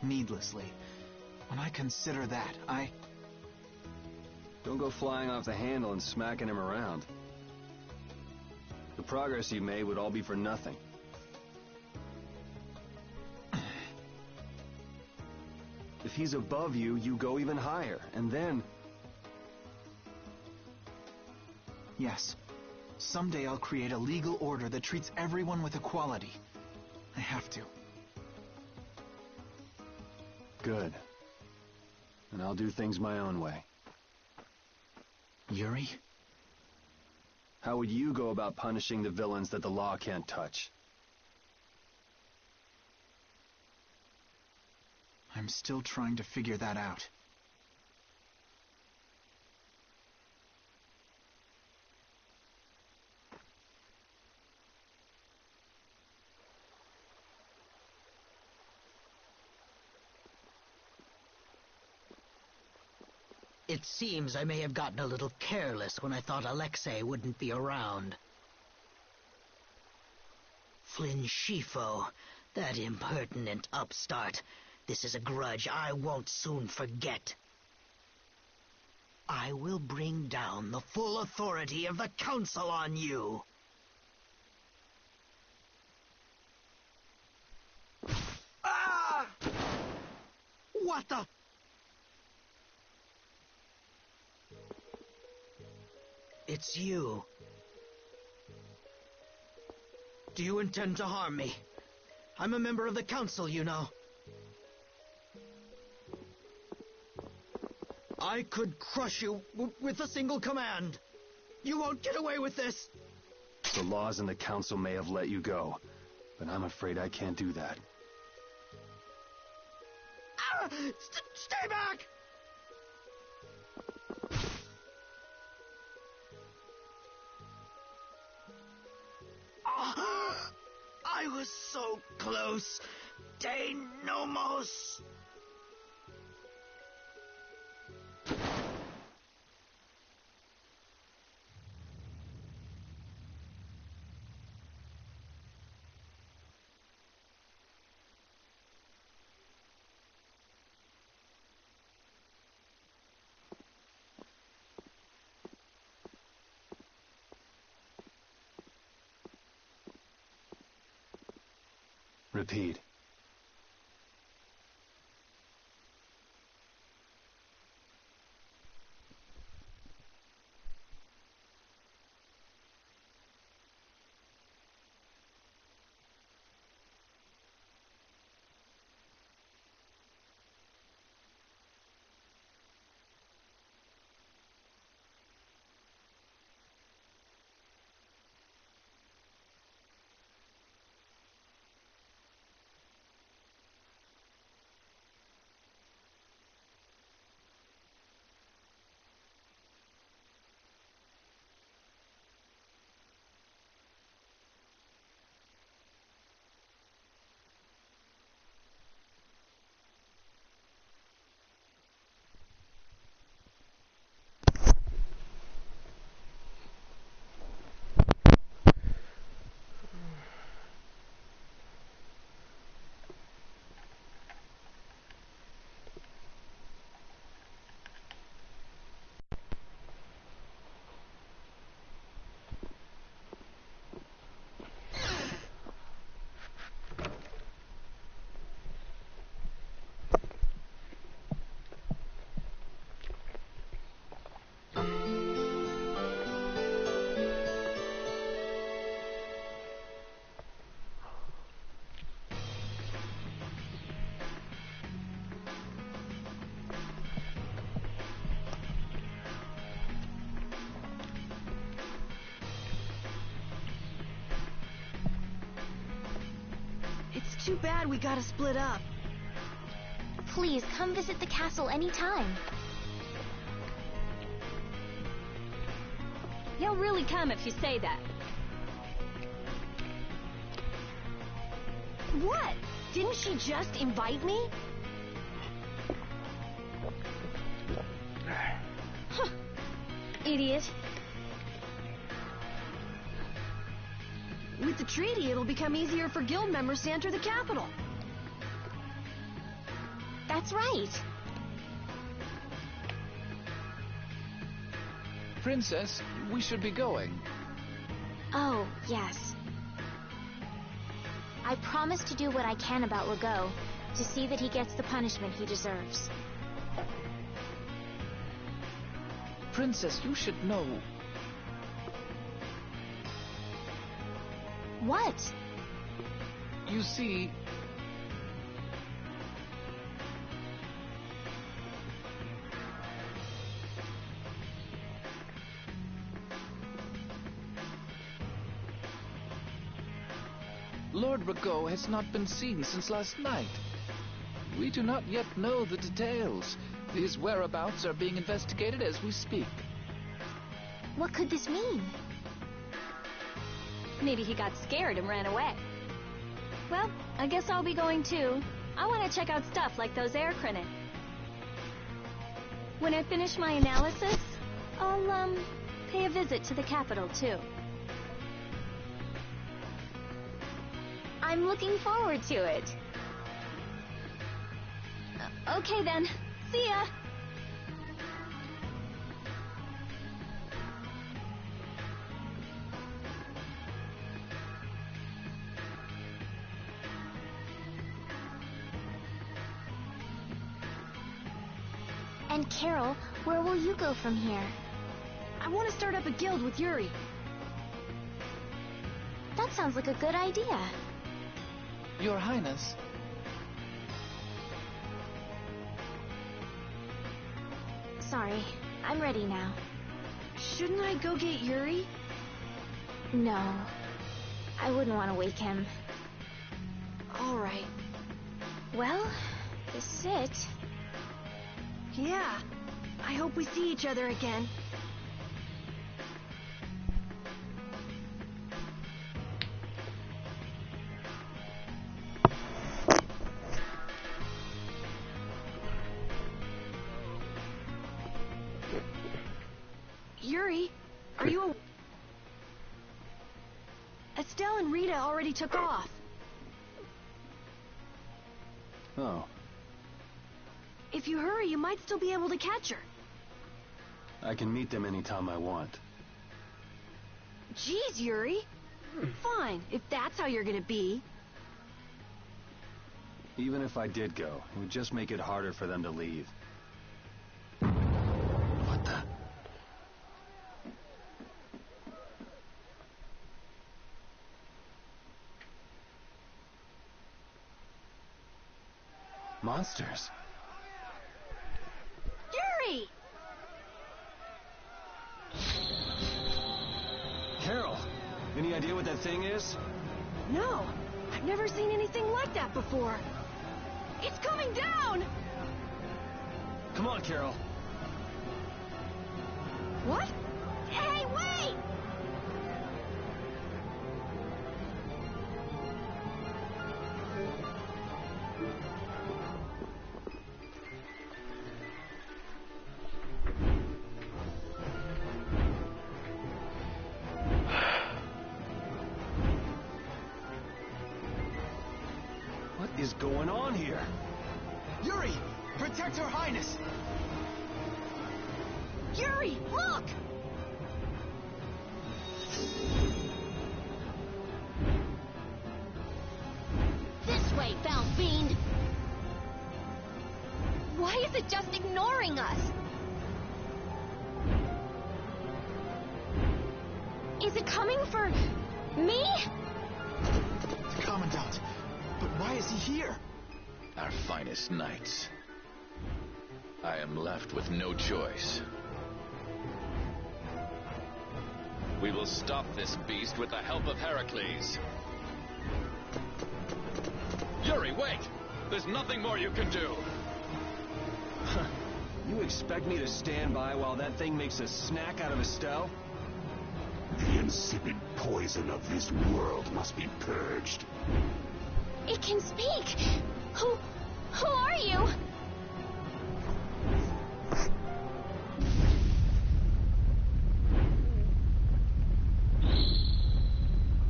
man needlessly. When I consider that, Don't go flying off the handle and smacking him around. The progress you made would all be for nothing. If he's above you, you go even higher, and then... Yes. Someday I'll create a legal order that treats everyone with equality. I have to. Good. And I'll do things my own way. Yuri? How would you go about punishing the villains that the law can't touch? I'm still trying to figure that out. It seems I may have gotten a little careless when I thought Alexei wouldn't be around. Flynn Scifo, that impertinent upstart. This is a grudge I won't soon forget. I will bring down the full authority of the Council on you. Ah! What the... It's you. Do you intend to harm me? I'm a member of the Council, you know. I could crush you with a single command. You won't get away with this. The laws and the Council may have let you go, but I'm afraid I can't do that. Ah! Stay back! I was so close. De Nomos. Repeat. It's too bad we gotta split up. Please, come visit the castle anytime. He'll really come if you say that. What? Didn't she just invite me? Huh. Idiot. With the treaty, it'll become easier for guild members to enter the capital. That's right. Princess, we should be going. Oh, yes. I promise to do what I can about Legault, to see that he gets the punishment he deserves. Princess, you should know. What? You see... Lord Legault has not been seen since last night. We do not yet know the details. His whereabouts are being investigated as we speak. What could this mean? Maybe he got scared and ran away. Well, I guess I'll be going too. I want to check out stuff like those air crenets. When I finish my analysis, I'll, pay a visit to the capital too. I'm looking forward to it. Okay then. See ya! And Carol, where will you go from here? I want to start up a guild with Yuri. That sounds like a good idea. Your Highness. Sorry, I'm ready now. Shouldn't I go get Yuri? No, I wouldn't want to wake him. All right. Well, this is it. Yeah. I hope we see each other again. Yuri, are you Estelle and Rita already took off. Oh, If you hurry, you might still be able to catch her. I can meet them anytime I want. Jeez, Yuri. Fine, if that's how you're gonna be. Even if I did go, it would just make it harder for them to leave. What the? Monsters. Yuri! Carol, any idea what that thing is? No, I've never seen anything like that before. It's coming down! Come on, Carol. What? Hey, wait! What is going on here? Yuri! Protect Her Highness! Yuri, look! This way, foul fiend! Why is it just ignoring us? Is it coming for me? Commandant, but why is he here? Our finest knights. I am left with no choice. We will stop this beast with the help of Heracles. Yuri, wait! There's nothing more you can do! You expect me to stand by while that thing makes a snack out of Estelle? The insipid poison of this world must be purged. It can speak! Who are you?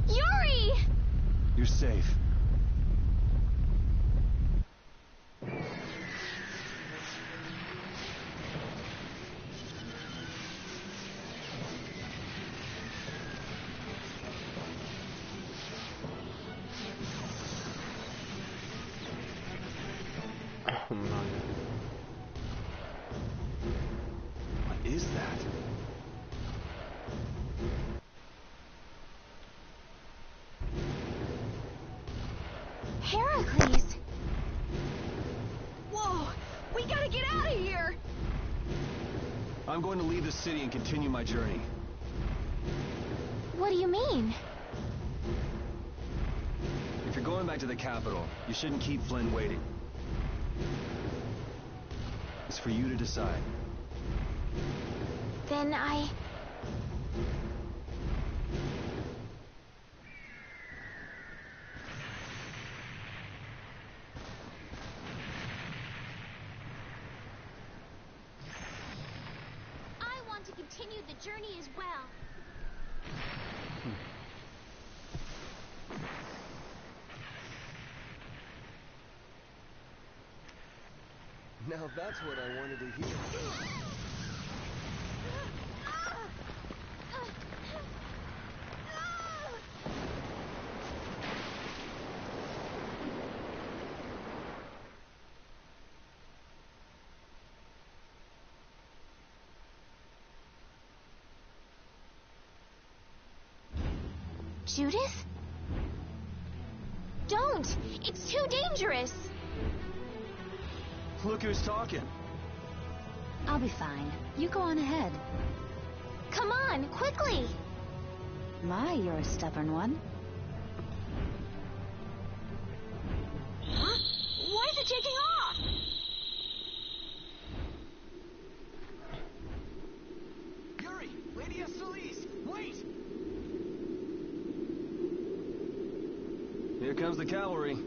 Yuri! You're safe. get out of here! I'm going to leave the city and continue my journey. What do you mean? If you're going back to the capital, you shouldn't keep Flynn waiting. It's for you to decide. Then I want to continue the journey as well. Now that's what I wanted to hear. Judith? Don't! It's too dangerous! Look who's talking. I'll be fine. You go on ahead. Come on, quickly! My, you're a stubborn one. Huh? Why is it taking off? Yuri! Lady Solis! Wait! Here comes the cavalry.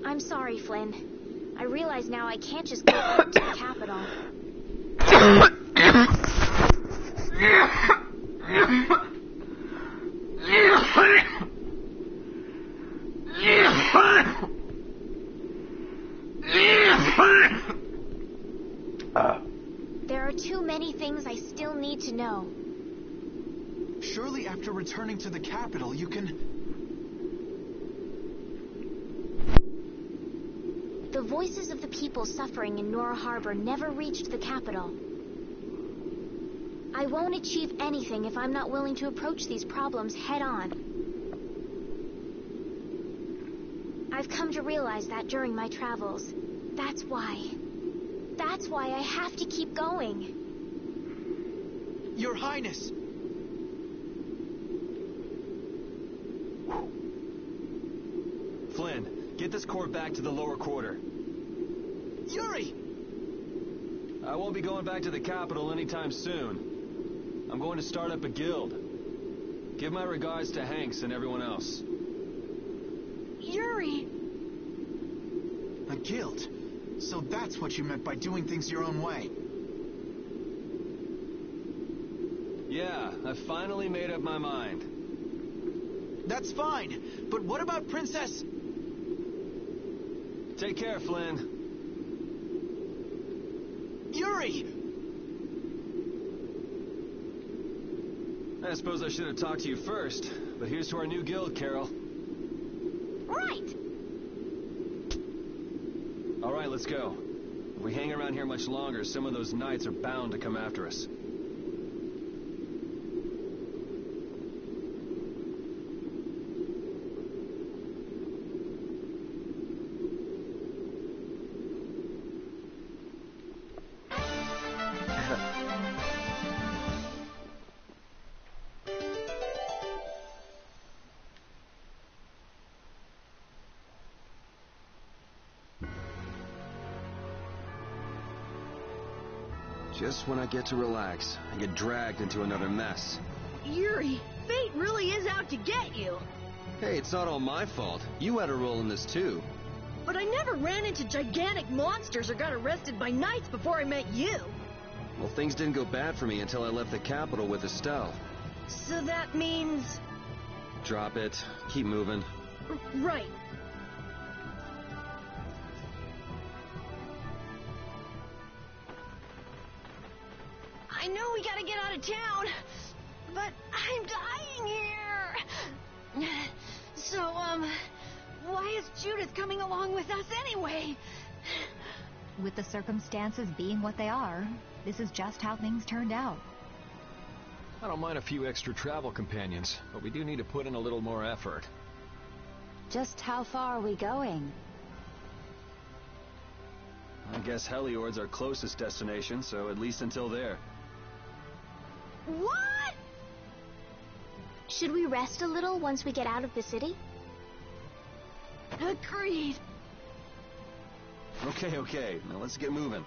I'm sorry, Flynn. I realize now I can't just go back to the capital. There are too many things I still need to know. Surely after returning to the capital, you can... The voices of the people suffering in Nora Harbor never reached the capital. I won't achieve anything if I'm not willing to approach these problems head-on. I've come to realize that during my travels. That's why I have to keep going. Your Highness! Flynn, get this core back to the lower quarter. Yuri! I won't be going back to the capital anytime soon. I'm going to start up a guild. Give my regards to Hanks and everyone else. Yuri! A guild? So that's what you meant by doing things your own way. Yeah, I finally made up my mind. That's fine, but what about Princess... Take care, Flynn. Yuri! I suppose I should have talked to you first, but here's to our new guild, Carol. Right! All right, let's go. If we hang around here much longer, some of those knights are bound to come after us. Just when I get to relax, I get dragged into another mess. Yuri, fate really is out to get you. Hey, it's not all my fault. You had a role in this too. But I never ran into gigantic monsters or got arrested by knights before I met you. Well, things didn't go bad for me until I left the capital with Estelle. So that means... Drop it. Keep moving. Right. I know we gotta get out of town, but I'm dying here. So, why is Judith coming along with us anyway? With the circumstances being what they are, this is just how things turned out. I don't mind a few extra travel companions, but we do need to put in a little more effort. Just how far are we going? I guess Heliord's our closest destination, so at least until there. What? Should we rest a little once we get out of the city? Agreed. Okay. Now let's get moving.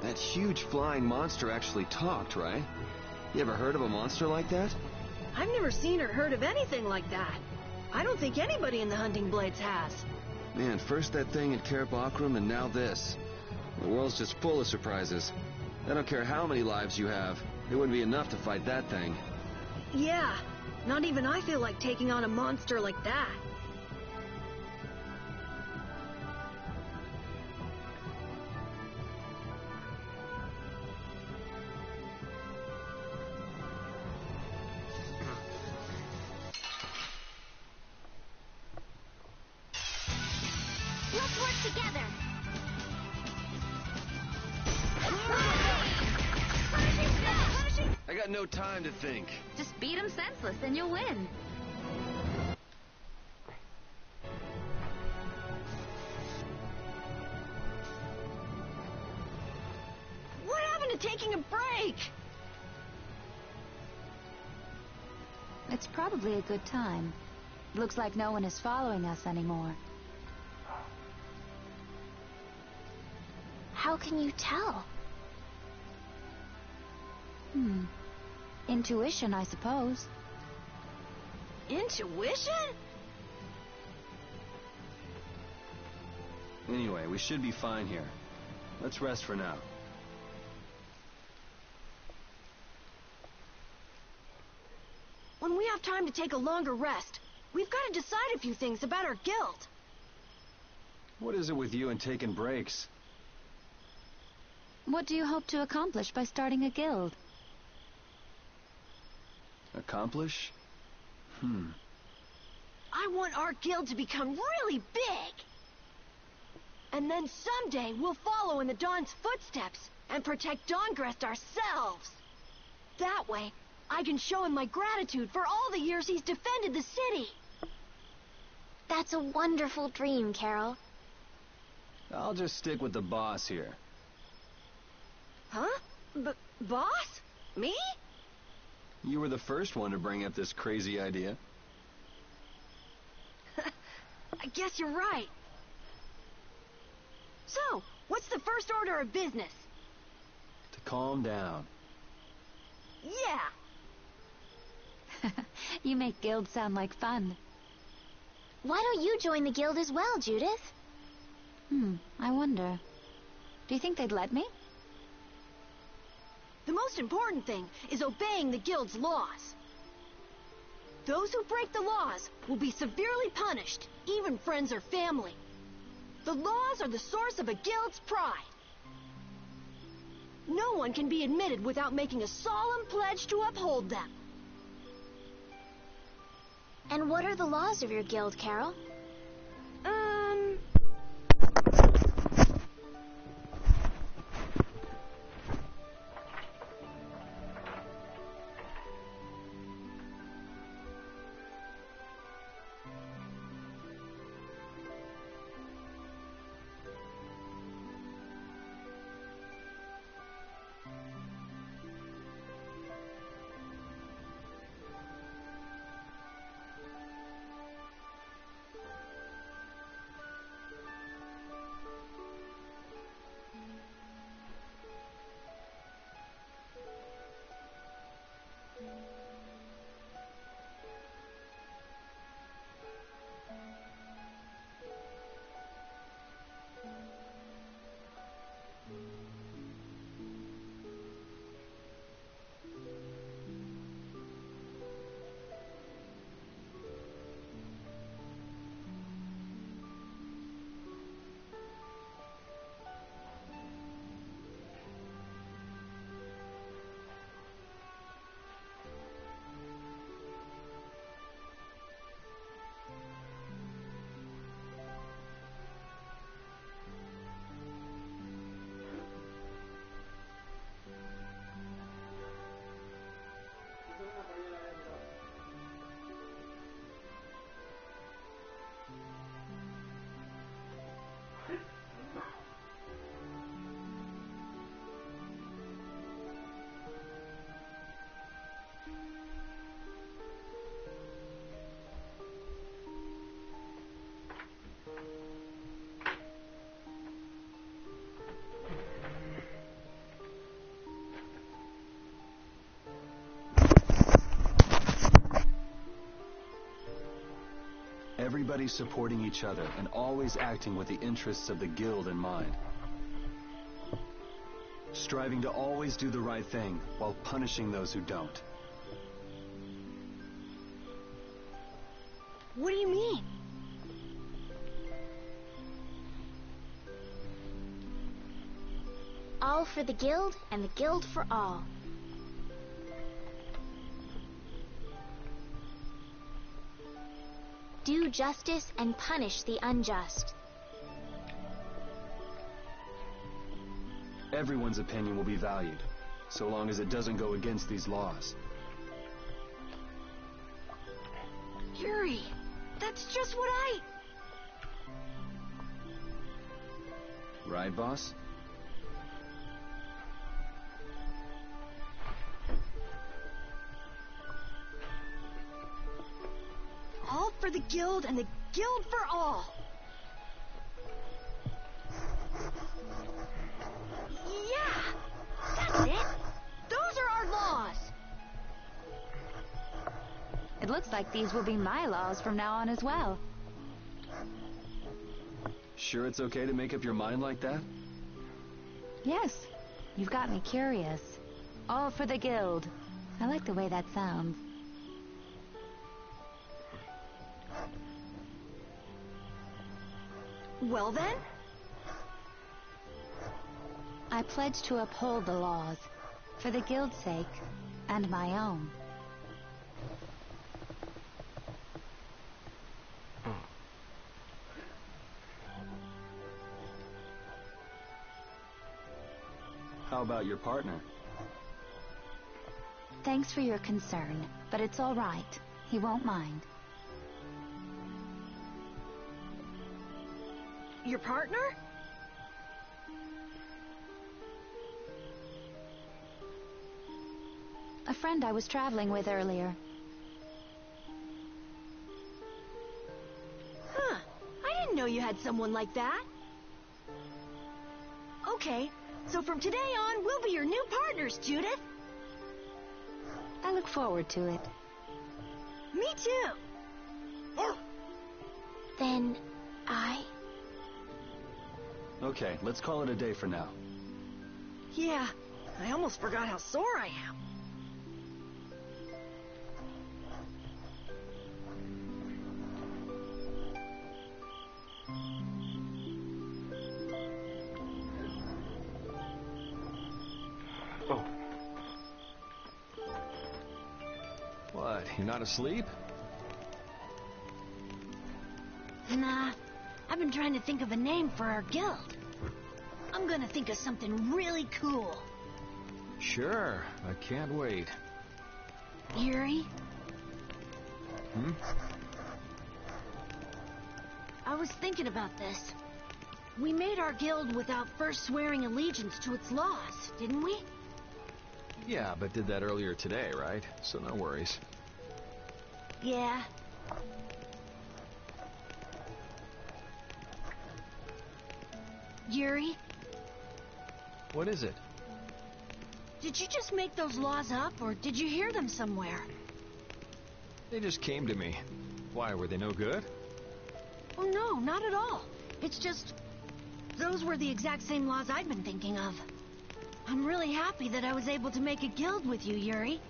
That huge flying monster actually talked, right? You ever heard of a monster like that? I've never seen or heard of anything like that. I don't think anybody in the Hunting Blades has. Man, first that thing in Cair Bakram and now this. The world's just full of surprises. I don't care how many lives you have, it wouldn't be enough to fight that thing. Yeah, not even I feel like taking on a monster like that. Let's work together. I got no time to think. Just beat him senseless and you'll win. What happened to taking a break? It's probably a good time. Looks like no one is following us anymore. How can you tell? Intuition, I suppose. Intuition? Anyway, we should be fine here. Let's rest for now. When we have time to take a longer rest, we've got to decide a few things about our guild. What is it with you and taking breaks? What do you hope to accomplish by starting a guild? Accomplish? I want our guild to become really big. And then someday we'll follow in the Dawn's footsteps and protect Dawngrest ourselves. That way, I can show him my gratitude for all the years he's defended the city. That's a wonderful dream, Carol. I'll just stick with the boss here. Huh? Boss? Me? You were the first one to bring up this crazy idea. I guess you're right. So, what's the first order of business? To calm down. Yeah. You make guilds sound like fun. Why don't you join the guild as well, Judith? I wonder. Do you think they'd let me? The most important thing is obeying the guild's laws. Those who break the laws will be severely punished, even friends or family. The laws are the source of a guild's pride. No one can be admitted without making a solemn pledge to uphold them. And what are the laws of your guild, Carol? everybody supporting each other and always acting with the interests of the guild in mind. Striving to always do the right thing while punishing those who don't. What do you mean? All for the guild, and the guild for all. Do justice and punish the unjust. Everyone's opinion will be valued, so long as it doesn't go against these laws. Yuri, that's just what I... Right, boss? All for the guild and the guild for all. Yeah, that's it. Those are our laws. It looks like these will be my laws from now on as well. Sure it's okay to make up your mind like that? Yes, you've got me curious. All for the guild. I like the way that sounds. Well then? I pledge to uphold the laws, for the guild's sake, and my own. How about your partner? Thanks for your concern, but it's all right. He won't mind. Your partner? A friend I was traveling with earlier. Huh. I didn't know you had someone like that. Okay, so from today on, we'll be your new partners, Judith. I look forward to it. Me too. Then I... Okay, let's call it a day for now. Yeah, I almost forgot how sore I am. Oh. What, you're not asleep? Nah, I've been trying to think of a name for our guild. I'm gonna think of something really cool. Sure, I can't wait. Yuri? Hmm? I was thinking about this. We made our guild without first swearing allegiance to its laws, didn't we? Yeah, but did that earlier today, right? So no worries. Yeah. Yuri, What is it? did you just make those laws up, or did you hear them somewhere? They just came to me. Why, were they no good? Oh, no, not at all. It's just... those were the exact same laws I'd been thinking of. I'm really happy that I was able to make a guild with you, Yuri.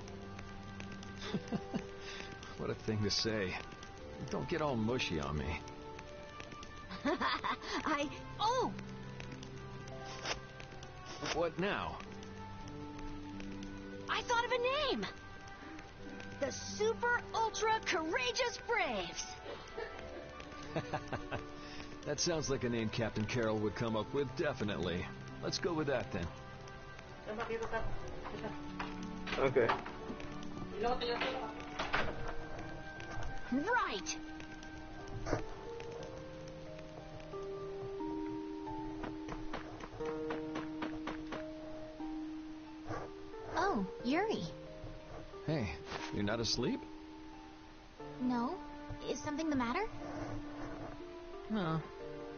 What a thing to say. Don't get all mushy on me. Oh! What now? I thought of a name! The Super Ultra Courageous Braves! That sounds like a name Captain Carroll would come up with, definitely. Let's go with that, then. Okay. Right! Oh, Yuri. Hey, you're not asleep? No? Is something the matter? No.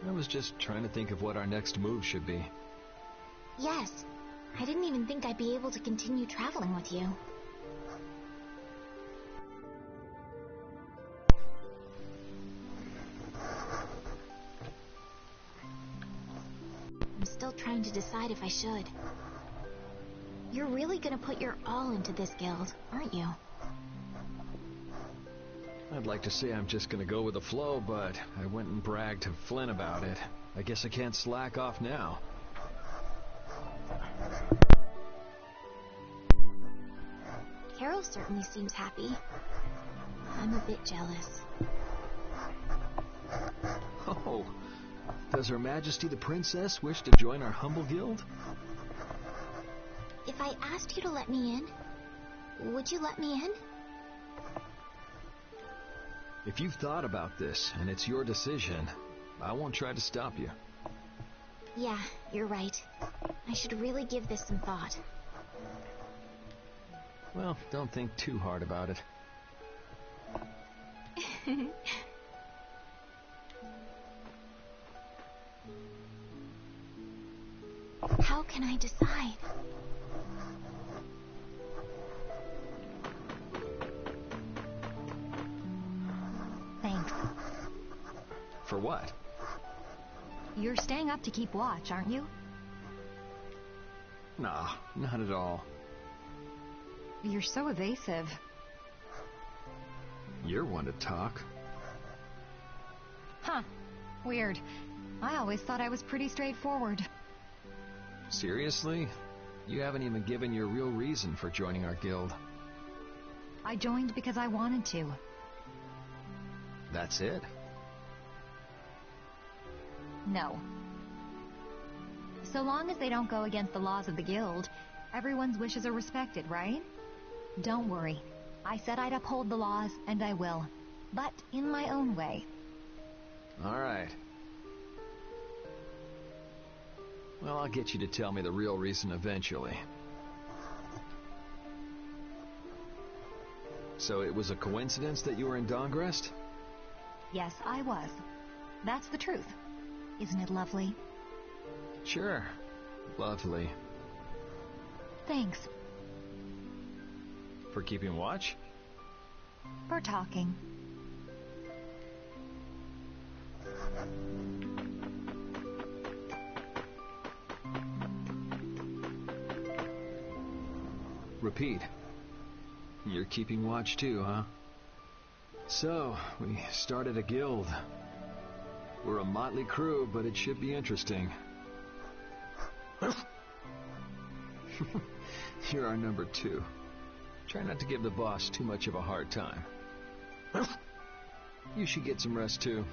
I was just trying to think of what our next move should be. Yes. I didn't even think I'd be able to continue traveling with you. I'm still trying to decide if I should. You're really gonna put your all into this guild, aren't you? I'd like to say I'm just gonna go with the flow, but I went and bragged to Flynn about it. I guess I can't slack off now. Carol certainly seems happy. I'm a bit jealous. Oh, does Her Majesty the Princess wish to join our humble guild? If I asked you to let me in, would you let me in? If you've thought about this, and it's your decision, I won't try to stop you. Yeah, you're right. I should really give this some thought. Well, don't think too hard about it. How can I decide? Thanks. For what? You're staying up to keep watch, aren't you? Nah, not at all. You're so evasive. You're one to talk. Huh. Weird. I always thought I was pretty straightforward. Seriously? You haven't even given your real reason for joining our guild. I joined because I wanted to. That's it? No. So long as they don't go against the laws of the guild, everyone's wishes are respected, right? Don't worry. I said I'd uphold the laws, and I will. But in my own way. All right. Well, I'll get you to tell me the real reason eventually. So it was a coincidence that you were in Dawngrest? Yes, I was. That's the truth. Isn't it lovely? Sure. Lovely. Thanks. For keeping watch? For talking. Repeat. You're keeping watch too, huh? So, we started a guild. We're a motley crew, but it should be interesting. You're our number 2. Try not to give the boss too much of a hard time. You should get some rest too.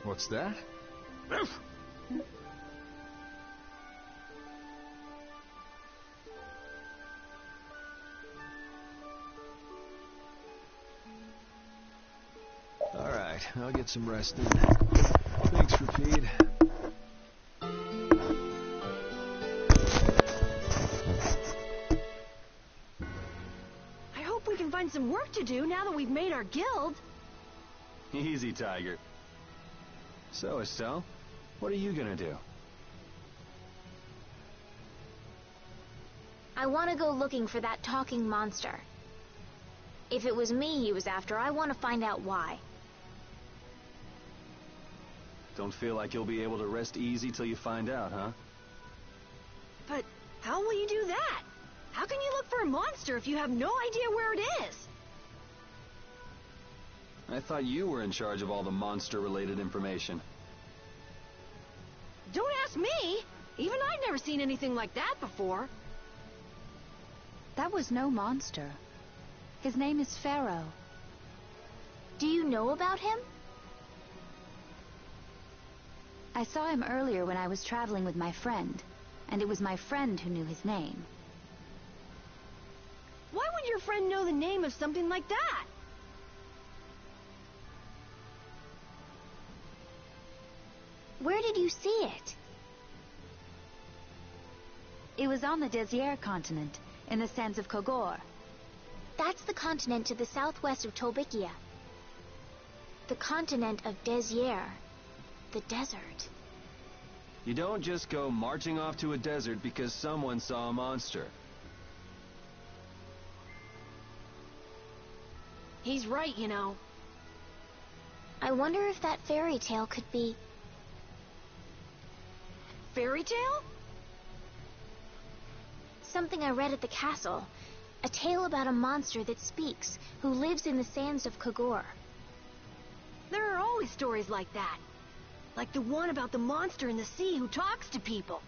What's that? Alright, I'll get some rest then. Thanks for feed. I hope we can find some work to do now that we've made our guild. Easy, Tiger. So, Estelle, what are you gonna do? I want to go looking for that talking monster. If it was me he was after, I want to find out why. Don't feel like you'll be able to rest easy till you find out, huh? But how will you do that? How can you look for a monster if you have no idea where it is? I thought you were in charge of all the monster-related information. Don't ask me! Even I've never seen anything like that before. That was no monster. His name is Pharaoh. Do you know about him? I saw him earlier when I was traveling with my friend, and it was my friend who knew his name. Why would your friend know the name of something like that? Where did you see it? It was on the Désir continent, in the sands of Kogor. That's the continent to the southwest of Tolbikia. The continent of Désir. The desert. You don't just go marching off to a desert because someone saw a monster. He's right, you know. I wonder if that fairy tale could be... Fairy tale? Something I read at the castle. A tale about a monster that speaks, who lives in the sands of Kogor. There are always stories like that. Like the one about the monster in the sea who talks to people.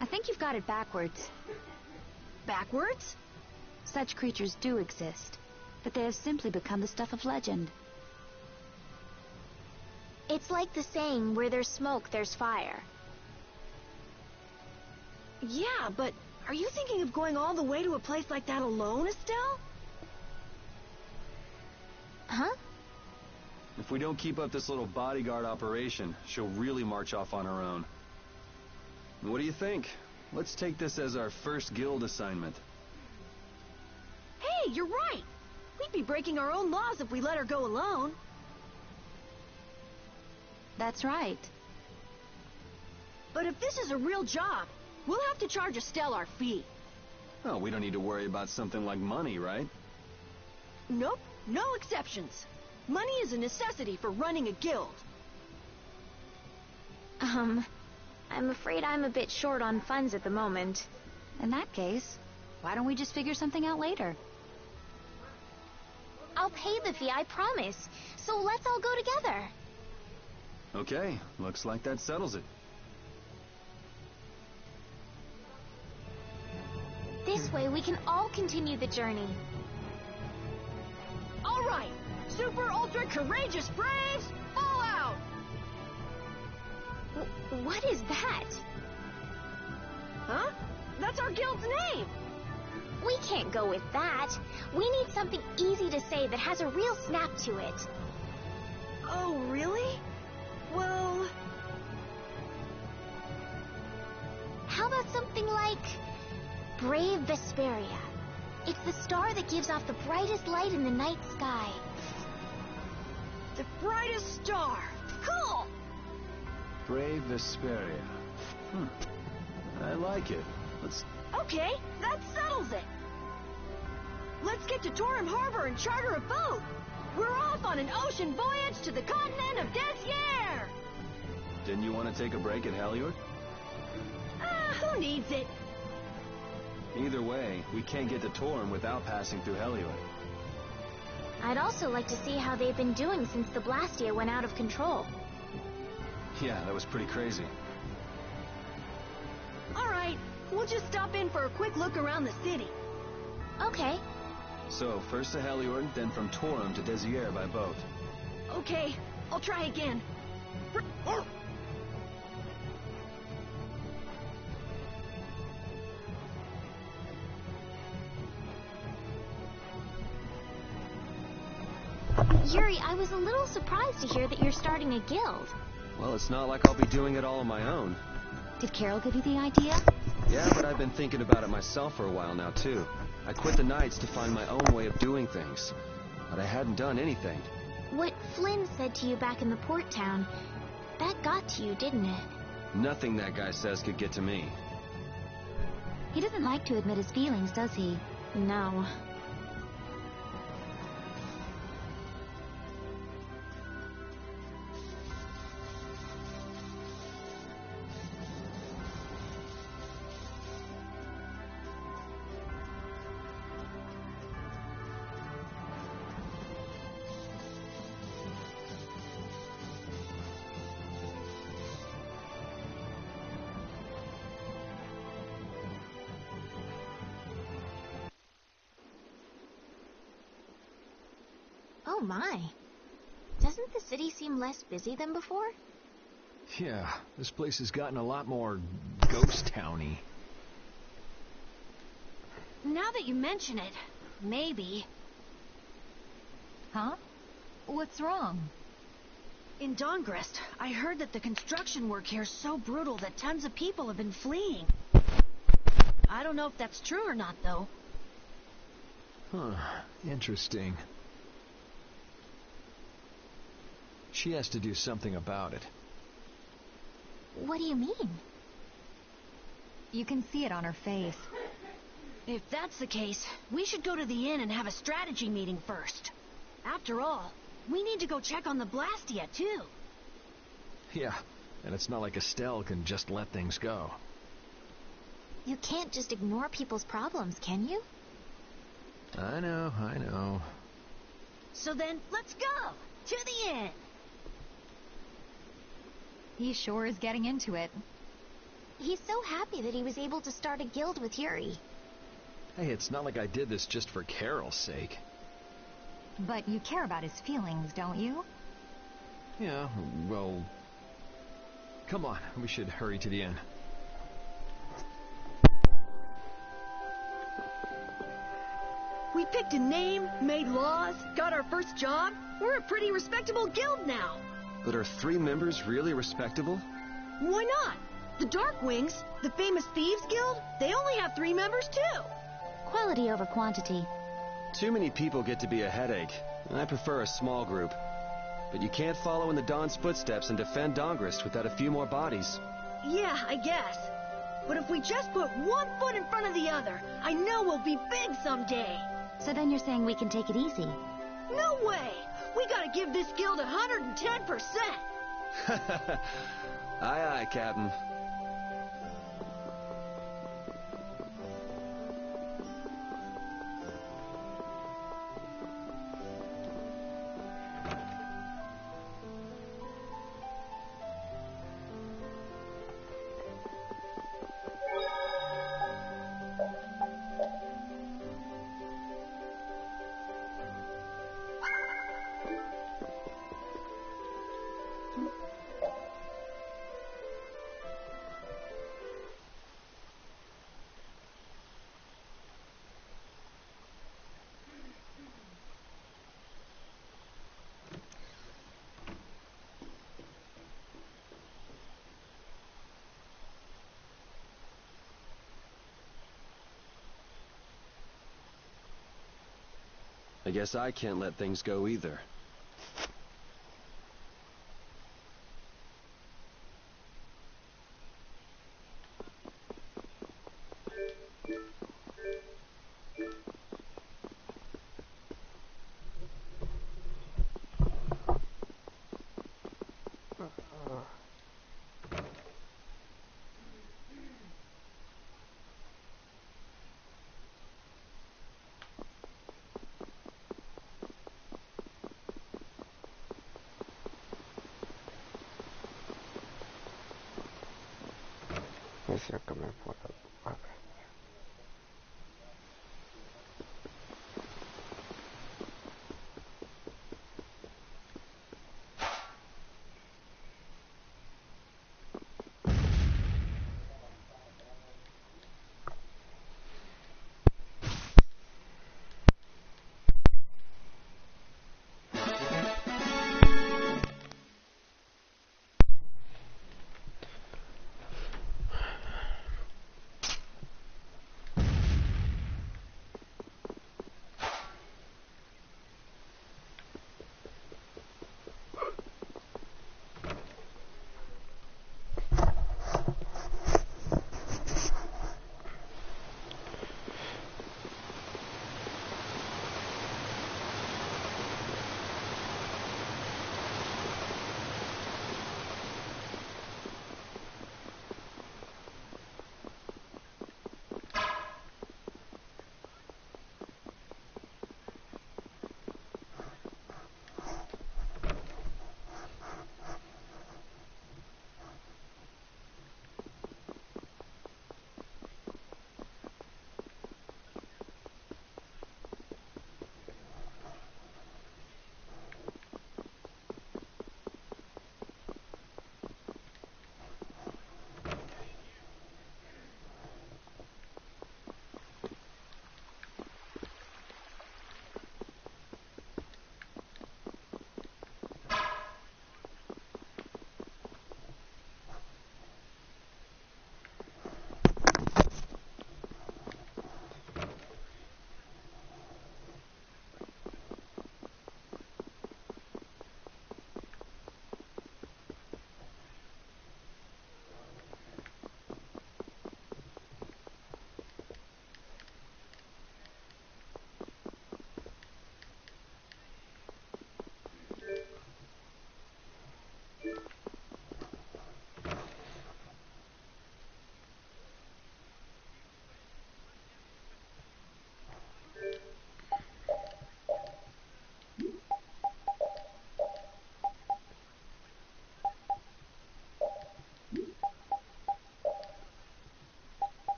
I think you've got it backwards. Backwards? Such creatures do exist, but they have simply become the stuff of legend. It's like the saying, where there's smoke, there's fire. Yeah, but are you thinking of going all the way to a place like that alone, Estelle? Huh? If we don't keep up this little bodyguard operation, she'll really march off on her own. What do you think? Let's take this as our first guild assignment. Hey, you're right! We'd be breaking our own laws if we let her go alone. That's right. But if this is a real job, we'll have to charge Estelle our fee. Oh, we don't need to worry about something like money, right? Nope, no exceptions. Money is a necessity for running a guild. I'm afraid I'm a bit short on funds at the moment. In that case, why don't we just figure something out later? I'll pay the fee, I promise. So let's all go together. Okay, looks like that settles it. This way we can all continue the journey. All right! Super ultra courageous braves, fall out! What is that? Huh? That's our guild's name! We can't go with that. We need something easy to say that has a real snap to it. Oh, really? Well... How about something like... Brave Vesperia. It's the star that gives off the brightest light in the night sky. The brightest star! Cool! Brave Vesperia. I like it. Let's... Okay, that settles it. Let's get to Torim Harbor and charter a boat. We're off on an ocean voyage to the continent of Désir. Didn't you want to take a break at Heliod? Who needs it? Either way, we can't get to Torim without passing through Heliod. I'd also like to see how they've been doing since the Blastia went out of control. Yeah, that was pretty crazy. All right, we'll just stop in for a quick look around the city. Okay. So, first to Heliod, then from Torim to Désir by boat. Okay, I'll try again. Yuri, I was a little surprised to hear that you're starting a guild. Well, it's not like I'll be doing it all on my own. Did Carol give you the idea? Yeah, but I've been thinking about it myself for a while now, too. I quit the Knights to find my own way of doing things. But I hadn't done anything. What Flynn said to you back in the port town, that got to you, didn't it? Nothing that guy says could get to me. He doesn't like to admit his feelings, does he? No. Oh my. Doesn't the city seem less busy than before? Yeah, this place has gotten a lot more ghost towny. Now that you mention it, maybe. Huh? What's wrong? In Dongrest, I heard that the construction work here is so brutal that tons of people have been fleeing. I don't know if that's true or not, though. Huh, interesting. She has to do something about it. What do you mean? You can see it on her face. If that's the case, we should go to the inn and have a strategy meeting first. After all, we need to go check on the Blastia, too. Yeah, and it's not like Estelle can just let things go. You can't just ignore people's problems, can you? I know. So then, let's go! To the inn! He sure is getting into it. He's so happy that he was able to start a guild with Yuri. Hey, it's not like I did this just for Carol's sake. But you care about his feelings, don't you? Yeah, well... Come on, we should hurry to the inn. We picked a name, made laws, got our first job. We're a pretty respectable guild now. But are 3 members really respectable? Why not? The Darkwings, the famous thieves guild, they only have 3 members too. Quality over quantity. Too many people get to be a headache, and I prefer a small group. But you can't follow in the Dawn's footsteps and defend Dongrest without a few more bodies. Yeah, I guess. But if we just put one foot in front of the other, I know we'll be big someday. So then you're saying we can take it easy? No way! We gotta give this guild 110%! Aye, aye, Captain. I guess I can't let things go either. Decía que me puedo pagar.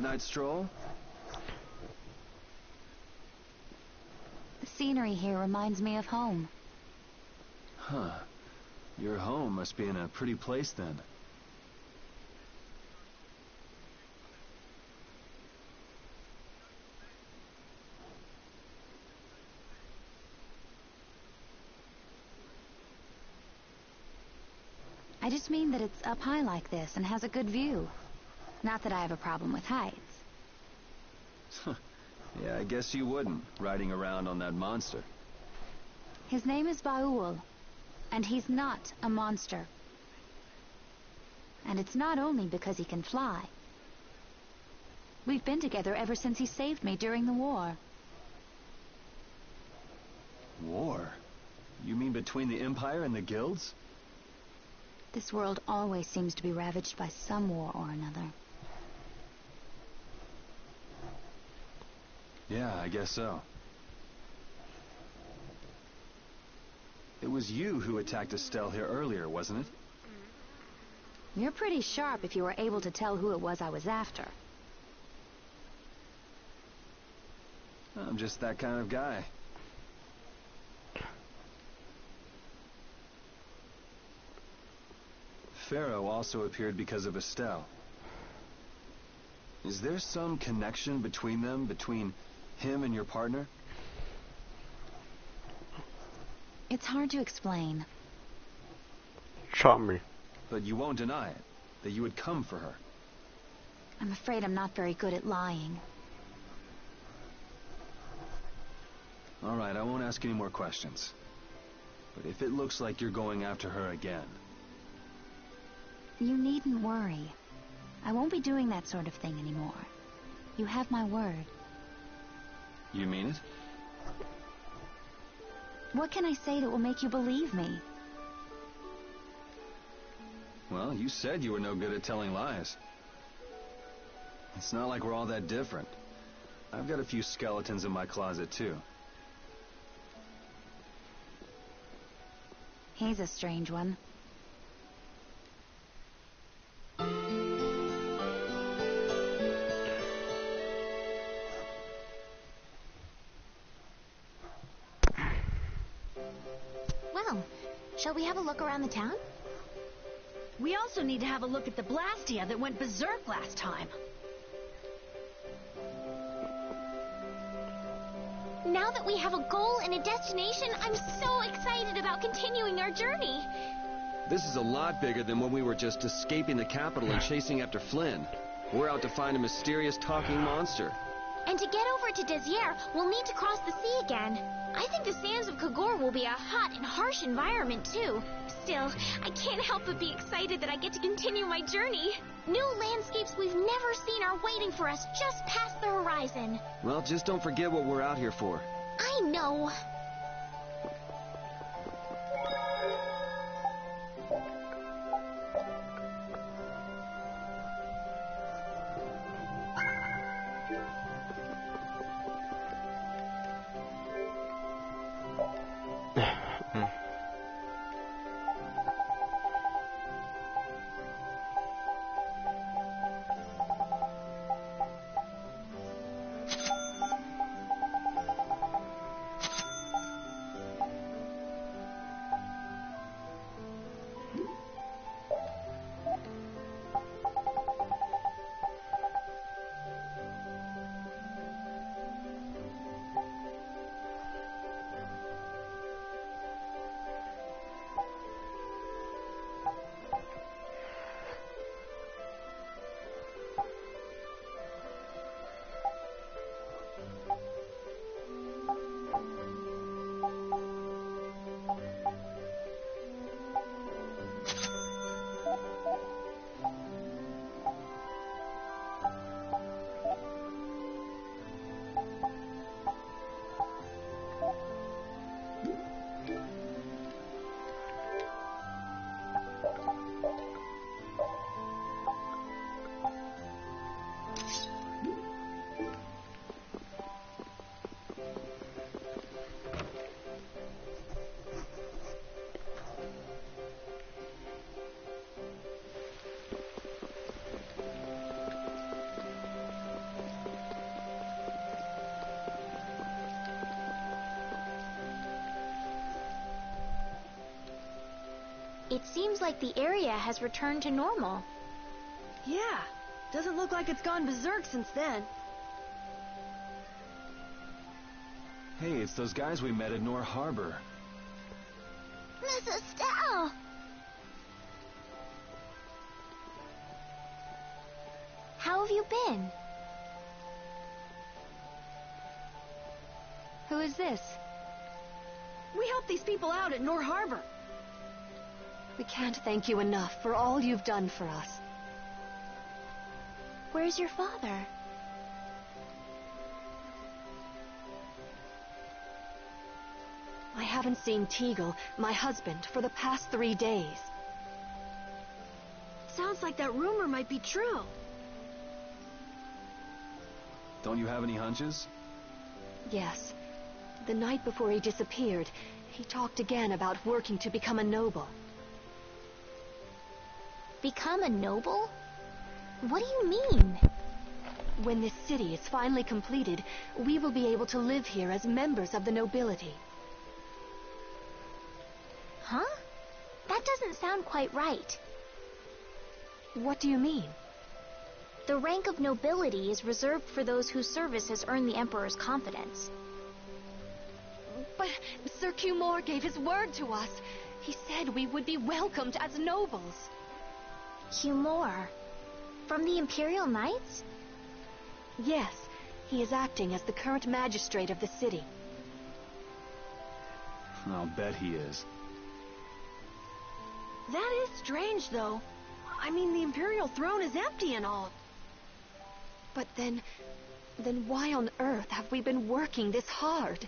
night stroll? The scenery here reminds me of home. Huh. Your home must be in a pretty place then. I just mean that it's up high like this and has a good view. Not that I have a problem with heights. Yeah, I guess you wouldn't, riding around on that monster. His name is Baul, and he's not a monster. And it's not only because he can fly. We've been together ever since he saved me during the war. War? You mean between the Empire and the guilds? This world always seems to be ravaged by some war or another. Yeah, I guess so. It was you who attacked Estelle here earlier, wasn't it? You're pretty sharp if you were able to tell who it was I was after. I'm just that kind of guy. Pharaoh also appeared because of Estelle. Is there some connection between them, between him and your partner? It's hard to explain. Shot me. But you won't deny it, that you would come for her. I'm afraid I'm not very good at lying. All right, I won't ask any more questions. But if it looks like you're going after her again... You needn't worry. I won't be doing that sort of thing anymore. You have my word. You mean it? What can I say that will make you believe me? Well, you said you were no good at telling lies. It's not like we're all that different. I've got a few skeletons in my closet, too. He's a strange one. Well, shall we have a look around the town? We also need to have a look at the Blastia that went berserk last time. Now that we have a goal and a destination, I'm so excited about continuing our journey. This is a lot bigger than when we were just escaping the capital and chasing after Flynn. We're out to find a mysterious talking monster. And to get over to Desire, we'll need to cross the sea again. I think the sands of Kagor will be a hot and harsh environment, too. Still, I can't help but be excited that I get to continue my journey. New landscapes we've never seen are waiting for us just past the horizon. Well, just don't forget what we're out here for. I know. It seems like the area has returned to normal. Yeah, doesn't look like it's gone berserk since then. Hey, it's those guys we met at Nor Harbor. Miss Estelle! How have you been? Who is this? We helped these people out at Nor Harbor. We can't thank you enough for all you've done for us. Where's your father? I haven't seen Teagle, my husband, for the past 3 days. Sounds like that rumor might be true. Don't you have any hunches? Yes. The night before he disappeared, he talked again about working to become a noble. Become a noble? What do you mean? When this city is finally completed, we will be able to live here as members of the nobility. Huh? That doesn't sound quite right. What do you mean? The rank of nobility is reserved for those whose service has earned the Emperor's confidence. But Sir Cumore gave his word to us. He said we would be welcomed as nobles. Cumore? From the Imperial Knights? Yes, he is acting as the current magistrate of the city. I'll bet he is. That is strange, though. I mean, the Imperial throne is empty and all. But then why on earth have we been working this hard?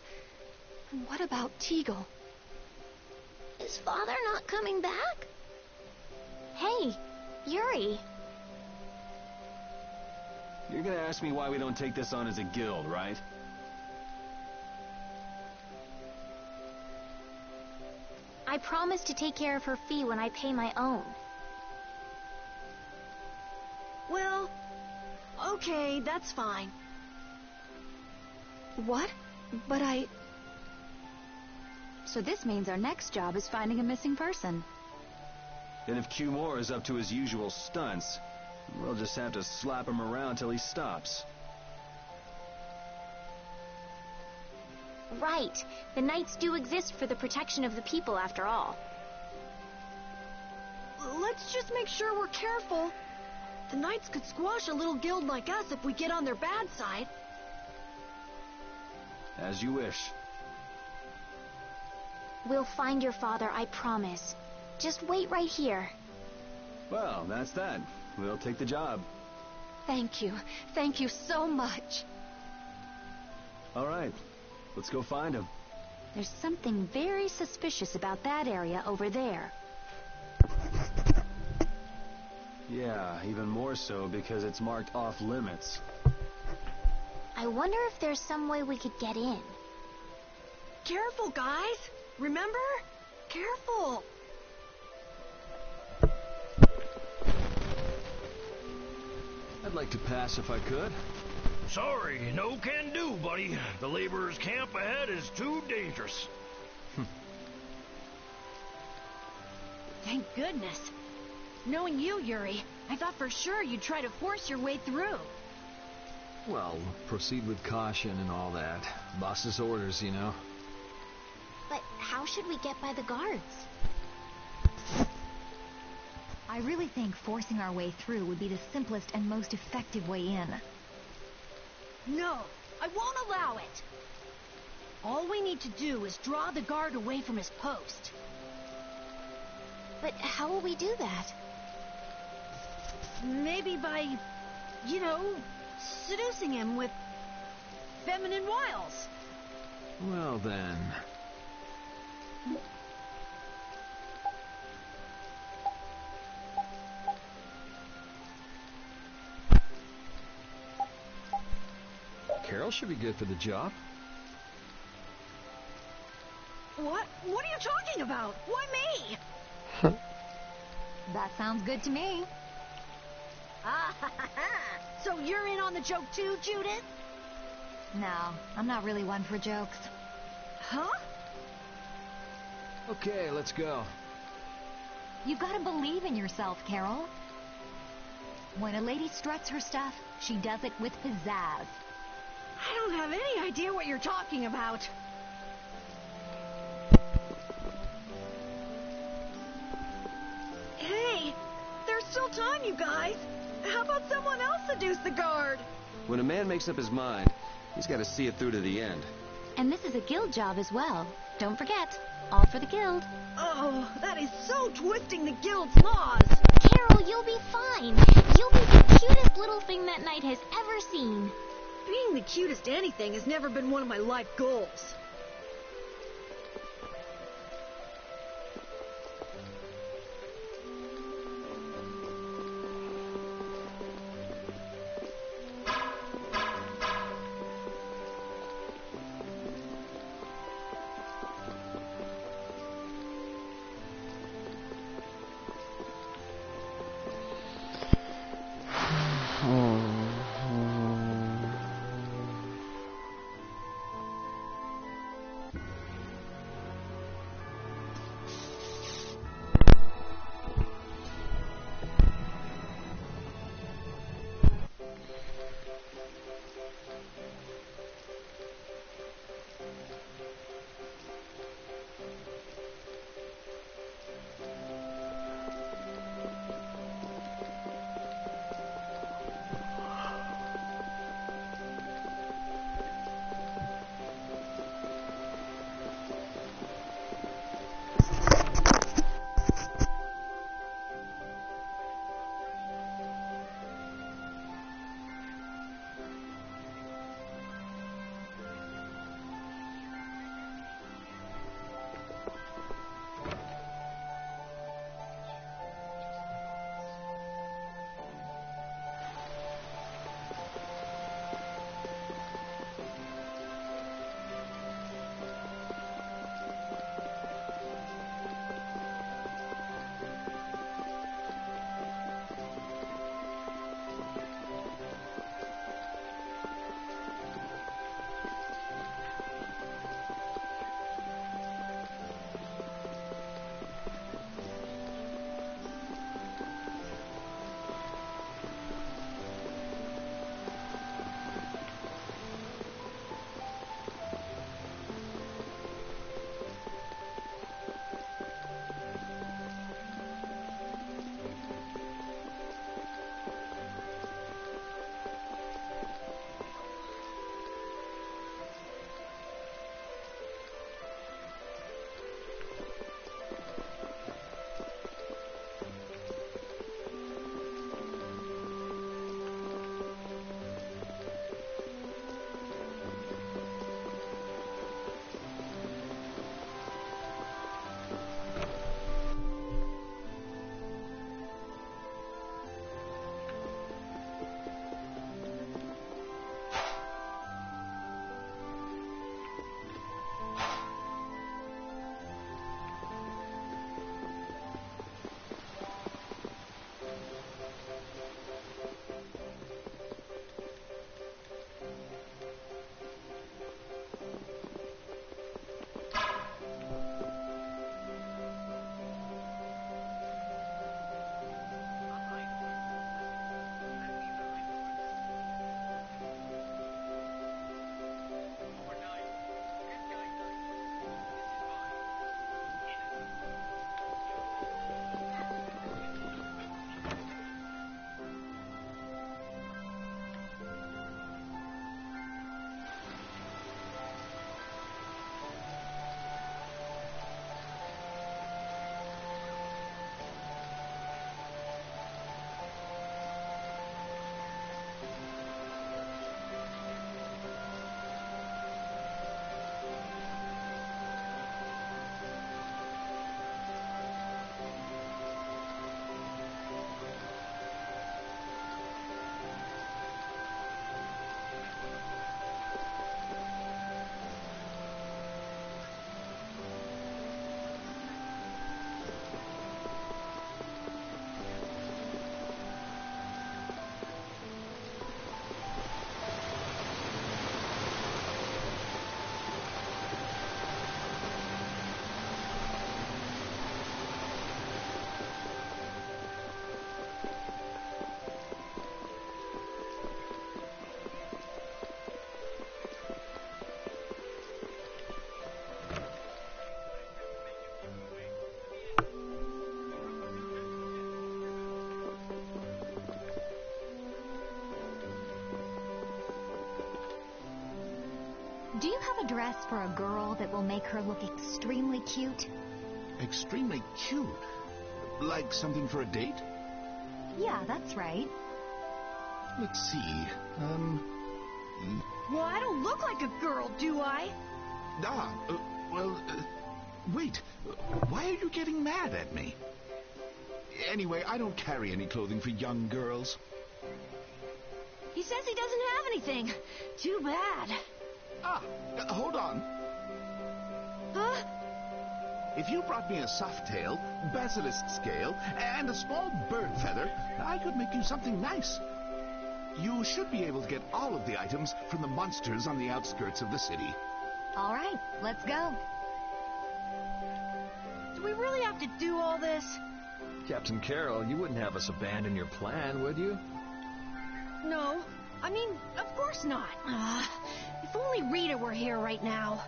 And what about Teagle? Is father not coming back? Hey, Yuri. You're gonna ask me why we don't take this on as a guild, right? I promise to take care of her fee when I pay my own. Well, okay, that's fine. What? But So this means our next job is finding a missing person. And if Cumore is up to his usual stunts, we'll just have to slap him around till he stops. Right. The Knights do exist for the protection of the people, after all. Let's just make sure we're careful. The Knights could squash a little guild like us if we get on their bad side. As you wish. We'll find your father, I promise. Just wait right here. Well, that's that. We'll take the job. Thank you. Thank you so much. All right. Let's go find him. There's something very suspicious about that area over there. Yeah, even more so because it's marked off limits. I wonder if there's some way we could get in. Careful, guys. Remember? Careful. I'd like to pass if I could. Sorry, no can do, buddy. The laborers' camp ahead is too dangerous. Thank goodness. Knowing you, Yuri, I thought for sure you'd try to force your way through. Well, proceed with caution and all that. Boss's orders, you know. But how should we get by the guards? I really think forcing our way through would be the simplest and most effective way in. No, I won't allow it. All we need to do is draw the guard away from his post. But how will we do that? Maybe by, seducing him with feminine wiles. Well then. Carol should be good for the job. What? What are you talking about? Why me? That sounds good to me. So you're in on the joke too, Judith? No, I'm not really one for jokes. Huh? Okay, let's go. You've got to believe in yourself, Carol. When a lady struts her stuff, she does it with pizzazz. I don't have any idea what you're talking about. Hey, there's still time, you guys. How about someone else seduce the guard? When a man makes up his mind, he's got to see it through to the end. And this is a guild job as well. Don't forget, all for the guild. Oh, that is so twisting the guild's laws. Carol, you'll be fine. You'll be the cutest little thing that knight has ever seen. Being the cutest anything has never been one of my life goals. a dress for a girl that will make her look extremely cute? Extremely cute? Like something for a date? Yeah, that's right. Let's see. Well, I don't look like a girl, do I? Wait. Why are you getting mad at me? Anyway, I don't carry any clothing for young girls. He says he doesn't have anything. Too bad. Hold on. Huh? If you brought me a softail, basilisk scale, and a small bird feather, I could make you something nice. You should be able to get all of the items from the monsters on the outskirts of the city. All right, let's go. Do we really have to do all this? Captain Carroll, you wouldn't have us abandon your plan, would you? No. I mean, of course not. If only Rita were here right now.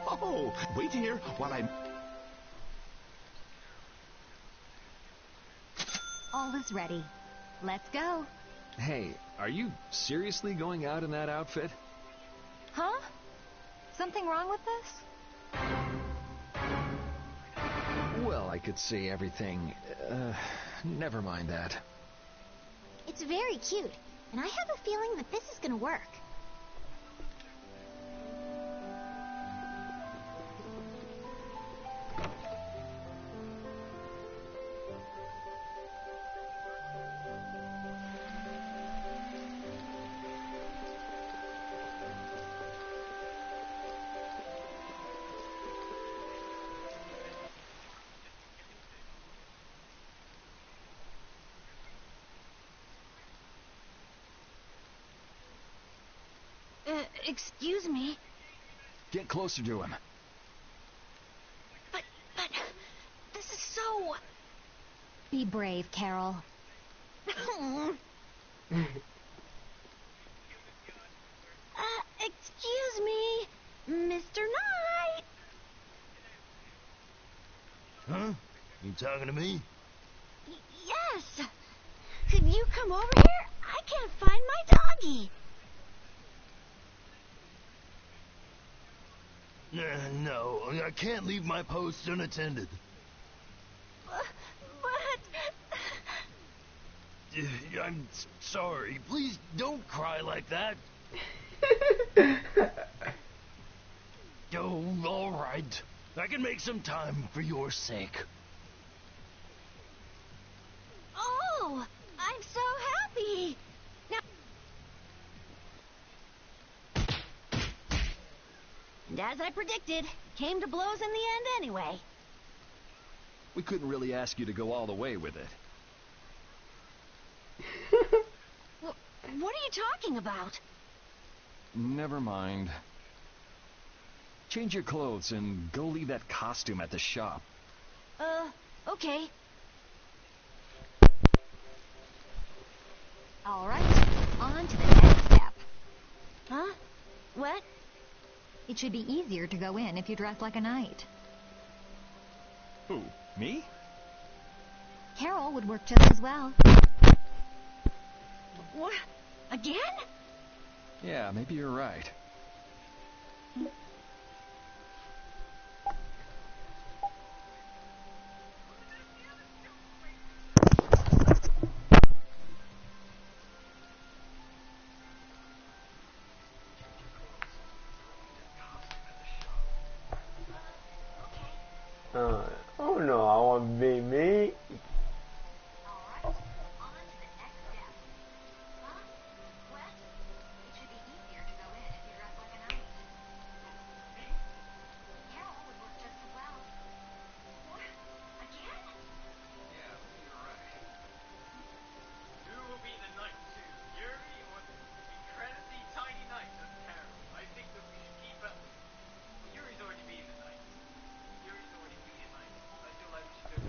Oh, wait here while I... All is ready. Let's go. Hey, are you seriously going out in that outfit? Huh? Something wrong with this? Well, I could see everything. Never mind that. It's very cute, and I have a feeling that this is gonna work. Excuse me? Get closer to him. But, this is so... Be brave, Carol. Excuse me, Mr. Knight. Huh? You talking to me? Yes. Could you come over here? I can't find my doggie. No, I can't leave my post unattended. But... I'm sorry. Please don't cry like that. Oh, all right. I can make some time for your sake. Oh, I'm so happy. Now... And as I predicted, came to blows in the end anyway. We couldn't really ask you to go all the way with it. What are you talking about? Never mind. Change your clothes and go leave that costume at the shop. Okay. All right, on to the next step. Huh? What? It should be easier to go in if you dress like a knight. Who? Me? Carol would work just as well. What? Again? Yeah, maybe you're right. Oh no, I want to be me.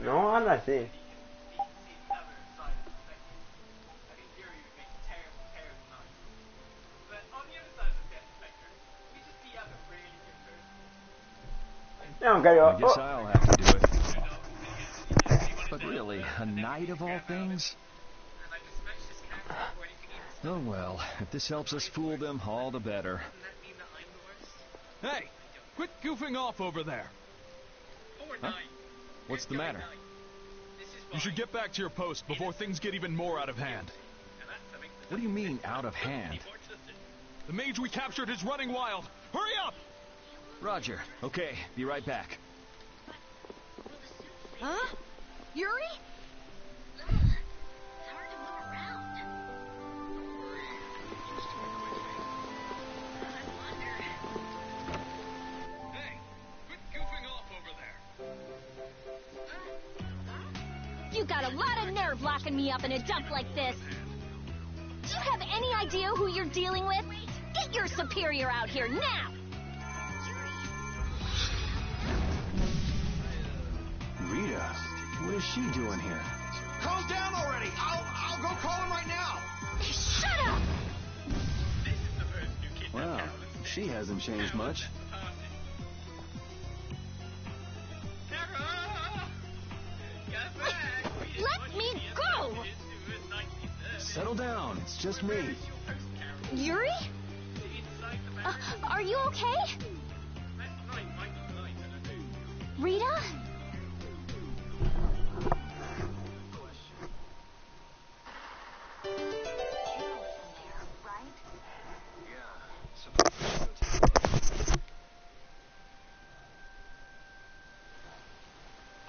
No, I'm not saying. I guess I'll have to do it. But really, a knight of all things? Oh well, if this helps us fool them, all the better. Hey! Quit goofing off over there! Huh? What's the matter? You should get back to your post before things get even more out of hand. What do you mean, out of hand? The mage we captured is running wild! Hurry up! Roger. Okay, be right back. Huh? Yuri? It's hard to move around. Hey! Quit goofing off over there! You got a lot of nerve locking me up in a dump like this. Do you have any idea who you're dealing with? Get your superior out here now! Rita, what is she doing here? Calm down already! I'll go call him right now! Shut up! Wow, she hasn't changed much. Let me go! Settle down, it's just me. Yuri? Are you okay? Rita?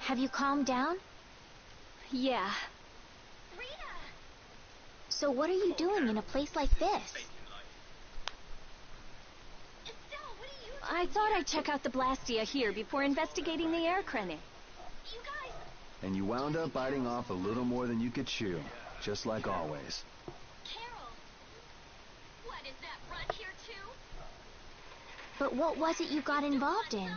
Have you calmed down? Yeah. So what are you doing in a place like this? I thought I'd check out the Blastia here before investigating the air crane. And you wound up biting off a little more than you could chew, just like always. What, is that run here too? But what was it you got involved in?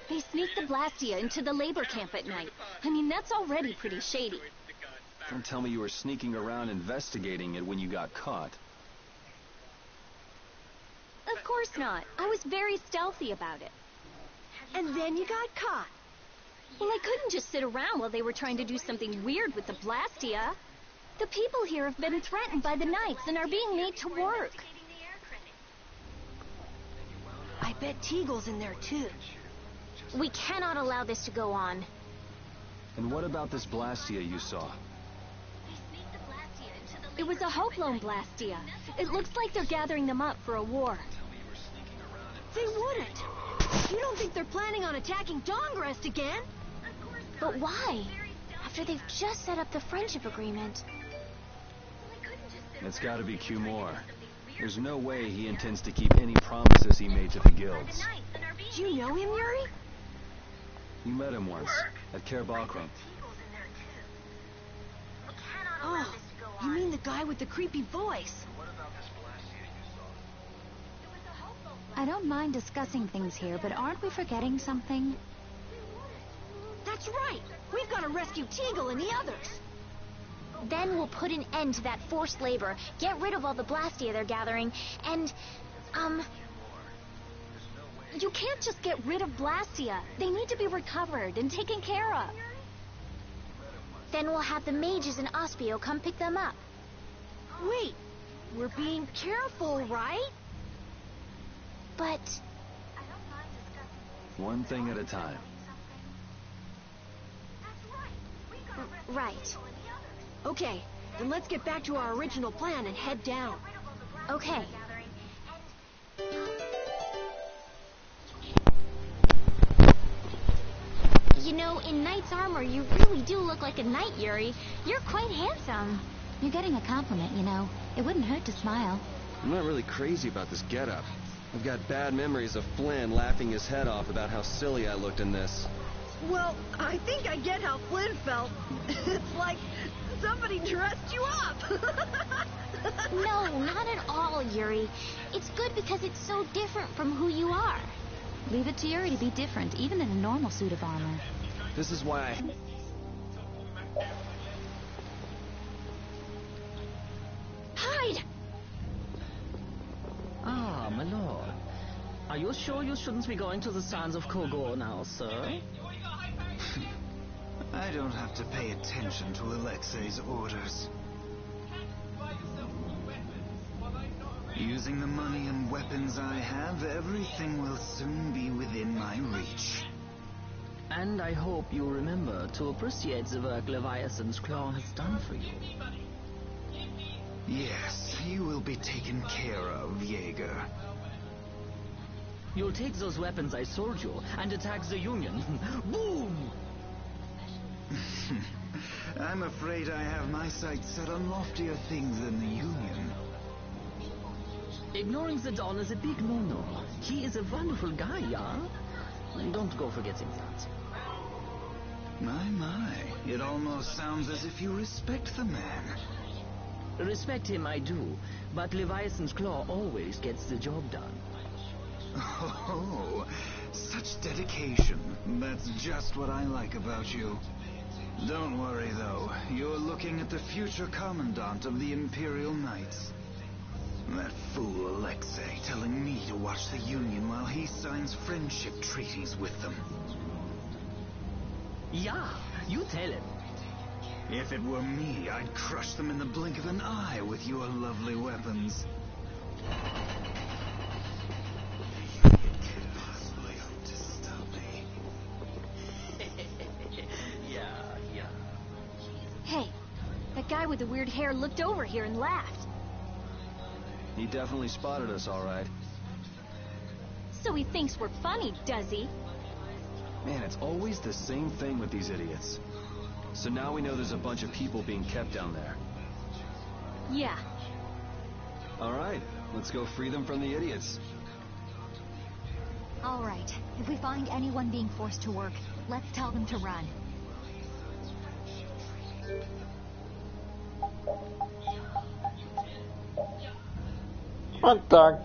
They sneaked the Blastia into the labor camp at night. I mean, that's already pretty shady. Don't tell me you were sneaking around investigating it when you got caught. Of course not. I was very stealthy about it. And then you got caught. Well, I couldn't just sit around while they were trying to do something weird with the Blastia. The people here have been threatened by the Knights and are being made to work. I bet Teagle's in there too. We cannot allow this to go on. And what about this Blastia you saw? It was a Hoplone Blastia. It looks like they're gathering them up for a war. They wouldn't. You don't think they're planning on attacking Dongrest again? But why? After they've just set up the friendship agreement. It's gotta be Q-More. There's no way he intends to keep any promises he made to the guilds. Do you know him, Yuri? You met him once, at Kerbakram. Oh, you mean the guy with the creepy voice? I don't mind discussing things here, but aren't we forgetting something? That's right. We've got to rescue Teagle and the others. Then we'll put an end to that forced labor, get rid of all the Blastia they're gathering, and, You can't just get rid of Blastia. They need to be recovered and taken care of. Then we'll have the mages and Ospio come pick them up. Wait, we're being careful, right? But... One thing at a time. Right. Okay, then let's get back to our original plan and head down. Okay. You know, in knight's armor, you really do look like a knight, Yuri. You're quite handsome. You're getting a compliment, you know. It wouldn't hurt to smile. I'm not really crazy about this getup. I've got bad memories of Flynn laughing his head off about how silly I looked in this. Well, I think I get how Flynn felt. It's like somebody dressed you up. No, not at all, Yuri. It's good because it's so different from who you are. Leave it to Yuri to be different, even in a normal suit of armor. This is why I... Hide! Ah, my lord. Are you sure you shouldn't be going to the sands of Kogor now, sir? I don't have to pay attention to Alexei's orders. Using the money and weapons I have, everything will soon be within my reach. And I hope you remember to appreciate the work Leviathan's Claw has done for you. Yes, you will be taken care of, Jaeger. You'll take those weapons I sold you and attack the Union. Boom! I'm afraid I have my sights set on loftier things than the Union. Ignoring the Don is a big no-no. He is a wonderful guy, yeah? Don't go forgetting that. My. It almost sounds as if you respect the man. Respect him I do, but Leviathan's Claw always gets the job done. Oh, such dedication. That's just what I like about you. Don't worry, though. You're looking at the future Commandant of the Imperial Knights. That fool Alexei telling me to watch the Union while he signs friendship treaties with them. Yeah, you tell him. If it were me, I'd crush them in the blink of an eye with your lovely weapons. Hey, that guy with the weird hair looked over here and laughed. He definitely spotted us, all right. So he thinks we're funny, does he? Man, it's always the same thing with these idiots. So now we know there's a bunch of people being kept down there. Yeah. All right, let's go free them from the idiots. All right. If we find anyone being forced to work, let's tell them to run. What the?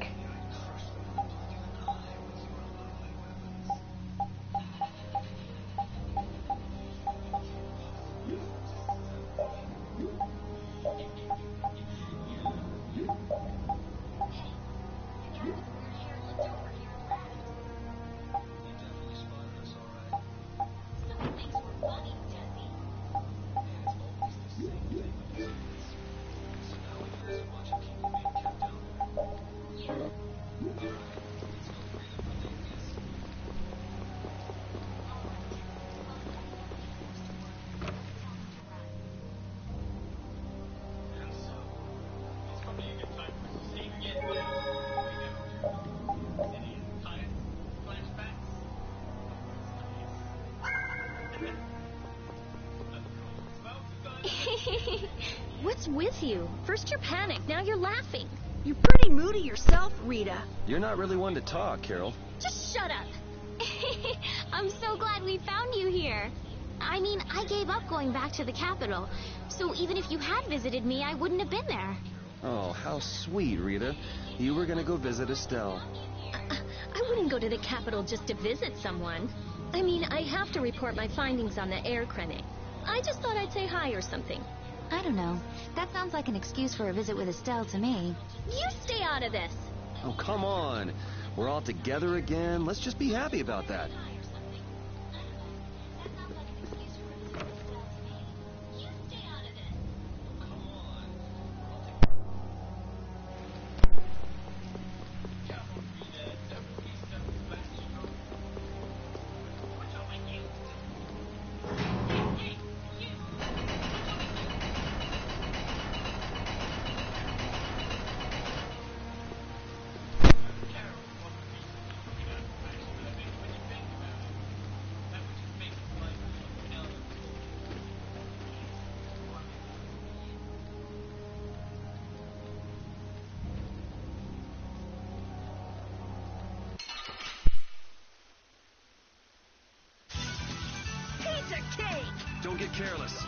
What's with you? First you're panicked, now you're laughing. You're pretty moody yourself, Rita. You're not really one to talk, Carol. Just shut up. I'm so glad we found you here. I mean, I gave up going back to the capital, so even if you had visited me, I wouldn't have been there. Oh, how sweet, Rita. You were gonna go visit Estelle. I wouldn't go to the capital just to visit someone. I mean, I have to report my findings on the air clinic. I just thought I'd say hi or something. I don't know. That sounds like an excuse for a visit with Estelle to me. You stay out of this. Oh, come on. We're all together again. Let's just be happy about that. Don't get careless.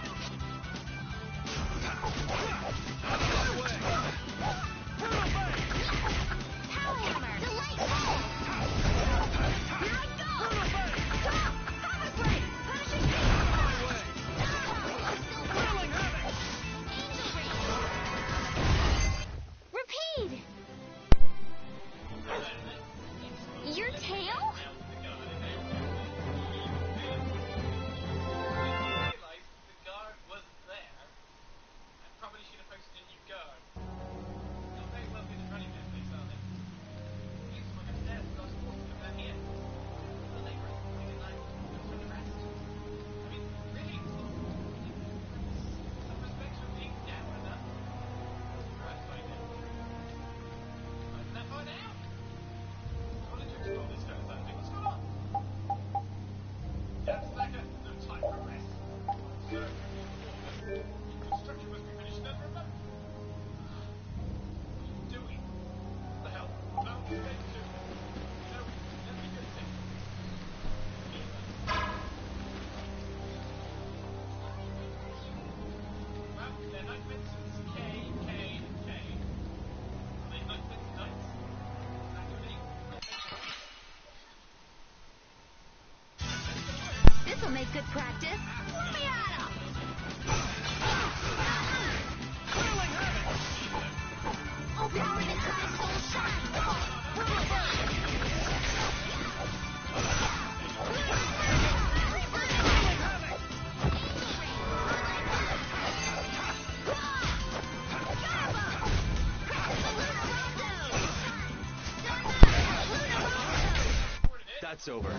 This'll make good practice. Let me at 'em! All power to God's whole shine! That's over.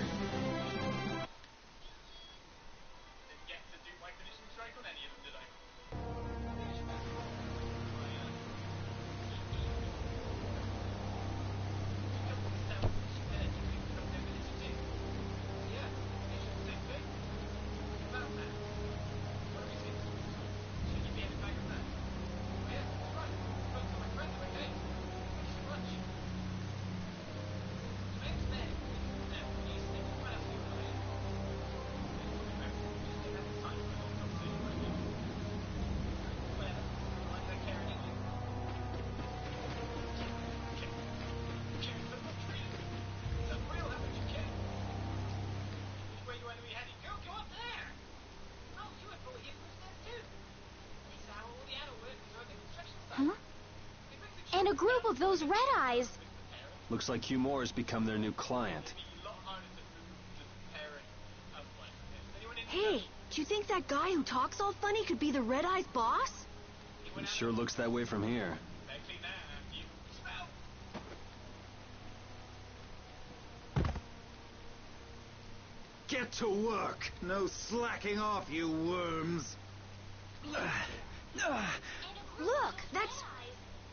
And a group of those red eyes. Looks like Hugh Moore has become their new client. Hey, do you think that guy who talks all funny could be the Red Eye's boss? It sure looks that way from here. Get to work! No slacking off, you worms! Look,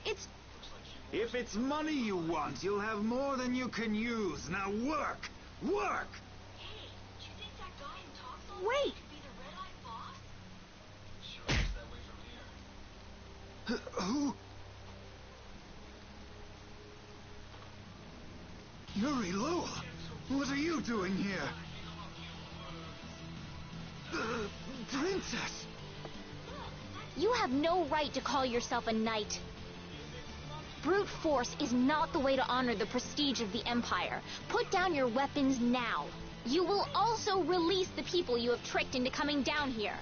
it's... If it's money you want, you'll have more than you can use. Now work! Work! Hey, do you think that guy who talks all funny could be the Red Eye's boss? Sure looks that way from here. Who? Yuri Lowell! What are you doing here? Princess! You have no right to call yourself a knight. Brute force is not the way to honor the prestige of the Empire. Put down your weapons now. You will also release the people you have tricked into coming down here.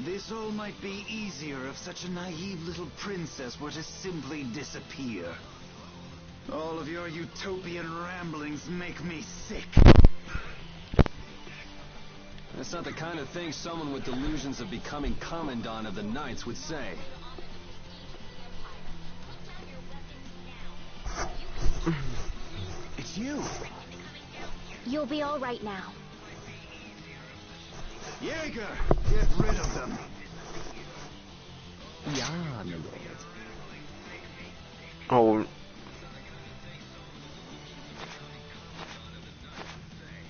This all might be easier if such a naive little princess were to simply disappear. All of your utopian ramblings make me sick. That's not the kind of thing someone with delusions of becoming Commandant of the Knights would say. It's you. You'll be all right now. Jaeger, get rid of them. Yeah, my lord. Oh.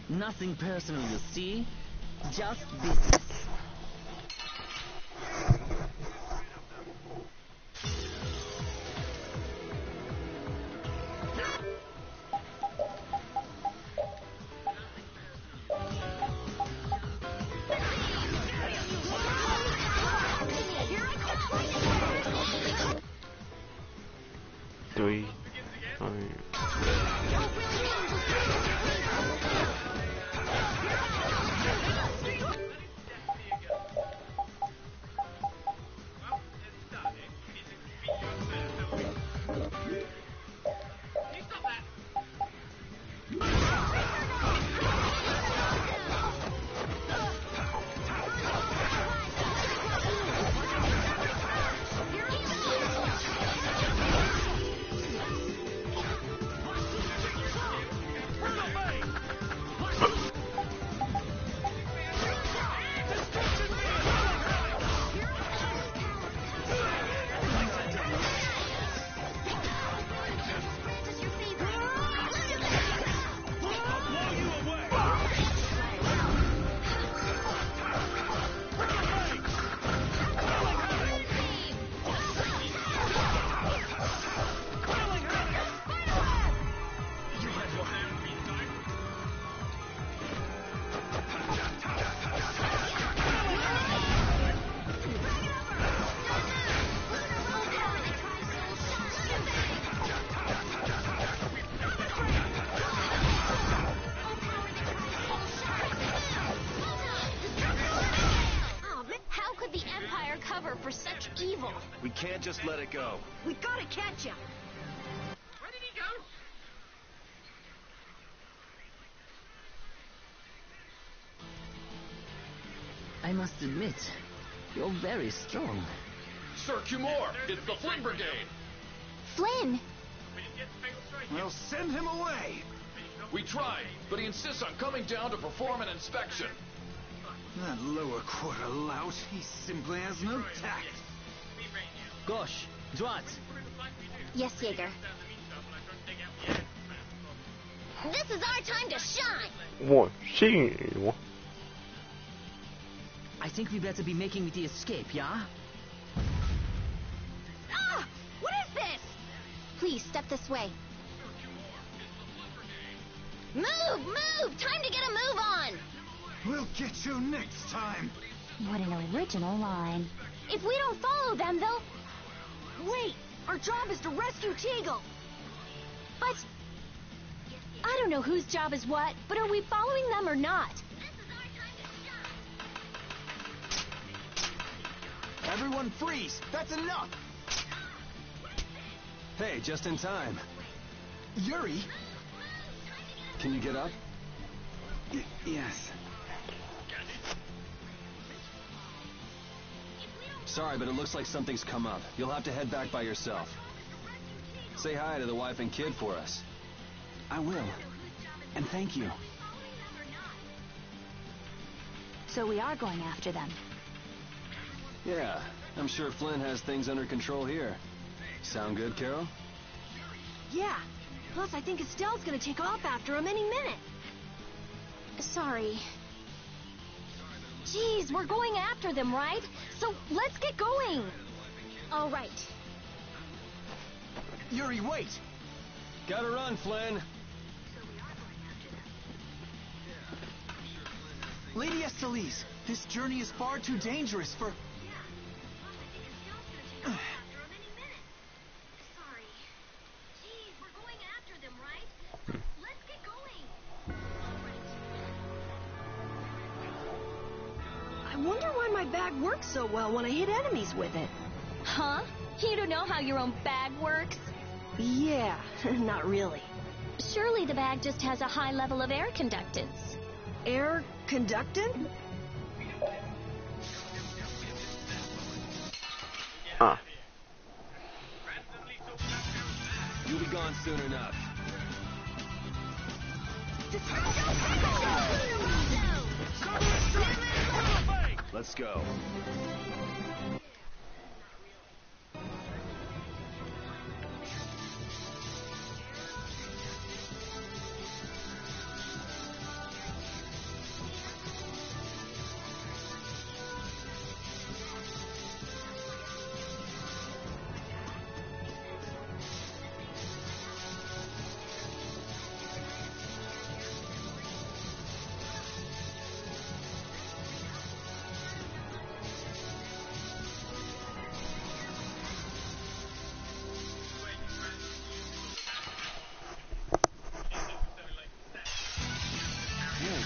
Nothing personal, you see? Just business. Three. evil. We can't just let it go. We gotta catch him. Where did he go? I must admit, you're very strong. Sir Cumore, it's the Flynn Brigade. Flynn! Well, send him away! We tried, but he insists on coming down to perform an inspection. That lower quarter lout, he simply has no tact. Gosh, droite. Yes, Jaeger. This is our time to shine! I think we better be making the escape, yeah? Ah! What is this? Please, step this way. Move! Move! Time to get a move on! We'll get you next time! What an original line. If we don't follow them, they'll... Wait! Our job is to rescue Teagle! But... I don't know whose job is what, but are we following them or not? Everyone freeze! That's enough! Hey, just in time. Yuri! Can you get up? Yes. Sorry, but it looks like something's come up. You'll have to head back by yourself. Say hi to the wife and kid for us. I will. And thank you. So we are going after them. Yeah, I'm sure Flynn has things under control here. Sound good, Carol? Yeah. Plus, I think Estelle's gonna take off after him any minute. Sorry. Jeez, we're going after them, right? So let's get going. All right. Yuri, wait! Gotta run, Flynn. Lady Estellise, this journey is far too dangerous for... I wonder why my bag works so well when I hit enemies with it. Huh? You don't know how your own bag works? Yeah, not really. Surely the bag just has a high level of air conductance. Air conductant? You'll be gone soon enough. Let's go.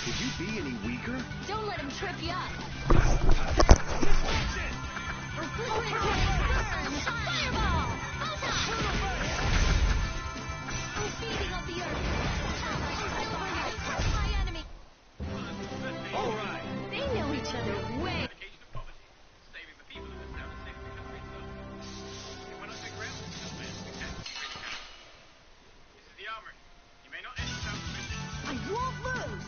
Could you be any weaker? Don't let him trip you up. Fireball! I'm feeding on the earth. My enemy. All right. They know each other way. I won't lose!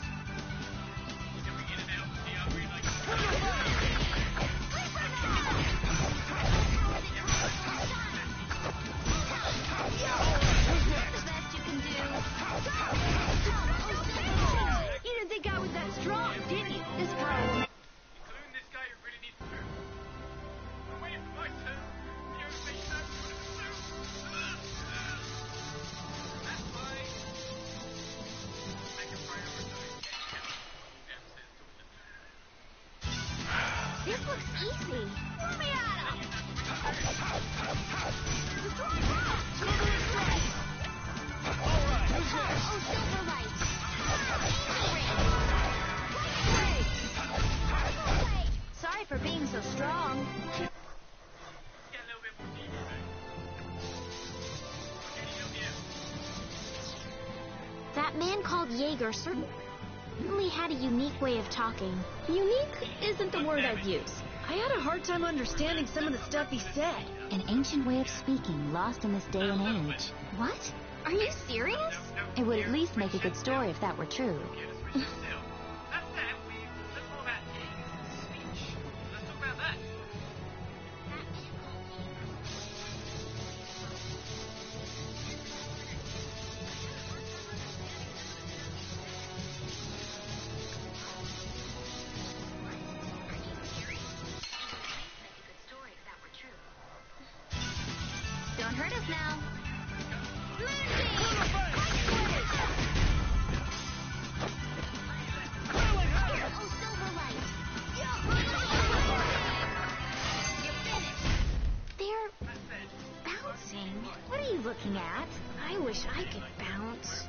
You didn't think I was that strong, did you? This pro. This looks easy. Let me at him! Oh, silver light. Sorry for being so strong. Jaeger certainly had a unique way of talking. Unique isn't the word I'd use. I had a hard time understanding some of the stuff he said. An ancient way of speaking, lost in this day and age. What? Are you serious? It would at least make a good story if that were true. Don't hurt us now. They're bouncing. What are you looking at? I wish I could bounce.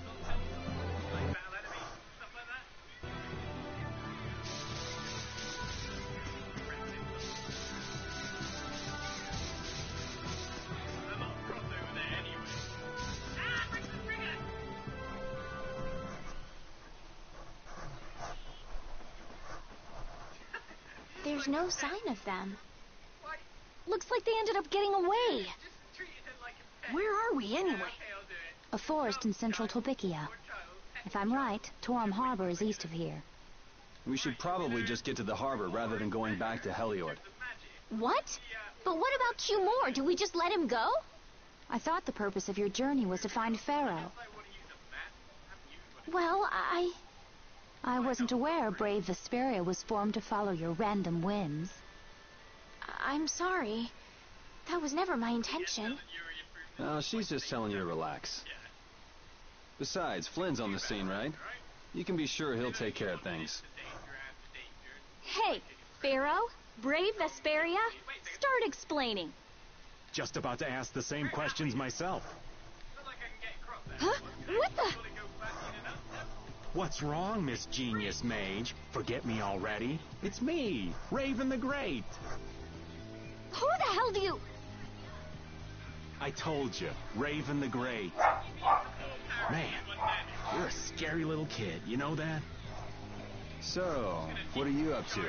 There's no sign of them. Looks like they ended up getting away. Where are we, anyway? A forest in central Tolbikia. If I'm right, Torum Harbor is east of here. We should probably just get to the harbor rather than going back to Heliord. What? But what about Q-More? Do we just let him go? I thought the purpose of your journey was to find Pharaoh. Well, I wasn't aware brave Vesperia was formed to follow your random whims. I'm sorry. That was never my intention. No, she's just telling you to relax. Besides, Flynn's on the scene, right? You can be sure he'll take care of things. Hey, Pharaoh, brave Vesperia, start explaining. Just about to ask the same questions myself. Huh? What the? What's wrong, Miss Genius Mage? Forget me already? It's me, Raven the Great. Who the hell do you... I told you, Raven the Great. Man, you're a scary little kid, you know that? So, what are you up to?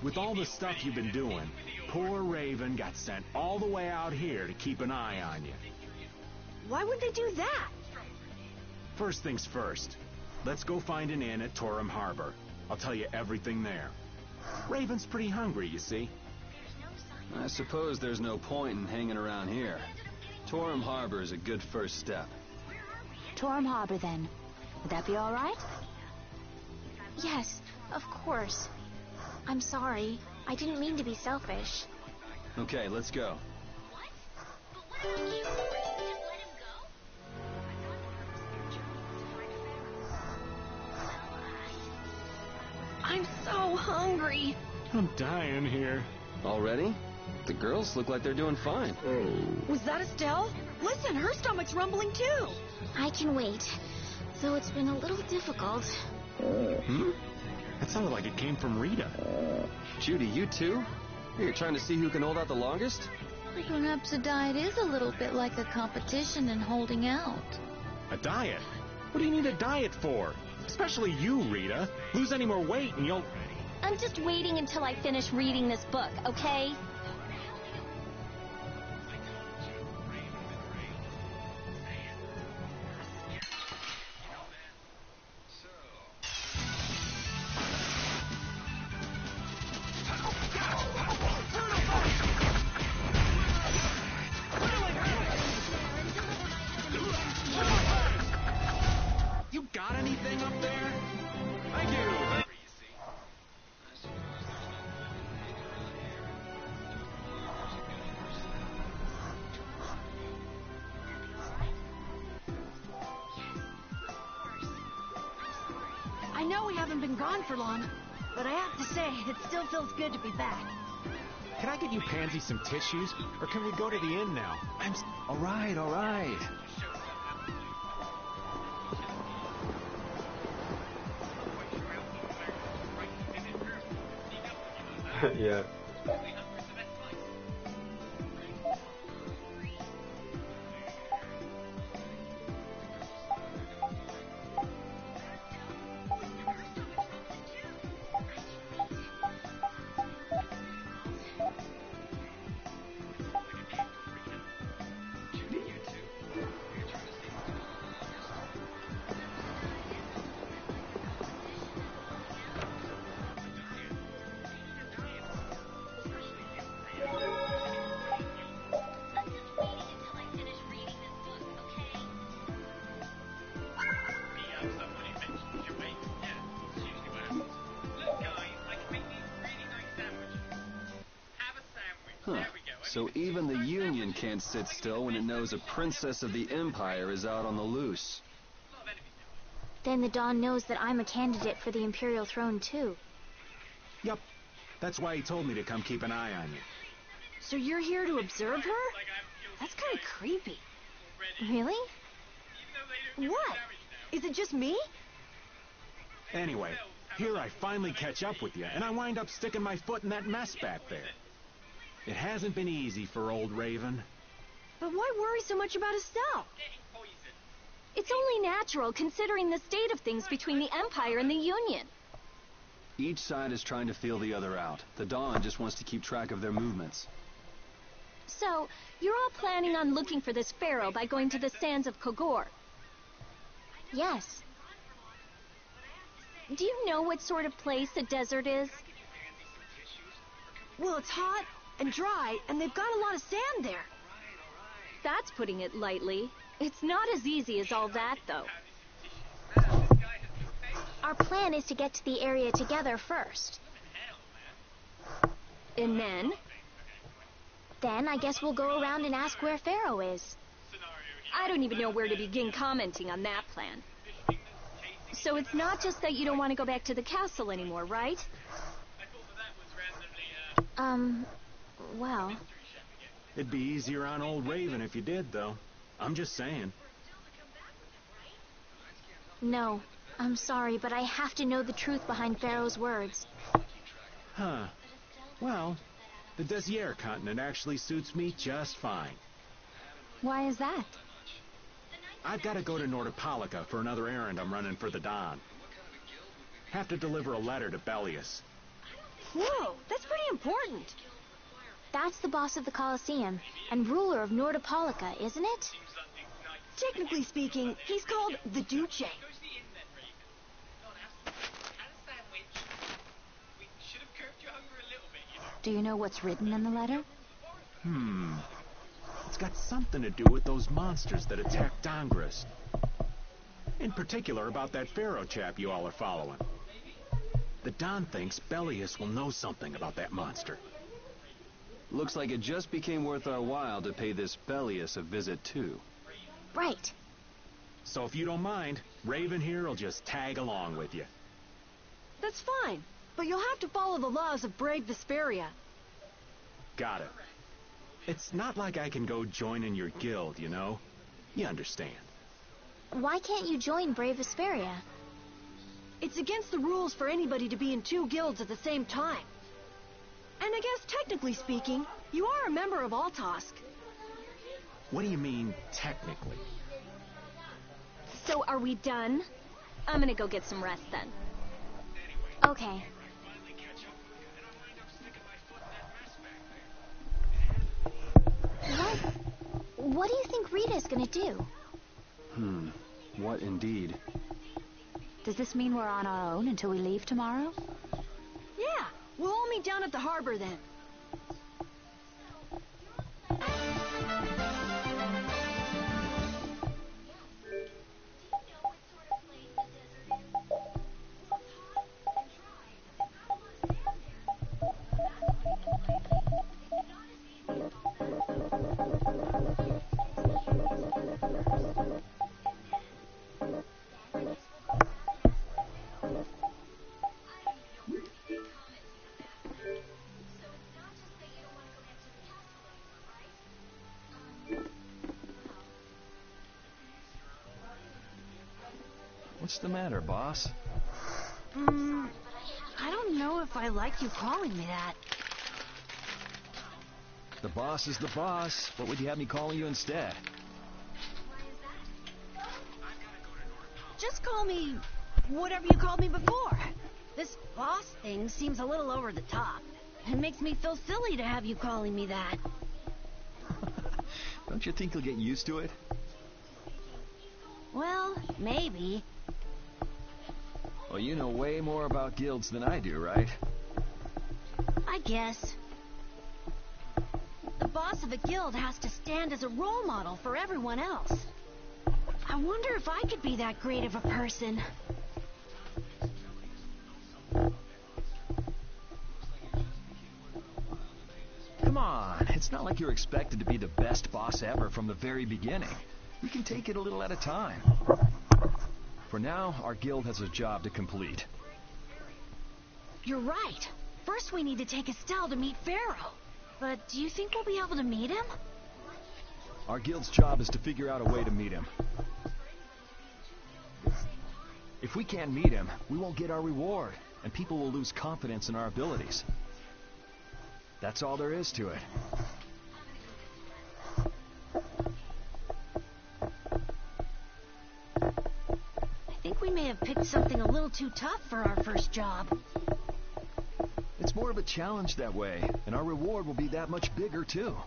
With all the stuff you've been doing, poor Raven got sent all the way out here to keep an eye on you. Why would they do that? First things first. Let's go find an inn at Torum Harbor. I'll tell you everything there. Raven's pretty hungry, you see. I suppose there's no point in hanging around here. Torum Harbor is a good first step. Torum Harbor, then. Would that be all right? Yes, of course. I'm sorry. I didn't mean to be selfish. Okay, let's go. I'm so hungry. I'm dying here. Already? The girls look like they're doing fine. Was that Estelle? Listen, her stomach's rumbling too. I can wait, though it's been a little difficult. Hmm? That sounded like it came from Rita. Judy, you too? You're trying to see who can hold out the longest? Perhaps a diet is a little bit like a competition in holding out. A diet? What do you need a diet for? Especially you, Rita. Lose any more weight and you'll... I'm just waiting until I finish reading this book, okay? You got anything up there? I do. I know we haven't been gone for long, but I have to say, it still feels good to be back. Can I get you Pansy some tissues? Or can we go to the inn now? All right, all right. Yeah. So even the Union can't sit still when it knows a princess of the Empire is out on the loose. Then the Dawn knows that I'm a candidate for the Imperial throne, too. Yup. That's why he told me to come keep an eye on you. So you're here to observe her? That's kind of creepy. Really? What? Is it just me? Anyway, here I finally catch up with you, and I wind up sticking my foot in that mess back there. It hasn't been easy for old Raven. But why worry so much about Estelle? It's only natural, considering the state of things between the Empire and the Union. Each side is trying to feel the other out. The Dawn just wants to keep track of their movements. So, you're all planning on looking for this pharaoh by going to the sands of Kogor? Yes. Do you know what sort of place the desert is? Well, it's hot and dry, and they've got a lot of sand there. That's putting it lightly. It's not as easy as all that, though. Our plan is to get to the area together first. And then? Then I guess we'll go around and ask where Pharaoh is. I don't even know where to begin commenting on that plan. So it's not just that you don't want to go back to the castle anymore, right? Well... It'd be easier on old Raven if you did, though. I'm just saying. No, I'm sorry, but I have to know the truth behind Pharaoh's words. Huh. Well, the Desier continent actually suits me just fine. Why is that? I've got to go to Nordopolica for another errand I'm running for the Don. Have to deliver a letter to Bellius. Whoa, that's pretty important. That's the boss of the Colosseum and ruler of Nordopolica, isn't it? Technically speaking, he's called the Duce. Do you know what's written in the letter? It's got something to do with those monsters that attacked Dongris. In particular about that Pharaoh chap you all are following. The Don thinks Bellius will know something about that monster. Looks like it just became worth our while to pay this Bellius a visit, too. Right. So if you don't mind, Raven here will just tag along with you. That's fine, but you'll have to follow the laws of brave Vesperia. Got it. It's not like I can go join in your guild, you know? You understand. Why can't you join Brave Vesperia? It's against the rules for anybody to be in two guilds at the same time. And I guess, technically speaking, you are a member of Altosk. What do you mean, technically? So are we done? I'm gonna go get some rest then. Okay. What do you think Rita's gonna do? What indeed? Does this mean we're on our own until we leave tomorrow? Yeah, we'll all meet down at the harbor then. What's the matter, boss? I don't know if I like you calling me that. The boss is the boss. What would you have me calling you instead? Just call me whatever you called me before. This boss thing seems a little over the top. It makes me feel silly to have you calling me that. Don't you think you'll get used to it? Well, maybe. Well, you know way more about guilds than I do, right? I guess. The boss of a guild has to stand as a role model for everyone else. I wonder if I could be that great of a person. Come on, it's It's not like you're expected to be the best boss ever from the very beginning. You can take it a little at a time. For now, our guild has a job to complete. You're right. First we need to take Estelle to meet Pharaoh. But do you think we'll be able to meet him? Our guild's job is to figure out a way to meet him. If we can't meet him, we won't get our reward, and people will lose confidence in our abilities. That's all there is to it. I think we may have picked something a little too tough for our first job. It's more of a challenge that way, and our reward will be that much bigger, too.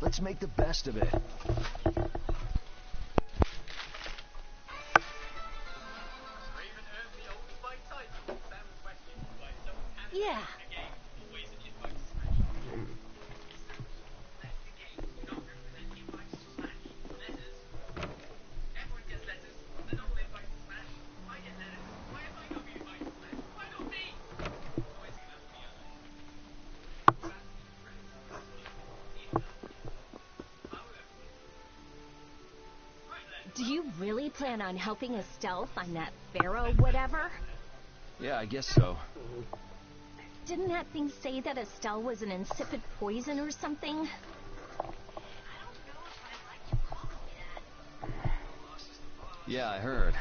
Let's make the best of it. Yeah. Do you really plan on helping Estelle find that pharaoh whatever? Yeah, I guess so. Didn't that thing say that Estelle was an insipid poison or something? Yeah, I heard.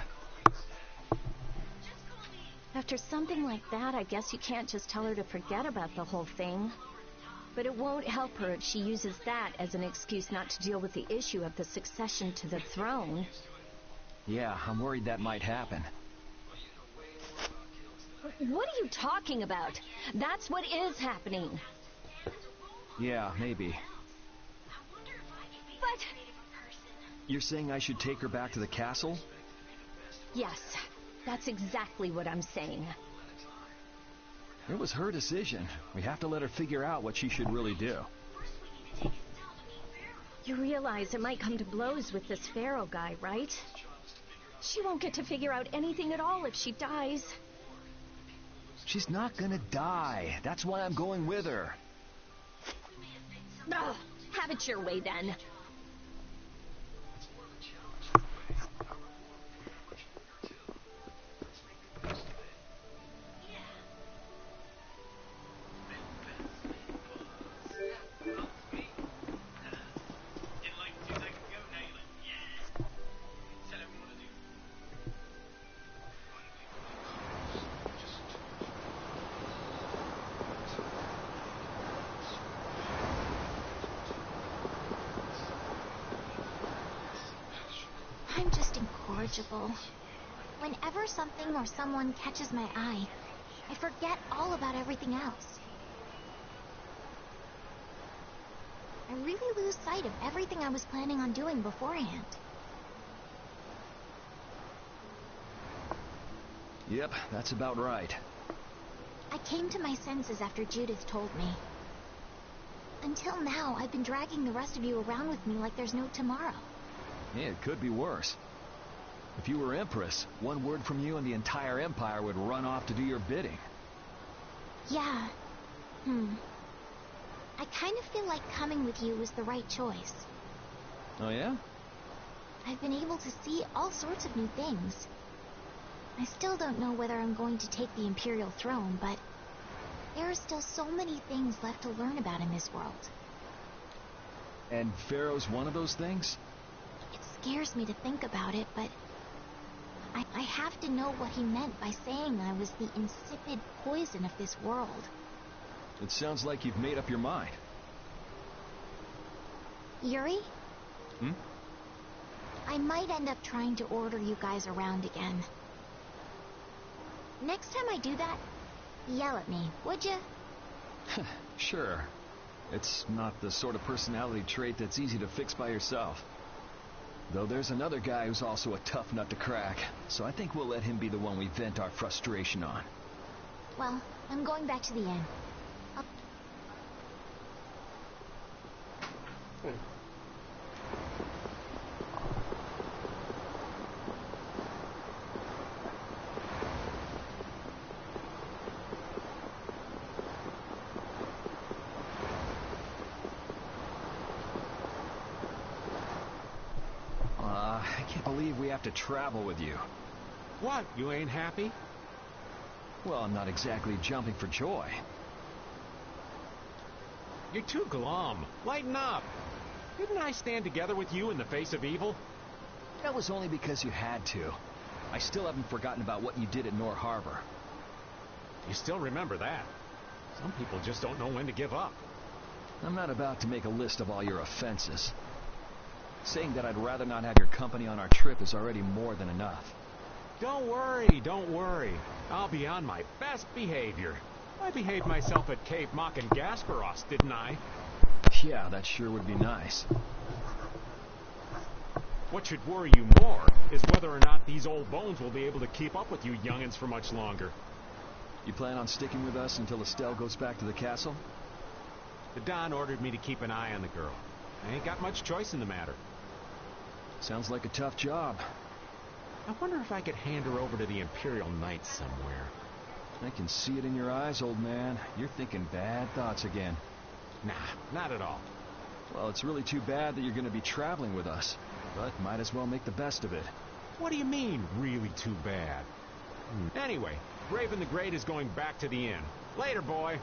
After something like that, I guess you can't just tell her to forget about the whole thing. But it won't help her if she uses that as an excuse not to deal with the issue of the succession to the throne. Yeah, I'm worried that might happen. What are you talking about? That's what is happening. Yeah, maybe. But... You're saying I should take her back to the castle? Yes, that's exactly what I'm saying. It was her decision. We have to let her figure out what she should really do. You realize it might come to blows with this pharaoh guy, right? She won't get to figure out anything at all if she dies. She's not gonna die. That's why I'm going with her. Ugh, have it your way, then. I'm just incorrigible. Whenever something or someone catches my eye, I forget all about everything else. I really lose sight of everything I was planning on doing beforehand. Yep, that's about right. I came to my senses after Judith told me. Until now, I've been dragging the rest of you around with me like there's no tomorrow. Yeah, it could be worse. If you were Empress, one word from you and the entire Empire would run off to do your bidding. Yeah. I kind of feel like coming with you was the right choice. Oh, yeah? I've been able to see all sorts of new things. I still don't know whether I'm going to take the Imperial throne, but there are still so many things left to learn about in this world. And Pharaoh's one of those things? It scares me to think about it, but I have to know what he meant by saying I was the insipid poison of this world. It sounds like you've made up your mind. Yuri? I might end up trying to order you guys around again. Next time I do that, yell at me, would you? Sure. It's not the sort of personality trait that's easy to fix by yourself. Though there's another guy who's also a tough nut to crack, so I think we'll let him be the one we vent our frustration on. Well, I'm going back to the inn. have to travel with you. What, you ain't happy? Well, I'm not exactly jumping for joy. You're too glum. Lighten up. Didn't I stand together with you in the face of evil? That was only because you had to. I still haven't forgotten about what you did at Nor Harbor. You still remember that. Some people just don't know when to give up. I'm not about to make a list of all your offenses. Saying that I'd rather not have your company on our trip is already more than enough. Don't worry, don't worry. I'll be on my best behavior. I behaved myself at Cave Mock and Gasperos, didn't I? Yeah, that sure would be nice. What should worry you more is whether or not these old bones will be able to keep up with you youngins for much longer. You plan on sticking with us until Estelle goes back to the castle? The Don ordered me to keep an eye on the girl. I ain't got much choice in the matter. Sounds like a tough job. I wonder if I could hand her over to the Imperial Knights somewhere. I can see it in your eyes, old man. You're thinking bad thoughts again. Nah, not at all. Well, it's really too bad that you're going to be traveling with us. But might as well make the best of it. What do you mean, really too bad? Anyway, Raven the Great is going back to the inn. Later, boy.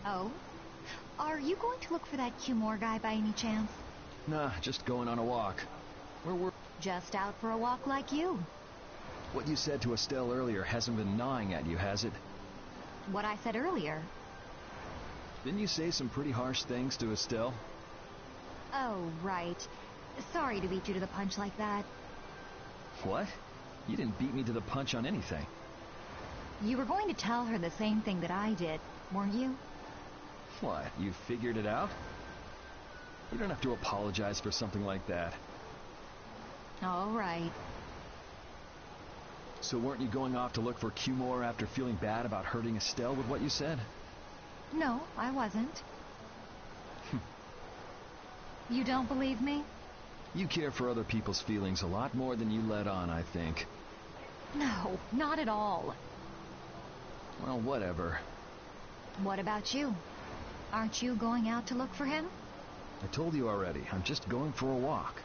Oh? Are you going to look for that Cumore guy by any chance? Nah, just going on a walk. Where were... Just out for a walk like you. What you said to Estelle earlier hasn't been gnawing at you, has it? What I said earlier. Didn't you say some pretty harsh things to Estelle? Oh, right. Sorry to beat you to the punch like that. What? You didn't beat me to the punch on anything. You were going to tell her the same thing that I did, weren't you? What, you figured it out? You don't have to apologize for something like that. All right. So weren't you going off to look for Cumore after feeling bad about hurting Estelle with what you said? No, I wasn't. You don't believe me? You care for other people's feelings a lot more than you let on, I think. No, not at all. Well, whatever. What about you? Aren't you going out to look for him? I told you already. I'm just going for a walk.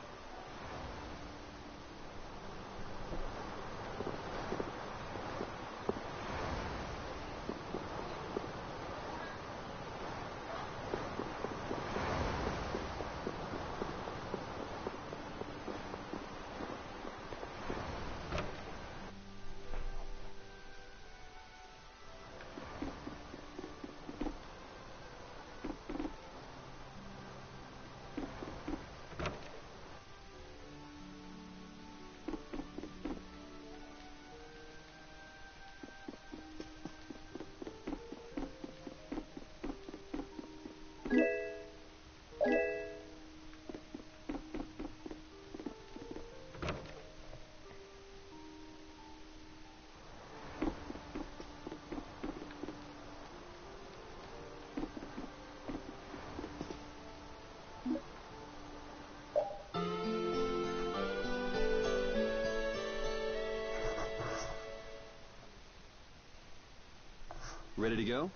Ready to go?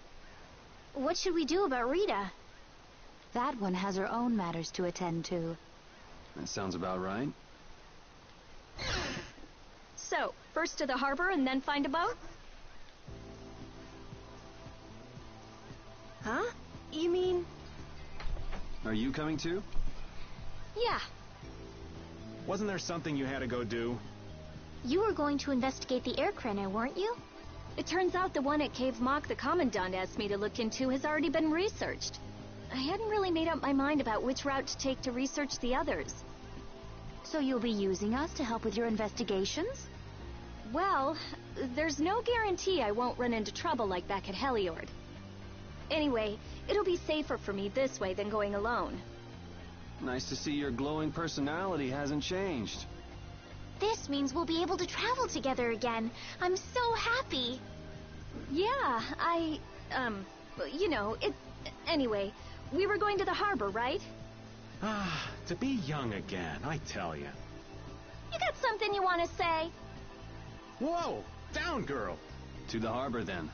What should we do about Rita? That one has her own matters to attend to. That sounds about right. So, first to the harbor and then find a boat? Huh? You mean... Are you coming too? Yeah. Wasn't there something you had to go do? You were going to investigate the air craner, weren't you? It turns out the one at Cave Mock the Commandant asked me to look into has already been researched. I hadn't really made up my mind about which route to take to research the others. So you'll be using us to help with your investigations? Well, there's no guarantee I won't run into trouble like back at Heliord. Anyway, it'll be safer for me this way than going alone. Nice to see your glowing personality hasn't changed. This means we'll be able to travel together again. I'm so happy. Yeah, Anyway, we were going to the harbor, right? Ah, to be young again, I tell you. You got something you want to say? Whoa! Down, girl! To the harbor, then.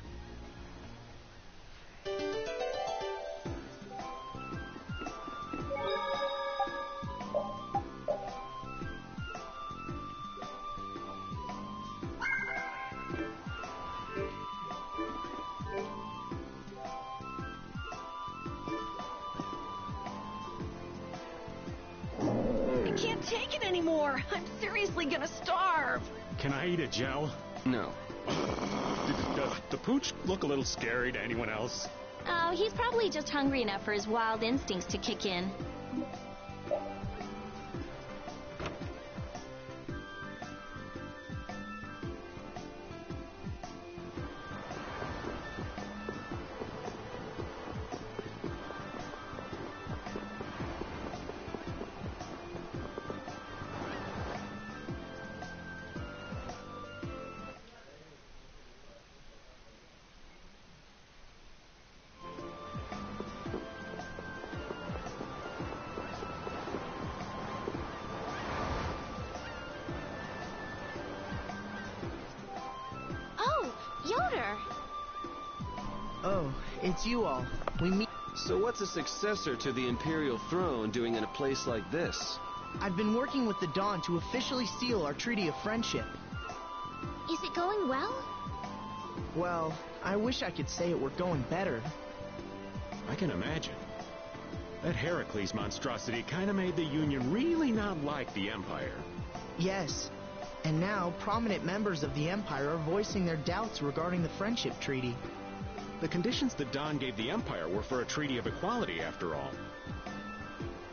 I can't take it anymore. I'm seriously gonna starve. Can I eat a gel? No. Does the pooch look a little scary to anyone else? Oh, he's probably just hungry enough for his wild instincts to kick in. Oh, it's you all. We meet. So what's a successor to the Imperial throne doing in a place like this? I've been working with the Dawn to officially seal our Treaty of Friendship. Is it going well? Well, I wish I could say it were going better. I can imagine. That Heracles monstrosity kind of made the Union really not like the Empire. Yes. And now, prominent members of the Empire are voicing their doubts regarding the Friendship Treaty. The conditions that Dawn gave the Empire were for a treaty of equality, after all.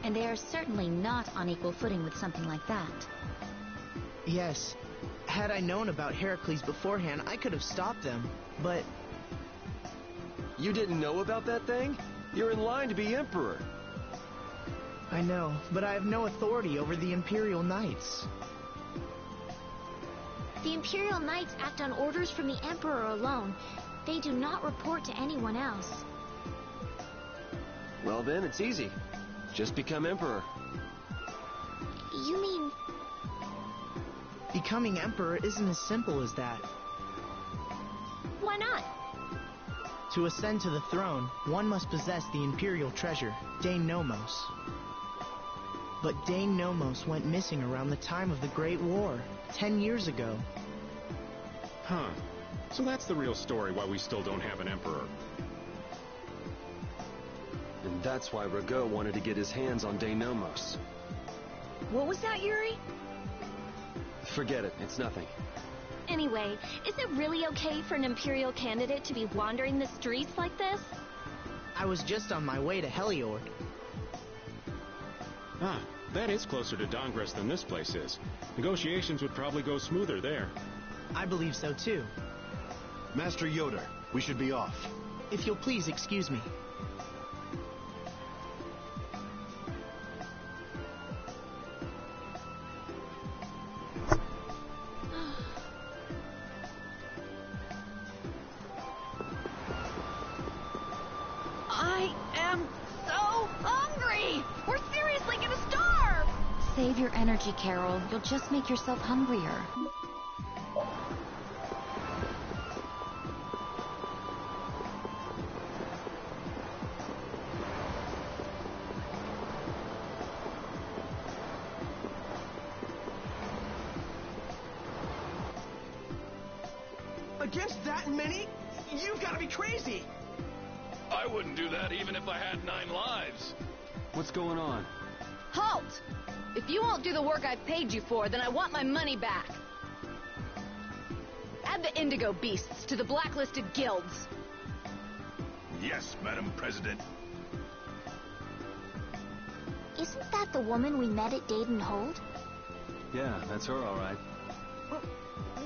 And they are certainly not on equal footing with something like that. Yes. Had I known about Heracles beforehand, I could have stopped them, but... You didn't know about that thing? You're in line to be Emperor. I know, but I have no authority over the Imperial Knights. The Imperial Knights act on orders from the Emperor alone. They do not report to anyone else. Well then, it's easy. Just become Emperor. You mean... Becoming Emperor isn't as simple as that. Why not? To ascend to the throne, one must possess the Imperial treasure, Dane Nomos. But Dane Nomos went missing around the time of the Great War, 10 years ago. Huh. So that's the real story why we still don't have an Emperor. And that's why Rago wanted to get his hands on Dane Nomos. What was that, Yuri? Forget it. It's nothing. Anyway, is it really okay for an Imperial candidate to be wandering the streets like this? I was just on my way to Heliord. Ah, that is closer to Dongres than this place is. Negotiations would probably go smoother there. I believe so, too. Master Yoder, we should be off. If you'll please excuse me. I am so hungry! We're seriously gonna starve! Save your energy, Carol. You'll just make yourself hungrier. Against that many? You've got to be crazy! I wouldn't do that even if I had 9 lives. What's going on? Halt! If you won't do the work I've paid you for, then I want my money back. Add the Indigo Beasts to the blacklisted guilds. Yes, Madam President. Isn't that the woman we met at Dayton Hold? Yeah, that's her, all right.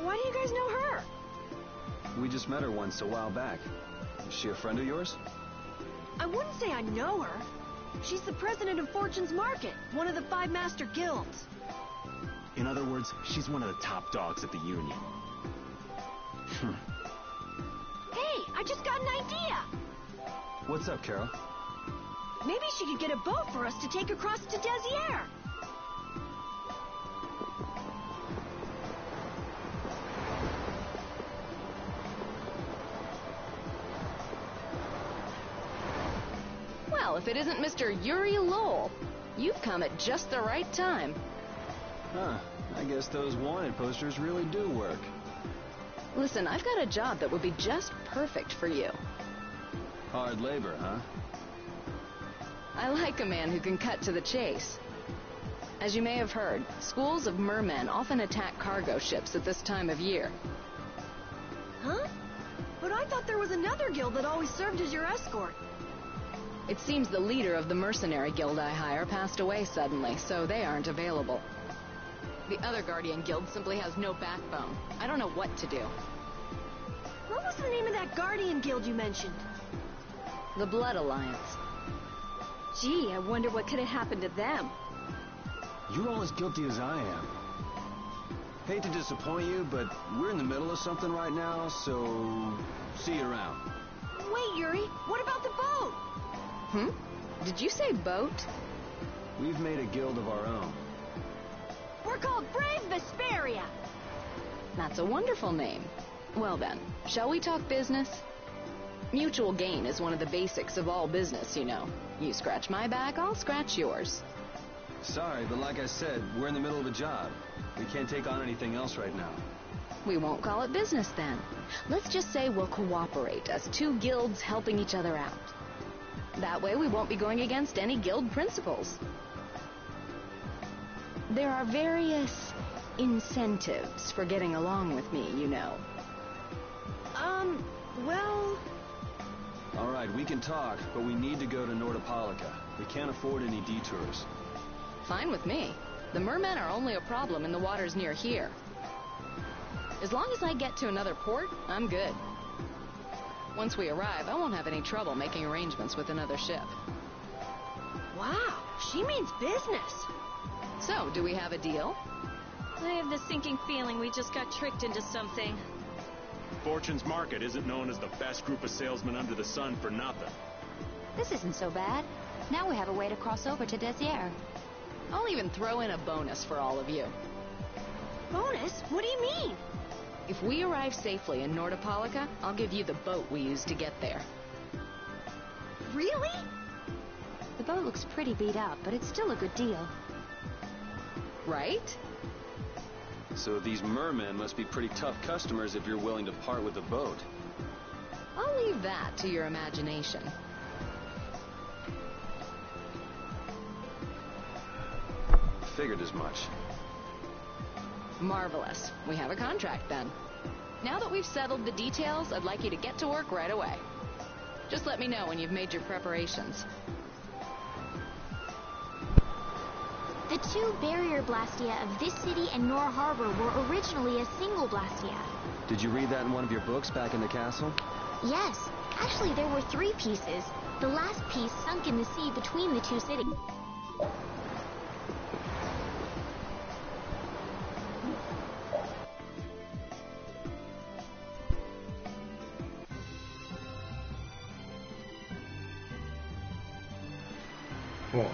Why do you guys know her? We just met her once a while back. Is she a friend of yours? I wouldn't say I know her. She's the president of Fortune's Market, one of the 5 master guilds. In other words, she's one of the top dogs at the union. Hey, I just got an idea! What's up, Carol? Maybe she could get a boat for us to take across to Desier. Well, if it isn't Mr. Yuri Lowell, you've come at just the right time. Huh. I guess those wanted posters really do work. Listen, I've got a job that would be just perfect for you. Hard labor, huh? I like a man who can cut to the chase. As you may have heard, schools of mermen often attack cargo ships at this time of year. Huh? But I thought there was another guild that always served as your escort. It seems the leader of the mercenary guild I hire passed away suddenly, so they aren't available. The other Guardian guild simply has no backbone. I don't know what to do. What was the name of that Guardian guild you mentioned? The Blood Alliance. Gee, I wonder what could have happened to them. You're all as guilty as I am. Hate to disappoint you, but we're in the middle of something right now, so see you around. Wait, Yuri, what about the boat? Did you say boat? We've made a guild of our own. We're called Brave Vesperia. That's a wonderful name. Well then, shall we talk business? Mutual gain is one of the basics of all business, you know. You scratch my back, I'll scratch yours. Sorry, but like I said, we're in the middle of a job. We can't take on anything else right now. We won't call it business then. Let's just say we'll cooperate as 2 guilds helping each other out. That way we won't be going against any guild principles. There are various incentives for getting along with me, you know. Well... All right, we can talk, but we need to go to Nordopolica. We can't afford any detours. Fine with me. The mermen are only a problem in the waters near here. As long as I get to another port, I'm good. Once we arrive, I won't have any trouble making arrangements with another ship. Wow, she means business. So, do we have a deal? I have the sinking feeling we just got tricked into something. Fortune's Market isn't known as the best group of salesmen under the sun for nothing. This isn't so bad. Now we have a way to cross over to Desier. I'll even throw in a bonus for all of you. Bonus? What do you mean? If we arrive safely in Nordopolica, I'll give you the boat we used to get there. Really? The boat looks pretty beat up, but it's still a good deal. Right? So these mermen must be pretty tough customers if you're willing to part with the boat. I'll leave that to your imagination. Figured as much. Marvelous. We have a contract then. Now that we've settled the details, I'd like you to get to work right away. Just let me know when you've made your preparations. The 2 barrier blastia of this city and Nor Harbor were originally a single blastia. Did you read that in one of your books back in the castle? Yes. Actually, there were 3 pieces. The last piece sunk in the sea between the 2 cities. Cool.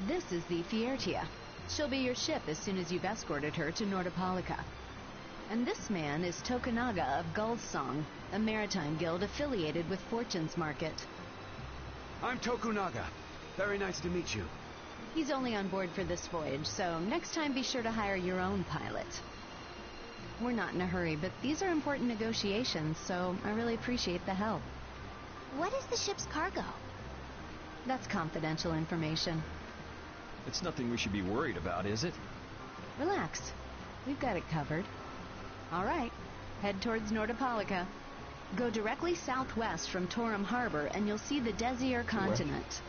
This is the Fiertia. She'll be your ship as soon as you've escorted her to Nordopolica. And this man is Tokunaga of Gullsong, a maritime guild affiliated with Fortune's Market. I'm Tokunaga. Very nice to meet you. He's only on board for this voyage, so next time be sure to hire your own pilot. We're not in a hurry, but these are important negotiations, so I really appreciate the help. What is the ship's cargo? That's confidential information. It's nothing we should be worried about, is it? Relax. We've got it covered. All right. Head towards Nordopolica. Go directly southwest from Torum Harbor and you'll see the Desier continent.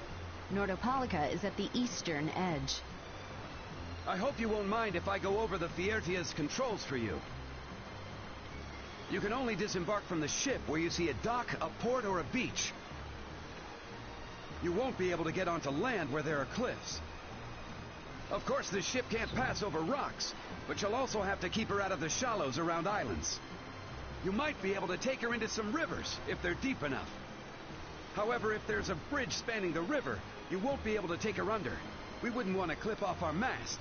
Nordopolica is at the eastern edge. I hope you won't mind if I go over the Fiertia's controls for you. You can only disembark from the ship where you see a dock, a port, or a beach. You won't be able to get onto land where there are cliffs. Of course, the ship can't pass over rocks, but you'll also have to keep her out of the shallows around islands. You might be able to take her into some rivers, if they're deep enough. However, if there's a bridge spanning the river, you won't be able to take her under. We wouldn't want to clip off our mast.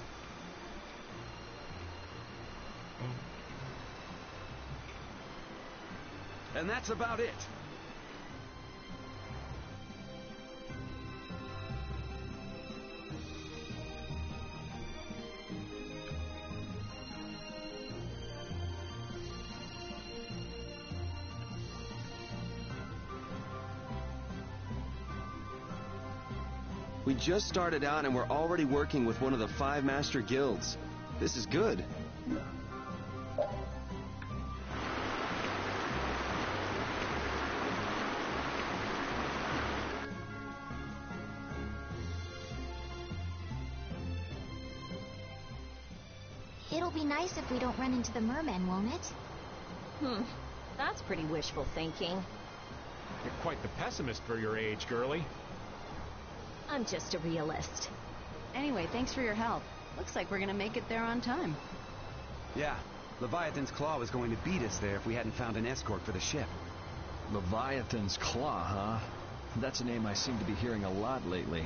And that's about it. We just started out and we're already working with one of the 5 master guilds. This is good. It'll be nice if we don't run into the mermen, won't it? That's pretty wishful thinking. You're quite the pessimist for your age, girlie. I'm just a realist. Anyway, thanks for your help. Looks like we're gonna make it there on time. Yeah, Leviathan's Claw was going to beat us there if we hadn't found an escort for the ship. Leviathan's Claw, huh? That's a name I seem to be hearing a lot lately.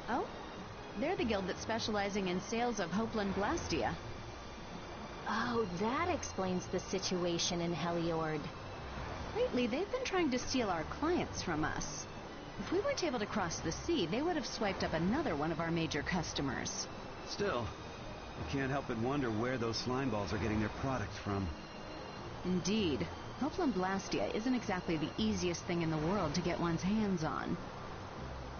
Oh? They're the guild that's specializing in sales of Hopeland Blastia. Oh, that explains the situation in Heliord. Lately, they've been trying to steal our clients from us. If we weren't able to cross the sea, they would have swiped up another one of our major customers. Still, I can't help but wonder where those slime balls are getting their products from. Indeed. Hopeland Blastia isn't exactly the easiest thing in the world to get one's hands on.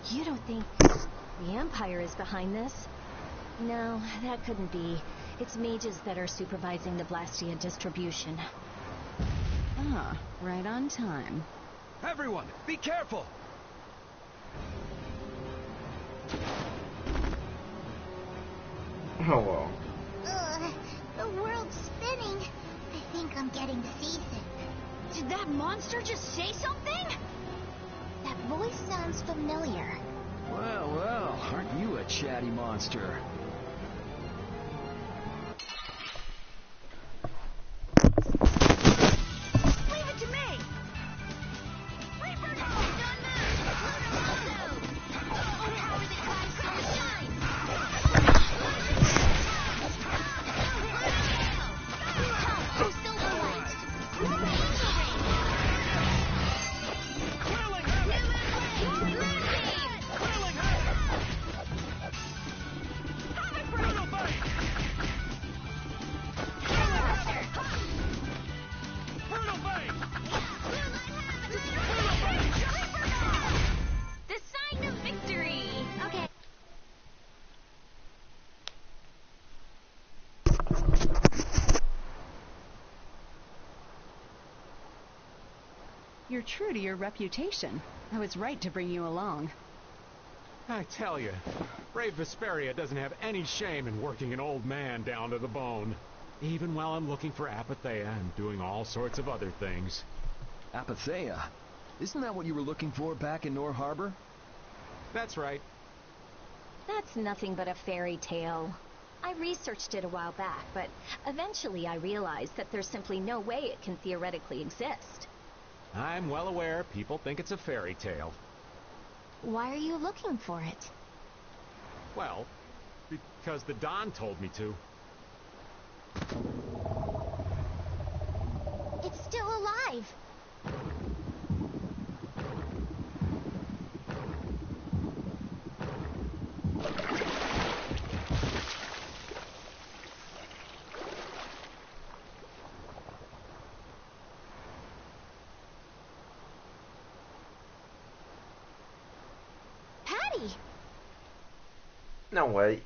You don't think the Empire is behind this? No, that couldn't be. It's mages that are supervising the Blastia distribution. Ah, right on time. Everyone, be careful! Oh, well. Ugh, the world's spinning. I think I'm getting seasick. Did that monster just say something? That voice sounds familiar. Well, well, aren't you a chatty monster? Leave it to me! Reaper, no! The sign of victory! Okay. You're true to your reputation. I was right to bring you along. I tell you, brave Vesperia doesn't have any shame in working an old man down to the bone. Even while I'm looking for Apatheia and doing all sorts of other things. Apatheia? Isn't that what you were looking for back in Nor Harbor? That's right. That's nothing but a fairy tale. I researched it a while back, but eventually I realized that there's simply no way it can theoretically exist. I'm well aware people think it's a fairy tale. Why are you looking for it? Well, because the Don told me to. It's still alive. Patty! No way.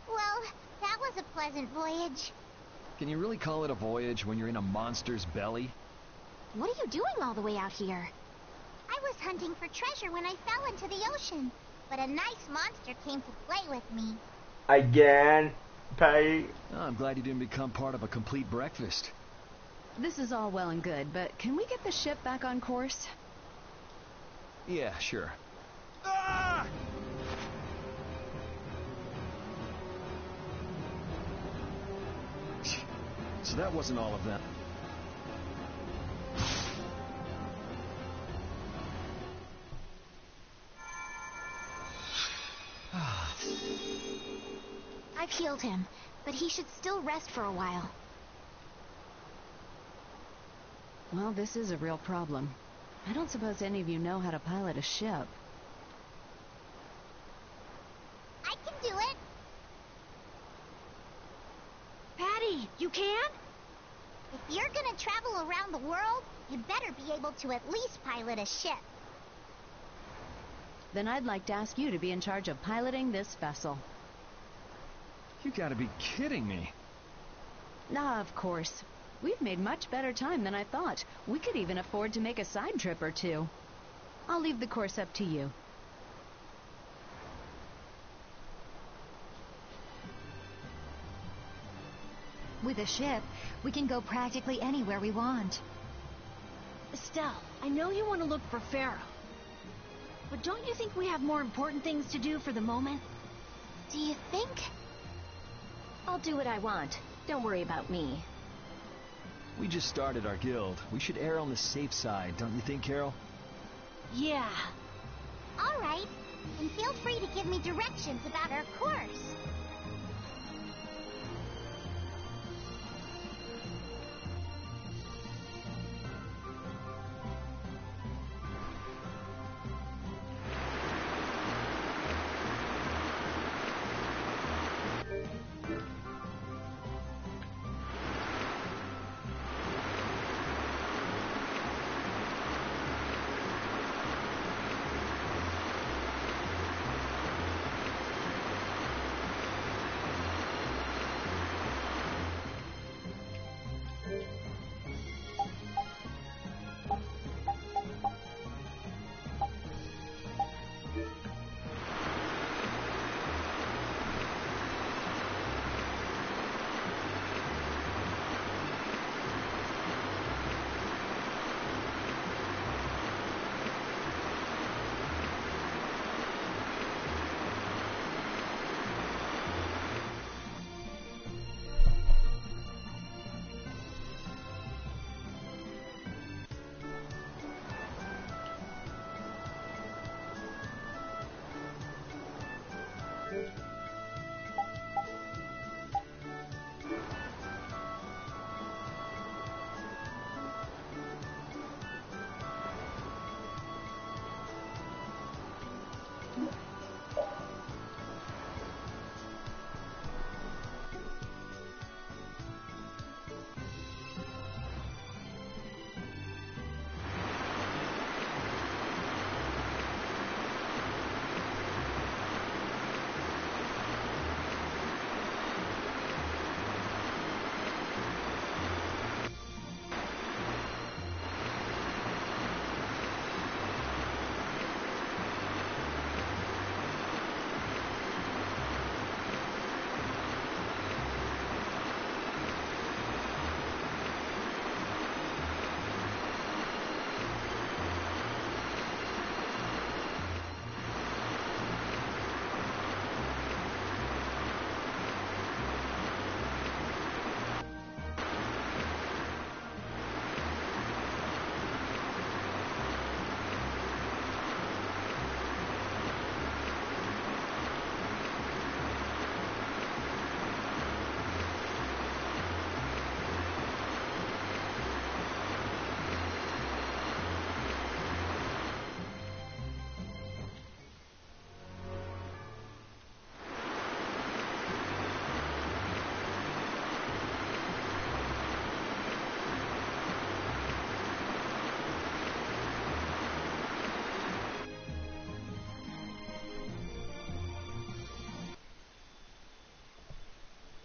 Well, that was was a pleasant voyage. Can you really call it a voyage when you're in a monster's belly? What are you doing all the way out here? I was hunting for treasure when I fell into the ocean, but a nice monster came to play with me. Again, Patty. Oh, I'm glad you didn't become part of a complete breakfast. This is all well and good, but can we get the ship back on course? Yeah, sure. Ah! So that wasn't all of them. I've healed him, but he should still rest for a while. Well, this is a real problem. I don't suppose any of you know how to pilot a ship. I can do it. Patty, you can? If you're gonna travel around the world, you better be able to at least pilot a ship. Then I'd like to ask you to be in charge of piloting this vessel. You gotta be kidding me. Ah, of course. We've made much better time than I thought. We could even afford to make a side trip or two. I'll leave the course up to you. With a ship, we can go practically anywhere we want. Estelle, I know you want to look for Pharaoh. But don't you think we have more important things to do for the moment? Do you think? I'll do what I want. Don't worry about me. We just started our guild. We should err on the safe side, don't you think, Carol? Yeah. All right. And feel free to give me directions about our course.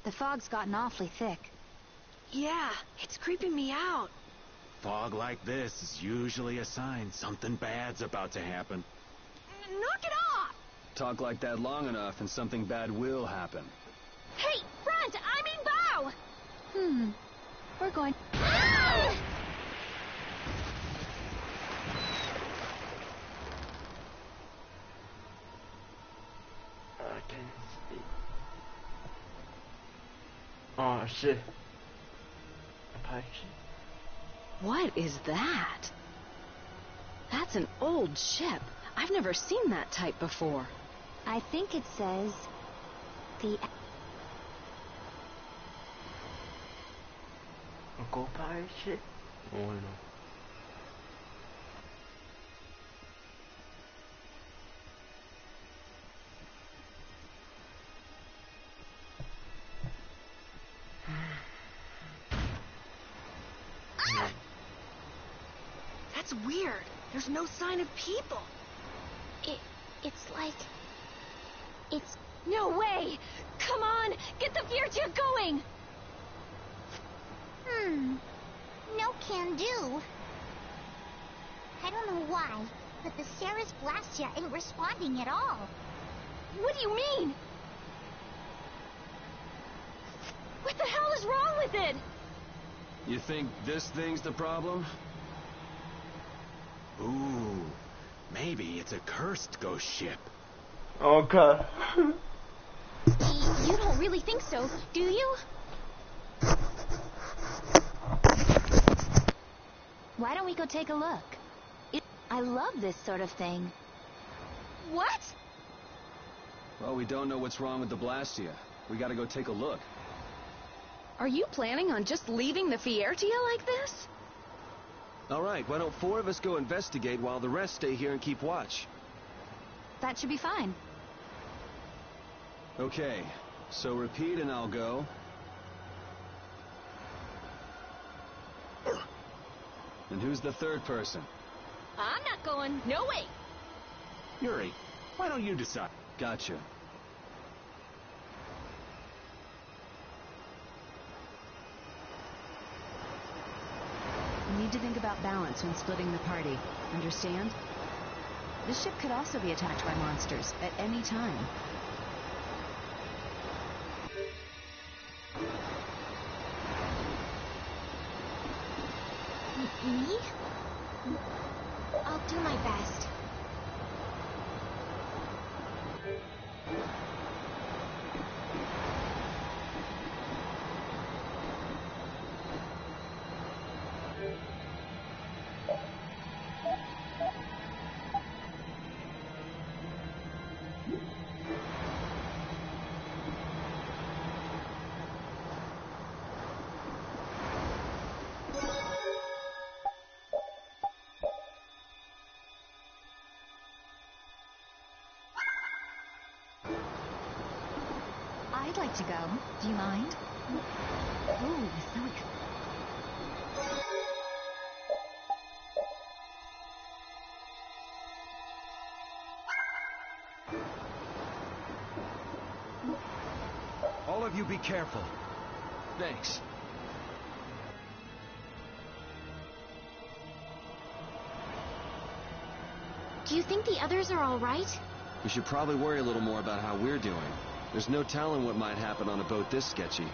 The fog's gotten awfully thick. Yeah, it's creeping me out. Fog like this is usually a sign something bad's about to happen. Knock it off! Talk like that long enough and something bad will happen. Hey, front! I mean bow! We're going... Ah! I can see. Oh shit. Apache. What is that? That's an old ship. I've never seen that type before. I think it says the... Uncle Apache? Oh no. That's weird. There's no sign of people. It's like... It's... No way! Come on! Get the Fiertier going! No can do. I don't know why, but the Ceres Blastia ain't responding at all. What do you mean? What the hell is wrong with it? You think this thing's the problem? Ooh, maybe it's a cursed ghost ship. Okay. You don't really think so, do you? Why don't we go take a look? I love this sort of thing. What? Well, we don't know what's wrong with the Blastia. We gotta go take a look. Are you planning on just leaving the Fiertia like this? All right, why don't 4 of us go investigate while the rest stay here and keep watch? That should be fine. Okay, so repeat and I'll go. And who's the third person? I'm not going. No way. Yuri, why don't you decide? Gotcha. You need to think about balance when splitting the party. Understand? This ship could also be attacked by monsters at any time. Me? I'll do my best. I'd like to go. Do you mind? Ooh, so exciting. All of you be careful. Thanks. Do you think the others are all right? We should probably worry a little more about how we're doing. There's no telling what might happen on a boat this sketchy.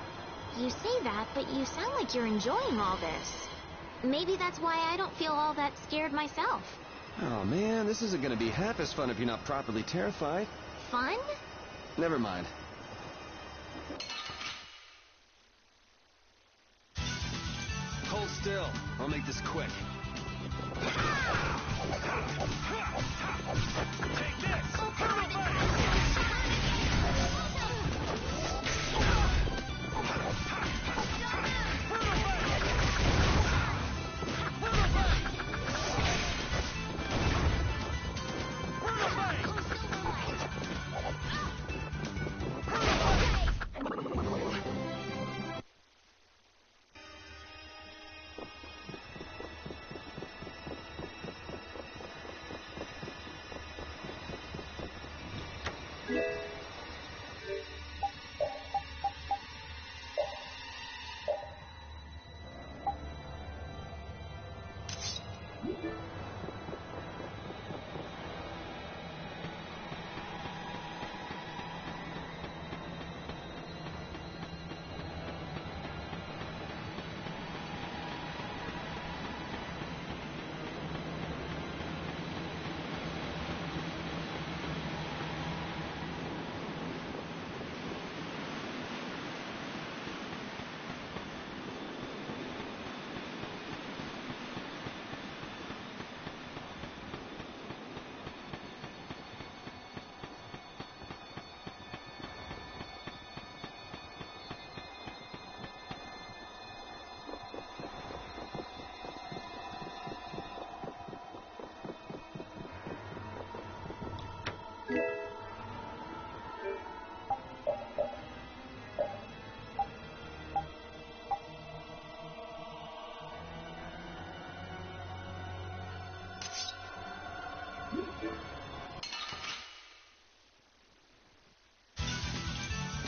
You say that, but you sound like you're enjoying all this. Maybe that's why I don't feel all that scared myself. Oh man, this isn't gonna be half as fun if you're not properly terrified. Fun? Never mind. Hold still. I'll make this quick. Take this!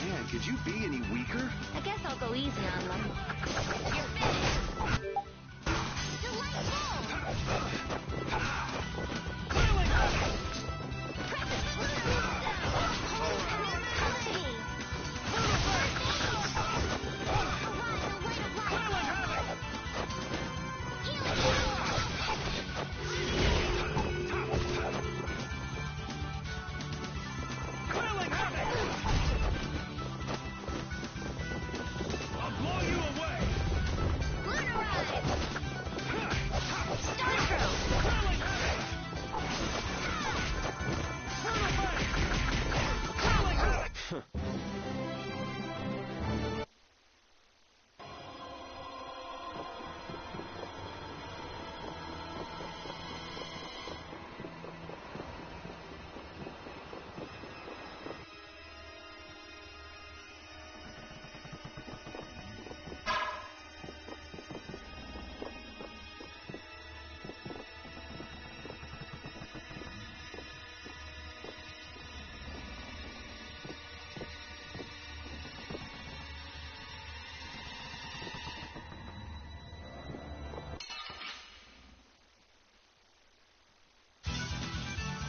Man, could you be any weaker? I guess I'll go easy on them. You're finished.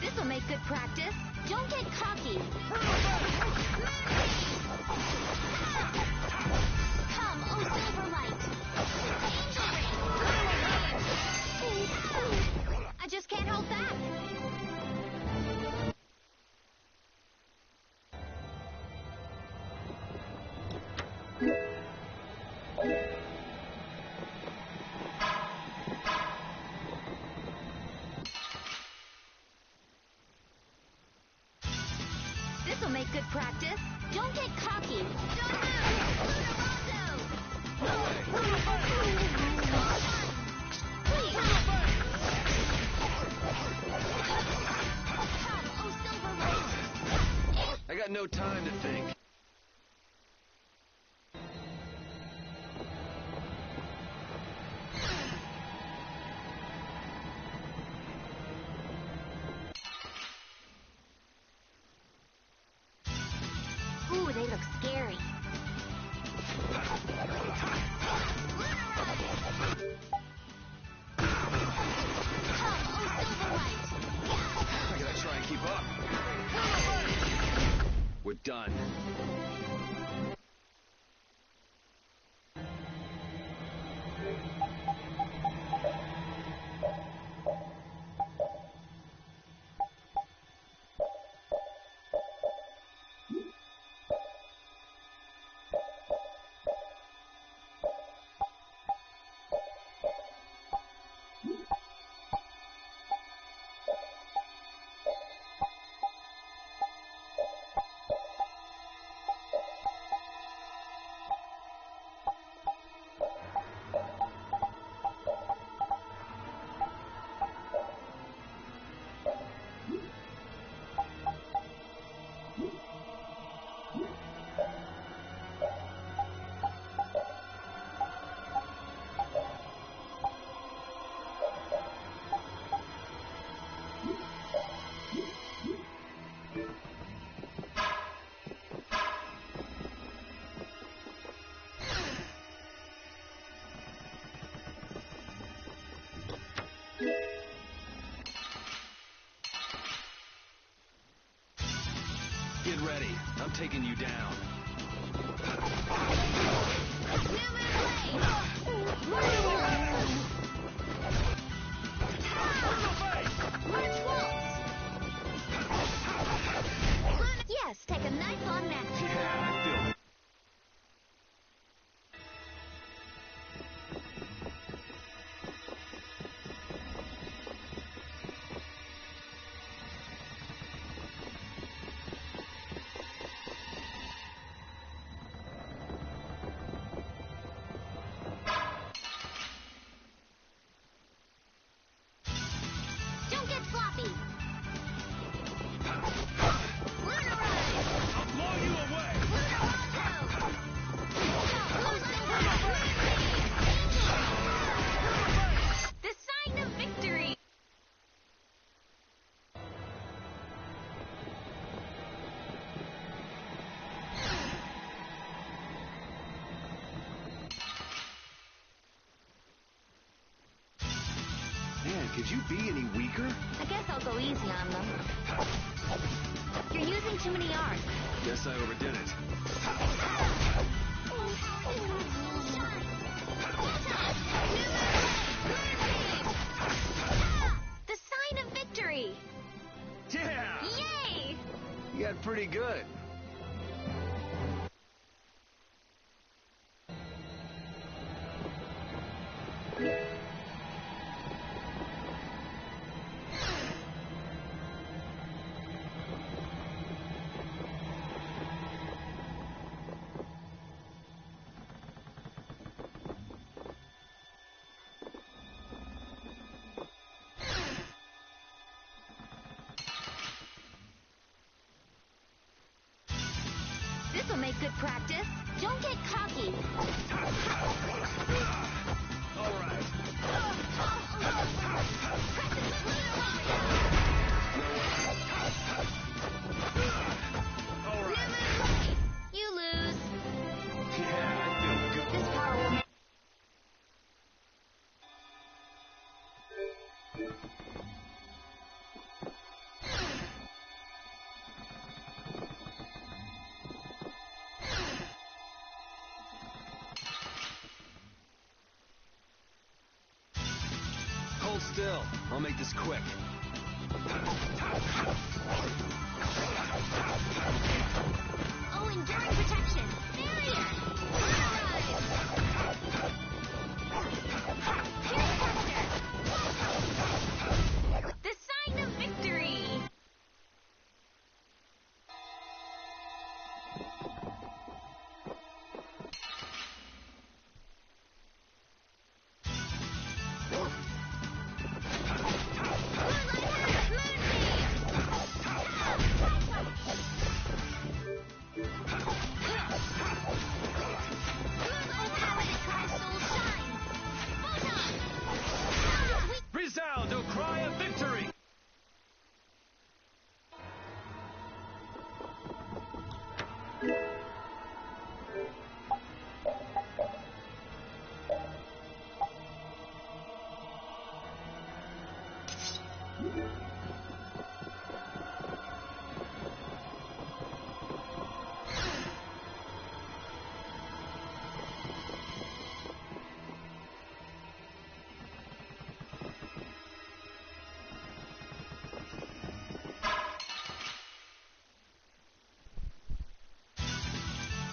This'll make good practice. Don't get cocky. Come, oh silver light. I just can't hold back. This'll make good practice. Don't get cocky. I got no time to think. Ooh, they look scary. I gotta try and keep up. We're done. I'm taking you down. Yes, take a nice long nap. Yeah, I feel... Don't get sloppy. I'll blow you away! The sign of victory. Man, could you be any weaker? I guess I'll go easy on them. You're using too many arts. Guess I overdid it. The sign of victory. Yeah! Yay! You got pretty good. This'll make good practice. Don't get cocky. All right. All right. You lose. Yeah, I feel good. This power will make... Hold still. I'll make this quick. Oh, enduring protection. Barrier. The sign of victory. Resound, O cry of victory!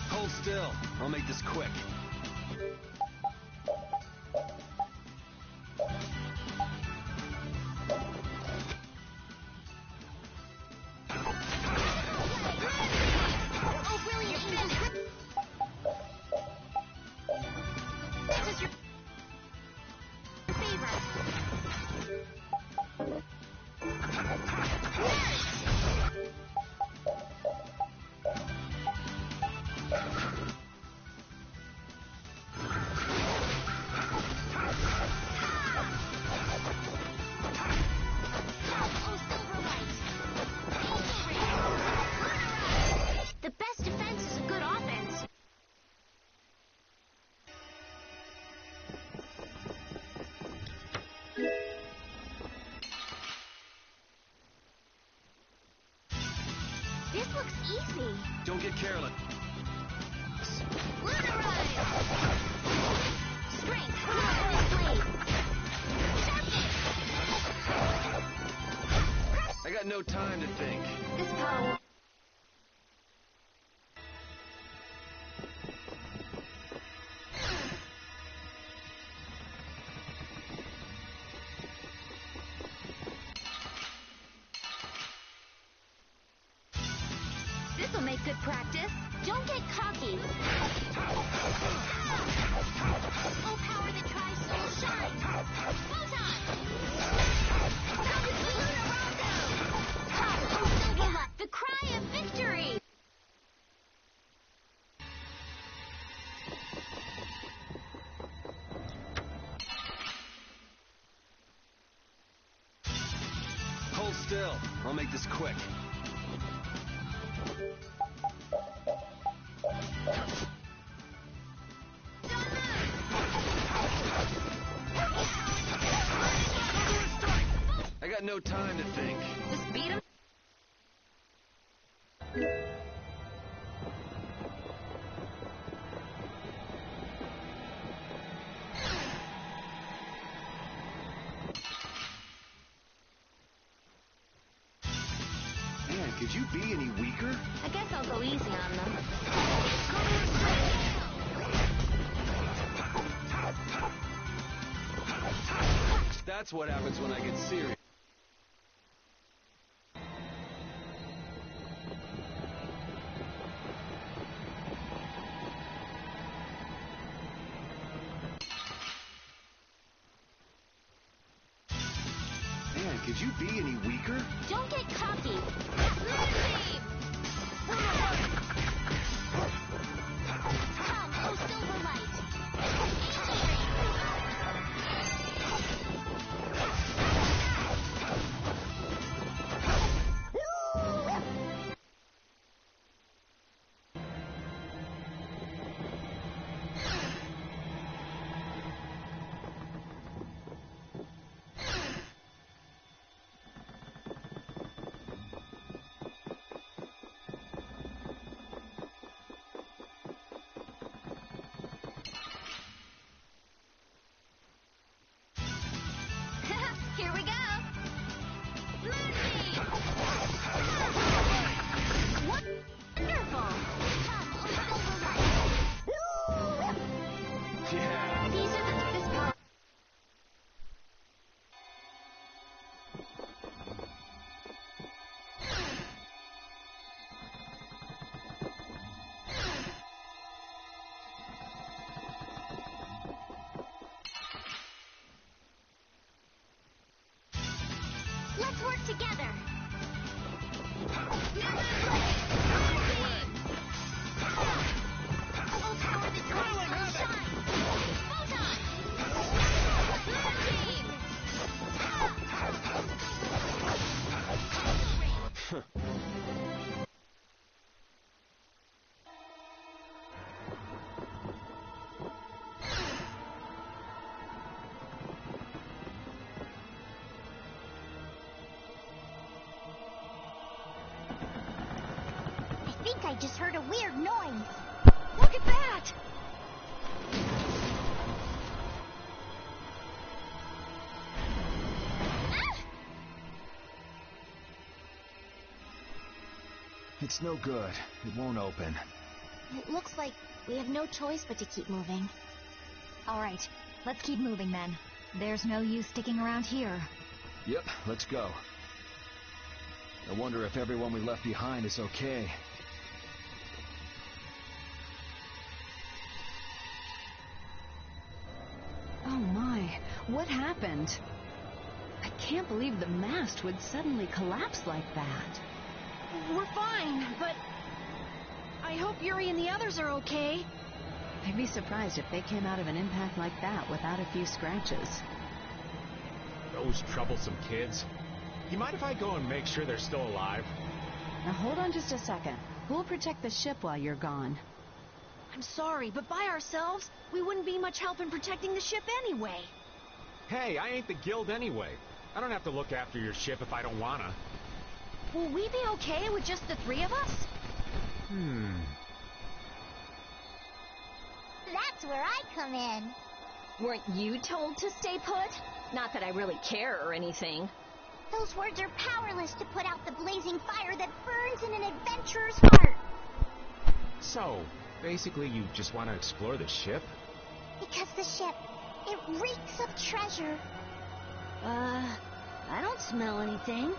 Hold still. I'll make this quick. Oh, brilliant. This is your favor. Don't get careless. Strength, blade. I got no time to think. This power. This'll make good practice. Don't get cocky. Full power that tries soul shine. Photon! The cry of victory! Hold still. I'll make this quick. I got no time to think. Just beat him. Man, could you be any weaker? I guess I'll go easy on them. That's what happens when I get serious. Man, could you be any weaker? Don't get cocky. Come, oh Silverlight. Here we go. Wonderful. Come, oh Silverlight. Yeah. These are this power. Let's work together. Full power that drives will shine. Photon! I think I just heard a weird noise. Look at that! It's no good. It won't open. It looks like we have no choice but to keep moving. All right, let's keep moving then. There's no use sticking around here. Yep, let's go. I wonder if everyone we left behind is okay. Oh my, what happened? I can't believe the mast would suddenly collapse like that. We're fine, but I hope Yuri and the others are okay. I'd be surprised if they came out of an impact like that without a few scratches. Those troublesome kids. You mind if I go and make sure they're still alive? Now hold on just a second. Who'll protect the ship while you're gone? I'm sorry, but by ourselves, we wouldn't be much help in protecting the ship anyway. Hey, I ain't the guild anyway. I don't have to look after your ship if I don't wanna. Will we be okay with just the three of us? That's where I come in. Weren't you told to stay put? Not that I really care or anything. Those words are powerless to put out the blazing fire that burns in an adventurer's heart. So, basically you just want to explore the ship? Because the ship, it reeks of treasure. I don't smell anything.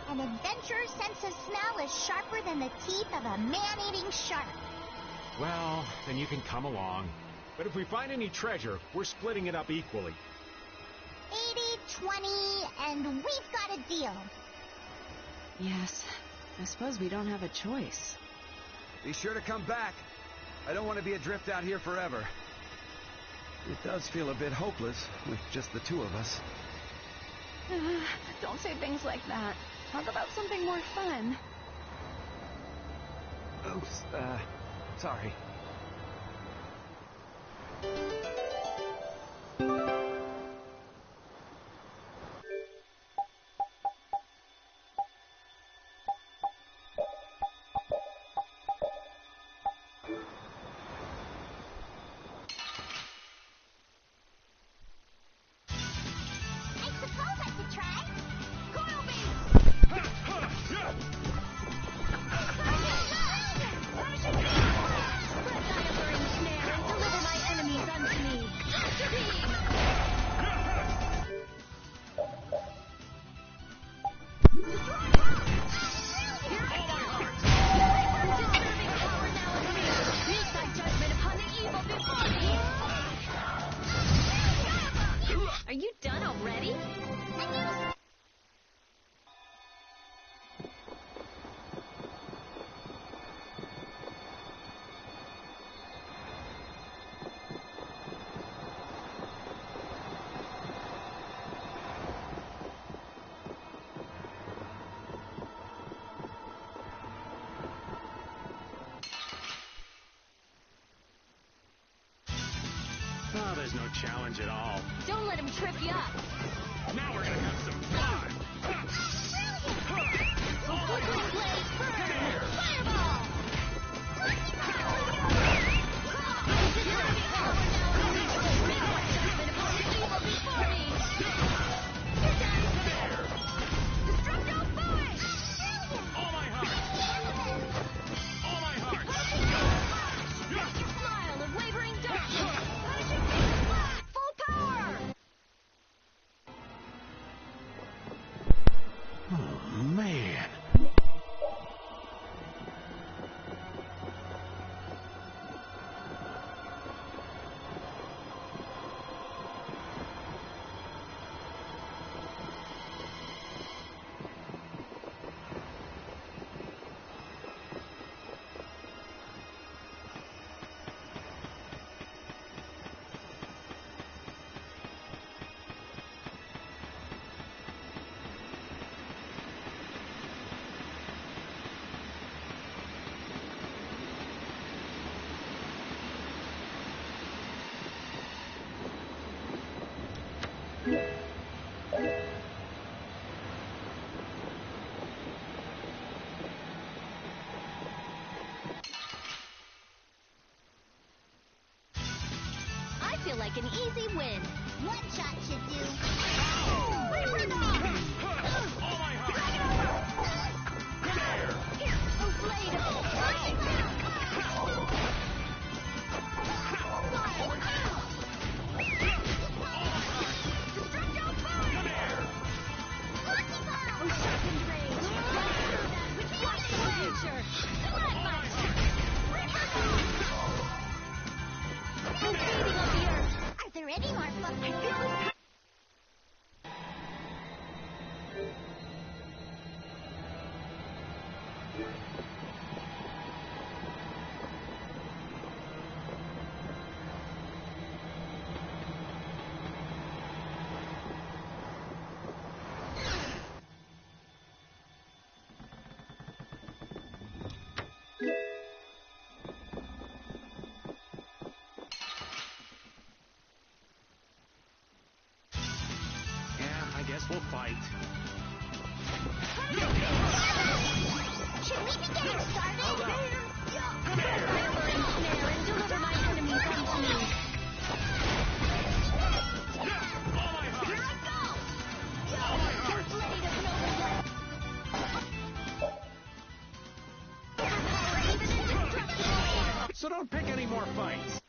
An adventurer's sense of smell is sharper than the teeth of a man-eating shark. Well, then you can come along. But if we find any treasure, we're splitting it up equally. 80-20, and we've got a deal. Yes, I suppose we don't have a choice. Be sure to come back. I don't want to be adrift out here forever. It does feel a bit hopeless with just the two of us. Don't say things like that. Talk about something more fun. Oops, sorry. Are you done already? Oh, there's no challenge at all. Don't let him trip you up. Now we're gonna have some fun. Flickering blades burn. Fireball. All my heart. All my heart. Smile of wavering darkness. Full power. Oh, man. I feel like an easy win. One shot should do. All my heart. Are there any more fun? I guess we'll fight. Should we be getting started? Hold up. Fire-burning snare and deliver my enemies unto me. Here I go! Your blade of noble blade. Overpower even indestructible. So don't pick any more fights.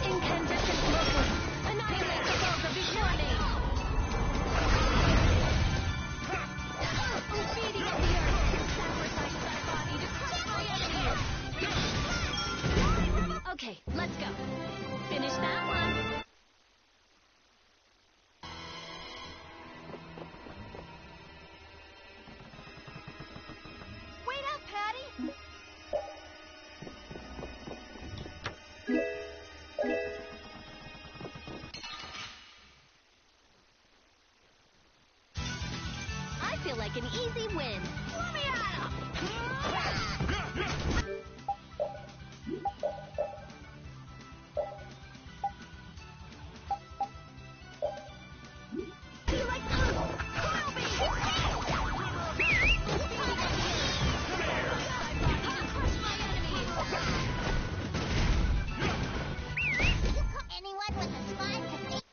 Incandescent locust, annihilate the vulgar before me. Obedient of the earth, sacrifice thy body to crush my enemies. Okay, let's go. Finish that one. Wait up, Patty. I feel like an easy win. Let me at 'em. Be like coil me. Crush my enemies. Anyone with a spine to think.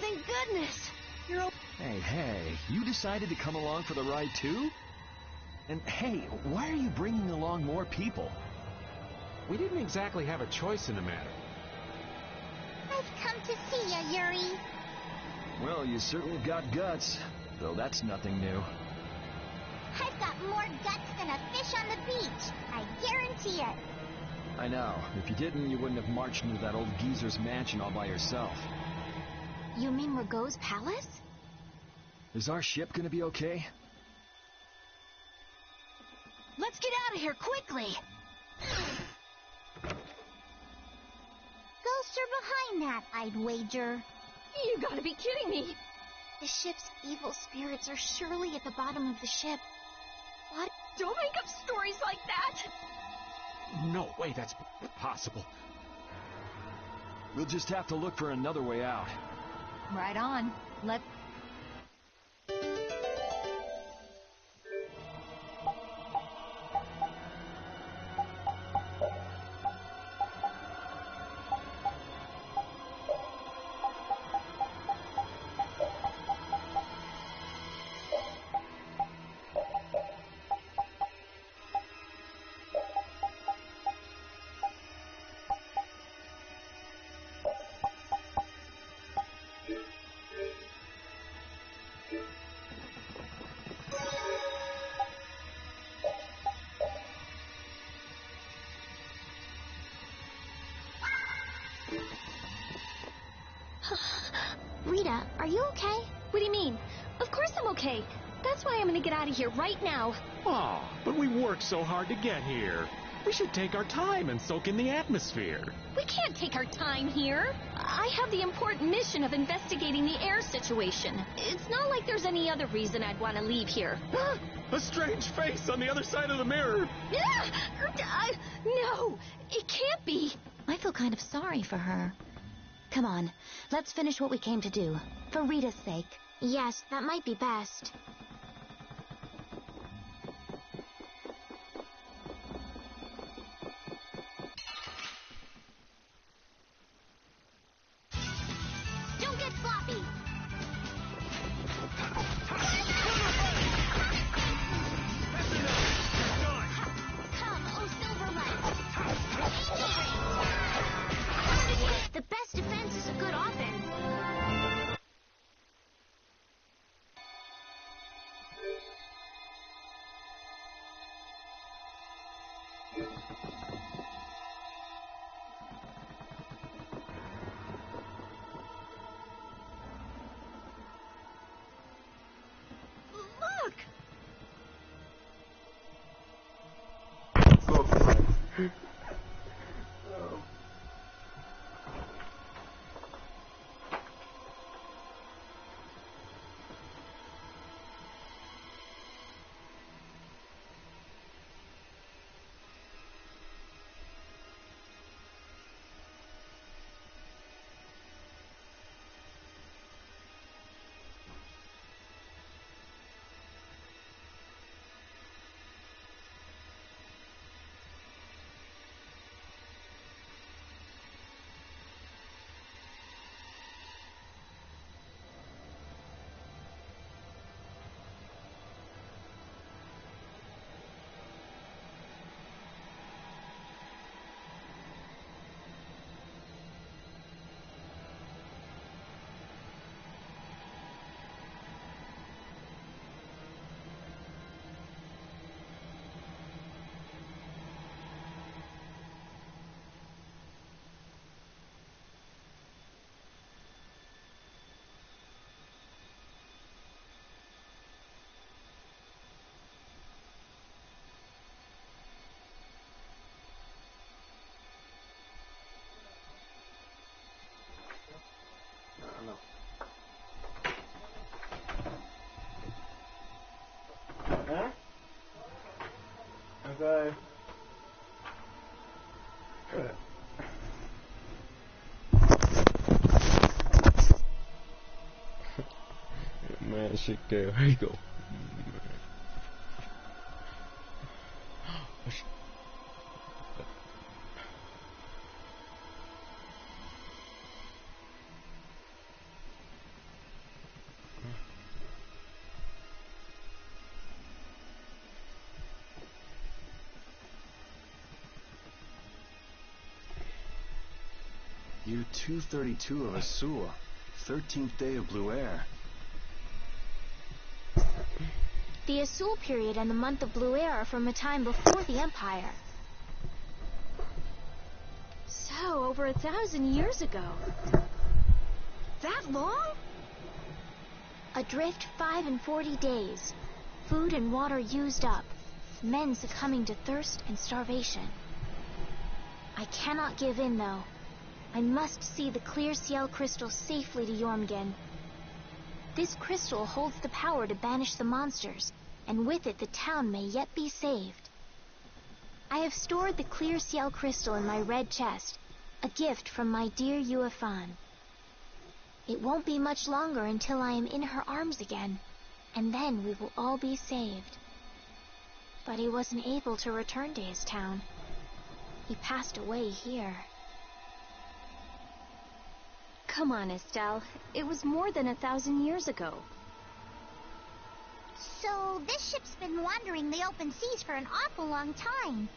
Thank goodness. You're Hey, you decided to come along for the ride too? And hey, why are you bringing along more people? We didn't exactly have a choice in the matter. I've come to see ya, Yuri. Well, you certainly got guts, though that's nothing new. I've got more guts than a fish on the beach. I guarantee it. I know. If you didn't, you wouldn't have marched into that old geezer's mansion all by yourself. You mean Rago's palace? Is our ship gonna be okay? Let's get out of here quickly. Ghosts are behind that, I'd wager. You gotta be kidding me. The ship's evil spirits are surely at the bottom of the ship. What? Don't make up stories like that. No way that's possible. We'll just have to look for another way out. Right on. Let's... Rita, are you okay? What do you mean? Of course I'm okay. That's why I'm gonna get out of here right now. Aw, but we worked so hard to get here. We should take our time and soak in the atmosphere. We can't take our time here. I have the important mission of investigating the air situation. It's not like there's any other reason I'd want to leave here. A strange face on the other side of the mirror. No, it can't be. I feel kind of sorry for her. Come on, let's finish what we came to do. For Rita's sake. Yes, that might be best. Don't get sloppy. Come, oh Silverlight. Look! Huh? Okay. Good. Man, shit, there you go. Year 232 of Asua, 13th day of Blue Air. The Asul period and the month of Blue Air are from a time before the Empire. So, over 1,000 years ago. That long? Adrift 5 and 40 days. Food and water used up. Men succumbing to thirst and starvation. I cannot give in, though. I must see the clear Ciel crystal safely to Jormungand. This crystal holds the power to banish the monsters, and with it the town may yet be saved. I have stored the clear Ciel crystal in my red chest, a gift from my dear Yuefan. It won't be much longer until I am in her arms again, and then we will all be saved. But he wasn't able to return to his town. He passed away here. Come on, Estelle. It was more than 1,000 years ago. So, this ship's been wandering the open seas for an awful long time.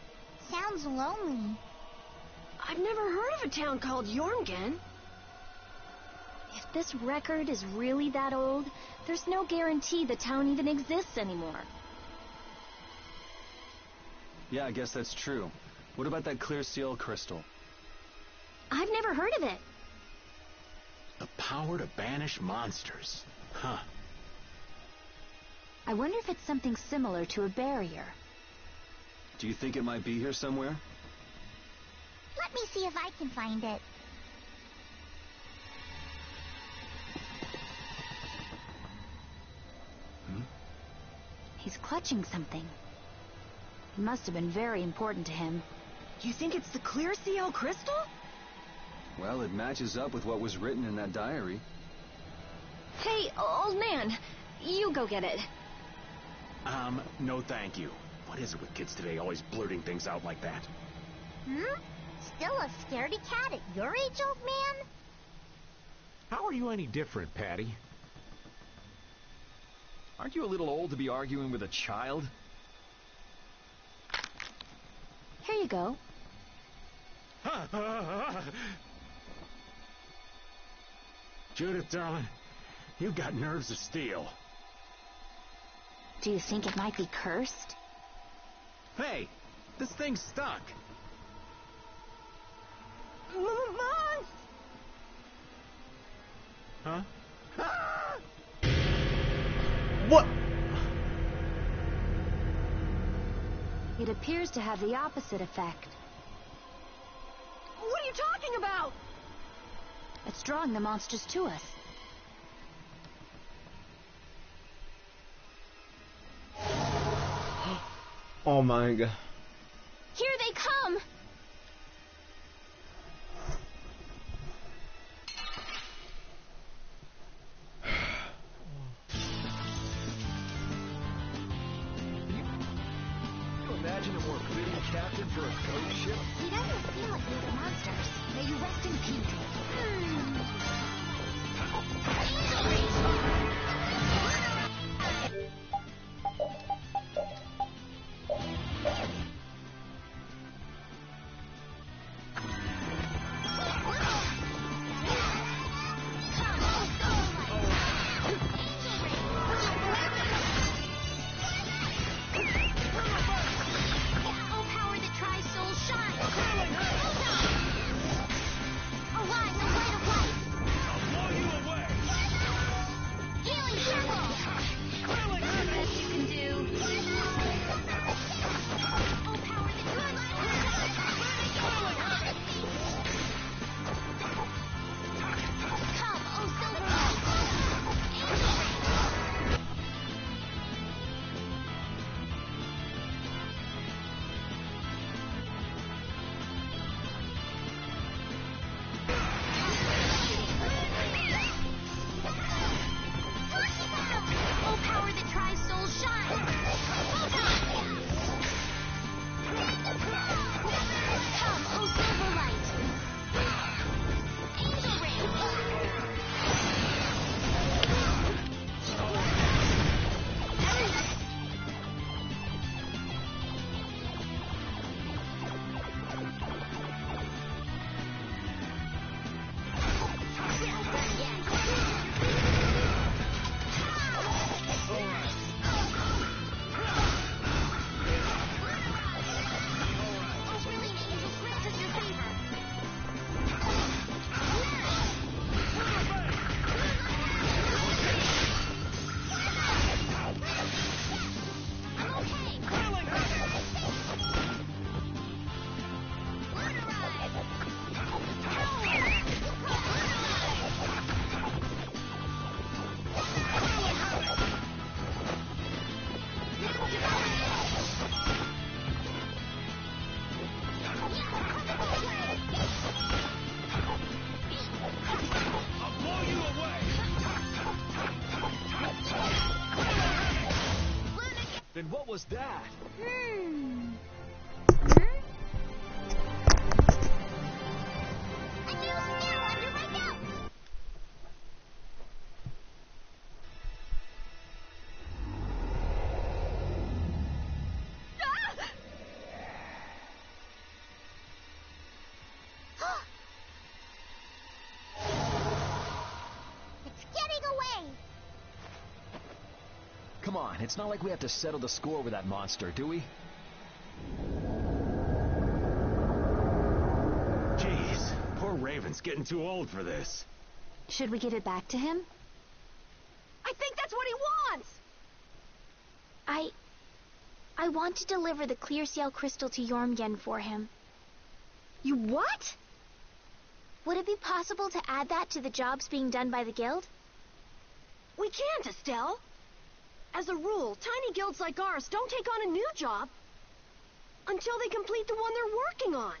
Sounds lonely. I've never heard of a town called Jormungand. If this record is really that old, there's no guarantee the town even exists anymore. Yeah, I guess that's true. What about that clear Ciel crystal? I've never heard of it. The power to banish monsters. Huh. I wonder if it's something similar to a barrier. Do you think it might be here somewhere? Let me see if I can find it. He's clutching something. It must have been very important to him. You think it's the clear Ciel crystal? Well, it matches up with what was written in that diary. Hey, old man, you go get it. No thank you. What is it with kids today always blurting things out like that? Still a scaredy cat at your age, old man? How are you any different, Patty? Aren't you a little old to be arguing with a child? Here you go. Judith, darling, you got nerves of steel. Do you think it might be cursed? Hey, This thing's stuck. Mom! Huh? What? It appears to have the opposite effect. What are you talking about? It's drawing the monsters to us. Oh my god. Here they come! Can you imagine a more fleeting captain for a ghost ship? He doesn't seem like these are monsters. May you rest in peace. Oh, power that tries soul shine! Arise, the light of light! I'll blow you away! Healing circle! Best you can do. Oh, power that tries Come, oh silver light! Angel ring! Oh, power that tries soul shine! Come, oh silver light! Angel ring! Oh, really, Angel, grant us your favor. I'll blow you away! Then what was that? A new skill under my belt! It's getting away! Come on, it's not like we have to settle the score with that monster, do we? Jeez, poor Raven's getting too old for this. Should we give it back to him? I think that's what he wants! I want to deliver the clear seal crystal to Jormgen for him. You what? Would it be possible to add that to the jobs being done by the guild? We can't, Estelle. As a rule, tiny guilds like ours don't take on a new job until they complete the one they're working on.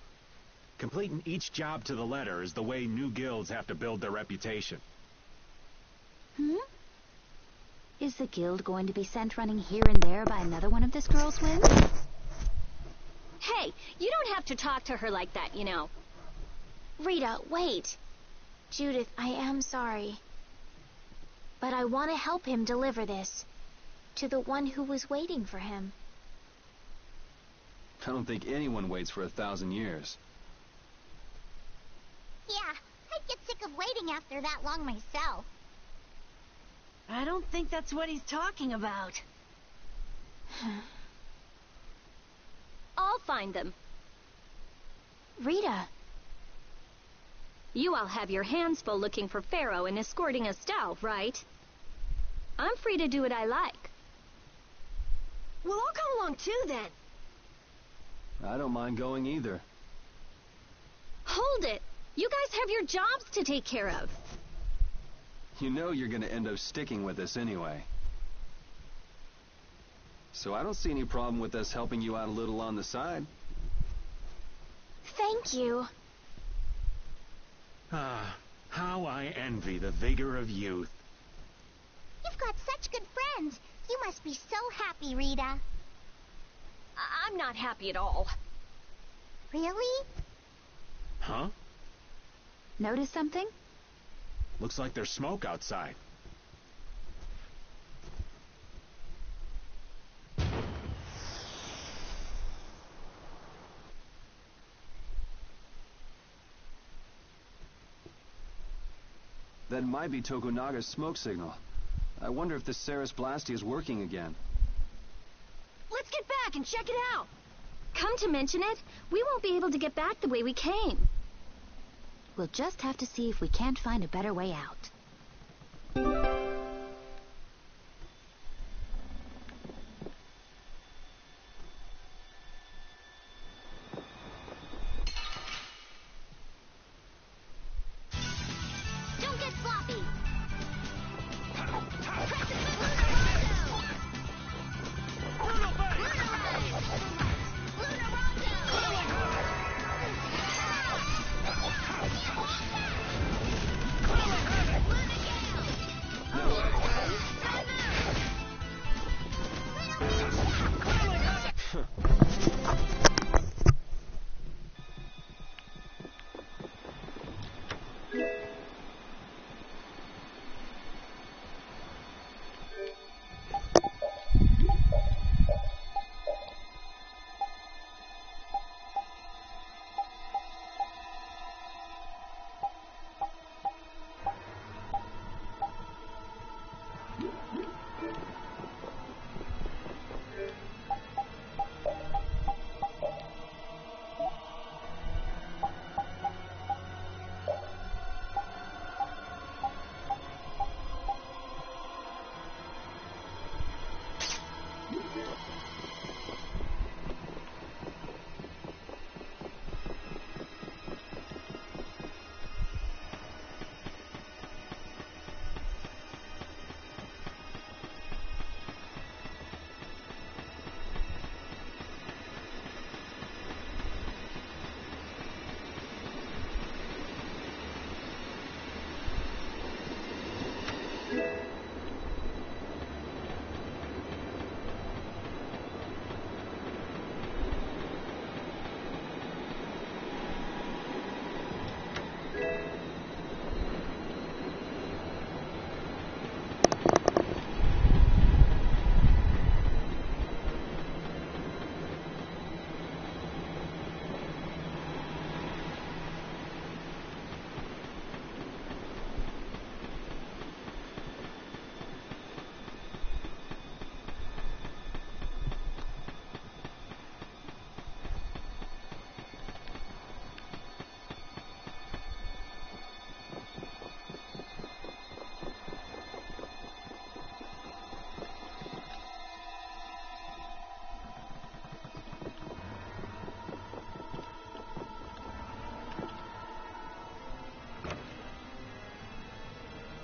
Completing each job to the letter is the way new guilds have to build their reputation. Is the guild going to be sent running here and there by another one of this girl's whims? Hey, you don't have to talk to her like that, you know. Rita, wait. Judith, I am sorry. But I want to help him deliver this to the one who was waiting for him. I don't think anyone waits for 1,000 years. Yeah, I'd get sick of waiting after that long myself. I don't think that's what he's talking about. I'll find them. Rita. You all have your hands full looking for Pharaoh and escorting Estelle, right? I'm free to do what I like. Well, I'll come along too, then. I don't mind going either. Hold it! You guys have your jobs to take care of. You know you're gonna end up sticking with us anyway. So I don't see any problem with us helping you out a little on the side. Thank you. Ah, how I envy the vigor of youth. You've got such good friends. You must be so happy, Rita. I'm not happy at all. Really? Huh? Notice something? Looks like there's smoke outside. That might be Tokunaga's smoke signal. I wonder if the Ceres Blasty is working again. Let's get back and check it out. Come to mention it, we won't be able to get back the way we came. We'll just have to see if we can't find a better way out. Don't get sloppy.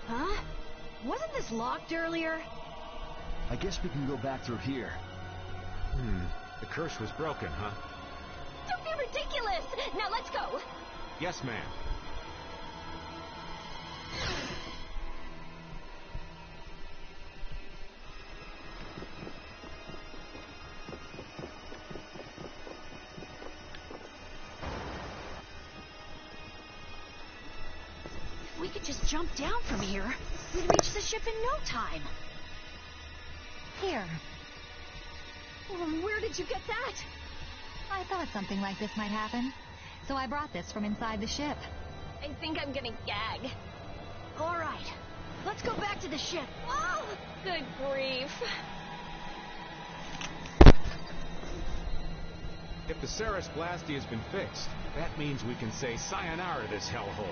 Huh? Wasn't this locked earlier? I guess we can go back through here. The curse was broken, huh? Don't be ridiculous! Now let's go! Yes, ma'am. If we could just jump down from here, we'd reach the ship in no time. Here. Where did you get that? I thought something like this might happen. So I brought this from inside the ship. I think I'm gonna gag. All right. Let's go back to the ship. Oh, good grief. If the Ceres Blasty has been fixed, that means we can say sayonara to this hellhole.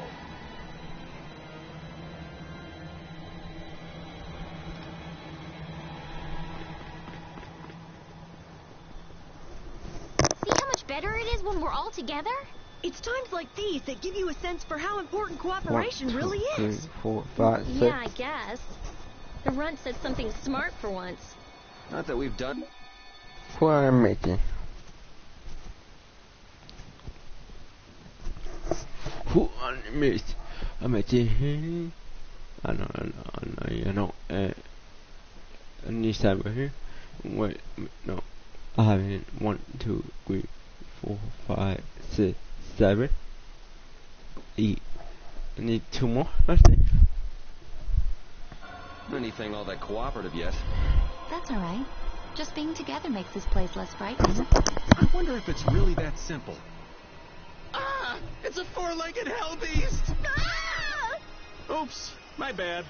See how much better it is when we're all together? It's times like these that give you a sense for how important cooperation really is. 3, 4, 5, 6. Yeah, I guess. The runt said something smart for once. Not that we've done... Who are you making? Who are you making? I'm making... I know. I need to over here. Wait, no. I haven't. 1, 2, 3, 4, 5, 6, 7, 8. I need 2 more, I think. Anything all that cooperative yet. That's all right. Just being together makes this place less frightening. I wonder if it's really that simple. Ah! It's a 4-legged hell beast! Ah! Oops, my bad.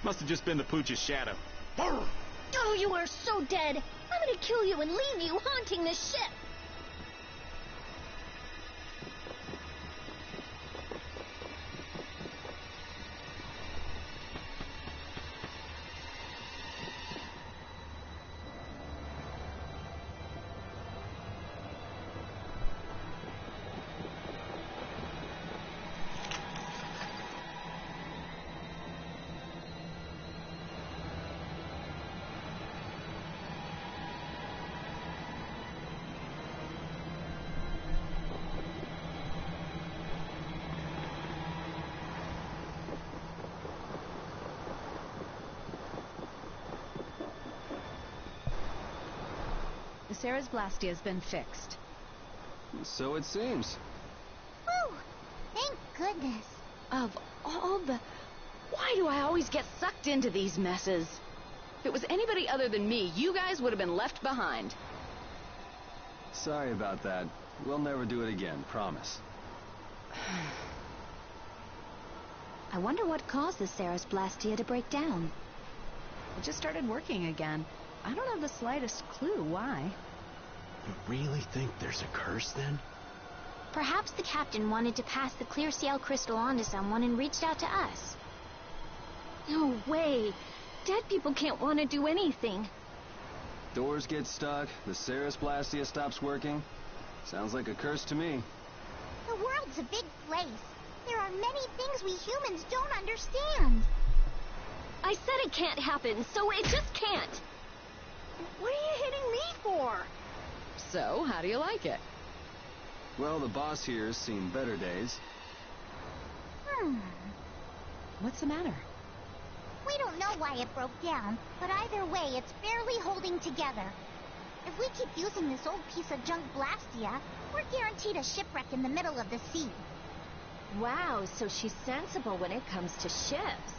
Must have just been the pooch's shadow. Oh, you are so dead. I'm gonna kill you and leave you haunting this ship. The Ceres Blastia has been fixed. So it seems. Whew! Thank goodness. Of all the... Why do I always get sucked into these messes? If it was anybody other than me, you guys would have been left behind. Sorry about that. We'll never do it again, promise. I wonder what caused the Ceres Blastia to break down. It just started working again. I don't have the slightest clue why. You really think there's a curse then? Perhaps the captain wanted to pass the clear Ciel crystal on to someone and reached out to us. No way. Dead people can't want to do anything. Doors get stuck, the Ceres Blastia stops working. Sounds like a curse to me. The world's a big place. There are many things we humans don't understand. I said it can't happen, so it just can't. What are you hitting me for? So, how do you like it? Well, the boss here's seen better days. What's the matter? We don't know why it broke down, but either way, it's barely holding together. If we keep using this old piece of junk Blastia, we're guaranteed a shipwreck in the middle of the sea. Wow, so she's sensible when it comes to ships.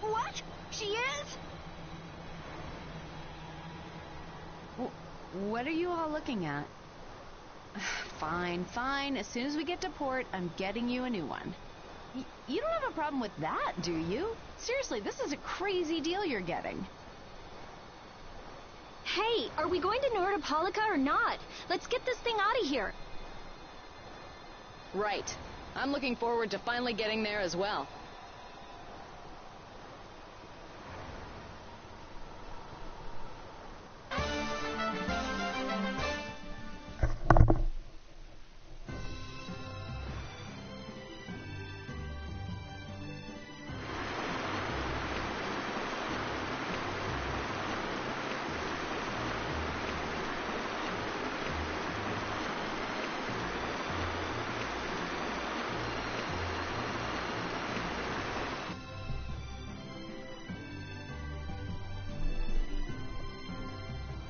What? She is? What are you all looking at? Fine. As soon as we get to port, I'm getting you a new one. You don't have a problem with that, do you? Seriously, this is a crazy deal you're getting. Hey, are we going to Nordopolica or not? Let's get this thing out of here. Right. I'm looking forward to finally getting there as well.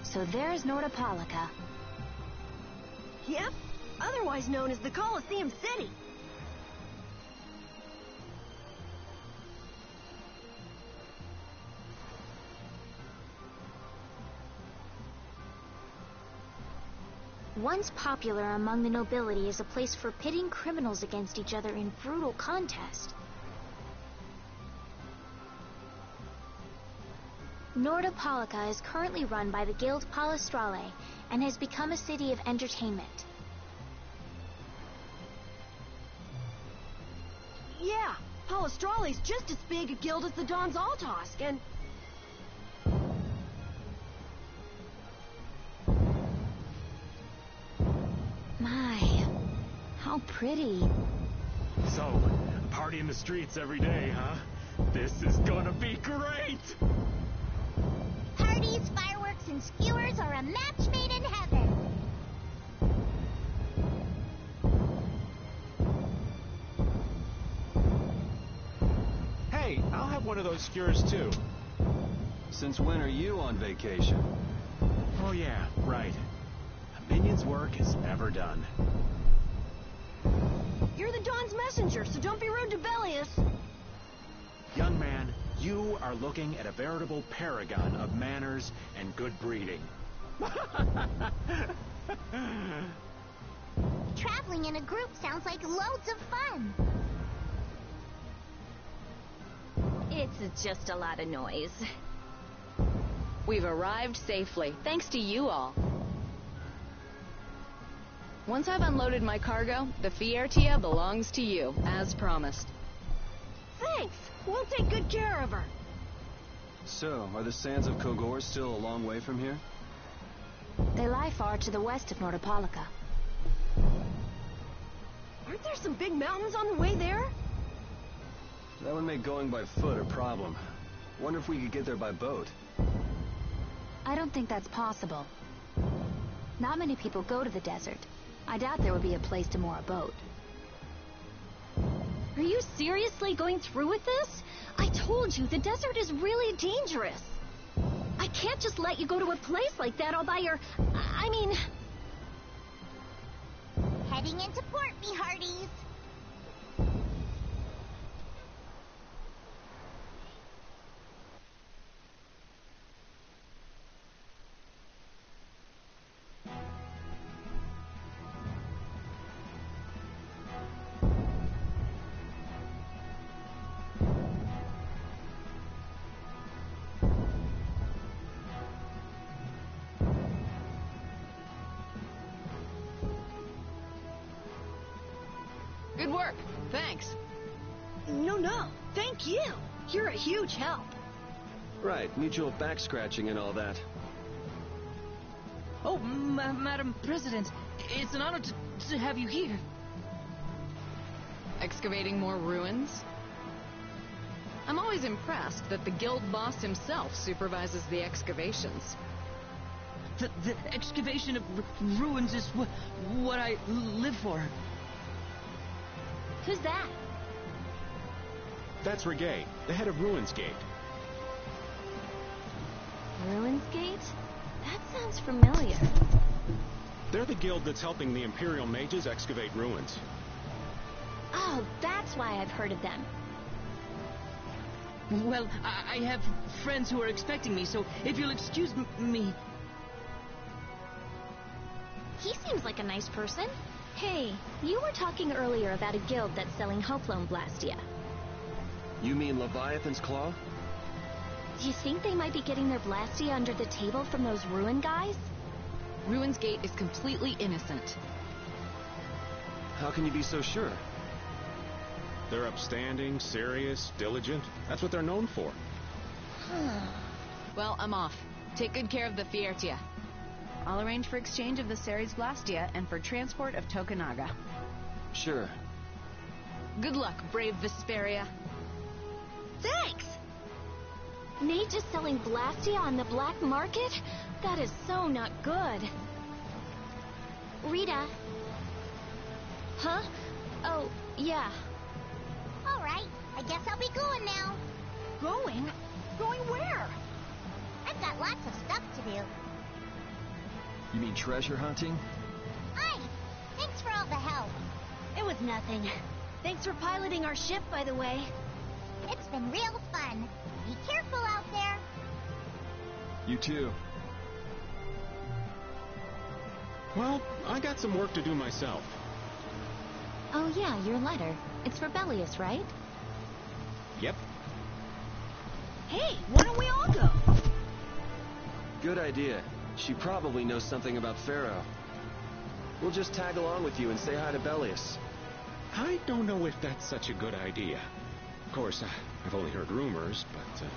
So there's Nordopolica. Yep, otherwise known as the Colosseum City. Once popular among the nobility as a place for pitting criminals against each other in brutal contest. Nordopolica is currently run by the Guild Palestrale and has become a city of entertainment. Yeah, Palestrale's just as big a guild as the Don's Altosk, and... My, how pretty. So, party in the streets every day, huh? This is gonna be great! Parties, fireworks, and skewers are a match made in heaven. Hey, I'll have one of those skewers too. Since when are you on vacation? Oh yeah, right. A minion's work is never done. You're the Don's messenger, so don't be rude to Bellius. Young man, you are looking at a veritable paragon of manners and good breeding. Traveling in a group sounds like loads of fun. It's just a lot of noise. We've arrived safely, thanks to you all. Once I've unloaded my cargo, the Fiertia belongs to you, as promised. Thanks! We'll take good care of her. So, are the sands of Kogor still a long way from here? They lie far to the west of Nordopolica. Aren't there some big mountains on the way there? That would make going by foot a problem. Wonder if we could get there by boat. I don't think that's possible. Not many people go to the desert. I doubt there would be a place to moor a boat. Are you seriously going through with this? I told you, the desert is really dangerous. I can't just let you go to a place like that all by your... I mean... Heading into port, me hearties. Good work. Thanks. No. Thank you. You're a huge help. Right, mutual back scratching and all that. Oh, Madam President, it's an honor to have you here. Excavating more ruins? I'm always impressed that the guild boss himself supervises the excavations. The excavation of ruins is what I live for. Who's that? That's Regay, the head of Ruins Gate. Ruins Gate? That sounds familiar. They're the guild that's helping the Imperial mages excavate ruins. Oh, that's why I've heard of them. Well, I have friends who are expecting me, so if you'll excuse me... He seems like a nice person. Hey, you were talking earlier about a guild that's selling Hoploan Blastia. You mean Leviathan's Claw? Do you think they might be getting their Blastia under the table from those ruin guys? Ruins Gate is completely innocent. How can you be so sure? They're upstanding, serious, diligent. That's what they're known for. Well, I'm off. Take good care of the Fiertia. I'll arrange for exchange of the Ceres Blastia and for transport of Tokunaga. Sure. Good luck, brave Vesperia. Thanks! Mages selling Blastia on the black market? That is so not good. Rita. Huh? Oh, yeah. All right, I guess I'll be going now. Going? Going where? I've got lots of stuff to do. You mean treasure hunting? Hi, thanks for all the help. It was nothing. Thanks for piloting our ship, by the way. It's been real fun. Be careful out there. You too. Well, I got some work to do myself. Oh yeah, your letter. It's for Bellius, right? Yep. Hey, why don't we all go? Good idea. She probably knows something about Pharaoh. We'll just tag along with you and say hi to Belius. I don't know if that's such a good idea. Of course, I've only heard rumors, but,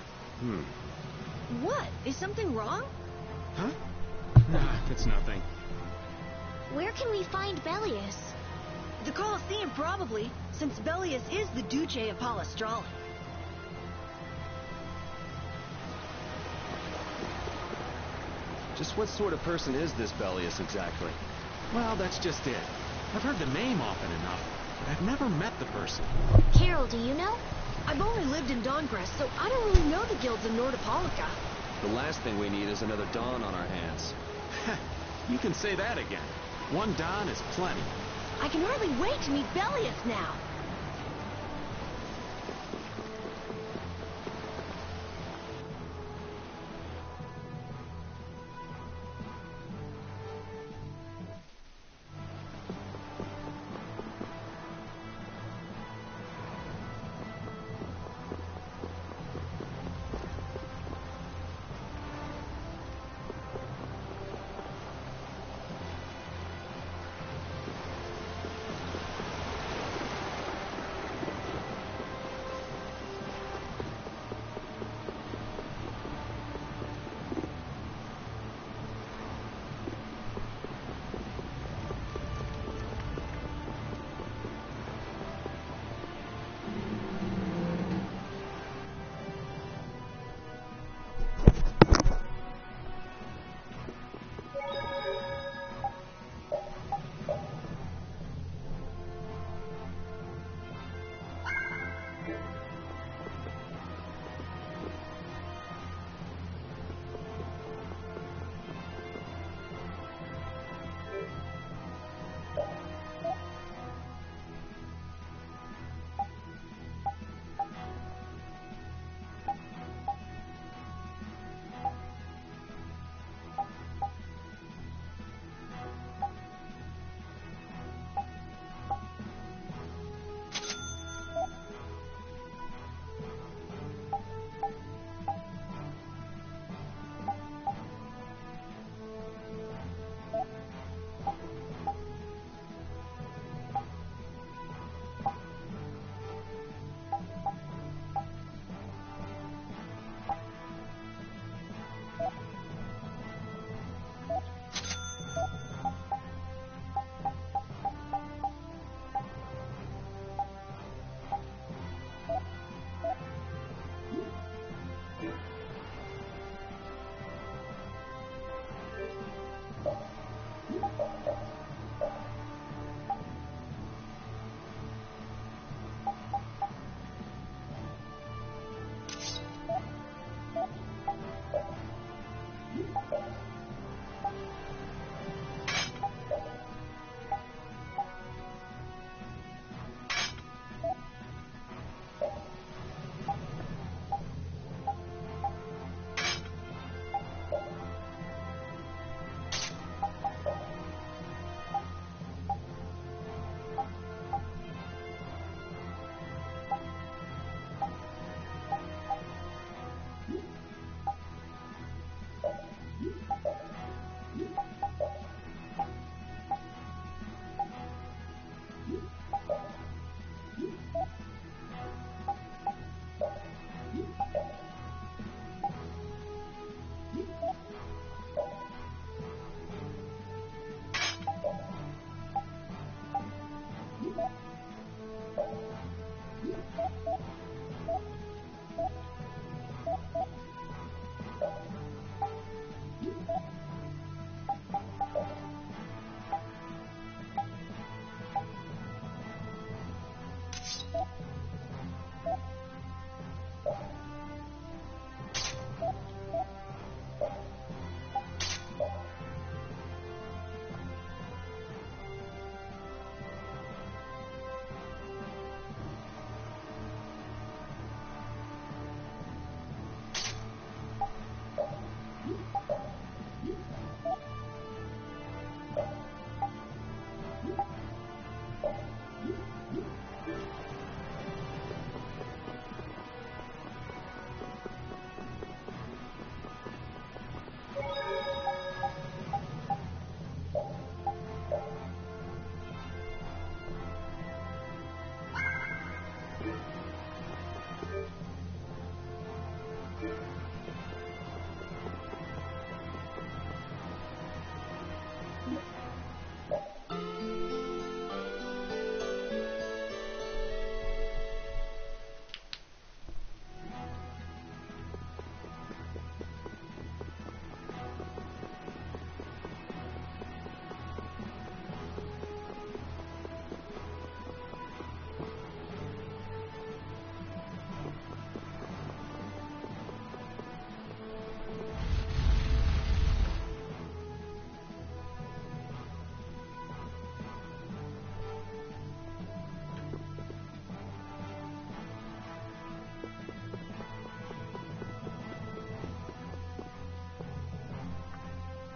What? Is something wrong? Huh? Nah, it's nothing. Where can we find Belius? The Colosseum, probably, since Belius is the Duce of Palestrale. Just what sort of person is this Belius exactly? Well, that's just it. I've heard the name often enough, but I've never met the person. Carol, do you know? I've only lived in Dawngrest, so I don't really know the guilds in Nordopolica. The last thing we need is another Dawn on our hands. You can say that again. One Don is plenty. I can hardly wait to meet Belius now.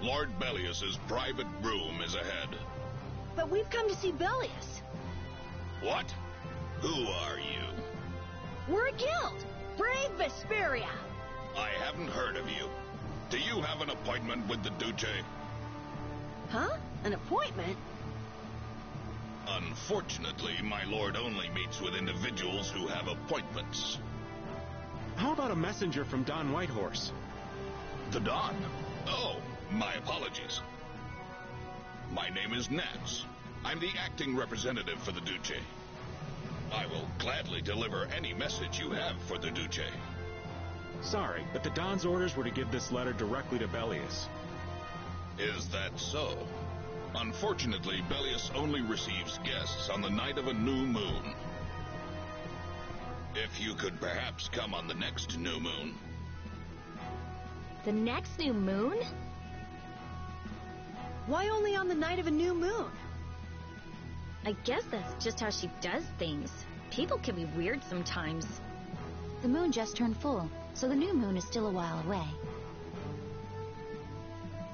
Lord Bellius's private room is ahead. But we've come to see Bellius. What? Who are you? We're a guild. Brave Vesperia. I haven't heard of you. Do you have an appointment with the Duce? Huh? An appointment? Unfortunately, my lord only meets with individuals who have appointments. How about a messenger from Don Whitehorse? The Don? Oh, my apologies. My name is Nance. I'm the acting representative for the Duce. I will gladly deliver any message you have for the Duce. Sorry, but the Don's orders were to give this letter directly to Bellius. Is that so? Unfortunately, Bellius only receives guests on the night of a new moon. If you could perhaps come on the next new moon. The next new moon? Why only on the night of a new moon? I guess that's just how she does things. People can be weird sometimes. The moon just turned full, so the new moon is still a while away.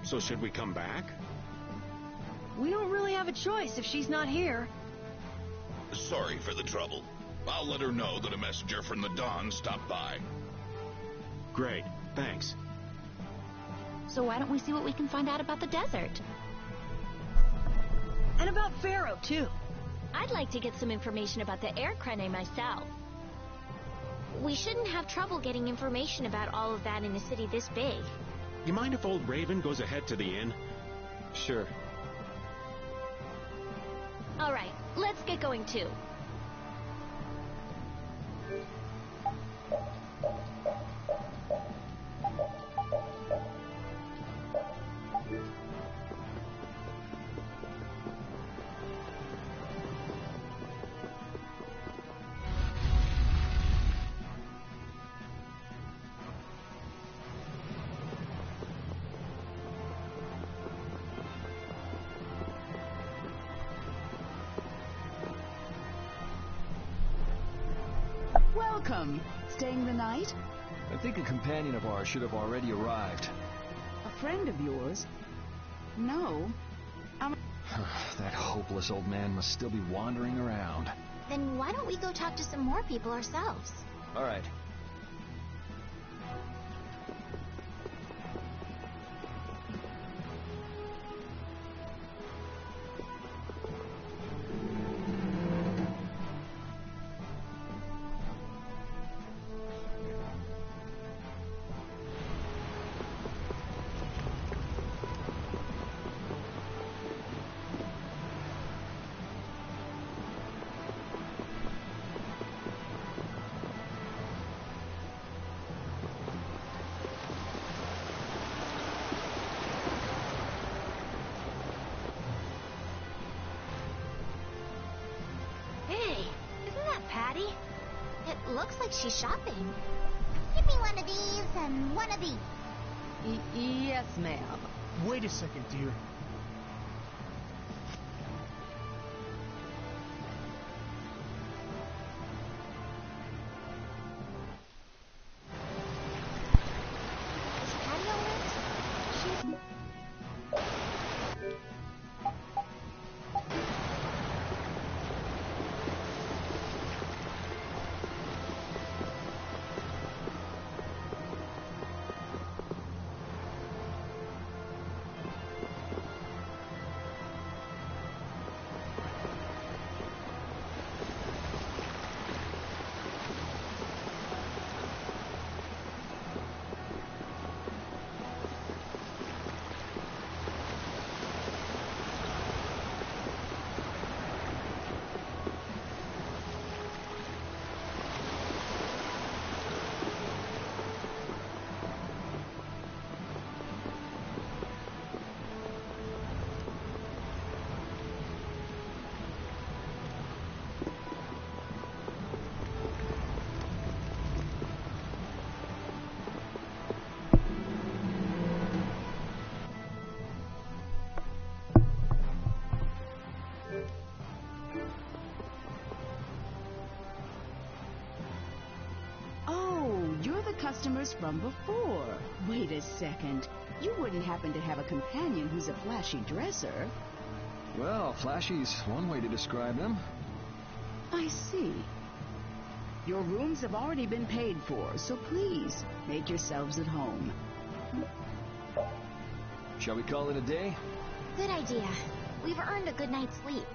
So should we come back? We don't really have a choice if she's not here. Sorry for the trouble. I'll let her know that a messenger from the Dawn stopped by. Great, thanks. So why don't we see what we can find out about the desert? And about Pharaoh, too. I'd like to get some information about the air crane myself. We shouldn't have trouble getting information about all of that in a city this big. You mind if old Raven goes ahead to the inn? Sure. All right, let's get going too. Welcome. Staying the night? I think a companion of ours should have already arrived. A friend of yours? No. That hopeless old man must still be wandering around. Then why don't we go talk to some more people ourselves? All right. It looks like she's shopping. Give me one of these and one of these. Yes, ma'am. Wait a second, dear. customers from before. Wait a second. You wouldn't happen to have a companion who's a flashy dresser? Well, flashy's one way to describe him. I see. Your rooms have already been paid for, so please, make yourselves at home. Shall we call it a day? Good idea. We've earned a good night's sleep.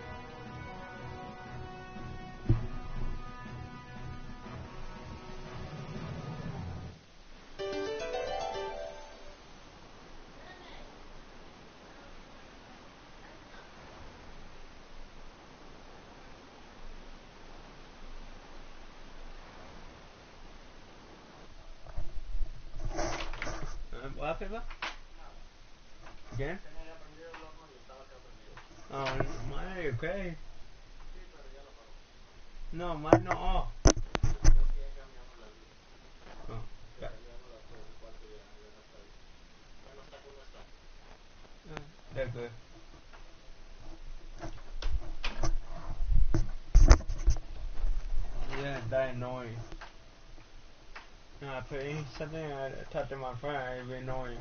¿Wallpaper? ¿Quién? Oh, my, okay. No, mine no off. Oh, okay. They're good. Yeah, that annoying. I put in something, I talked to my friend, it'd be annoying.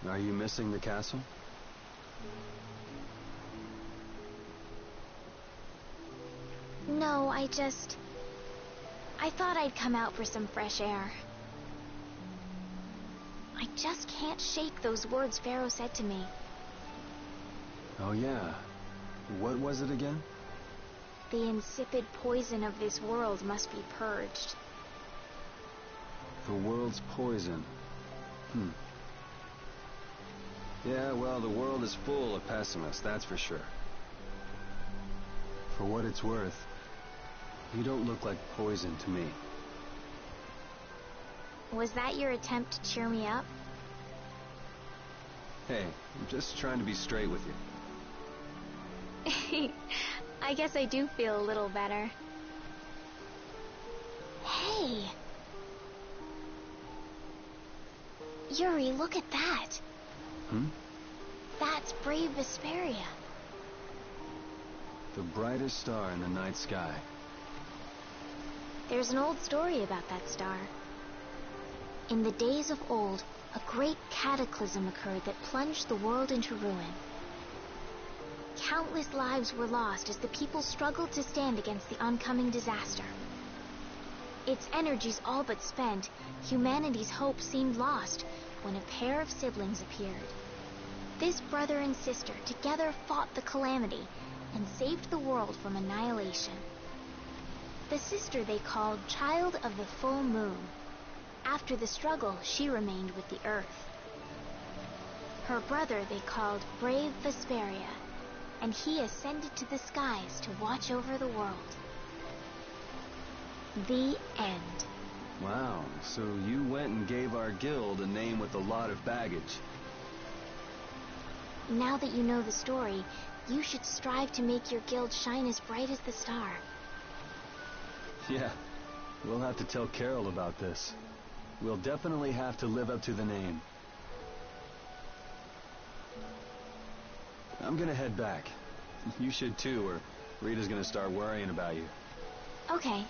Are you missing the castle? No, I thought I'd come out for some fresh air. I just can't shake those words Pharaoh said to me. Oh, yeah. What was it again? The insipid poison of this world must be purged. The world's poison. Yeah, well, the world is full of pessimists, that's for sure. For what it's worth, you don't look like poison to me. Was that your attempt to cheer me up? Hey, I'm just trying to be straight with you. I guess I do feel a little better. Hey! Yuri, look at that. That's brave Vesperia. The brightest star in the night sky. There's an old story about that star. In the days of old, a great cataclysm occurred that plunged the world into ruin. Countless lives were lost as the people struggled to stand against the oncoming disaster. Its energies all but spent, humanity's hope seemed lost when a pair of siblings appeared. This brother and sister together fought the calamity and saved the world from annihilation. The sister they called Child of the Full Moon. After the struggle, she remained with the earth. Her brother they called Brave Vesperia, and he ascended to the skies to watch over the world. The end. Wow, so you went and gave our guild a name with a lot of baggage. Now that you know the story, you should strive to make your guild shine as bright as the star. Yeah, we'll have to tell Carol about this. We'll definitely have to live up to the name. I'm gonna head back. You should too, or Rita's gonna start worrying about you. Okay.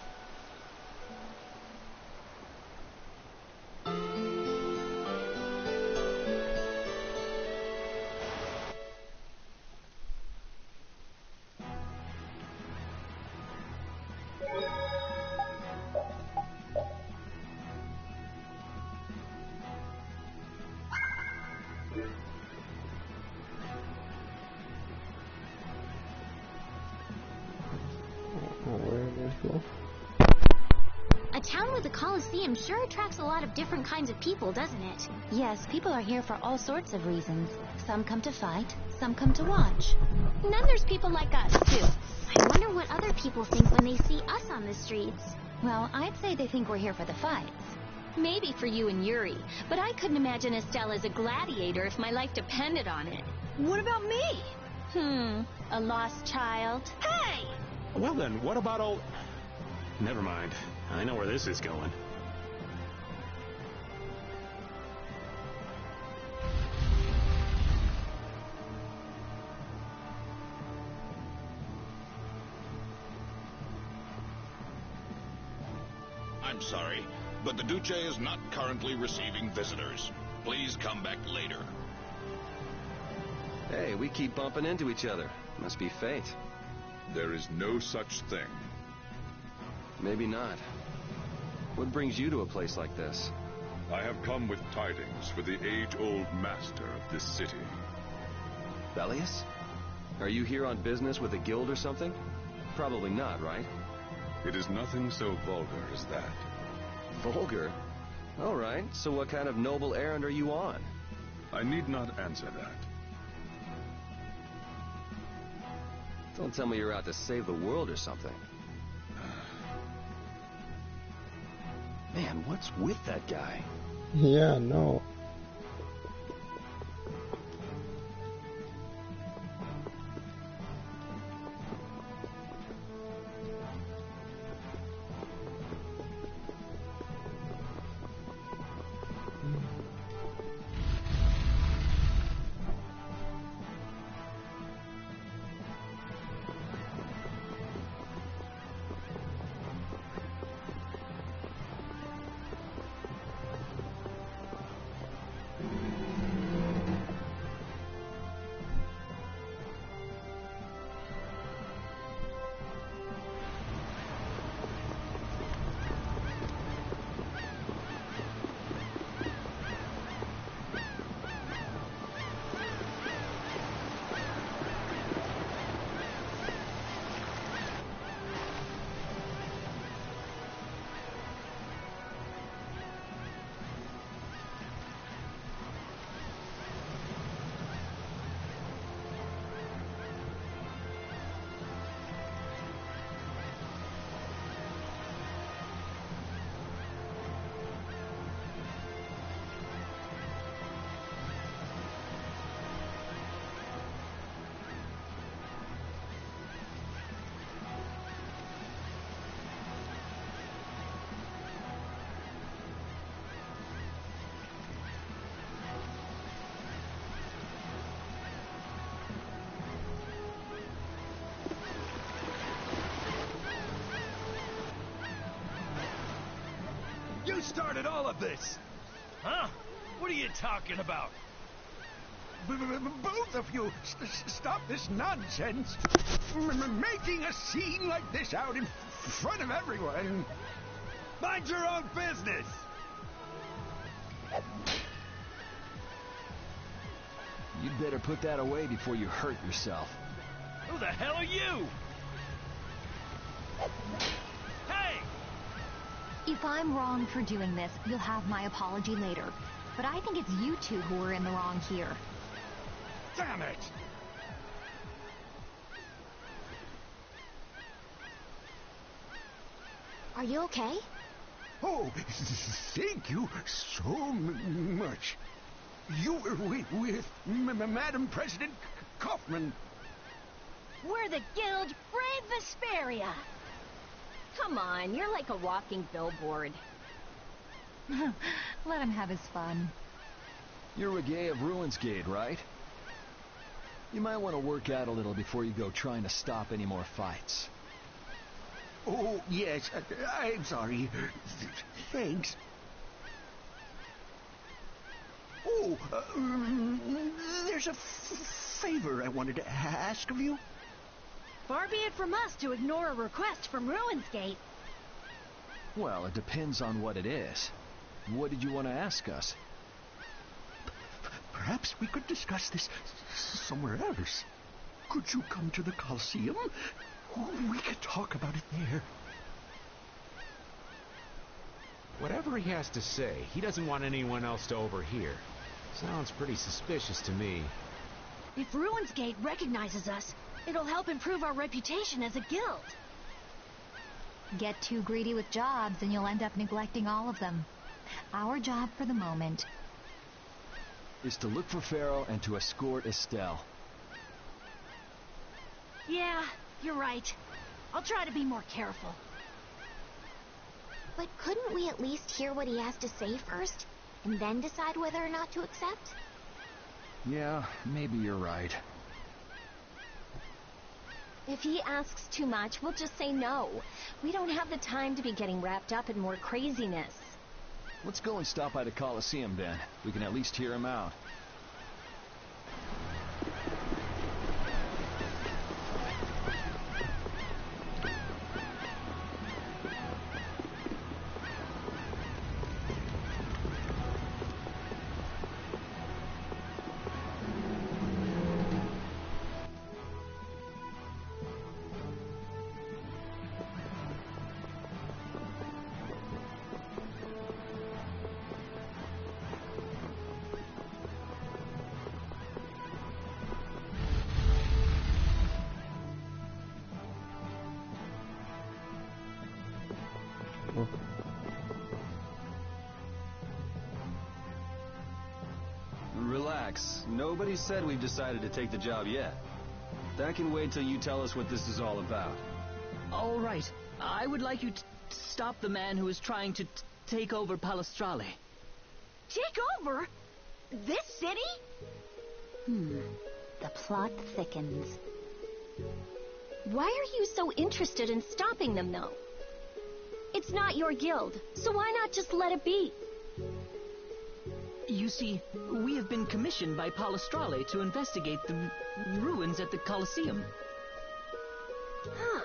A town with a coliseum sure attracts a lot of different kinds of people, doesn't it? Yes, people are here for all sorts of reasons. Some come to fight, some come to watch. And then there's people like us, too. I wonder what other people think when they see us on the streets. Well, I'd say they think we're here for the fights. Maybe for you and Yuri, but I couldn't imagine Estelle as a gladiator if my life depended on it. What about me? A lost child. Hey! Well then, what about old... Never mind. I know where this is going. I'm sorry, but the Duce is not currently receiving visitors. Please come back later. Hey, we keep bumping into each other. Must be fate. There is no such thing. Maybe not. What brings you to a place like this? I have come with tidings for the age-old master of this city. Bellius? Are you here on business with a guild or something? Probably not, right? It is nothing so vulgar as that. Vulgar? All right, so what kind of noble errand are you on? I need not answer that. Don't tell me you're out to save the world or something. Man, what's with that guy? Yeah, no. You started all of this! Huh? What are you talking about? Both of you, stop this nonsense! Making a scene like this out in front of everyone! Mind your own business! You'd better put that away before you hurt yourself. Who the hell are you? Hey! If I'm wrong for doing this, you'll have my apology later. But I think it's you two who are in the wrong here. Damn it! Are you okay? Oh, thank you so much. You were with Madam President Kaufman. We're the guild Brave Vesperia. Come on, you're like a walking billboard. Let him have his fun. You're Reggae of Ruinsgate, right? You might want to work out a little before you go trying to stop any more fights. Oh, yes, I'm sorry. Thanks. Oh, there's a favor I wanted to ask of you. Far be it from us to ignore a request from Ruinsgate. Well, it depends on what it is. What did you want to ask us? Perhaps we could discuss this somewhere else. Could you come to the Coliseum? We could talk about it there. Whatever he has to say, he doesn't want anyone else to overhear. Sounds pretty suspicious to me. If Ruinsgate recognizes us, it'll help improve our reputation as a guild. Get too greedy with jobs and you'll end up neglecting all of them. Our job for the moment is to look for Pharaoh and to escort Estelle. Yeah, you're right. I'll try to be more careful. But couldn't we at least hear what he has to say first, and then decide whether or not to accept? Yeah, maybe you're right. If he asks too much, we'll just say no. We don't have the time to be getting wrapped up in more craziness. Let's go and stop by the Coliseum then. We can at least hear him out. Relax. Nobody said we've decided to take the job yet. That can wait till you tell us what this is all about. All right. I would like you to stop the man who is trying to take over Palestrale. Take over? This city? The plot thickens. Why are you so interested in stopping them, though? It's not your guild, so why not just let it be? You see, we have been commissioned by Palestrale to investigate the ruins at the Coliseum. Huh.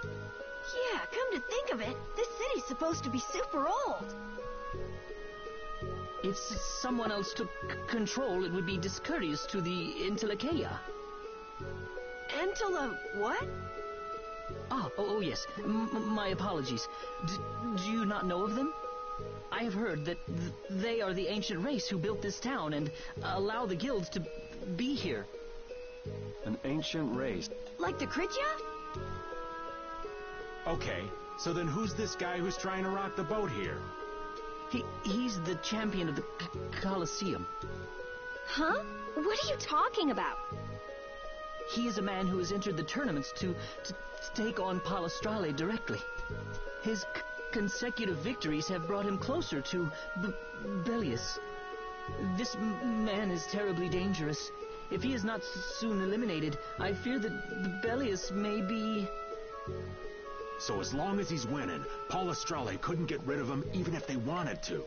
Yeah, come to think of it, this city's supposed to be super old. If someone else took control, it would be discourteous to the Intellikeia. What? Oh yes. My apologies. Do you not know of them? I have heard that they are the ancient race who built this town and allow the guilds to be here. An ancient race? Like the Kritya? Okay, so then who's this guy who's trying to rock the boat here? He's the champion of the Coliseum. Huh? What are you talking about? He is a man who has entered the tournaments to take on Palestrale directly. His consecutive victories have brought him closer to Belius. This man is terribly dangerous. If he is not soon eliminated, I fear that Belius may be... So as long as he's winning, Palestrale couldn't get rid of him even if they wanted to.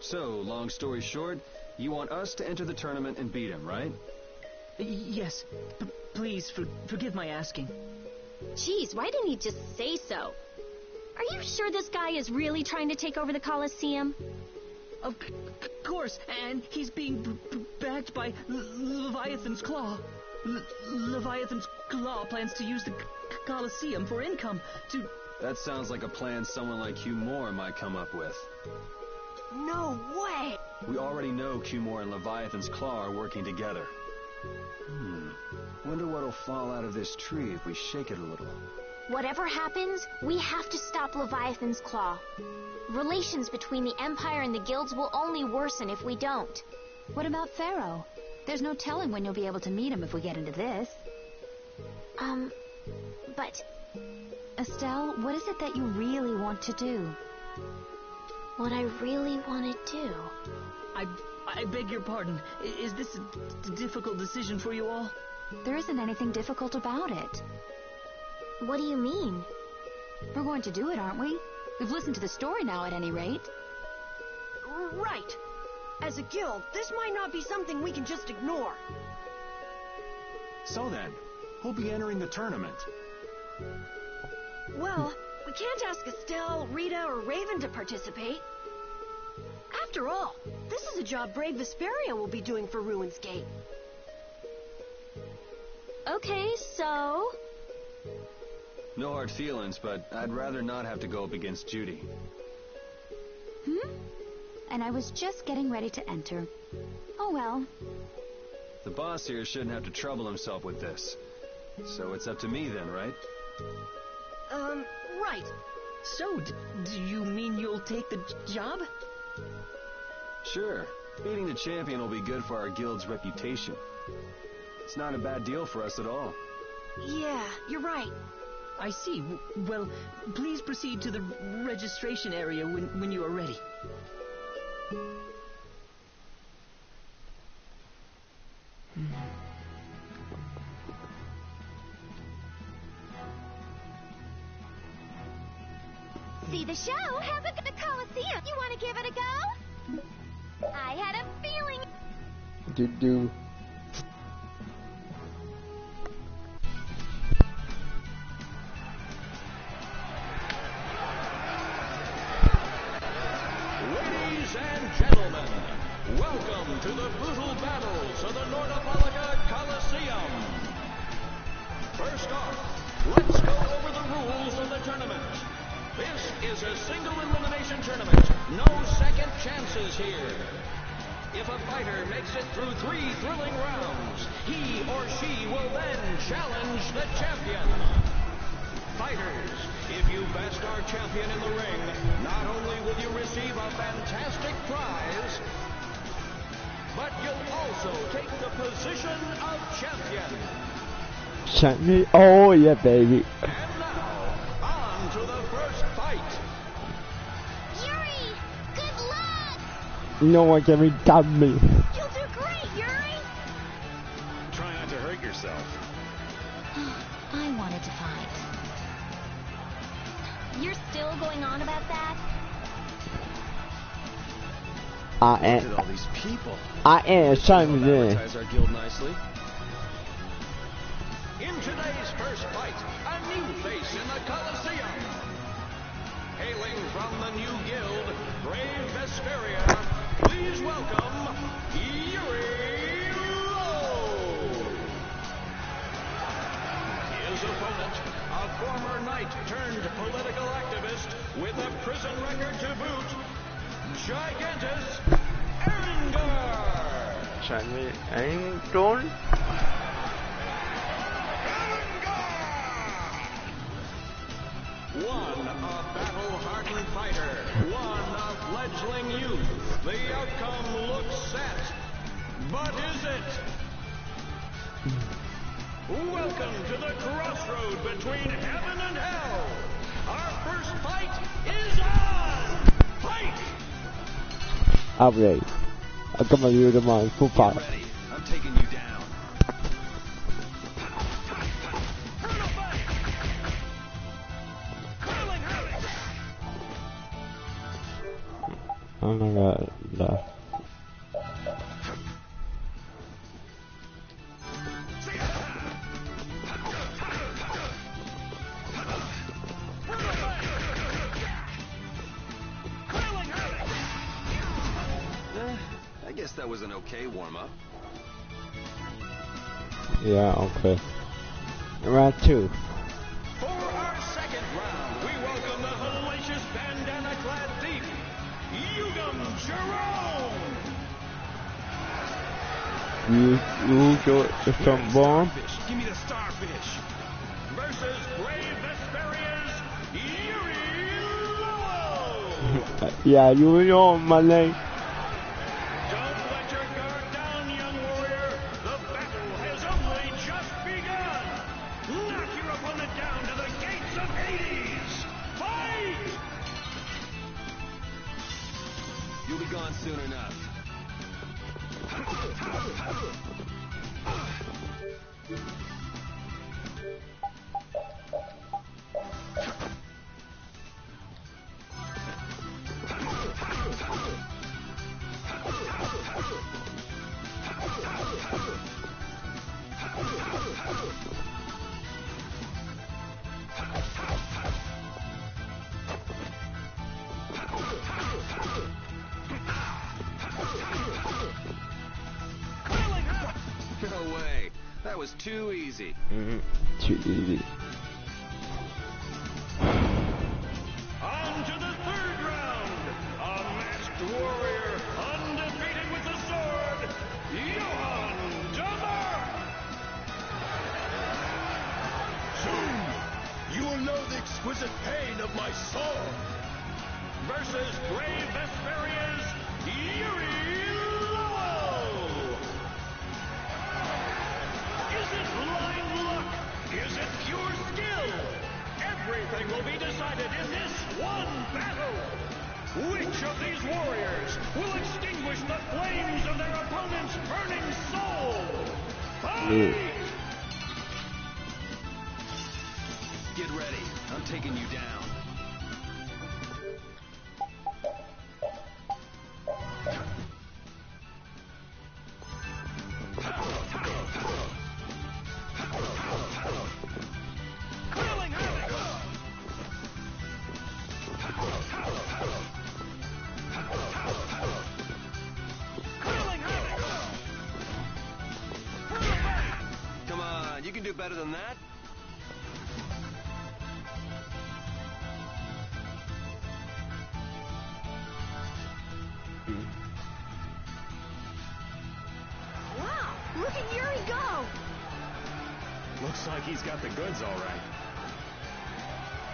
So, long story short, you want us to enter the tournament and beat him, right? Yes. Please, forgive my asking. Geez, why didn't he just say so? Are you sure this guy is really trying to take over the Coliseum? Of course, and he's being backed by Leviathan's Claw. Leviathan's Claw plans to use the Coliseum for income to... That sounds like a plan someone like Hugh Moore might come up with. No way! We already know Hugh Moore and Leviathan's Claw are working together. Wonder what'll fall out of this tree if we shake it a little. Whatever happens, we have to stop Leviathan's Claw. Relations between the Empire and the guilds will only worsen if we don't. What about Pharaoh? There's no telling when you'll be able to meet him if we get into this. But... Estelle, what is it that you really want to do? What I really want to do... I beg your pardon. Is this a difficult decision for you all? There isn't anything difficult about it. What do you mean? We're going to do it, aren't we? We've listened to the story now, at any rate. Right. As a guild, this might not be something we can just ignore. So then, who'll be entering the tournament? Well, we can't ask Estelle, Rita, or Raven to participate. After all, this is a job brave Vesperia will be doing for Ruins Gate. Okay, so... No hard feelings, but I'd rather not have to go up against Judy. And I was just getting ready to enter. Oh well. The boss here shouldn't have to trouble himself with this. So it's up to me then, right? Right. So, do you mean you'll take the job? Sure, beating the champion will be good for our guild's reputation. It's not a bad deal for us at all. Yeah, you're right. I see. Well, please proceed to the registration area when you are ready. See the show? Have a good Coliseum. You want to give it a go? I had a feeling. Do. Ladies and gentlemen, welcome to the brutal battles of the Nordopolica Coliseum. First off, let's go over the rules of the tournament. This is a single elimination tournament. No second chances here. If a fighter makes it through 3 thrilling rounds, he or she will then challenge the champion. Fighters, if you best our champion in the ring, not only will you receive a fantastic prize, but you'll also take the position of champion. Champion? Oh yeah, baby. And now, on to the first fight. Yuri, good luck! No one can retard me. You'll do great, Yuri! Try not to hurt yourself. I wanted to fight. You're still going on about that? Look at all these people. I am champion. Advertise our guild nicely. In today's first fight, a new face in the Coliseum. Hailing from the new guild, Brave Vesperia, please welcome Yuri Lowe. His opponent, a former knight turned political activist with a prison record to boot, Gigantus Anger. Champion Angon. One, a battle-hardened fighter. One, a fledgling youth. The outcome looks set. But is it? Welcome to the crossroad between heaven and hell. Our first fight is on! Fight! Upgrade. I come on you to my full power. Ready. I'm taking you down. Oh my god, no. I guess that was an okay warm-up. Yeah, okay. Round 2. For our second round, we welcome the hellacious bandana-clad thief, Yugam Jerome! You go some bomb. Give me the starfish! Versus Brave Vesperia's Yuri Lowe! Yeah, you know my name. Don't let your guard down, young warrior! The battle has only just begun! Knock your opponent down to the gates of Hades! Fight! You'll be gone soon enough. No way. That was too easy. Too easy. On to the third round. A masked warrior, undefeated with the sword, Johann Dummer. Soon, you will know the exquisite pain of my sword. versus Brave Vesperia's Yuri Lowell. Is it blind luck? Is it pure skill? Everything will be decided in this one battle. Which of these warriors will extinguish the flames of their opponent's burning soul? Fight! Get ready. I'm taking you down. Come on, you can do better than that. Wow, look at Yuri go! Looks like he's got the goods all right.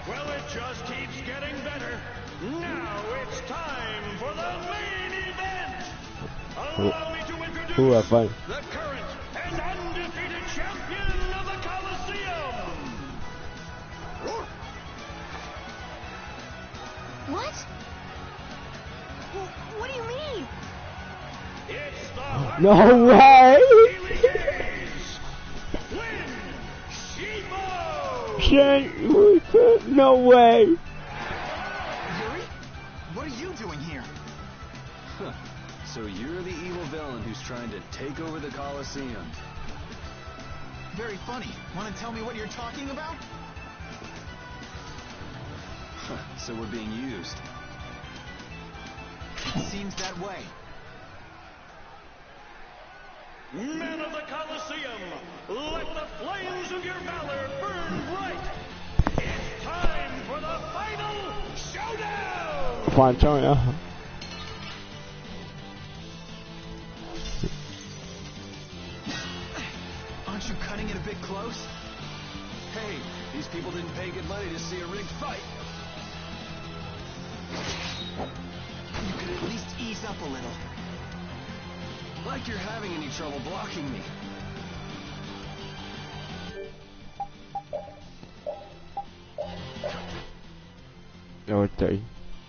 Well, it just keeps getting better. Now it's time for the main event. Allow me to introduce the current and undefeated champion of the Coliseum. What? What do you mean? It's the No way! No way! Yuri? What are you doing here? Huh. So you're the evil villain who's trying to take over the Coliseum. Very funny. Want to tell me what you're talking about? Huh. So we're being used. Seems that way. Men of the Coliseum, let the flames of your valor burn bright. It's time for the final showdown! Fine, Tony. Aren't you cutting it a bit close? Hey, these people didn't pay good money to see a rigged fight. You could at least ease up a little. Like you're having any trouble blocking me. Okay.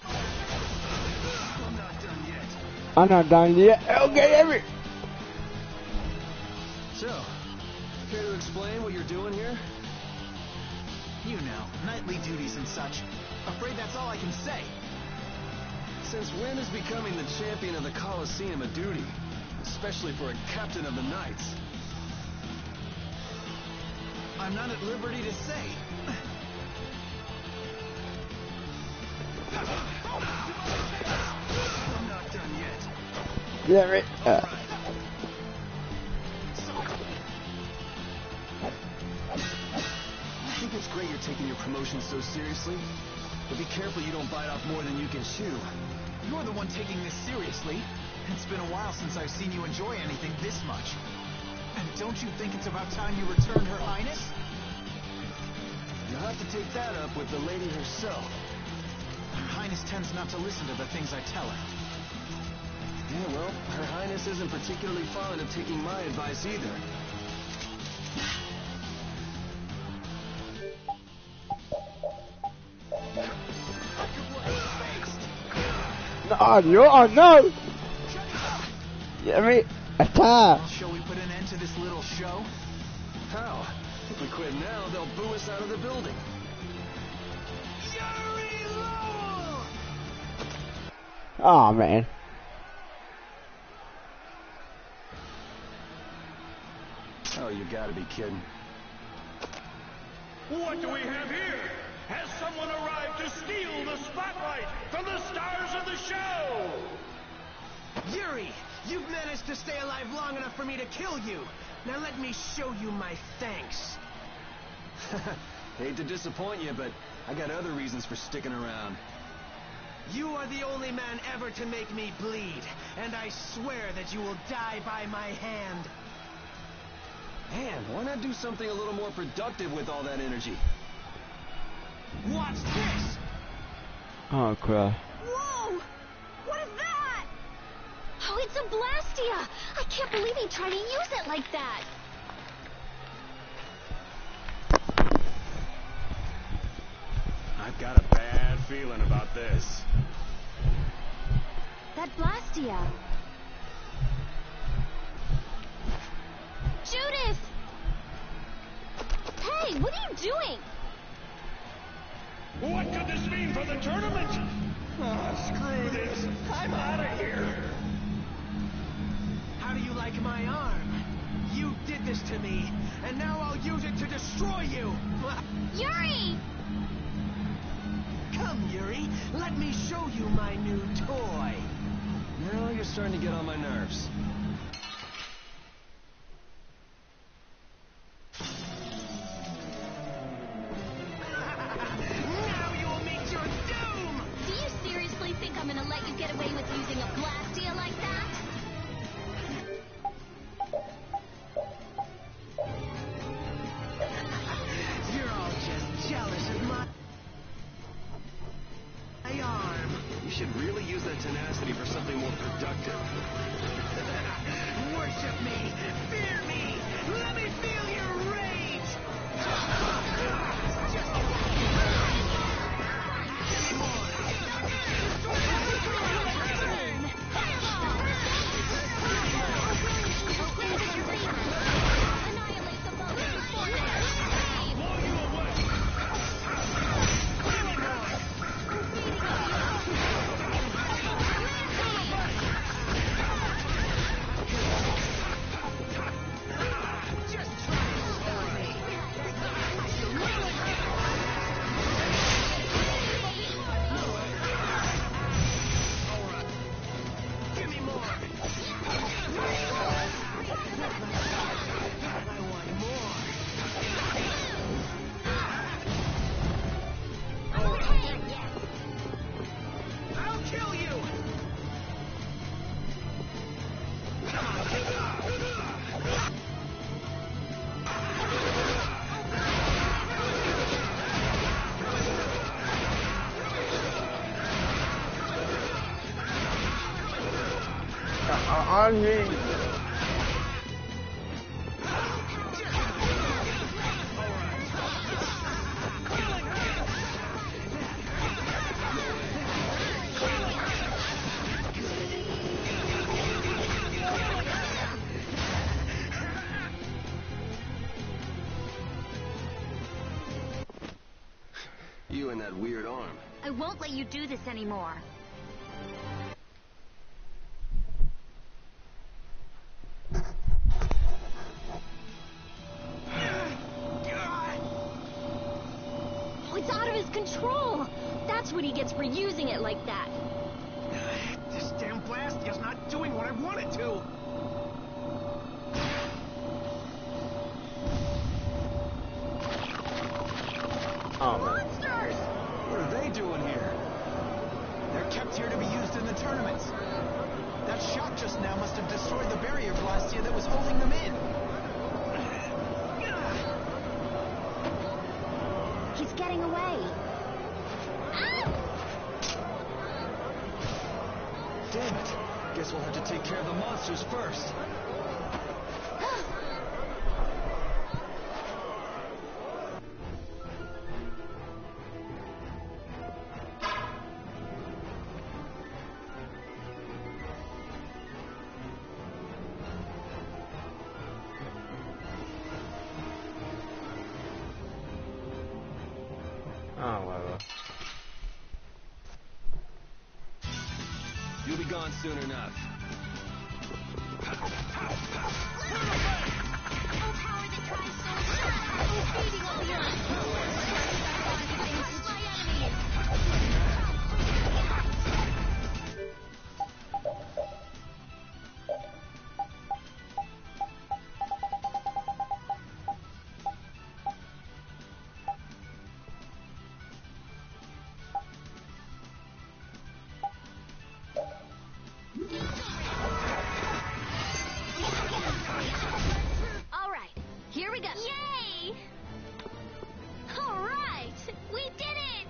I'm not done yet. I'm not done yet. Okay, every. So, care to explain what you're doing here? You know, nightly duties and such. Afraid that's all I can say. Since when is becoming the champion of the Coliseum a duty? Especially for a captain of the Knights. I'm not at liberty to say. I'm not done yet. Yeah, right. I think it's great you're taking your promotion so seriously. But be careful you don't bite off more than you can chew. You're the one taking this seriously. It's been a while since I've seen you enjoy anything this much. And don't you think it's about time you returned Her Highness? You'll have to take that up with the lady herself. Her Highness tends not to listen to the things I tell her. Yeah, well, Her Highness isn't particularly fond of taking my advice either. Oh no! Yeah, me. Attack! Shall we put an end to this little show? How? If we quit now, they'll boo us out of the building. Oh man. Oh, you gotta be kidding. What do we have here? Has someone arrived to steal the spotlight from the stars of the show? Yuri, you've managed to stay alive long enough for me to kill you. Now let me show you my thanks. Hate to disappoint you, but I got other reasons for sticking around. You are the only man ever to make me bleed, and I swear that you will die by my hand. Man, why not do something a little more productive with all that energy? Watch this! Oh crap. Whoa! Oh, it's a Blastia! I can't believe he tried to use it like that! I've got a bad feeling about this. That Blastia! Judith! Hey, what are you doing? What could this mean for the tournament? Ah, screw this. I'm out of here. How do you like my arm? You did this to me, and now I'll use it to destroy you. Yuri! Come, Yuri. Let me show you my new toy. Now you're starting to get on my nerves. Now you'll meet your doom! Do you seriously think I'm gonna let you get away with using a Blastia like that? You're all just jealous of my arm. You should really use that tenacity for something more productive. Worship me! Fear me! Let me feel your rage! On me. You and that weird arm. I won't let you do this anymore. Oh, it's out of his control! That's what he gets for using it like that. This damn Blastia's not doing what I want it to. Monsters! What are they doing here? They're kept here to be used in the tournaments. That shot just now must have destroyed the barrier Blastia that was holding them in. He's getting away. Damn it. Guess we'll have to take care of the monsters first. Ah, whatever. You'll be gone soon enough. All right, here we go. Yay! All right, we did it!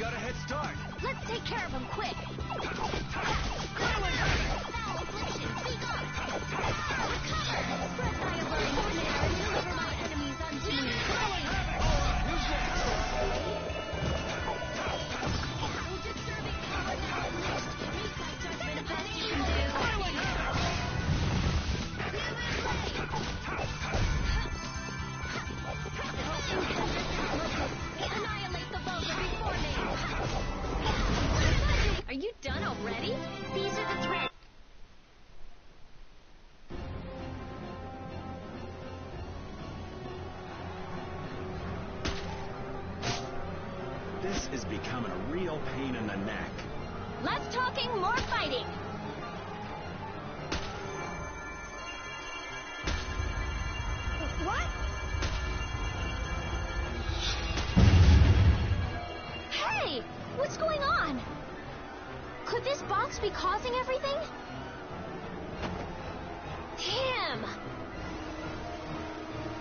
got a head start. Let's take care of him quick. Foul affliction, speak up. Recover. Press my alluring snare and deliver my enemies unto me. Disturbing power now unleashed. Meet my judgment the best you can do. Annihilate the vulgar before me. Are you done already? These are the threats. This is becoming a real pain in the neck. Less talking, more fighting. What? Hey! What's going on? Could this box be causing everything? Damn!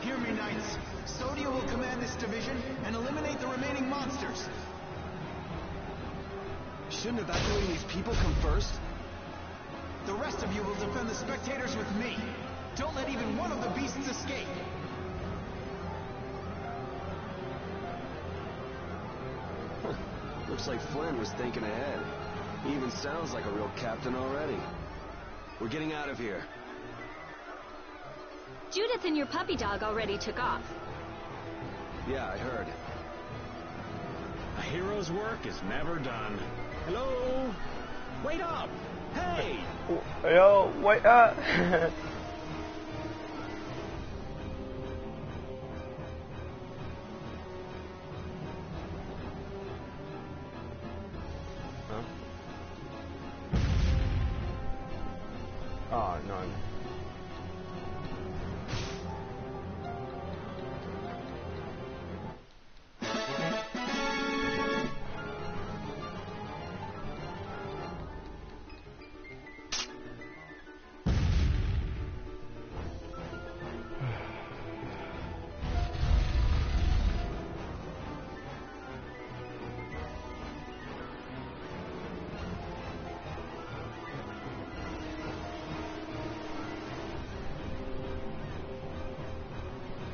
Hear me, Knights. Sodia will command this division and eliminate the remaining monsters. Shouldn't evacuating these people come first? The rest of you will defend the spectators with me. Don't let even one of the beasts escape. Looks like Flynn was thinking ahead. He even sounds like a real captain already. We're getting out of here. Judith and your puppy dog already took off. Yeah, I heard. A hero's work is never done. Hello? Wait up! Hey! Yo, wait up! Huh? Oh, no.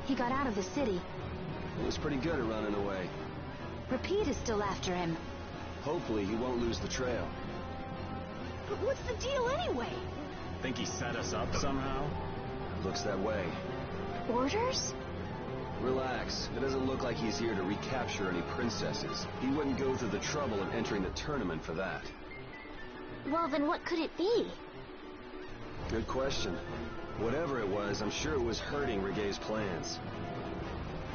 He got out of the city. He was pretty good at running away. Rapide is still after him. Hopefully he won't lose the trail. But what's the deal anyway? Think he set us up somehow? Looks that way. Orders? Relax. It doesn't look like he's here to recapture any princesses. He wouldn't go through the trouble of entering the tournament for that. Well, then what could it be? Good question. Whatever it was, I'm sure it was hurting Regay's plans.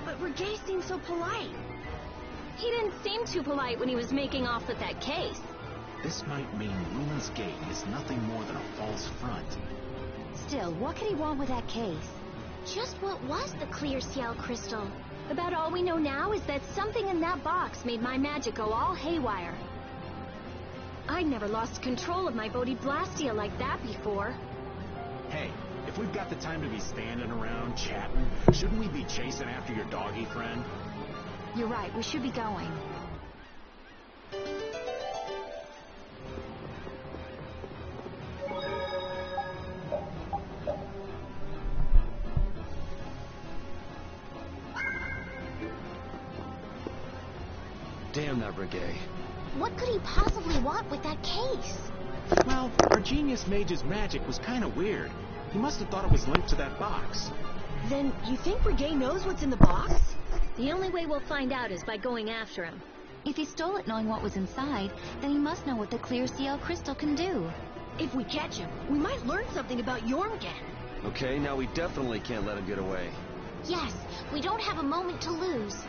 But Regay seemed so polite. He didn't seem too polite when he was making off with that case. This might mean Ruin's Gate is nothing more than a false front. Still, what could he want with that case? Just what was the clear ciel crystal? About all we know now is that something in that box made my magic go all haywire. I'd never lost control of my Bodhi Blastia like that before. Hey, if we've got the time to be standing around chatting, shouldn't we be chasing after your doggy friend? You're right, we should be going. Damn that Regay. What could he possibly want with that case? Well, our genius mage's magic was kind of weird. He must have thought it was linked to that box. Then you think Regay knows what's in the box? The only way we'll find out is by going after him. If he stole it knowing what was inside, then he must know what the clear ciel crystal can do. If we catch him, we might learn something about Jormungand. Okay, now we definitely can't let him get away. Yes, we don't have a moment to lose.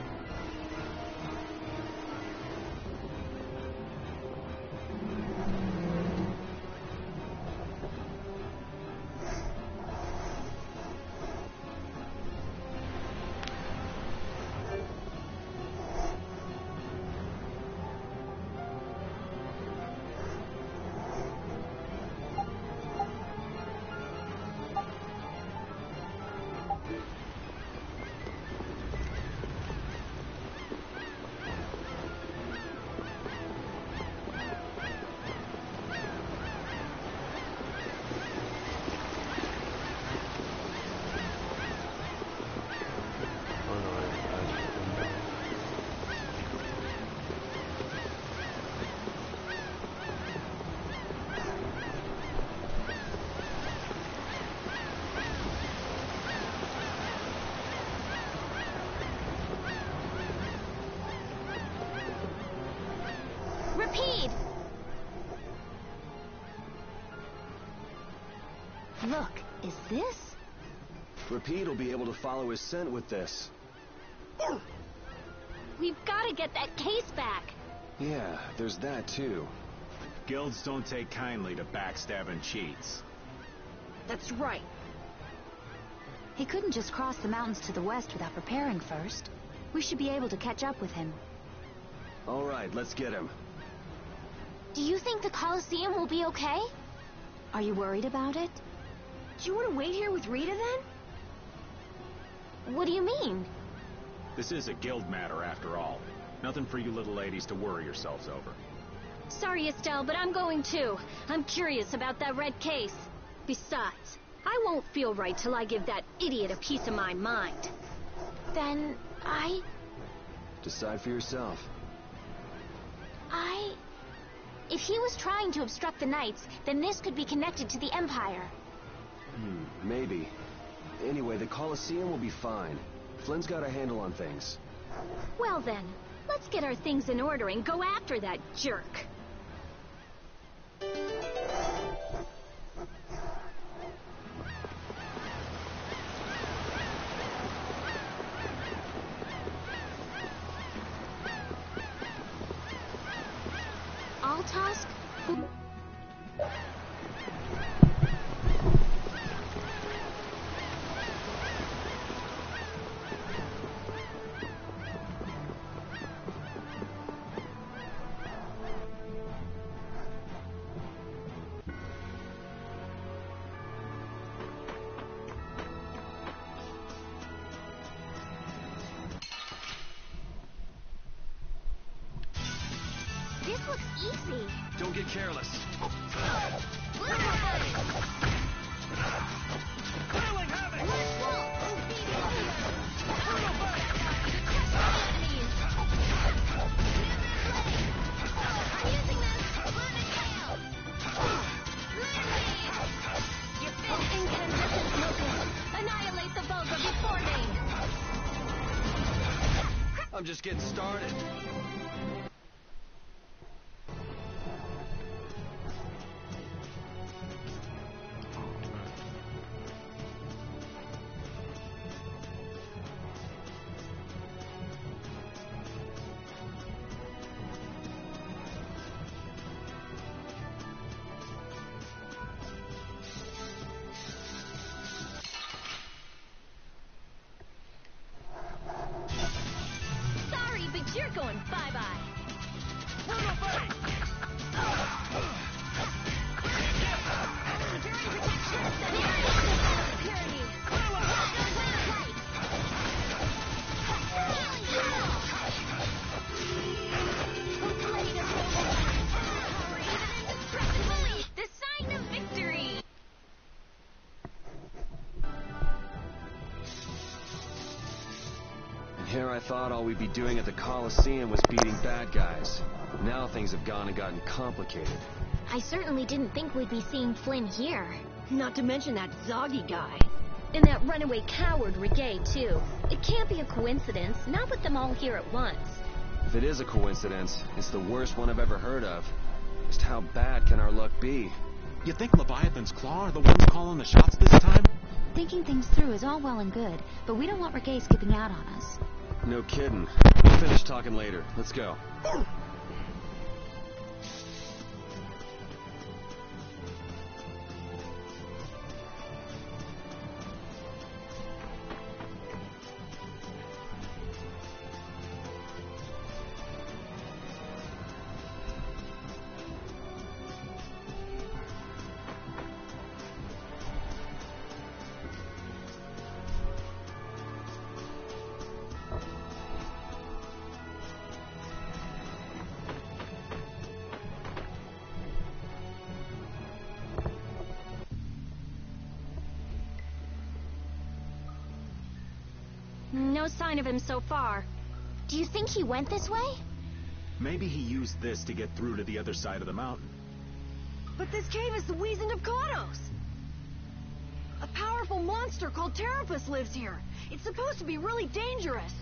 Look, is this? Rapide will be able to follow his scent with this. We've got to get that case back. Yeah, there's that too. Guilds don't take kindly to backstabbing cheats. That's right. He couldn't just cross the mountains to the west without preparing first. We should be able to catch up with him. All right, let's get him. Do you think the Colosseum will be okay? Are you worried about it? Do you want to wait here with Rita then? What do you mean? This is a guild matter after all. Nothing for you little ladies to worry yourselves over. Sorry, Estelle, but I'm going too. I'm curious about that red case. Besides, I won't feel right till I give that idiot a piece of my mind. Then Decide for yourself. If he was trying to obstruct the Knights, then this could be connected to the Empire. Maybe. Anyway, the Colosseum will be fine. Flynn's got a handle on things. Well then, let's get our things in order and go after that jerk. Altosk? This looks easy. Don't get careless. Annihilate the Vulgar before me. I'm just getting started. Sorry, but you're going bye-bye. The sign of victory! And here I thought all we'd be doing at the Colosseum was beating bad guys. Now things have gone and gotten complicated. I certainly didn't think we'd be seeing Flynn here. Not to mention that Zoggy guy. And that runaway coward Reggae, too. It can't be a coincidence, not with them all here at once. If it is a coincidence, it's the worst one I've ever heard of. Just how bad can our luck be? You think Leviathan's Claw are the ones calling the shots this time? Thinking things through is all well and good, but we don't want Reggae skipping out on us. No kidding. We'll finish talking later. Let's go. No sign of him so far. Do you think he went this way? Maybe he used this to get through to the other side of the mountain. But this cave is the Weasand of Kodos. A powerful monster called Terrapus lives here. It's supposed to be really dangerous.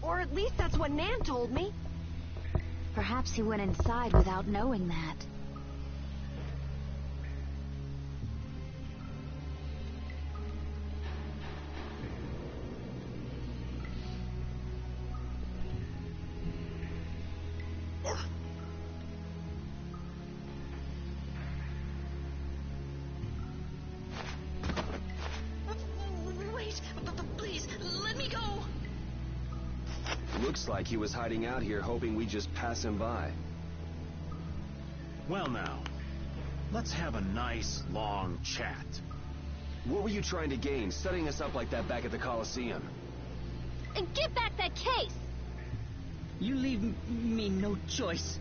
Or at least that's what Nan told me. Perhaps he went inside without knowing that. Looks like he was hiding out here hoping we just pass him by. Well now, let's have a nice, long chat. What were you trying to gain, setting us up like that back at the Coliseum? And give back that case! You leave me no choice.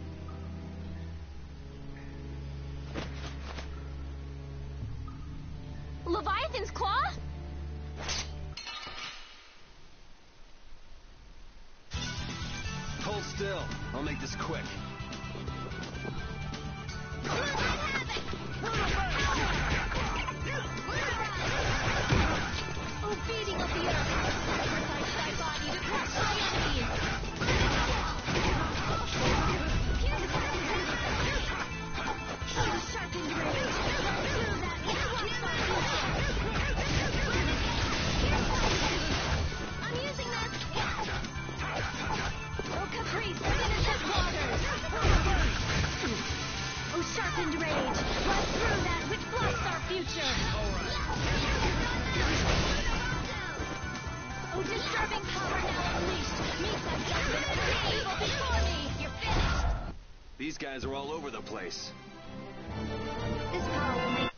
Leviathan's Claw? Hold still. I'll make this quick. Oh, beating of the earth! Sacrifice thy body to crush thy enemies! Show the sharpened rage! Through that which blocks our future! I'm using this! Oh, Caprice, finish his waters! Oh, sharpened rage! Blast through that which blocks our future! Oh, disturbing power now unleashed! Meet thy judgment and see evil before me! You're finished! These guys are all over the place. This power will make...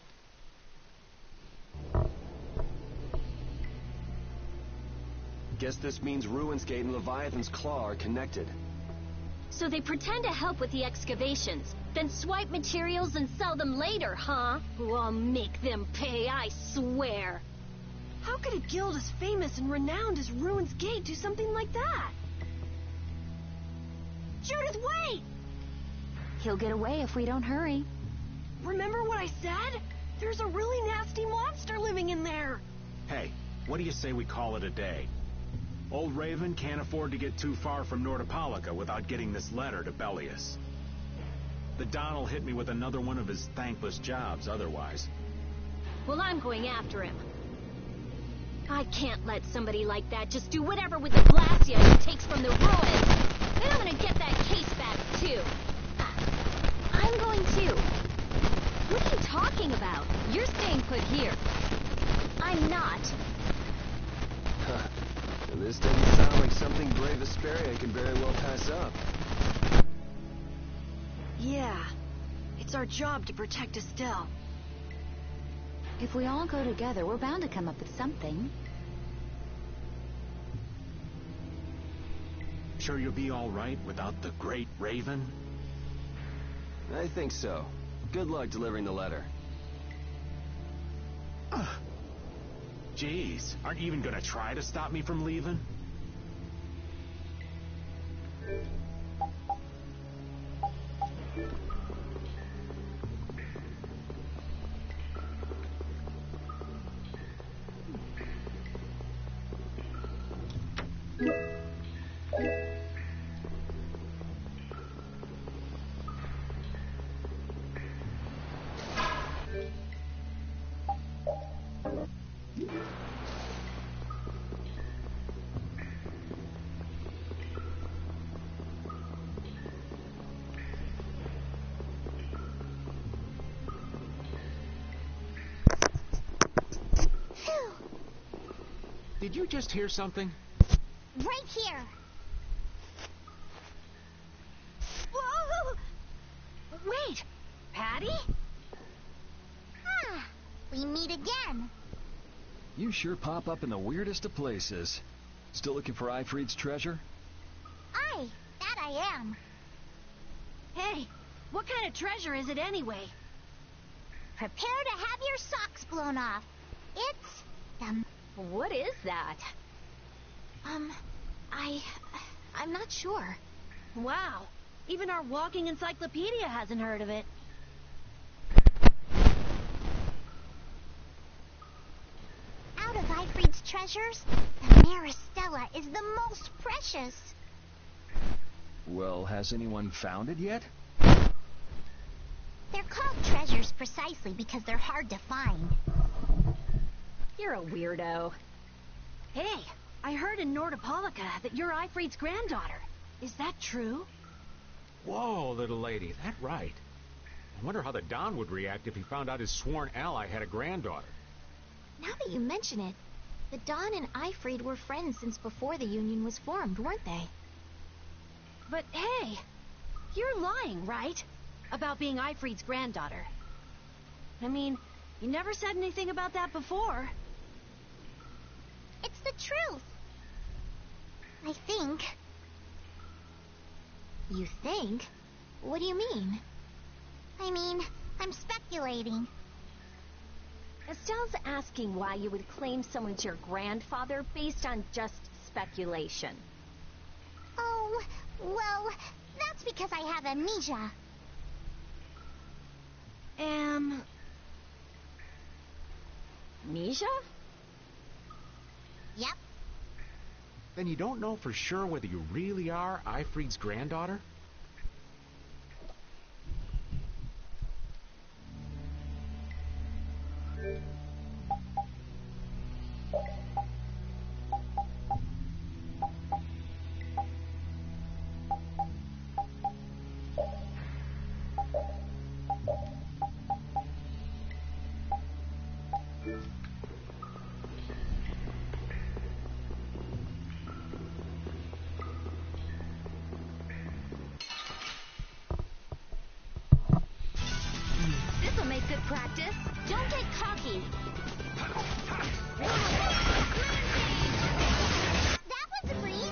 Guess this means Ruin's Gate and Leviathan's Claw are connected. So they pretend to help with the excavations, then swipe materials and sell them later, huh? Oh, I'll make them pay, I swear! How could a guild as famous and renowned as Ruin's Gate do something like that? Judith, wait! He'll get away if we don't hurry. Remember what I said? There's a really nasty monster living in there. Hey, what do you say we call it a day? Old Raven can't afford to get too far from Nordopolica without getting this letter to Bellius. The Don will hit me with another one of his thankless jobs otherwise. Well, I'm going after him. I can't let somebody like that just do whatever with the Glacia he takes from the ruins. And I'm gonna get that case back, too. I'm going too. What are you talking about? You're staying put here. I'm not. Huh. And this doesn't sound like something brave Vesperia can very well pass up. Yeah. It's our job to protect Estelle. If we all go together, we're bound to come up with something. Sure you'll be all right without the Great Raven? I think so. Good luck delivering the letter. Jeez, aren't you even gonna try to stop me from leaving? Did you just hear something? Right here. Whoa! Wait, Patty? Ah, we meet again. You sure pop up in the weirdest of places. Still looking for Ifrid's treasure? Aye, that I am. Hey, what kind of treasure is it anyway? Prepare to have your socks blown off. It's the... What is that? I'm not sure. Wow, even our walking encyclopedia hasn't heard of it. Out of Ifrid's treasures, the Maristella is the most precious. Well, has anyone found it yet? They're called treasures precisely because they're hard to find. You're a weirdo. Hey, I heard in Nordopolica that you're Ifrid's granddaughter. Is that true? Whoa, little lady, that right. I wonder how the Don would react if he found out his sworn ally had a granddaughter. Now that you mention it, the Don and Ifrid were friends since before the Union was formed, weren't they? But hey, you're lying, right? About being Ifried's granddaughter. I mean, you never said anything about that before. It's the truth. I think. You think? What do you mean? I mean, I'm speculating. Estelle's asking why you would claim someone's your grandfather based on just speculation. Oh, well, that's because I have amnesia. Amnesia? Yep. Then you don't know for sure whether you really are Ifried's granddaughter? This'll make good practice. Don't get cocky. That was a breeze.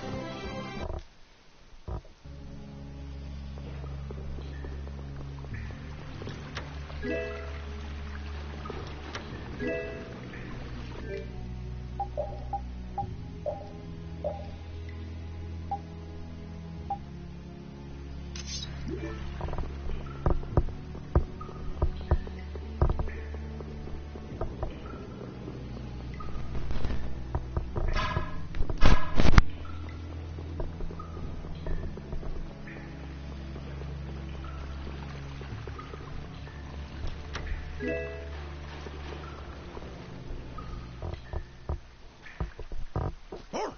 Help!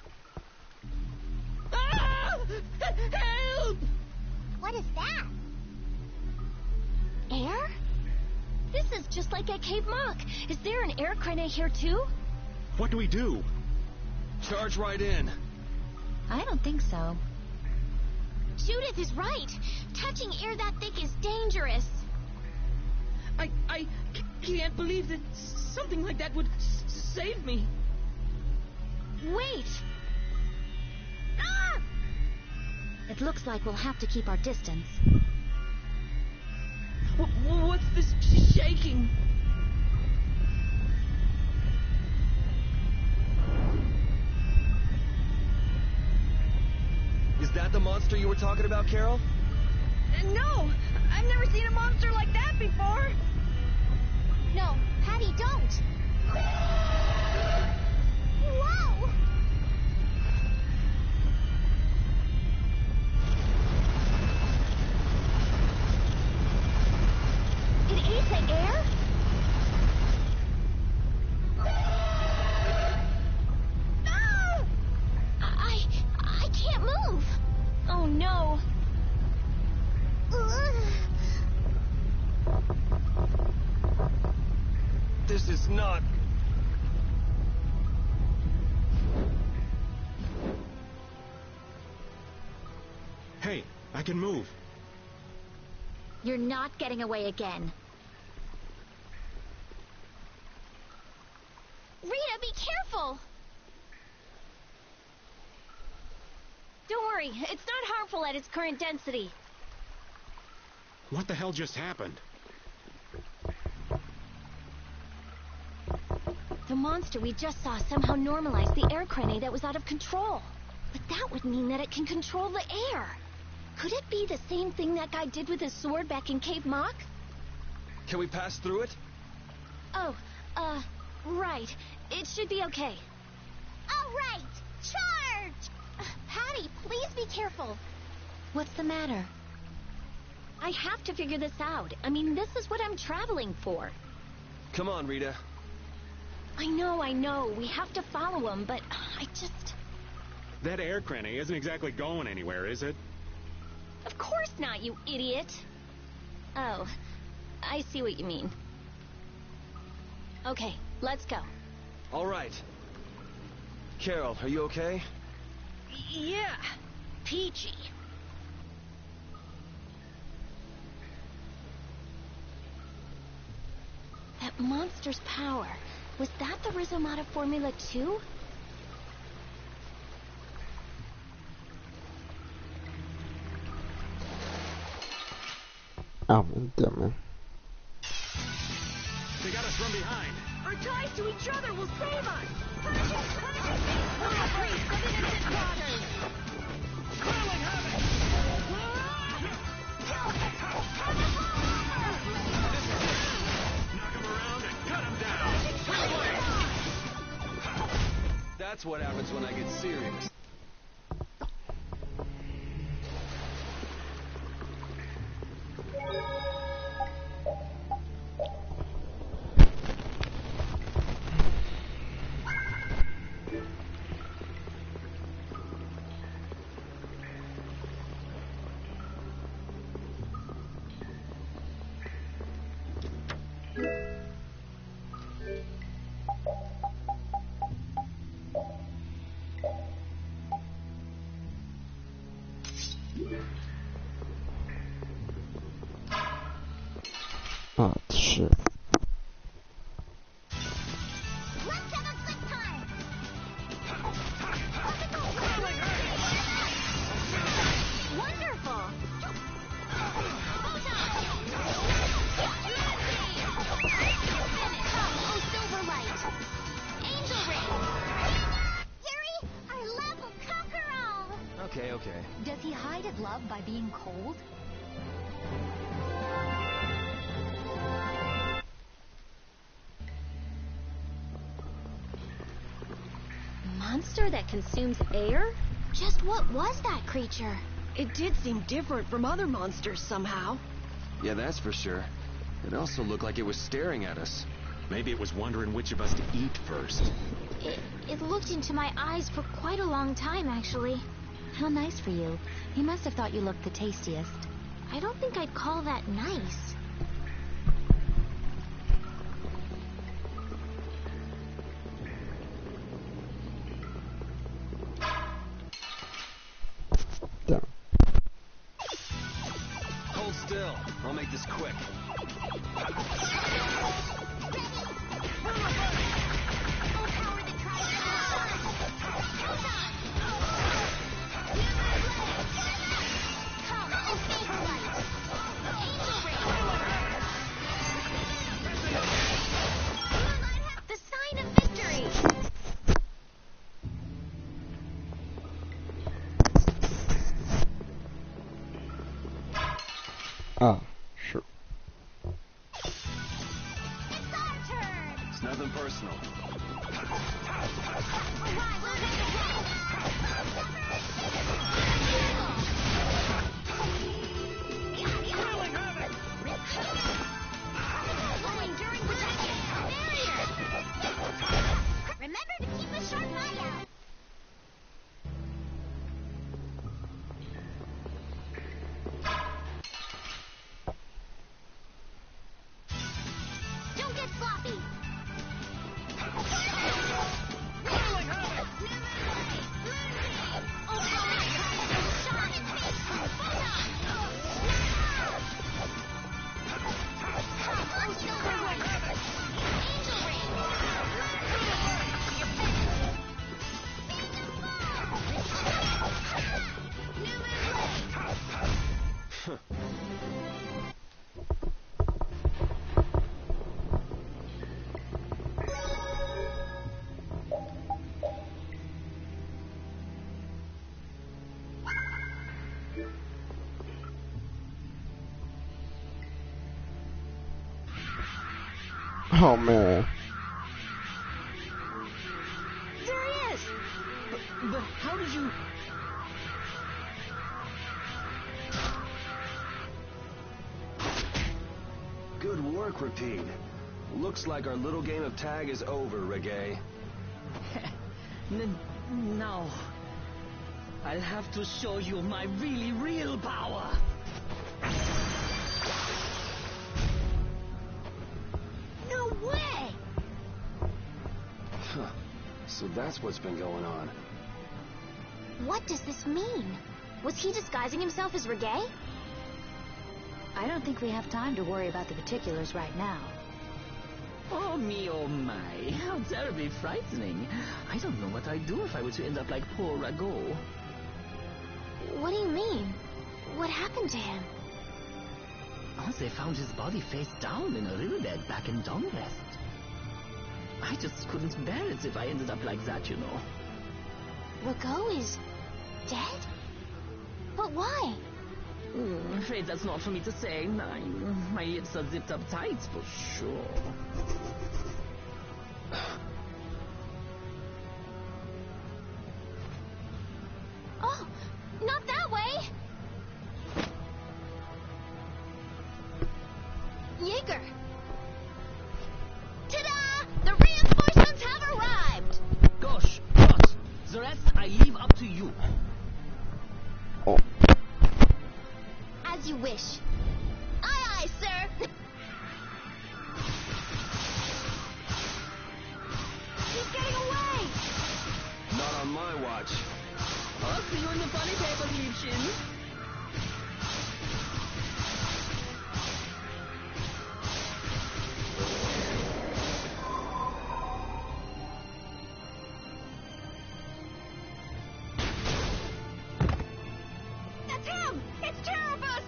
What is that? Air? This is just like at Cave Mock. Is there an air crenate here too? What do we do? Charge right in. I don't think so. Judith is right. Touching air that thick is dangerous. I can't believe that something like that would save me. Wait! Ah! It looks like we'll have to keep our distance. What's this shaking? Is that the monster you were talking about, Carol? No! I've never seen a monster like that before! No, Patty, don't. Whoa! It ate the air? Ah! I can't move. Oh no. This is not... Hey, I can move. You're not getting away again. Rita, be careful. Don't worry, it's not harmful at its current density. What the hell just happened? The monster we just saw somehow normalized the air crenate that was out of control. But that would mean that it can control the air. Could it be the same thing that guy did with his sword back in Cave Mock? Can we pass through it? Oh, right. It should be okay. All right, charge! Patty, please be careful. What's the matter? I have to figure this out. I mean, this is what I'm traveling for. Come on, Rita. I know. We have to follow him, but I just... That air crenny isn't exactly going anywhere, is it? Of course not, you idiot. Oh, I see what you mean. Okay, let's go. All right. Carol, are you okay? Yeah, peachy. monster's power. Was that the Rhizomata formula too? Oh, damn man. They got us from behind. Our ties to each other will save us! Please, let it into waters! Swirling havoc! Knock him around and cut him down. That's what happens when I get serious. Oh, shit. Let's have a good time! Wonderful! Oh, Silverlight! Angel Ring! Yuri, our love will conquer all! Okay. Does he hide his love by being cold? Monster that consumes air? Just what was that creature? It did seem different from other monsters somehow. Yeah, that's for sure. It also looked like it was staring at us. Maybe it was wondering which of us to eat first. It looked into my eyes for quite a long time, actually. How nice for you. He must have thought you looked the tastiest. I don't think I'd call that nice. Damn. Hold still. I'll make this quick. The sign of victory! Oh, sure. It's nothing personal. Remember to keep a sharp eye out! Don't get sloppy! Oh, man. There he is! But how did you... Good work, Repeat. Looks like our little game of tag is over, Reggae. No. I'll have to show you my really real power. No way! Huh. So that's what's been going on. What does this mean? Was he disguising himself as Reggae? I don't think we have time to worry about the particulars right now. Oh, me, oh, my. How terribly frightening. I don't know what I'd do if I were to end up like poor Rago. What do you mean? What happened to him? Oh, they found his body face down in a riverbed back in Dongrest. I just couldn't bear it if I ended up like that, you know. Rago is dead? But why? I'm afraid that's not for me to say. My lips are zipped up tight, for sure. Oh, not that way! Jaeger! Ta-da! The reinforcements have arrived! Gosh, what? The rest I leave up to you. As you wish. Aye, aye, sir! He's getting away! Not on my watch. I'll see you in the funny paper, Liebchen. That's him! It's Terrabus!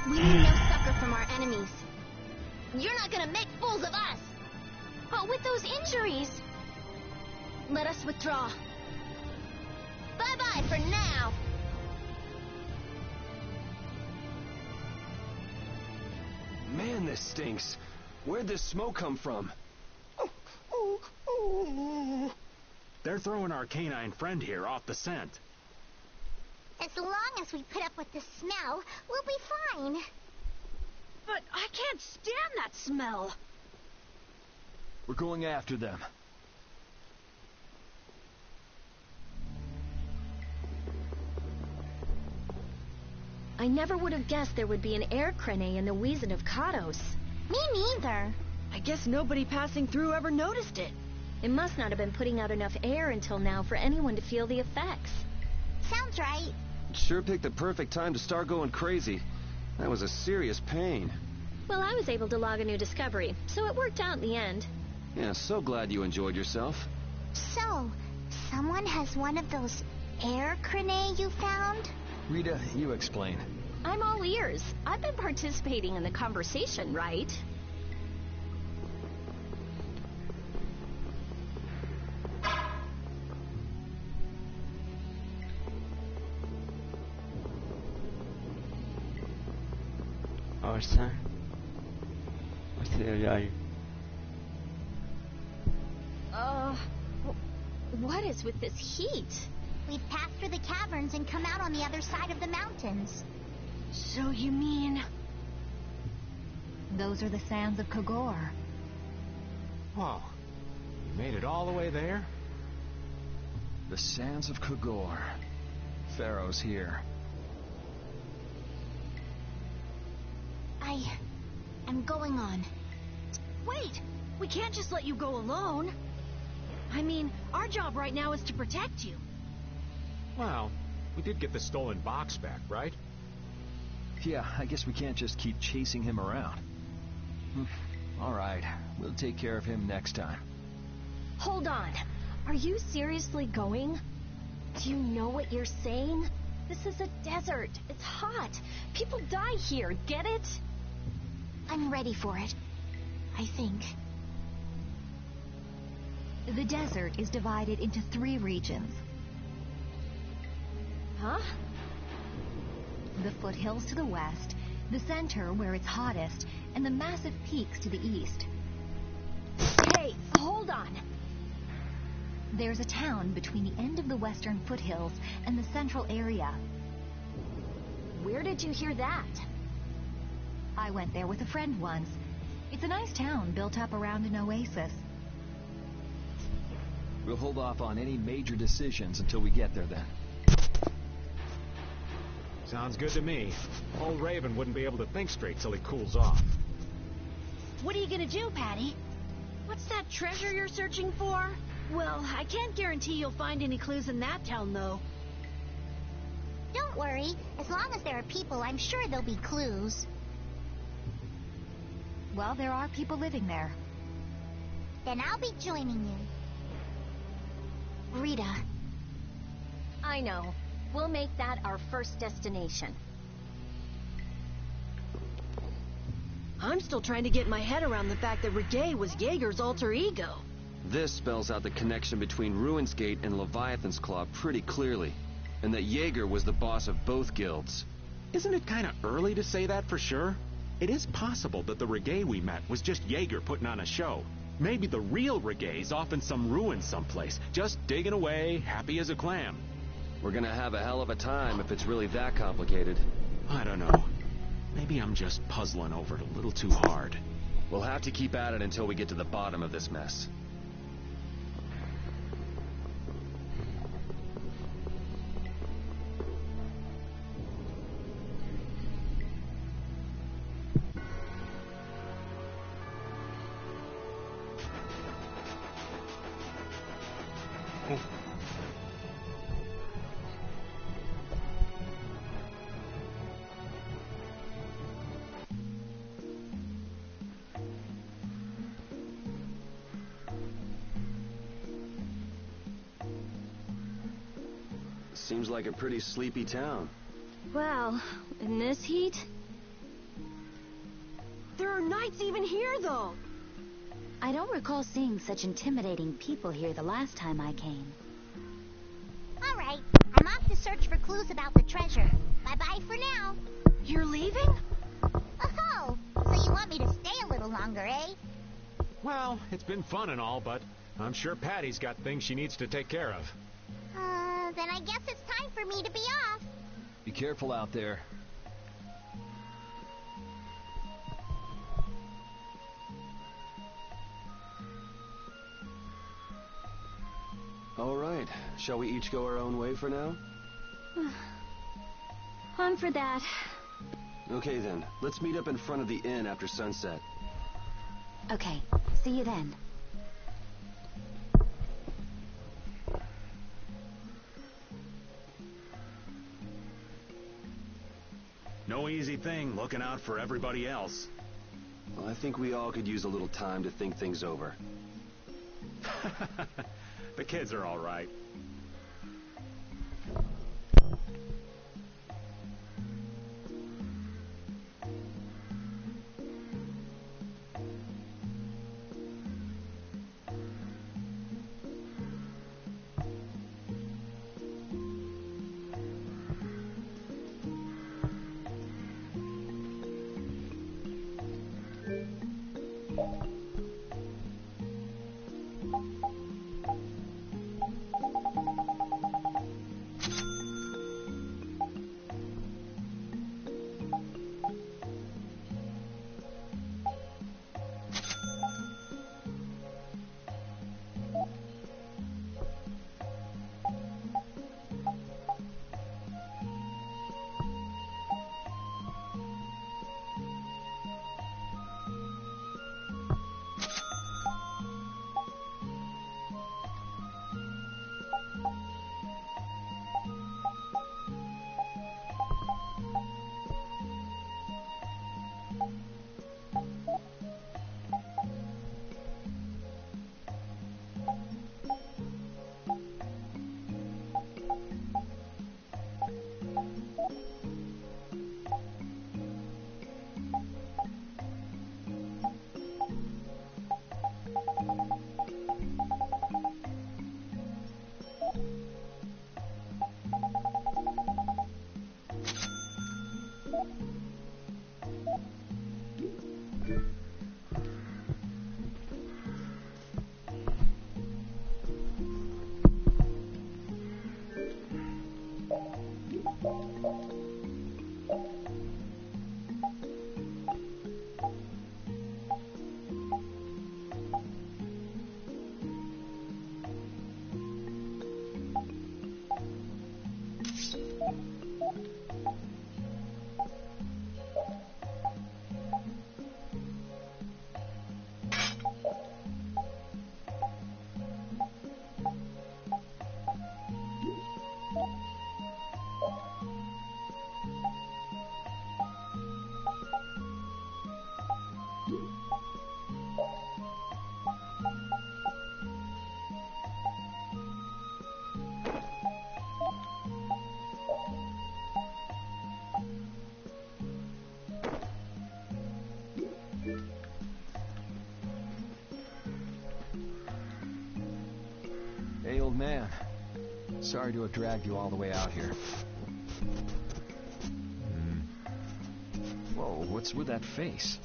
We need no succor from our enemies. You're not gonna make fools of us! But with those injuries... Let us withdraw. Bye-bye for now! Man, this stinks. Where'd this smoke come from? They're throwing our canine friend here off the scent. As long as we put up with the smell, we'll be fine. But I can't stand that smell. We're going after them. I never would have guessed there would be an air crane in the Wheezin of Kados. Me neither. I guess nobody passing through ever noticed it. It must not have been putting out enough air until now for anyone to feel the effects. Sounds right. Sure picked the perfect time to start going crazy. That was a serious pain. Well, I was able to log a new discovery, so it worked out in the end. Yeah, so glad you enjoyed yourself. So, someone has one of those air crane you found? Rita, you explain. I'm all ears. I've been participating in the conversation, right? Arsa. What's the area? What is with this heat? We've passed through the caverns and come out on the other side of the mountains. So you mean... Those are the sands of Kogor. Whoa. You made it all the way there? The sands of Kogor. Pharaoh's here. I'm going on. Wait! We can't just let you go alone. I mean, our job right now is to protect you. Well, we did get the stolen box back, right? Yeah, I guess we can't just keep chasing him around. All right, we'll take care of him next time. Hold on. Are you seriously going? Do you know what you're saying? This is a desert. It's hot. People die here, get it? I'm ready for it. I think. The desert is divided into 3 regions. Huh? The foothills to the west, the center where it's hottest, and the massive peaks to the east. Hey, hold on! There's a town between the end of the western foothills and the central area. Where did you hear that? I went there with a friend once. It's a nice town built up around an oasis. We'll hold off on any major decisions until we get there then. Sounds good to me. Old Raven wouldn't be able to think straight till he cools off. What are you gonna do, Patty? What's that treasure you're searching for? Well, I can't guarantee you'll find any clues in that town, though. Don't worry. As long as there are people, I'm sure there'll be clues. Well, there are people living there. Then I'll be joining you. Rita. I know. We'll make that our first destination. I'm still trying to get my head around the fact that Reggae was Jaeger's alter ego. This spells out the connection between Ruin's Gate and Leviathan's Claw pretty clearly, and that Jaeger was the boss of both guilds. Isn't it kind of early to say that for sure? It is possible that the Reggae we met was just Jaeger putting on a show. Maybe the real Reggae's off in some ruin someplace, just digging away, happy as a clam. We're gonna have a hell of a time if it's really that complicated. I don't know. Maybe I'm just puzzling over it a little too hard. We'll have to keep at it until we get to the bottom of this mess. Seems like a pretty sleepy town. Well, in this heat? There are knights even here, though. I don't recall seeing such intimidating people here the last time I came. All right, I'm off to search for clues about the treasure. Bye-bye for now. You're leaving? Oh, so you want me to stay a little longer, eh? Well, it's been fun and all, but I'm sure Patty's got things she needs to take care of. Then I guess it's time for me to be off. Be careful out there. All right, shall we each go our own way for now? On for that. Okay then, let's meet up in front of the inn after sunset. Okay, see you then. No easy thing looking out for everybody else. Well, I think we all could use a little time to think things over. The kids are all right. Hey, old man. Sorry to have dragged you all the way out here. Whoa, what's with that face?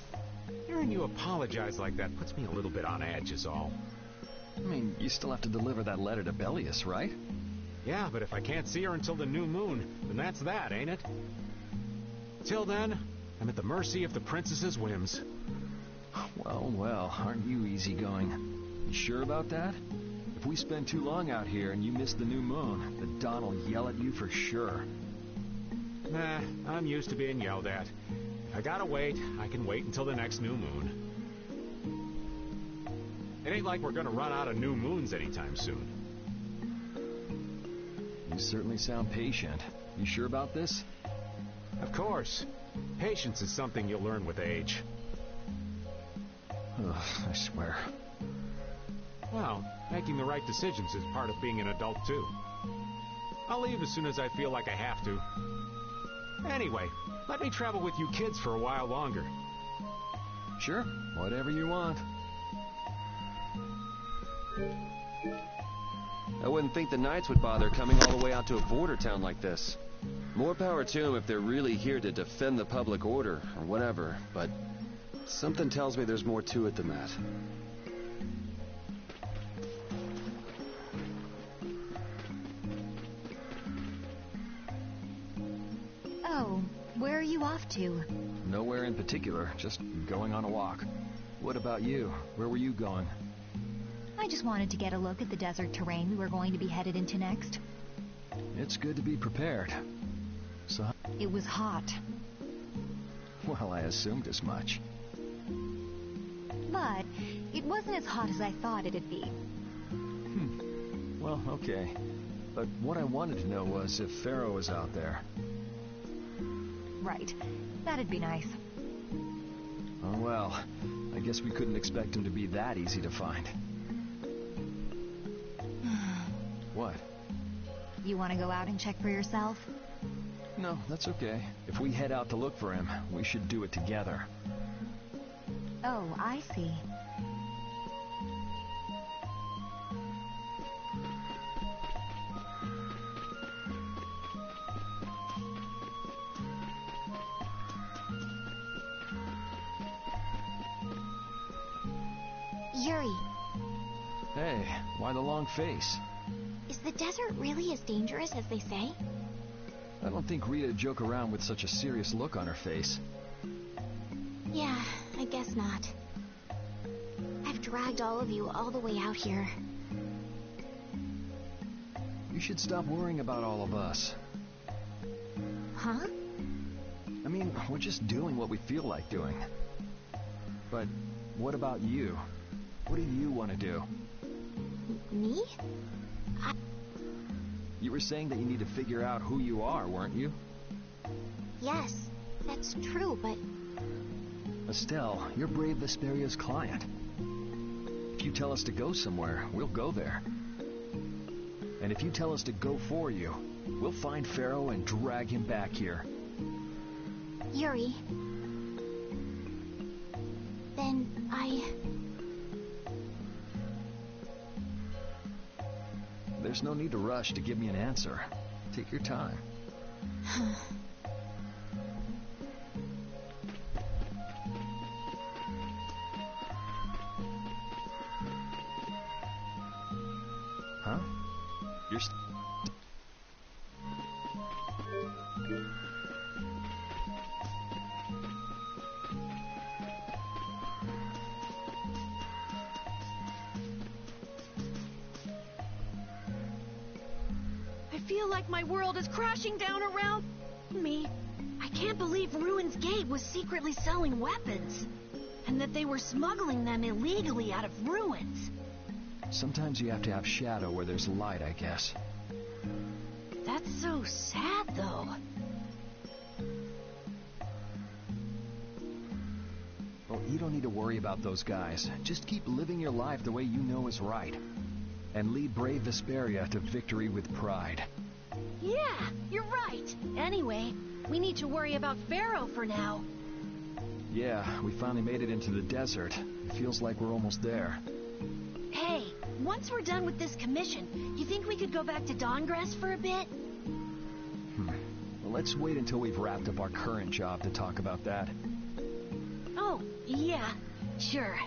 Hearing you apologize like that puts me a little bit on edge is all. I mean, you still have to deliver that letter to Bellius, right? Yeah, but if I can't see her until the new moon, then that's that, ain't it? Till then, I'm at the mercy of the princess's whims. Well, well, aren't you easygoing? You sure about that? If we spend too long out here and you miss the new moon, the Don will yell at you for sure. Nah, I'm used to being yelled at. If I gotta wait, I can wait until the next new moon. It ain't like we're gonna run out of new moons anytime soon. You certainly sound patient. You sure about this? Of course. Patience is something you'll learn with age. Ugh, I swear. Well, making the right decisions is part of being an adult, too. I'll leave as soon as I feel like I have to. Anyway, let me travel with you kids for a while longer. Sure, whatever you want. I wouldn't think the Knights would bother coming all the way out to a border town like this. More power to them if they're really here to defend the public order, or whatever, but something tells me there's more to it than that. Oh, where are you off to? Nowhere in particular, just going on a walk. What about you? Where were you going? I just wanted to get a look at the desert terrain we were going to be headed into next. It's good to be prepared. So... It was hot. Well, I assumed as much. But it wasn't as hot as I thought it'd be. Well, okay. But what I wanted to know was if Pharaoh was out there. Right. That'd be nice. Oh, well. I guess we couldn't expect him to be that easy to find. What? You want to go out and check for yourself? No, that's okay. If we head out to look for him, we should do it together. Oh, I see. Yuri, Hey, why the long face? is the desert really as dangerous as they say? I don't think Rita'd joke around with such a serious look on her face. Yeah, I guess not. I've dragged all of you all the way out here. You should stop worrying about all of us. Huh? I mean, we're just doing what we feel like doing. But what about you? What do you want to do? Me? You were saying that you need to figure out who you are, weren't you? Yes, that's true, but... Estelle, you're Brave Vesperia's client. If you tell us to go somewhere, we'll go there. And if you tell us to go for you, we'll find Pharaoh and drag him back here. Yuri... Then There's no need to rush to give me an answer. Take your time. Huh? You're I feel like my world is crashing down around me. I can't believe Ruin's Gate was secretly selling weapons. And that they were smuggling them illegally out of ruins. Sometimes you have to have shadow where there's light, I guess. That's so sad, though. Well, you don't need to worry about those guys. Just keep living your life the way you know is right. And lead Brave Vesperia to victory with pride. Yeah, you're right. Anyway, we need to worry about Pharaoh for now. Yeah, we finally made it into the desert. It feels like we're almost there. Hey, once we're done with this commission, you think we could go back to Dawngress for a bit? Well, let's wait until we've wrapped up our current job to talk about that. Oh, yeah, sure.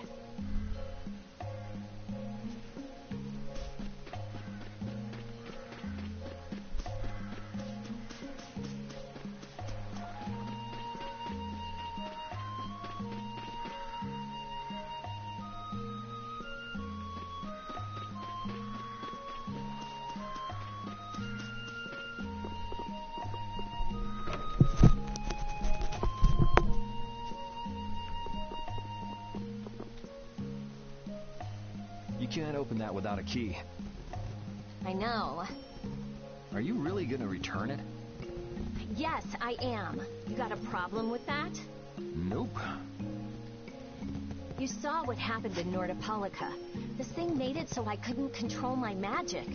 You can't open that without a key. I know. Are you really gonna return it? Yes, I am. You got a problem with that? Nope. You saw what happened in Nordopolica. This thing made it so I couldn't control my magic.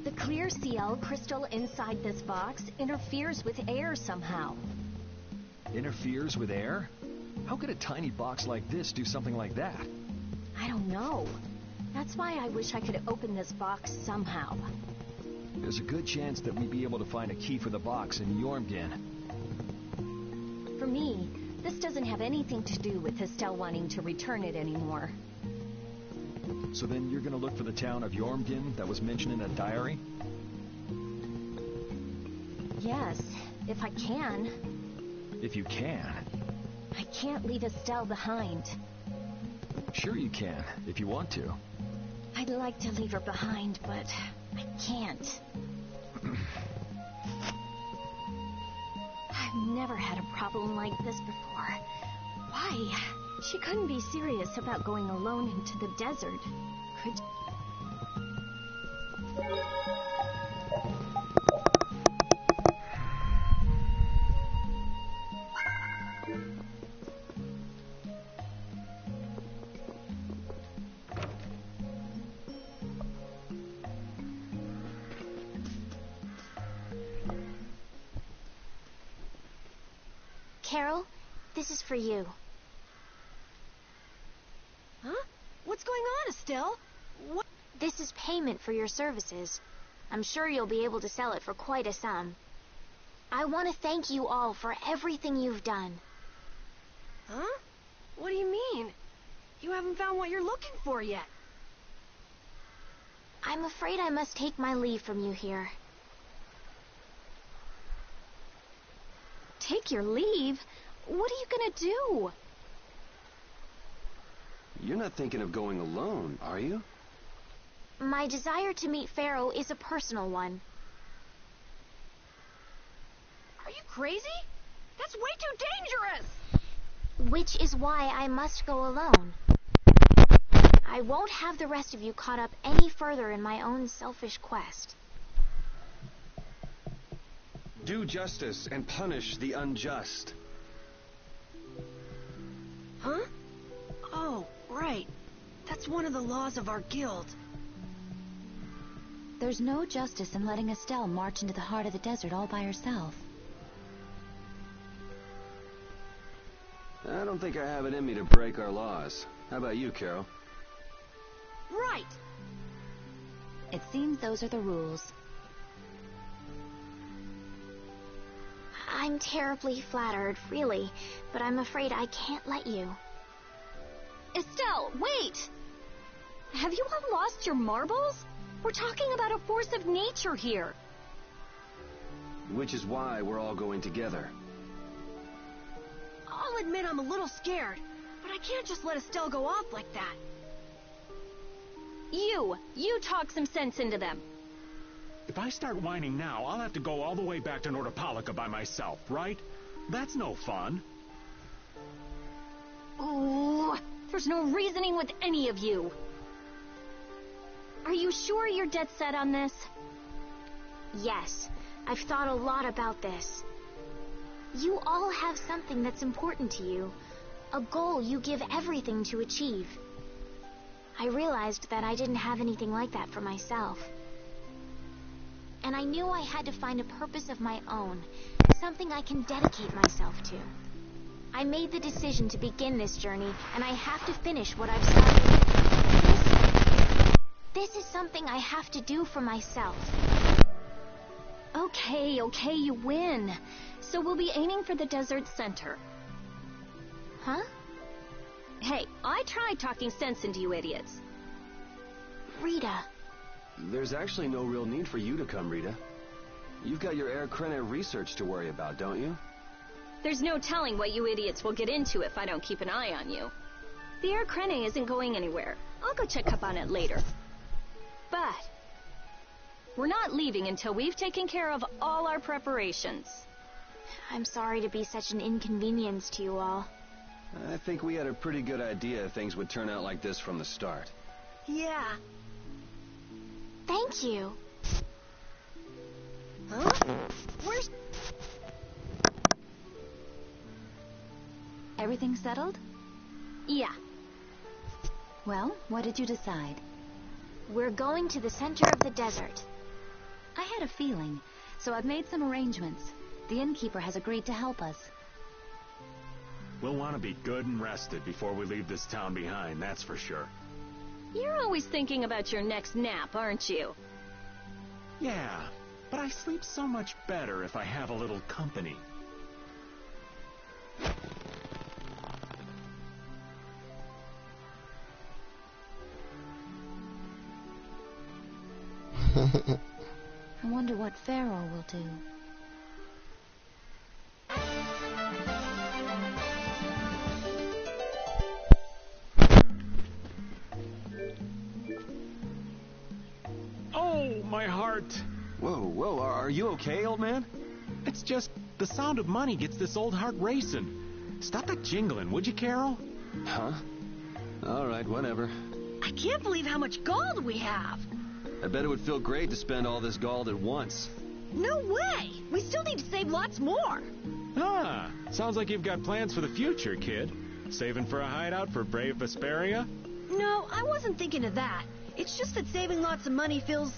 The clear CL crystal inside this box interferes with air somehow. Interferes with air? How could a tiny box like this do something like that? I don't know. That's why I wish I could open this box somehow. There's a good chance that we'd be able to find a key for the box in Jormungand. For me, this doesn't have anything to do with Estelle wanting to return it anymore. So then you're gonna look for the town of Jormungand that was mentioned in that diary? Yes, if I can. If you can. I can't leave Estelle behind. Sure you can, if you want to. I'd like to leave her behind, but I can't. I've never had a problem like this before. Why? She couldn't be serious about going alone into the desert, could she? Carol, this is for you. Huh? What's going on, Estelle? What? This is payment for your services. I'm sure you'll be able to sell it for quite a sum. I want to thank you all for everything you've done. Huh? What do you mean? You haven't found what you're looking for yet. I'm afraid I must take my leave from you here. Take your leave? What are you gonna do? You're not thinking of going alone, are you? My desire to meet Pharaoh is a personal one. Are you crazy? That's way too dangerous! Which is why I must go alone. I won't have the rest of you caught up any further in my own selfish quest. Do justice and punish the unjust. Huh? Oh, right. That's one of the laws of our guild. There's no justice in letting Estelle march into the heart of the desert all by herself. I don't think I have it in me to break our laws. How about you, Carol? Right! It seems those are the rules. I'm terribly flattered, really, but I'm afraid I can't let you. Estelle, wait! Have you all lost your marbles? We're talking about a force of nature here. Which is why we're all going together. I'll admit I'm a little scared, but I can't just let Estelle go off like that. You talk some sense into them. If I start whining now, I'll have to go all the way back to Nordopolica by myself, right? That's no fun. Oh, there's no reasoning with any of you. Are you sure you're dead set on this? Yes, I've thought a lot about this. You all have something that's important to you, a goal you give everything to achieve. I realized that I didn't have anything like that for myself. And I knew I had to find a purpose of my own, something I can dedicate myself to. I made the decision to begin this journey, and I have to finish what I've started. This is something I have to do for myself. Okay, you win. So we'll be aiming for the desert center. Huh? Hey, I tried talking sense into you idiots. Rita. There's actually no real need for you to come, Rita. You've got your Air Krene research to worry about, don't you? There's no telling what you idiots will get into if I don't keep an eye on you. The Air Krene isn't going anywhere. I'll go check up on it later. But we're not leaving until we've taken care of all our preparations. I'm sorry to be such an inconvenience to you all. I think we had a pretty good idea things would turn out like this from the start. Yeah. Thank you. Huh? Where's... Everything settled? Yeah. Well, what did you decide? We're going to the center of the desert. I had a feeling, so I've made some arrangements. The innkeeper has agreed to help us. We'll want to be good and rested before we leave this town behind, that's for sure. You're always thinking about your next nap, aren't you? Yeah, but I sleep so much better if I have a little company. I wonder what Pharaoh will do. Oh, my heart! Whoa, are you okay, old man? It's just the sound of money gets this old heart racing. Stop that jingling, would you, Carol? Huh? All right, whatever. I can't believe how much gold we have. I bet it would feel great to spend all this gold at once. No way! We still need to save lots more. Ah, sounds like you've got plans for the future, kid. Saving for a hideout for brave Vesperia? No, I wasn't thinking of that. It's just that saving lots of money feels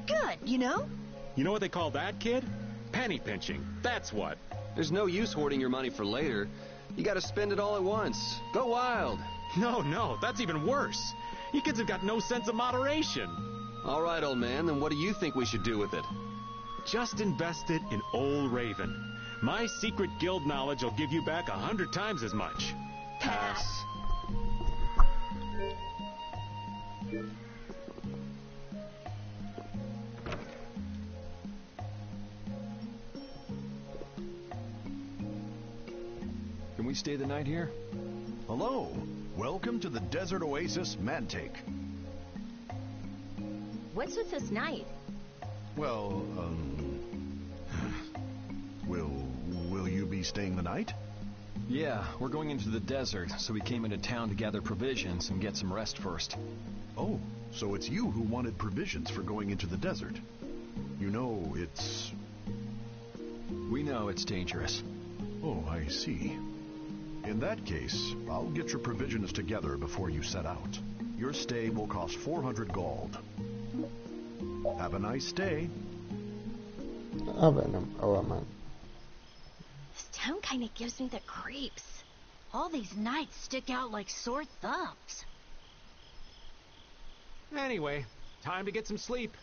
good, you know? You know what they call that, kid? Penny pinching. That's what. There's no use hoarding your money for later. You gotta spend it all at once. Go wild. No, that's even worse. You kids have got no sense of moderation. All right, old man, then what do you think we should do with it? Just invest it in Old Raven. My secret guild knowledge will give you back 100 times as much. Pass. Can we stay the night here? Hello. Welcome to the Desert Oasis Mantake. What's with this night? Well, will you be staying the night? Yeah, we're going into the desert, so we came into town to gather provisions and get some rest first. Oh, so it's you who wanted provisions for going into the desert. You know, it's... We know it's dangerous. Oh, I see. In that case, I'll get your provisions together before you set out. Your stay will cost 400 gold. Have a nice day. Man. This town kind of gives me the creeps. All these nights stick out like sore thumbs. Anyway, time to get some sleep.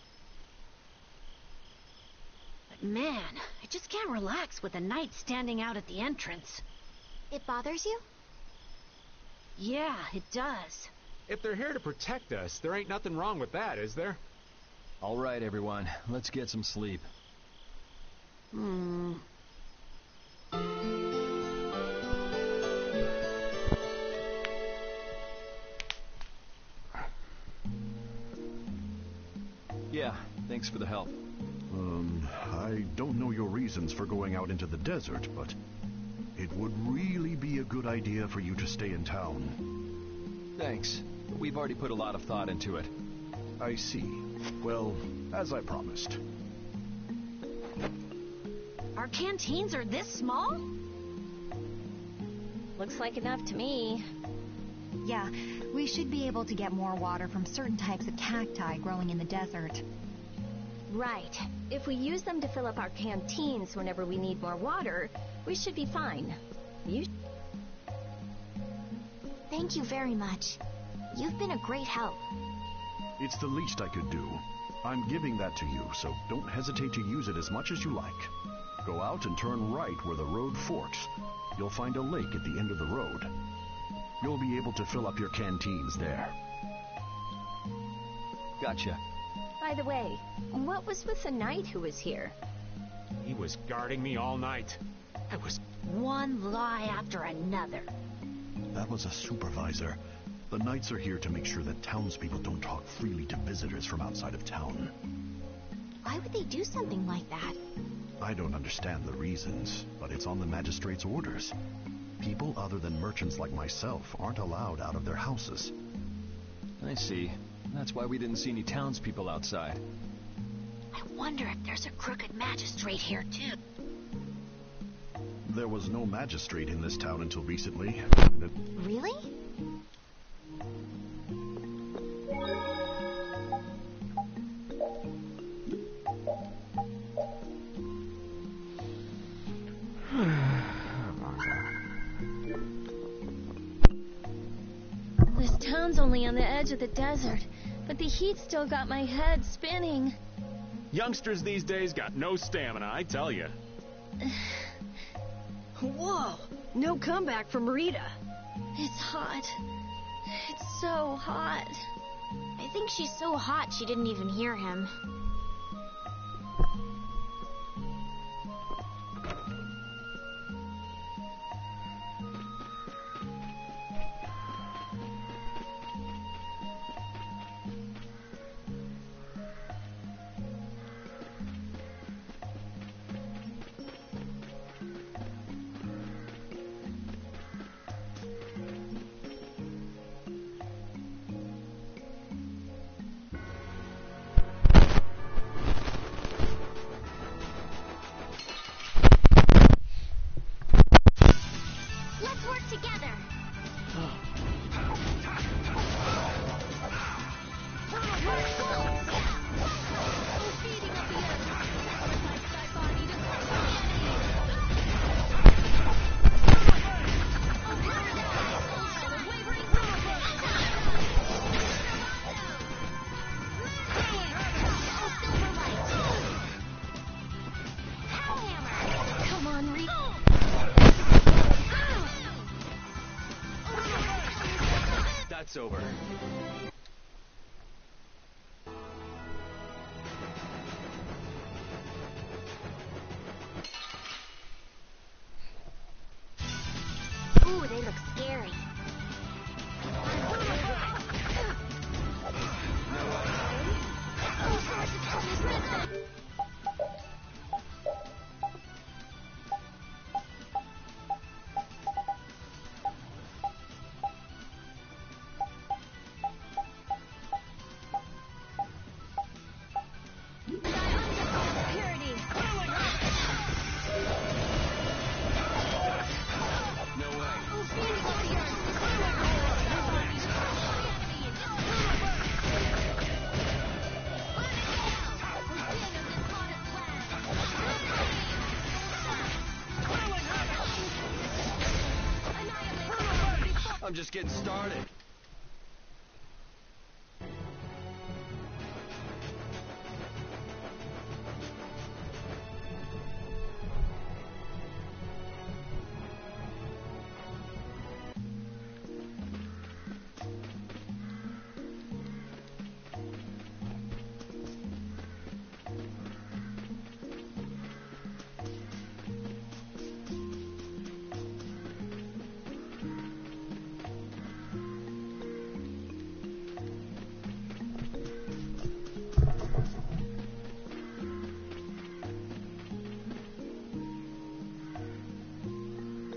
But man, I just can't relax with the night standing out at the entrance. It bothers you? Yeah, it does. If they're here to protect us, there ain't nothing wrong with that, is there? All right, everyone, let's get some sleep. Yeah, thanks for the help. I don't know your reasons for going out into the desert, but it would really be a good idea for you to stay in town. Thanks. We've already put a lot of thought into it. I see. Well, as I promised. Our canteens are this small? Looks like enough to me. Yeah, we should be able to get more water from certain types of cacti growing in the desert. Right. If we use them to fill up our canteens whenever we need more water, we should be fine. Thank you very much. You've been a great help. It's the least I could do. I'm giving that to you, so don't hesitate to use it as much as you like. Go out and turn right where the road forks. You'll find a lake at the end of the road. You'll be able to fill up your canteens there. Gotcha. By the way, what was with the knight who was here? He was guarding me all night. I was... One lie after another. That was a supervisor. The knights are here to make sure that townspeople don't talk freely to visitors from outside of town. Why would they do something like that? I don't understand the reasons, but it's on the magistrate's orders. People other than merchants like myself aren't allowed out of their houses. I see. That's why we didn't see any townspeople outside. I wonder if there's a crooked magistrate here, too. There was no magistrate in this town until recently. Really? town's only on the edge of the desert, but the heat still got my head spinning. Youngsters these days got no stamina, I tell you. Whoa! No comeback from Rita. It's hot. It's so hot. I think she's so hot she didn't even hear him. That's over. Ooh, they look scary. I'm just getting started.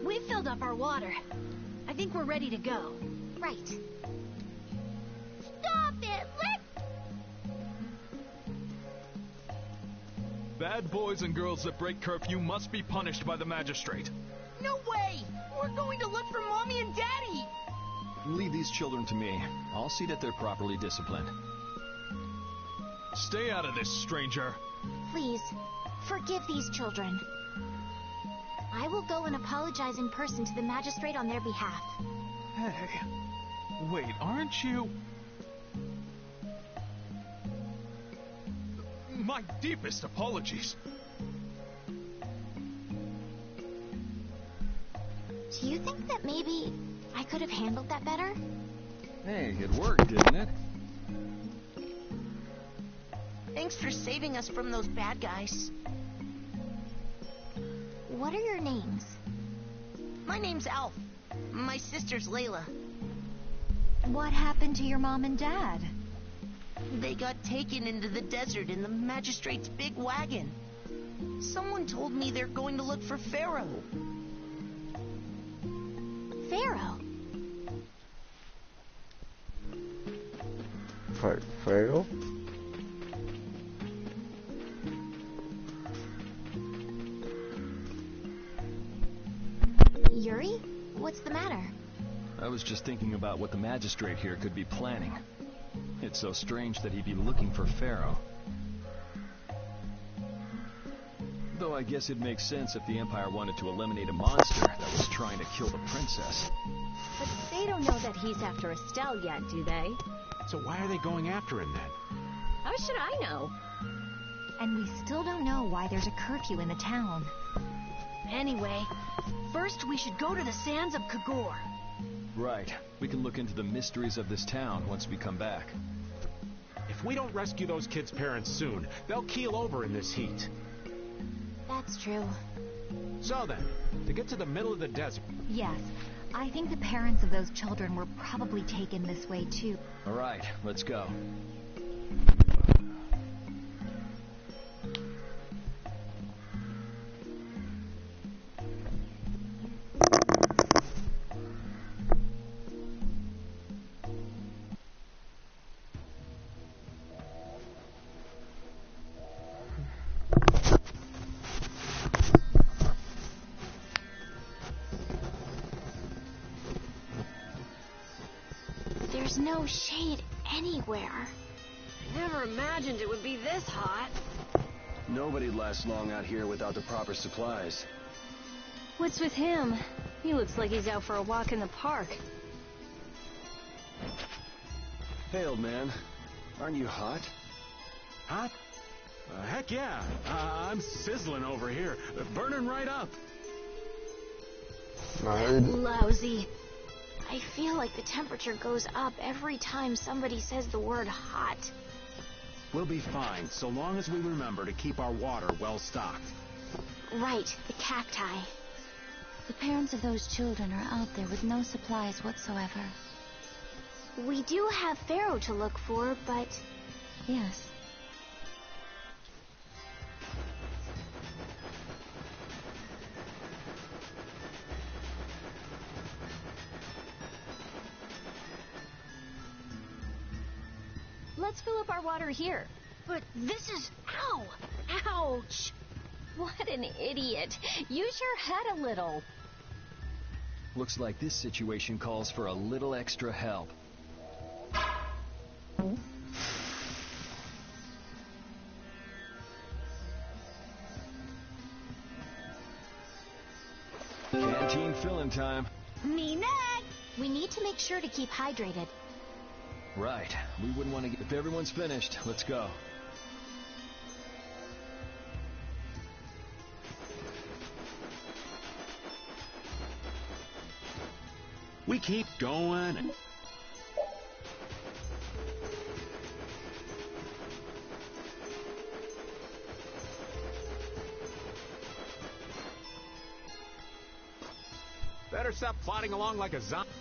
We've filled up our water. I think we're ready to go. Right. Stop it! Bad boys and girls that break curfew must be punished by the magistrate. No way! We're going to look for Mommy and Daddy! Leave these children to me. I'll see that they're properly disciplined. Stay out of this, stranger. Please, forgive these children. I will go and apologize in person to the magistrate on their behalf. Hey, wait, aren't you... My deepest apologies. Do you think that maybe I could have handled that better? Hey, it worked, didn't it? Thanks for saving us from those bad guys. What are your names? My name's Alf. My sister's Layla. What happened to your mom and dad? They got taken into the desert in the magistrate's big wagon. Someone told me they're going to look for Pharaoh. Pharaoh? Pharaoh? Yuri? What's the matter? I was just thinking about what the magistrate here could be planning. It's so strange that he'd be looking for Pharaoh. Though I guess it makes sense if the Empire wanted to eliminate a monster that was trying to kill the princess. But they don't know that he's after Estelle yet, do they? So why are they going after him then? How should I know? And we still don't know why there's a curfew in the town. Anyway, first we should go to the sands of Kagor. Right. We can look into the mysteries of this town once we come back. If we don't rescue those kids' parents soon, they'll keel over in this heat. That's true. So then, to get to the middle of the desert... Yes, I think the parents of those children were probably taken this way too. All right, let's go. There's no shade anywhere. I never imagined it would be this hot. Nobody lasts long out here without the proper supplies. What's with him? He looks like he's out for a walk in the park. Hey, old man. Aren't you hot? Hot? Heck yeah. I'm sizzling over here. Burning right up. Lousy. I feel like the temperature goes up every time somebody says the word hot. We'll be fine, so long as we remember to keep our water well stocked. Right, the cacti. The parents of those children are out there with no supplies whatsoever. We do have Pharaoh to look for, but... Yes. Let's fill up our water here. But this is... Ow! Ouch! What an idiot. Use your head a little. Looks like this situation calls for a little extra help. Canteen filling time. Me next! We need to make sure to keep hydrated. Right. We wouldn't want to get... If everyone's finished, let's go. We keep going. Better stop plodding along like a zombie.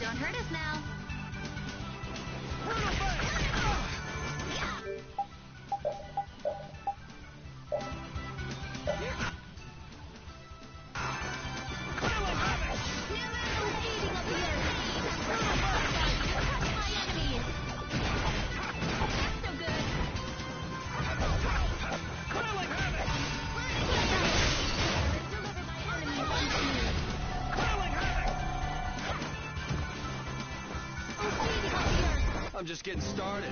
Don't hurt us now. I'm just getting started.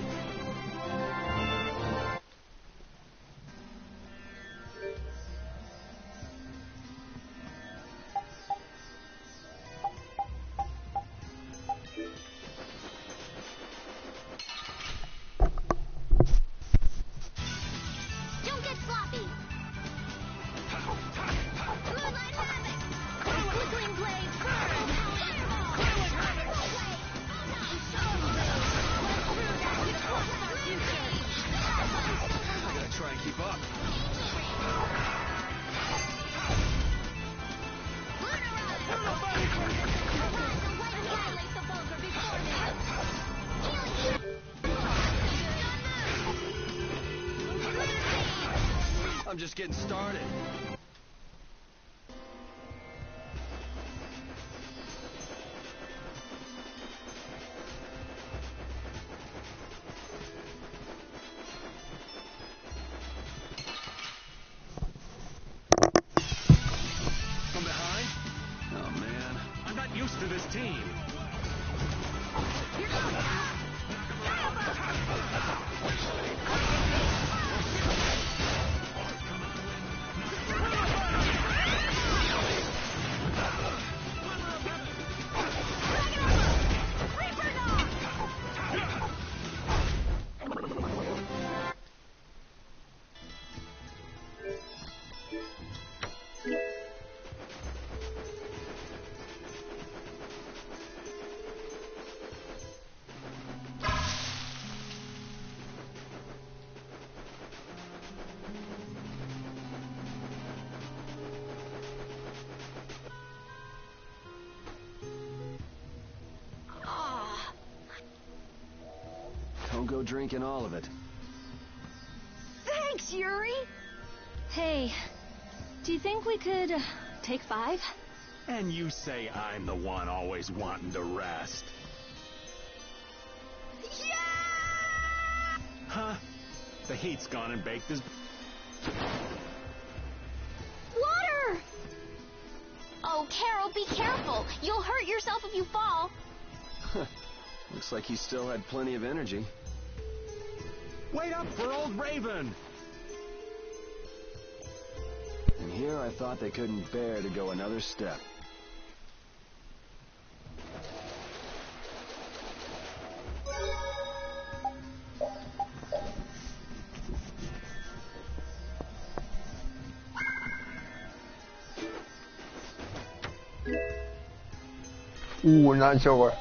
Don't get sloppy! Moonlight Havoc! Flickering blades burn! Fireball! Fireball blade! I'm just getting started. From behind? Oh, man. I'm not used to this team. Don't go drinking all of it. Thanks, Yuri! Hey, do you think we could take 5? And you say I'm the one always wanting to rest. Yeah! Huh? The heat's gone and baked his... Water! Oh, Carol, be careful. You'll hurt yourself if you fall. Looks like he still had plenty of energy. Wait up for old Raven! And here I thought they couldn't bear to go another step.难小伙。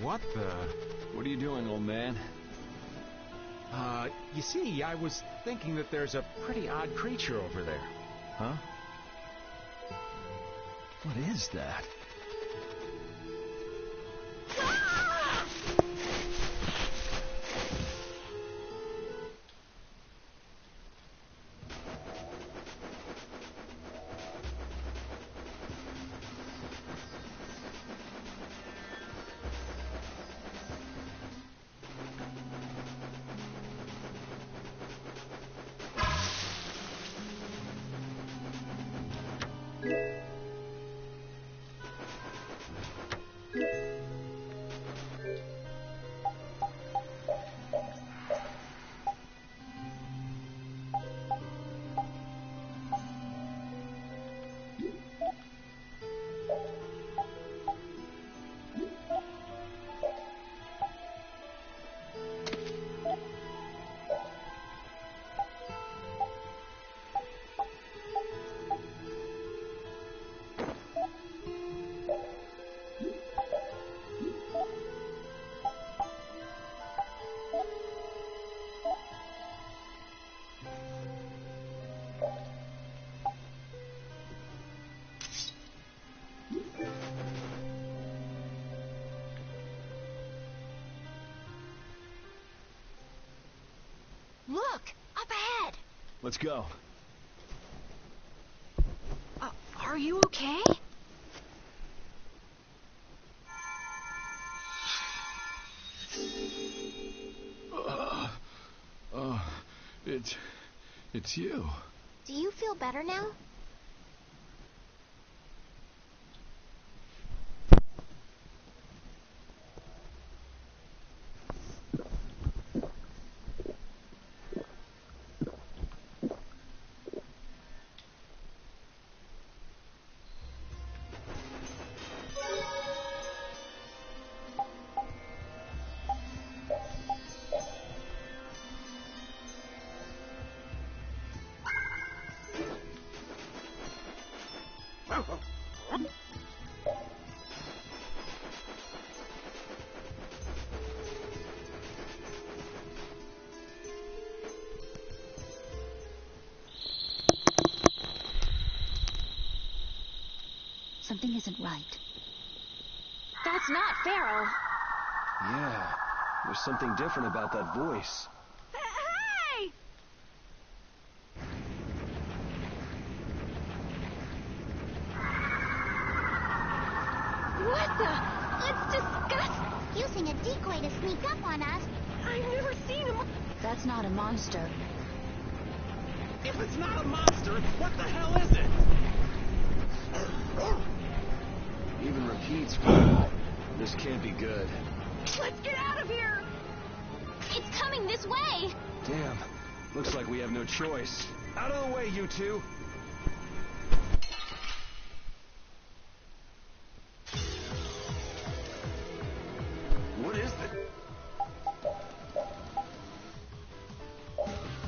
What the... What are you doing, old man? You see, I was thinking that there's a pretty odd creature over there. Huh? What is that? Look! Up ahead! Let's go. Are you okay? It's you. Do you feel better now? Something isn't right. That's not Pharaoh. Yeah, there's something different about that voice. Hey! What the? Let's discuss... Using a decoy to sneak up on us. I've never seen him. That's not a monster. If it's not a monster, what the hell is it? Even repeats. This can't be good. Let's get out of here! It's coming this way! Damn. Looks like we have no choice. Out of the way, you two! What is this?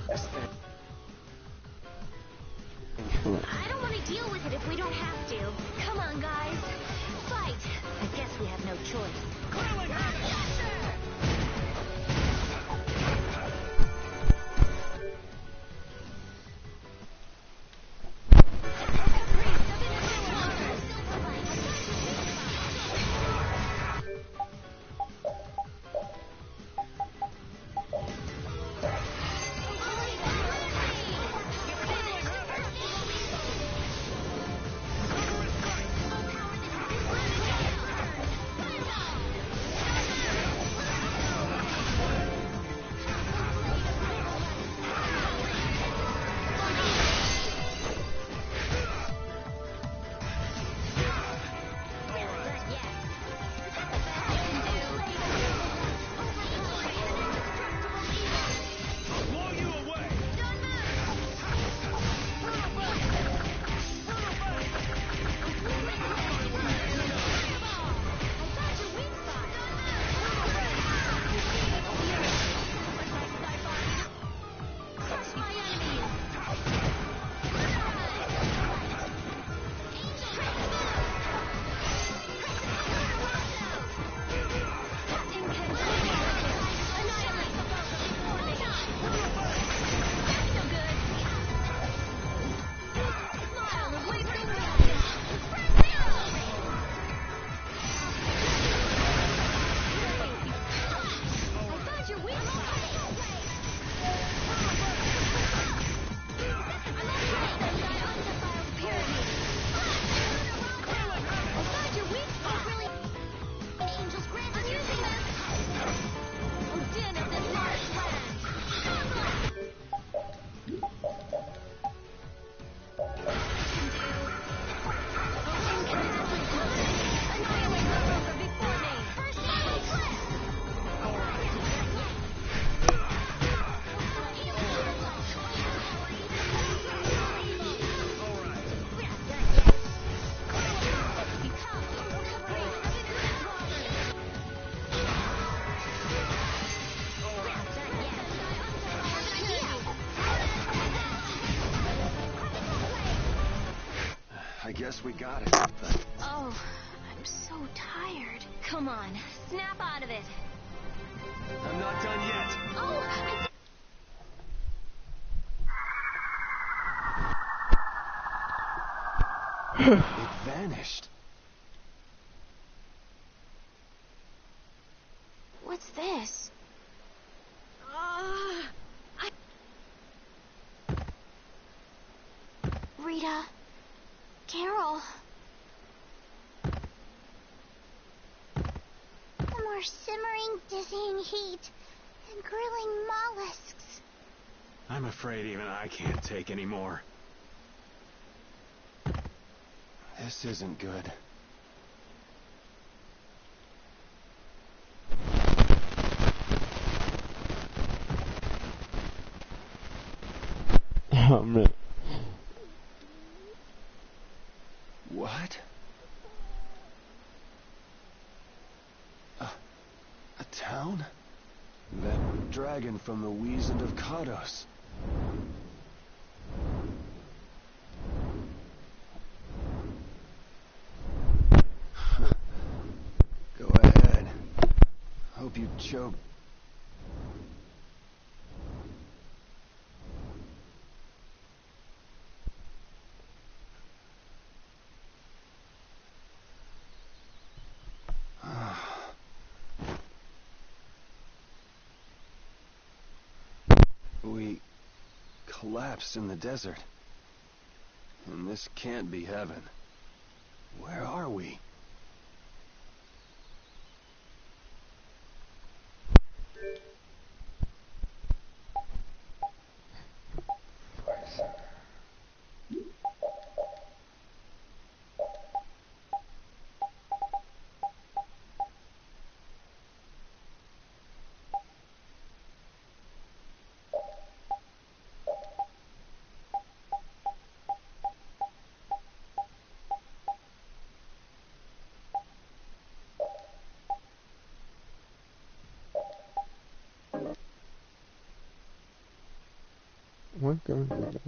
This thing. I don't want to deal with it if we don't have to. Come on, guys. Fight! I guess we have no choice. Clearly not! I guess we got it, but... Oh, I'm so tired. Come on, snap out of it. I'm not done yet. Oh, It vanished. What's this? Rita. Carol. The more simmering, dizzying heat and grilling mollusks. I'm afraid even I can't take any more. This isn't good. Oh, man. What? A town? That dragon from the Weasand of Kados. Go ahead. Hope you choke. We collapsed in the desert. And this can't be heaven. Where are we? What goes on?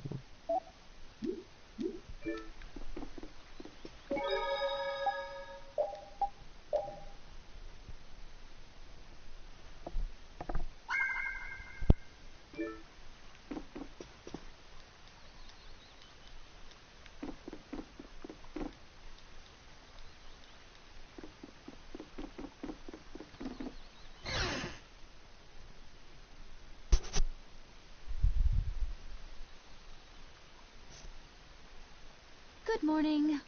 Good morning.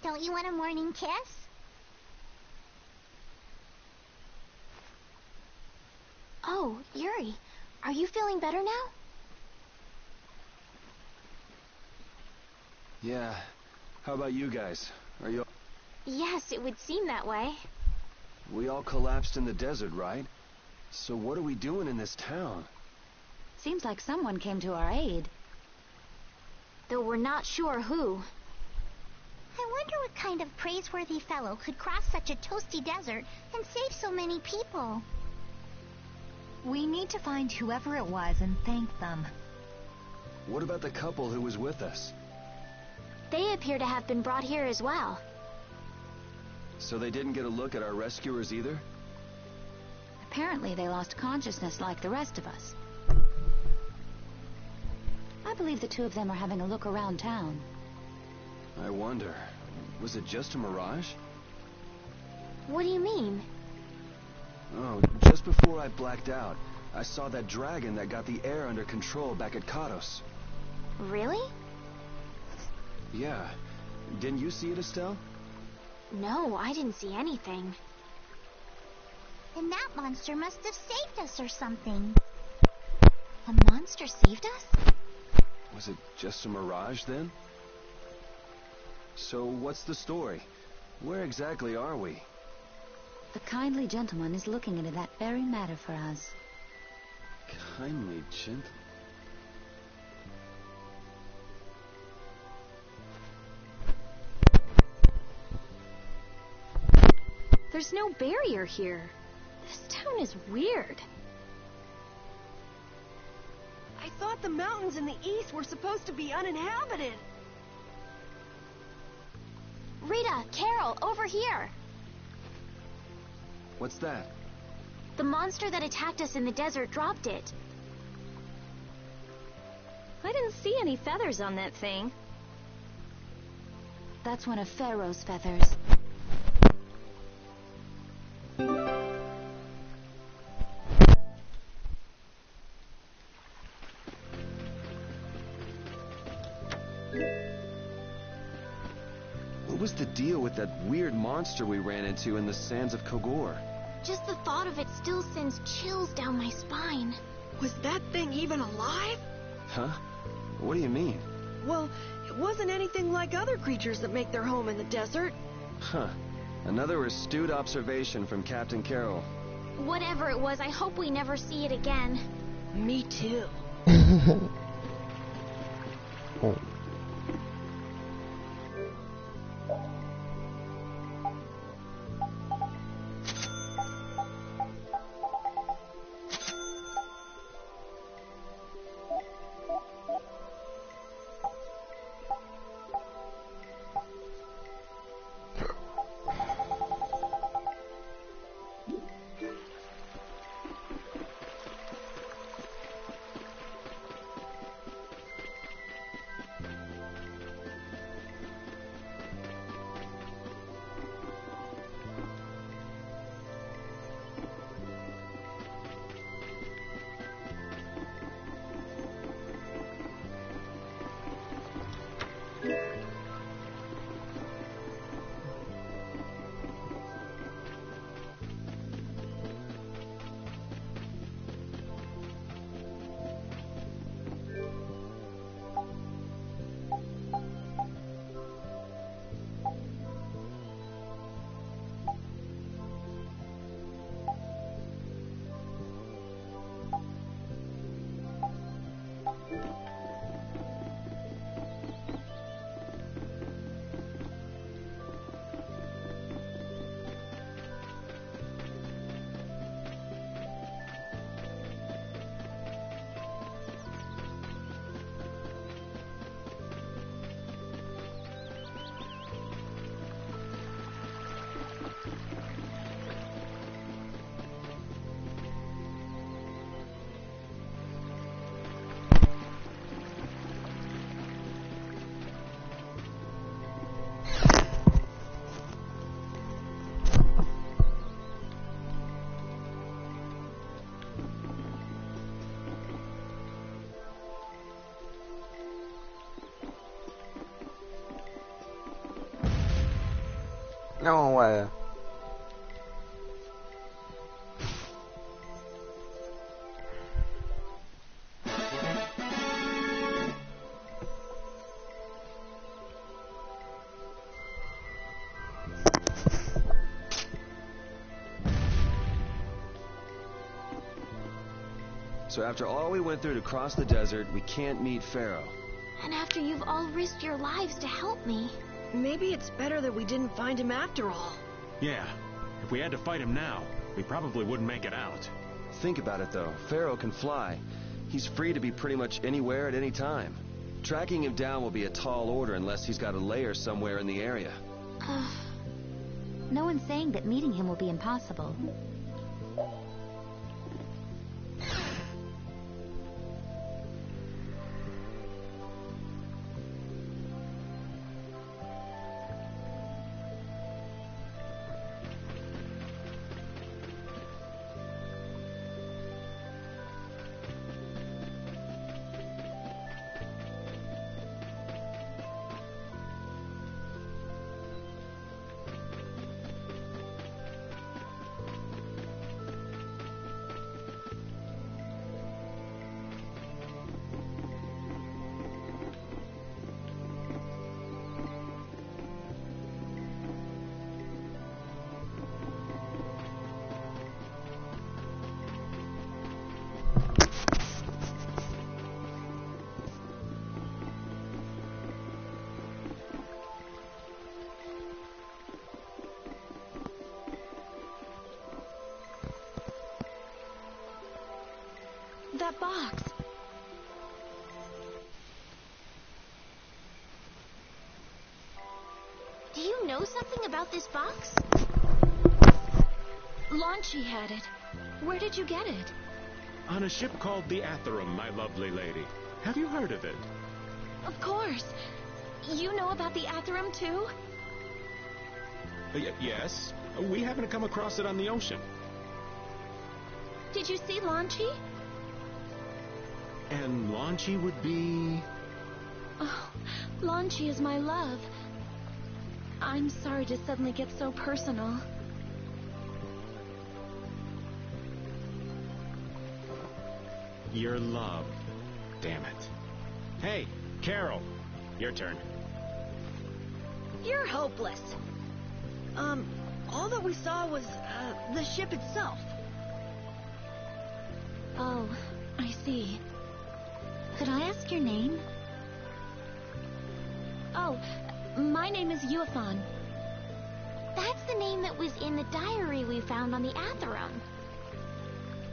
Don't you want a morning kiss? Oh, Yuri. Are you feeling better now? Yeah. How about you guys? Are you... Yes, it would seem that way. We all collapsed in the desert, right? So what are we doing in this town? Seems like someone came to our aid. Though we're not sure who. I wonder what kind of praiseworthy fellow could cross such a toasty desert and save so many people. We need to find whoever it was and thank them. What about the couple who was with us? They appear to have been brought here as well. So they didn't get a look at our rescuers either? Apparently they lost consciousness like the rest of us. I believe the two of them are having a look around town. I wonder, was it just a mirage? What do you mean? Oh, just before I blacked out, I saw that dragon that got the air under control back at Kados. Really? Yeah. Didn't you see it, Estelle? No, I didn't see anything. Then that monster must have saved us or something. A monster saved us? Was it just a mirage then? So what's the story? Where exactly are we? The kindly gentleman is looking into that very matter for us. Kindly gentleman? There's no barrier here. This town is weird. I thought the mountains in the east were supposed to be uninhabited. Rita, Carol, over here. What's that? The monster that attacked us in the desert dropped it. I didn't see any feathers on that thing. That's one of Pharaoh's feathers. What was the deal with that weird monster we ran into in the sands of Kogor? Just the thought of it still sends chills down my spine. Was that thing even alive? Huh? What do you mean? Well, it wasn't anything like other creatures that make their home in the desert. Huh. Another astute observation from Captain Carroll. Whatever it was, I hope we never see it again. Me too. Oh. No way. So after all we went through to cross the desert, we can't meet Pharaoh. And after you've all risked your lives to help me. Maybe it's better that we didn't find him after all. Yeah. If we had to fight him now, we probably wouldn't make it out. Think about it, though. Pharaoh can fly. He's free to be pretty much anywhere at any time. Tracking him down will be a tall order unless he's got a lair somewhere in the area. No one's saying that meeting him will be impossible. That box. Do you know something about this box? Launchy had it. Where did you get it? On a ship called the Atherum, my lovely lady. Have you heard of it? Of course. You know about the Atherum, too? Yes. We happen to come across it on the ocean. Did you see Launchy? And Launchy would be... Oh, Launchy is my love. I'm sorry to suddenly get so personal. Your love. Damn it. Hey, Carol. Your turn. You're hopeless. All that we saw was, the ship itself. Oh, I see. Could I ask your name? Oh, my name is Yuafan. That's the name that was in the diary we found on the Atherum.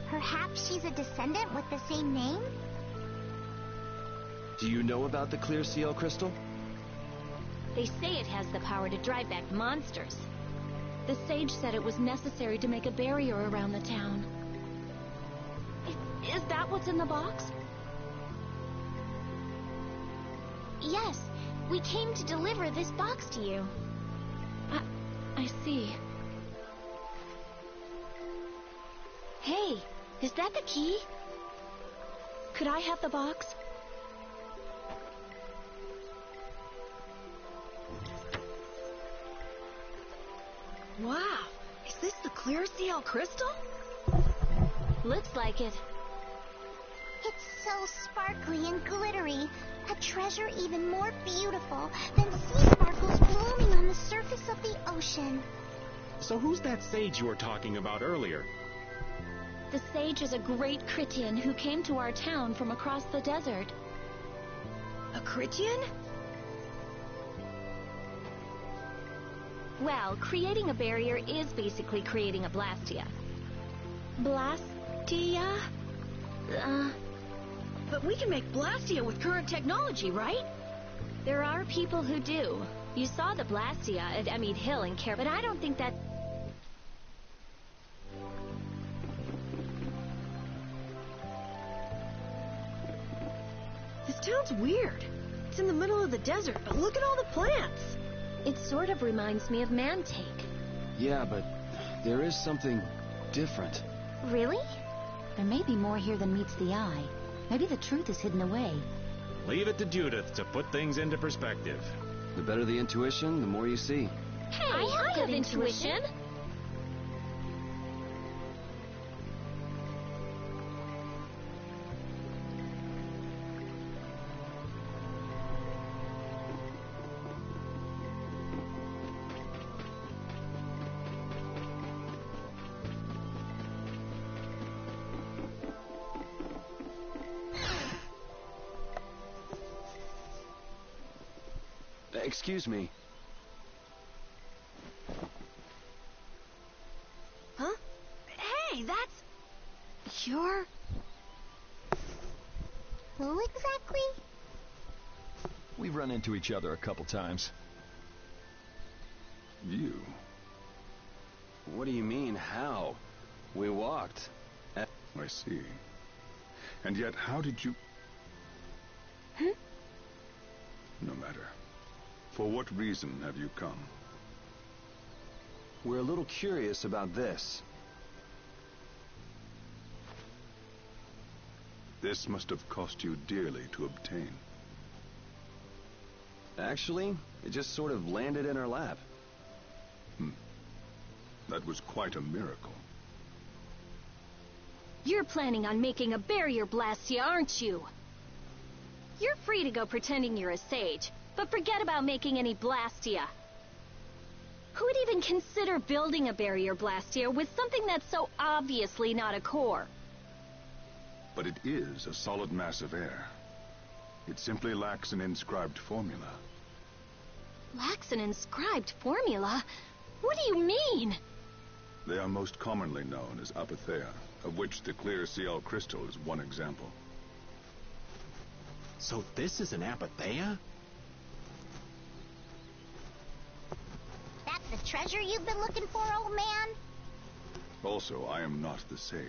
Perhaps she's a descendant with the same name? Do you know about the clear seal crystal? They say it has the power to drive back monsters. The sage said it was necessary to make a barrier around the town. Is that what's in the box? Yes, we came to deliver this box to you. I see. Hey, is that the key? Could I have the box? Wow, is this the clear seal crystal? Looks like it. It's so sparkly and glittery. A treasure even more beautiful than sea sparkles blooming on the surface of the ocean. So who's that sage you were talking about earlier? The sage is a great Critian who came to our town from across the desert. A Critian? Well, creating a barrier is basically creating a Blastia. Blastia? But we can make Blastia with current technology, right? There are people who do. You saw the Blastia at Emmead Hill in Care, but I don't think that... This town's weird. It's in the middle of the desert, but look at all the plants. It sort of reminds me of Mantake. Yeah, but there is something different. Really? There may be more here than meets the eye. Maybe the truth is hidden away. Leave it to Judith to put things into perspective. The better the intuition, the more you see. Hey, I have intuition. Excuse me. Huh? Hey, that's... You're... Who exactly? We've run into each other a couple times. You? What do you mean, how? We walked. I see. And yet, how did you... No matter. For what reason have you come? We're a little curious about this. This must have cost you dearly to obtain. Actually, it just sort of landed in our lap. That was quite a miracle. You're planning on making a barrier Blastia, aren't you? You're free to go pretending you're a sage, but forget about making any Blastia. Who would even consider building a barrier Blastia with something that's so obviously not a core? But it is a solid mass of air. It simply lacks an inscribed formula. Lacks an inscribed formula? What do you mean? They are most commonly known as apatheia, of which the clear CL crystal is one example. So this is an apatheia? treasure you've been looking for, old man? Also, I am not the sage.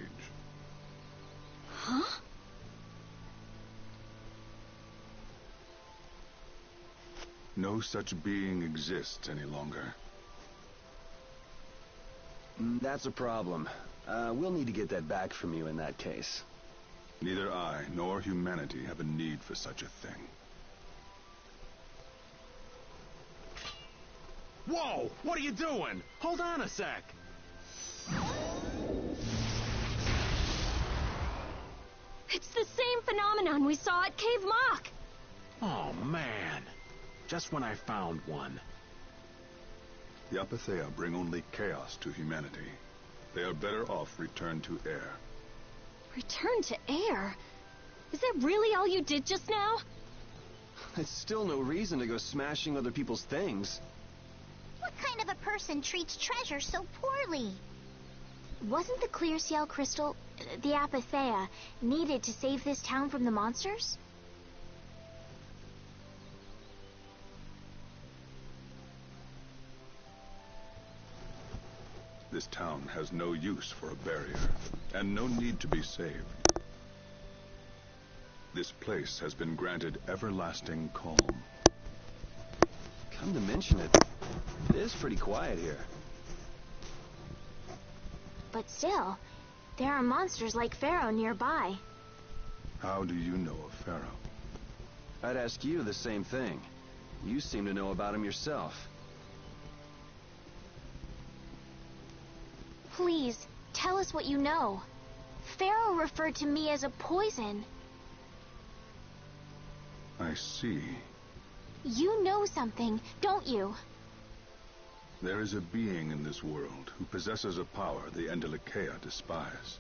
Huh? No such being exists any longer. That's a problem. We'll need to get that back from you in that case. Neither I nor humanity have a need for such a thing. Whoa! What are you doing? Hold on a sec. It's the same phenomenon we saw at Cave Mock. Oh, man. Just when I found one. The Apathea bring only chaos to humanity. They are better off returned to air. Return to air? Is that really all you did just now? It's still no reason to go smashing other people's things. What kind of a person treats treasure so poorly? Wasn't the clear ciel crystal, the Apathea, needed to save this town from the monsters? This town has no use for a barrier, and no need to be saved. This place has been granted everlasting calm. Come to mention it, it is pretty quiet here. But still, there are monsters like Pharaoh nearby. How do you know of Pharaoh? I'd ask you the same thing. You seem to know about him yourself. Please, tell us what you know. Pharaoh referred to me as a poison. I see. You know something, don't you? There is a being in this world who possesses a power the Endelakea despise.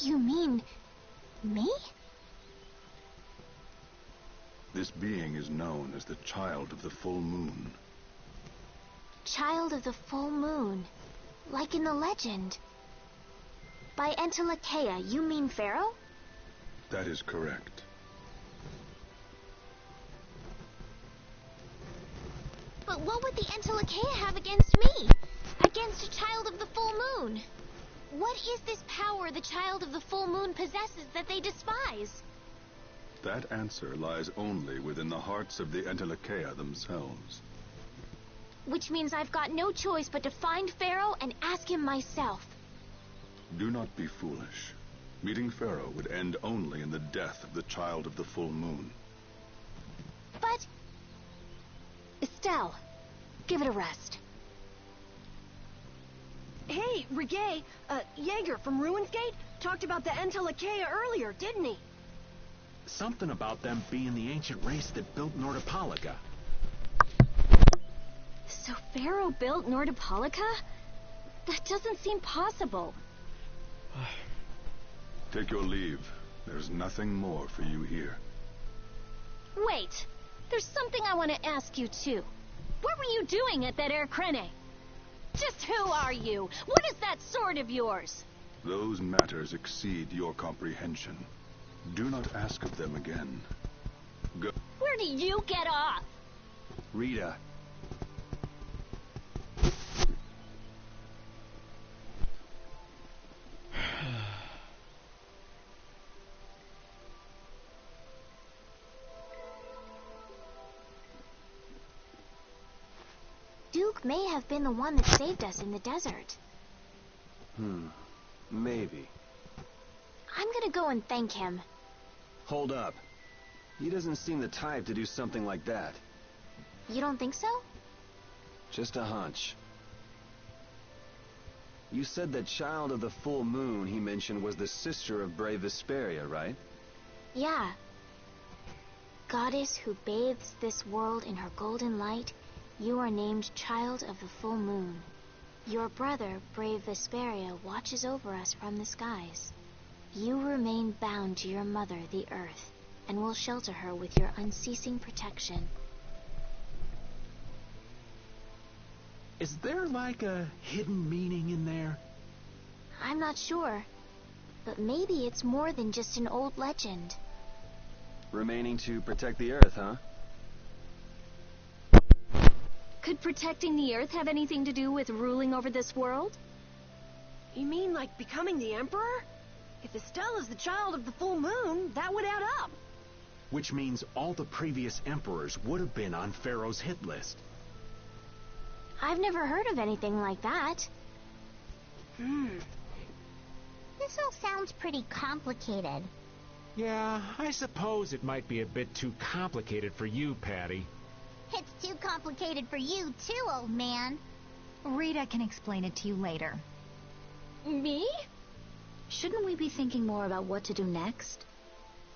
You mean... me? This being is known as the Child of the Full Moon. Child of the Full Moon. Like in the legend. By Endelakea, you mean Pharaoh? That is correct. But what would the Endelakea have against me? Against a Child of the Full Moon? What is this power the Child of the Full Moon possesses that they despise? That answer lies only within the hearts of the Endelakea themselves. Which means I've got no choice but to find Pharaoh and ask him myself. Do not be foolish. Meeting Pharaoh would end only in the death of the Child of the Full Moon. But... Estelle, give it a rest. Hey, Reggae, Jaeger from Ruins Gate talked about the Endelakea earlier, didn't he? Something about them being the ancient race that built Nordopolica. So Pharaoh built Nordopolica? That doesn't seem possible. Take your leave. There's nothing more for you here. Wait, there's something I want to ask you too. What were you doing at that Air Crene? Just who are you? What is that sword of yours? Those matters exceed your comprehension. Do not ask of them again. Go. Where do you get off? Rita. Duke may have been the one that saved us in the desert. Maybe. I'm gonna go and thank him. Hold up. He doesn't seem the type to do something like that. You don't think so? Just a hunch. You said that Child of the Full Moon he mentioned was the sister of brave Vesperia, right? Yeah. Goddess who bathes this world in her golden light, you are named Child of the Full Moon. Your brother, brave Vesperia, watches over us from the skies. You remain bound to your mother, the Earth, and will shelter her with your unceasing protection. Is there like a hidden meaning in there? I'm not sure, but maybe it's more than just an old legend. Remaining to protect the Earth, huh? Could protecting the Earth have anything to do with ruling over this world? You mean like becoming the Emperor? If Estella's the child of the full moon, that would add up. Which means all the previous emperors would have been on Pharaoh's hit list. I've never heard of anything like that. This all sounds pretty complicated. Yeah, I suppose it might be a bit too complicated for you, Patty. It's too complicated for you too, old man. Rita can explain it to you later. Me? Shouldn't we be thinking more about what to do next?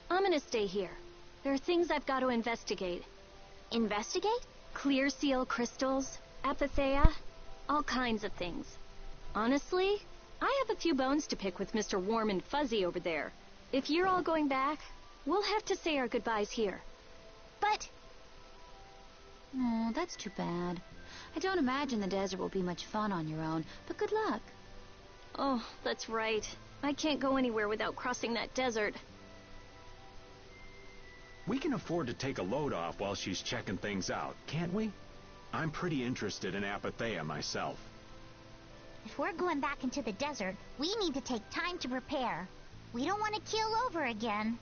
I'm gonna stay here. There are things I've got to investigate. Investigate? Clear seal crystals, apatheia, all kinds of things. Honestly, I have a few bones to pick with Mr. Warm and Fuzzy over there. If you're all going back, we'll have to say our goodbyes here. But... Oh, that's too bad. I don't imagine the desert will be much fun on your own, but good luck. Oh, that's right. I can't go anywhere without crossing that desert. We can afford to take a load off while she's checking things out, can't we? I'm pretty interested in apatheia myself. If we're going back into the desert, we need to take time to prepare. We don't want to keel over again.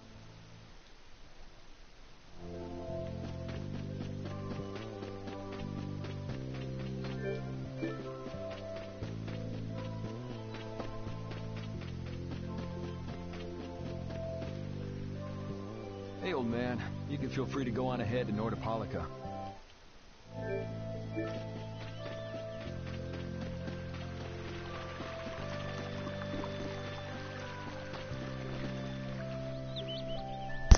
Hey, old man. You can feel free to go on ahead to Nordopolica.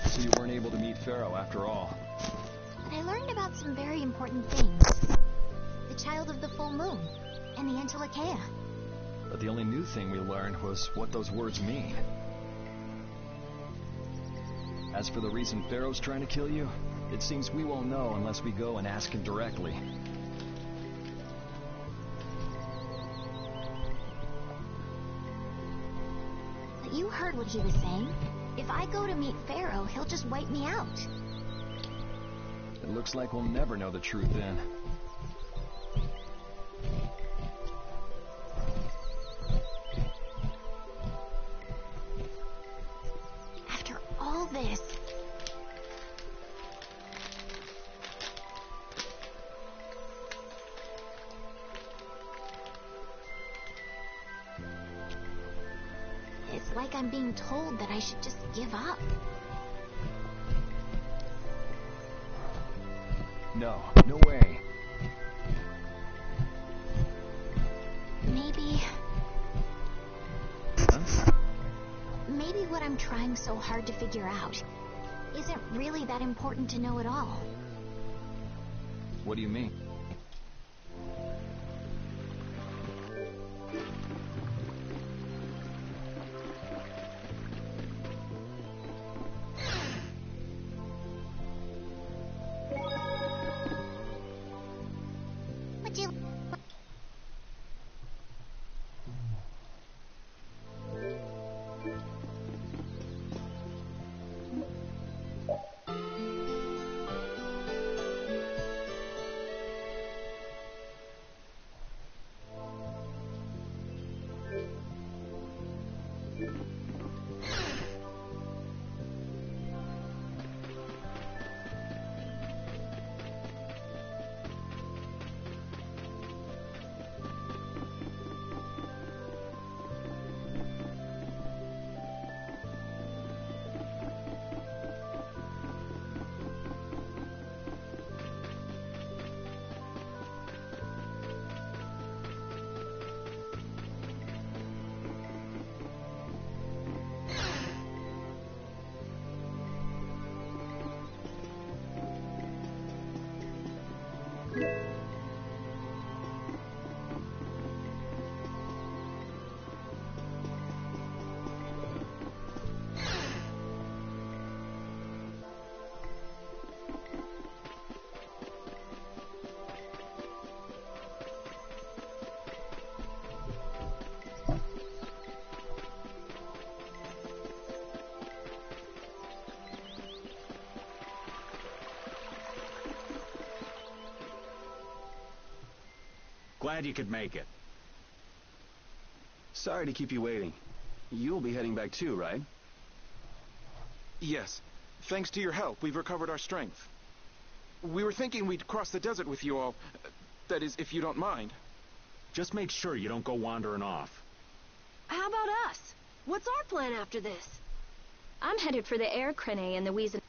So you weren't able to meet Pharaoh after all. But I learned about some very important things. The child of the full moon, and the Entelechea. But the only new thing we learned was what those words mean. As for the reason Pharaoh's trying to kill you, it seems we won't know unless we go and ask him directly. But you heard what he was saying. If I go to meet Pharaoh, he'll just wipe me out. It looks like we'll never know the truth then. After all this... It's like I'm being told that I should just give up. No, no way. Maybe... Huh? Maybe what I'm trying so hard to figure out isn't really that important to know at all. What do you mean? Would you... Glad you could make it. Sorry to keep you waiting. You'll be heading back too, right? Yes. Thanks to your help, we've recovered our strength. We were thinking we'd cross the desert with you all. That is, if you don't mind. Just make sure you don't go wandering off. How about us? What's our plan after this? I'm headed for the air crane and the Weazen.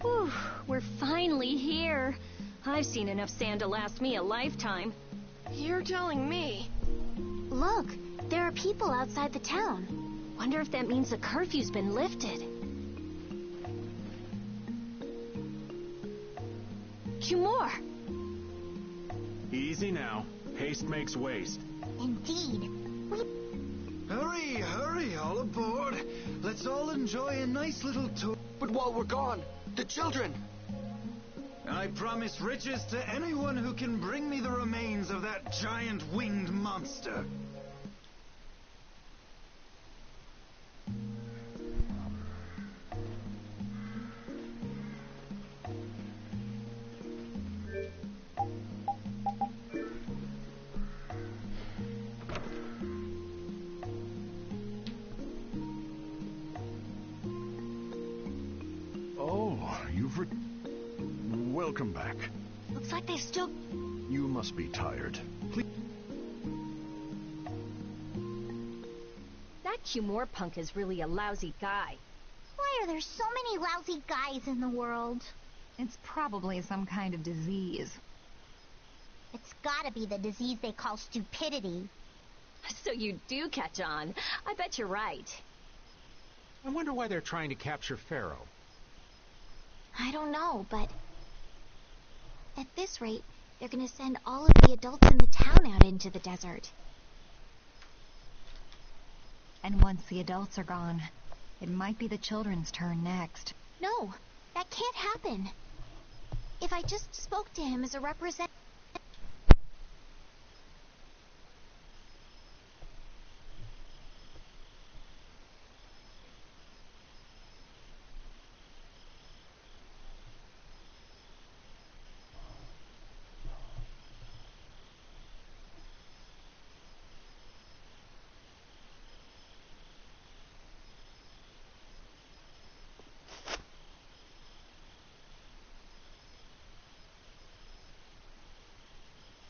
Whew, we're finally here. I've seen enough sand to last me a lifetime. You're telling me. Look, there are people outside the town. Wonder if that means the curfew's been lifted. Cumore! Easy now. Haste makes waste. Indeed. Hurry, hurry, all aboard. Let's all enjoy a nice little tour. But while we're gone, the children. I promise riches to anyone who can bring me the remains of that giant winged monster. Welcome back. Looks like they still... You must be tired. Please. That Cumore punk is really a lousy guy. Why are there so many lousy guys in the world? It's probably some kind of disease. It's gotta be the disease they call stupidity. So you do catch on. I bet you're right. I wonder why they're trying to capture Pharaoh. I don't know, but... at this rate, they're gonna send all of the adults in the town out into the desert. And once the adults are gone, it might be the children's turn next. No, that can't happen. If I just spoke to him as a representative...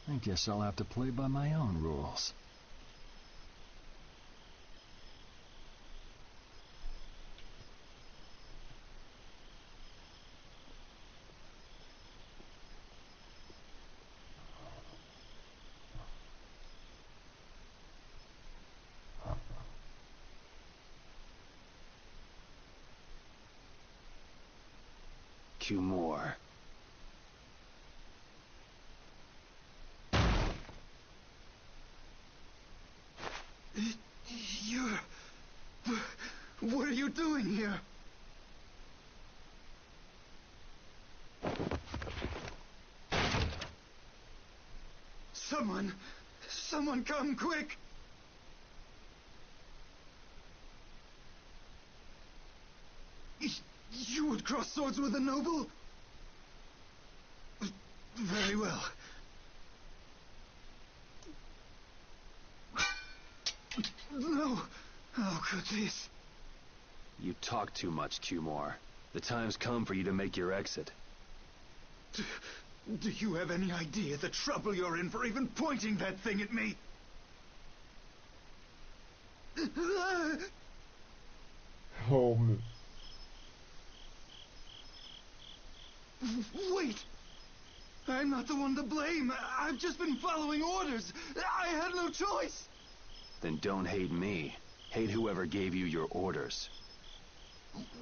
I guess I'll have to play by my own rules. Cumore. What are you doing here? Someone come quick! You would cross swords with a noble? Very well. No! How could this? You talk too much, Cumore. The time's come for you to make your exit. Do you have any idea the trouble you're in for even pointing that thing at me? Oh, man. Wait! I'm not the one to blame. I've just been following orders. I had no choice. Then don't hate me. Hate whoever gave you your orders.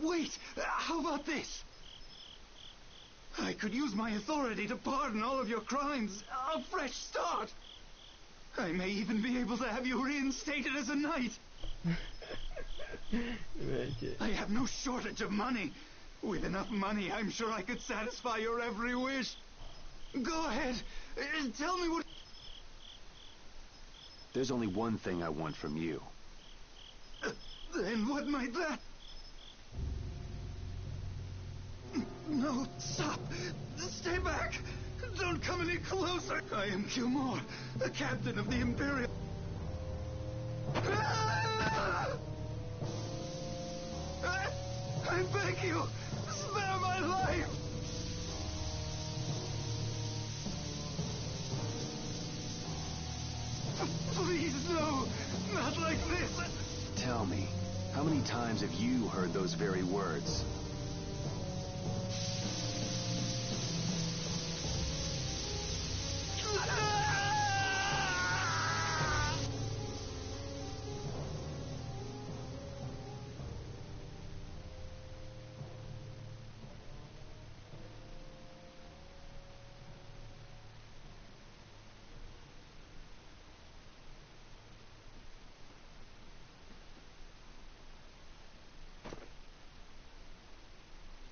Wait! How about this? I could use my authority to pardon all of your crimes. A fresh start. I may even be able to have you reinstated as a knight. I have no shortage of money. With enough money, I'm sure I could satisfy your every wish. Go ahead. Tell me what... There's only one thing I want from you. Then what might that... No, stop! Stay back! Don't come any closer! I am Kilmore, the captain of the Imperial... I beg you, spare my life! Please, no! Not like this! Tell me, how many times have you heard those very words?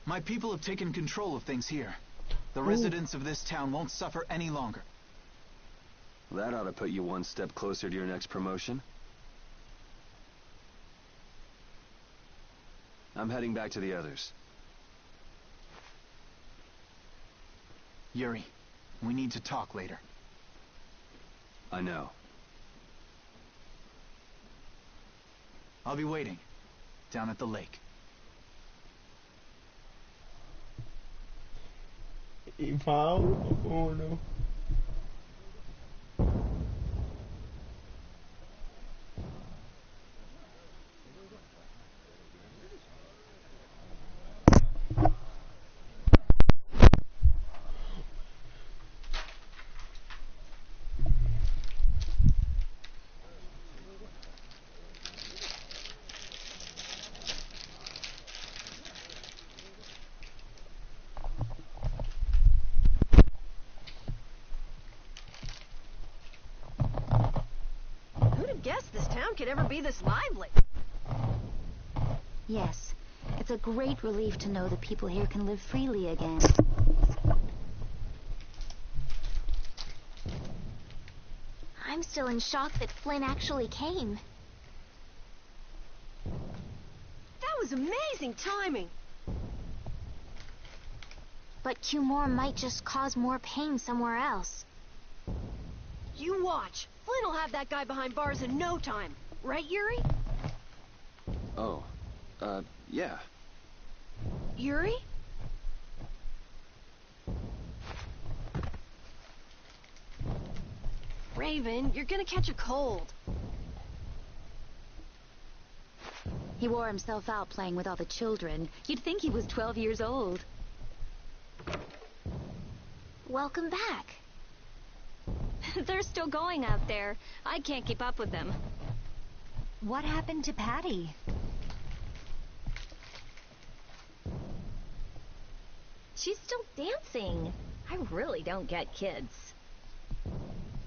My people have taken control of things here. The residents of this town won't suffer any longer. That ought to put you one step closer to your next promotion. I'm heading back to the others. Yuri, we need to talk later. I know. I'll be waiting. Down at the lake. He found? Oh no. Guess this town could ever be this lively. Yes, it's a great relief to know the people here can live freely again. I'm still in shock that Flynn actually came. That was amazing timing. But Kilmore might just cause more pain somewhere else. You watch. Flynn will have that guy behind bars in no time. Right, Yuri? Oh, yeah. Yuri? Raven, you're gonna catch a cold. He wore himself out playing with all the children. You'd think he was 12 years old. Welcome back. They're still going out there. I can't keep up with them. What happened to Patty? She's still dancing. I really don't get kids.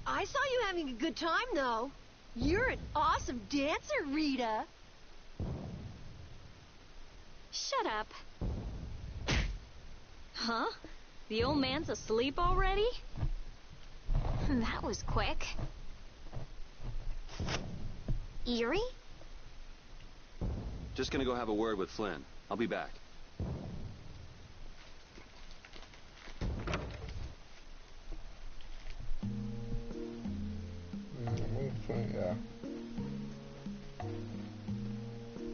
I saw you having a good time, though. You're an awesome dancer, Rita. Shut up. Huh? The old man's asleep already? That was quick. Yuri? Just gonna go have a word with Flynn. I'll be back. Yeah.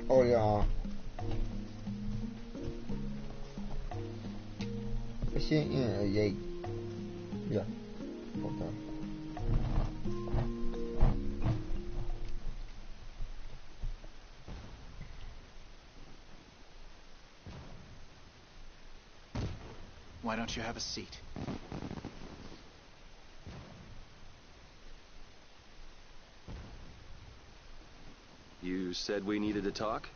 Oh yeah. 先印而已。Ya. Okay. Why don't you have a seat? You said we needed to talk?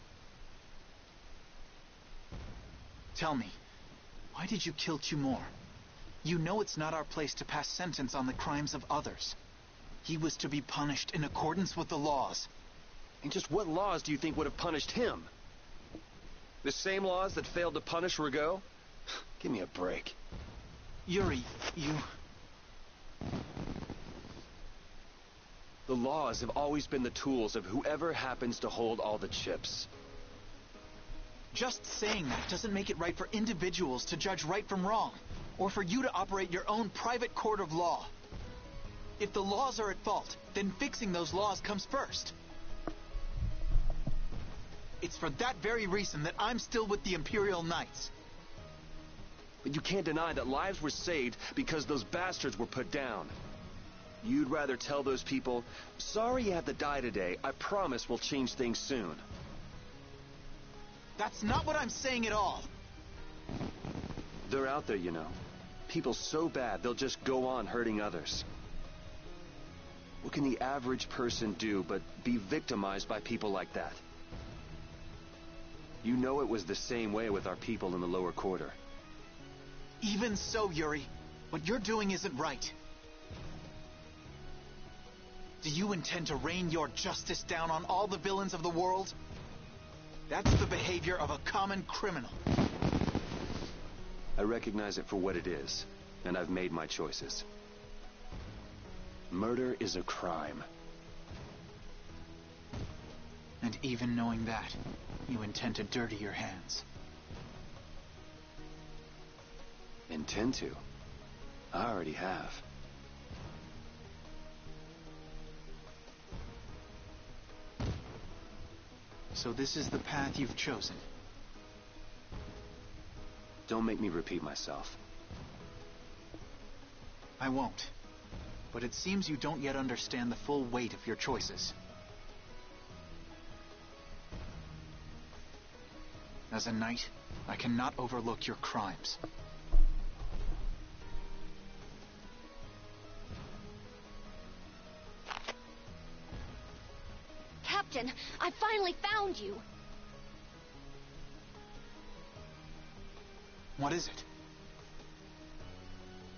Tell me, why did you kill Tumor? You know it's not our place to pass sentence on the crimes of others. He was to be punished in accordance with the laws. And just what laws do you think would have punished him? The same laws that failed to punish Rigaud? Give me a break. Yuri, you... The laws have always been the tools of whoever happens to hold all the chips. Just saying that doesn't make it right for individuals to judge right from wrong, or for you to operate your own private court of law. If the laws are at fault, then fixing those laws comes first. It's for that very reason that I'm still with the Imperial Knights. But you can't deny that lives were saved because those bastards were put down. You'd rather tell those people, sorry you have to die today, I promise we'll change things soon. That's not what I'm saying at all. They're out there, you know. People so bad they'll just go on hurting others. What can the average person do but be victimized by people like that? You know it was the same way with our people in the lower quarter. Even so, Yuri, what you're doing isn't right. Do you intend to rain your justice down on all the villains of the world? That's the behavior of a common criminal. I recognize it for what it is, and I've made my choices. Murder is a crime. And even knowing that, you intend to dirty your hands. Intend to? I already have. So this is the path you've chosen. Don't make me repeat myself. I won't. But it seems you don't yet understand the full weight of your choices. As a knight, I cannot overlook your crimes. Captain, I finally found you. What is it?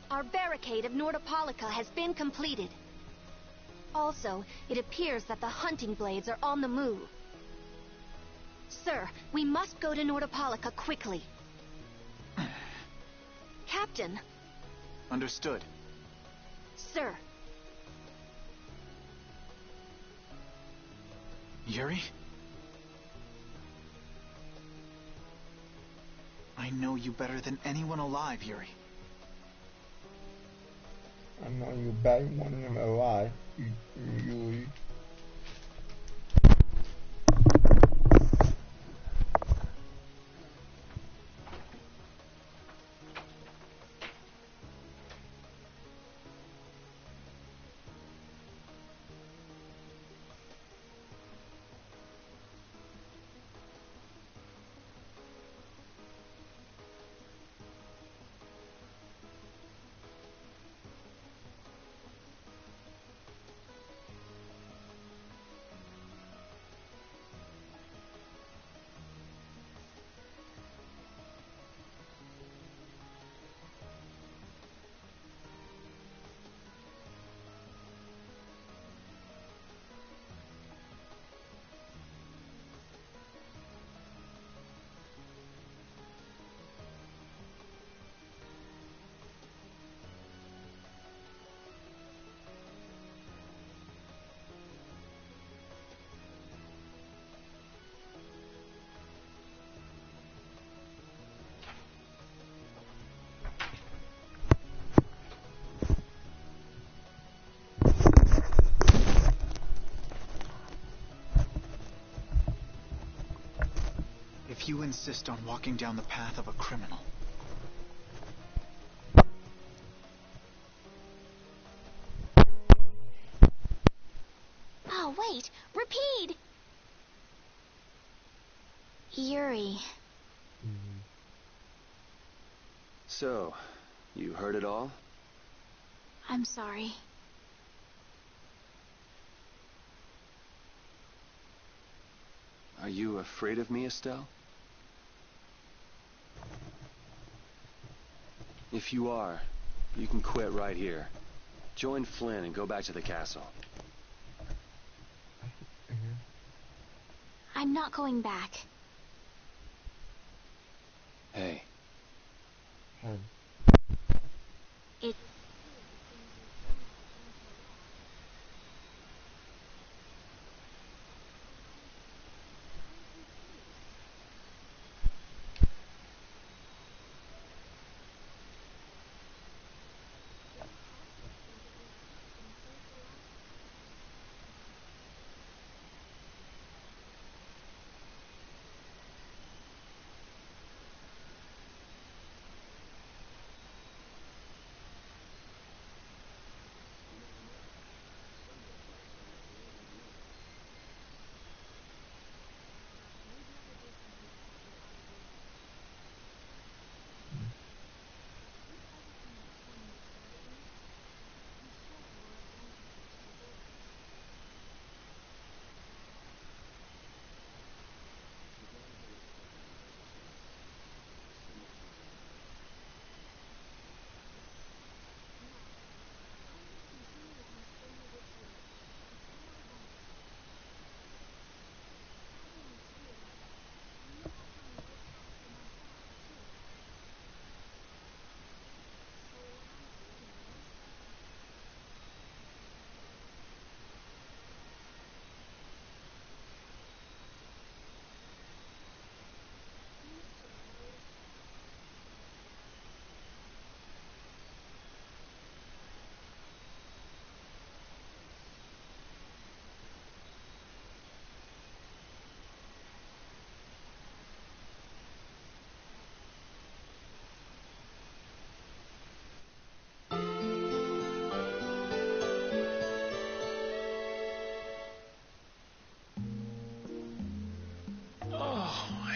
Our barricade of Nordopolica has been completed. Also, it appears that the hunting blades are on the move. Sir, we must go to Nordopolica quickly. Captain. Understood. Sir. Yuri? I know you better than anyone alive, Yuri. I know you better than anyone alive, Yuri. If you insist on walking down the path of a criminal, Oh, wait. Repeat. Yuri. So, you heard it all? I'm sorry. Are you afraid of me, Estelle? If you are, you can quit right here. Join Flynn and go back to the castle. I'm not going back. Hey. It...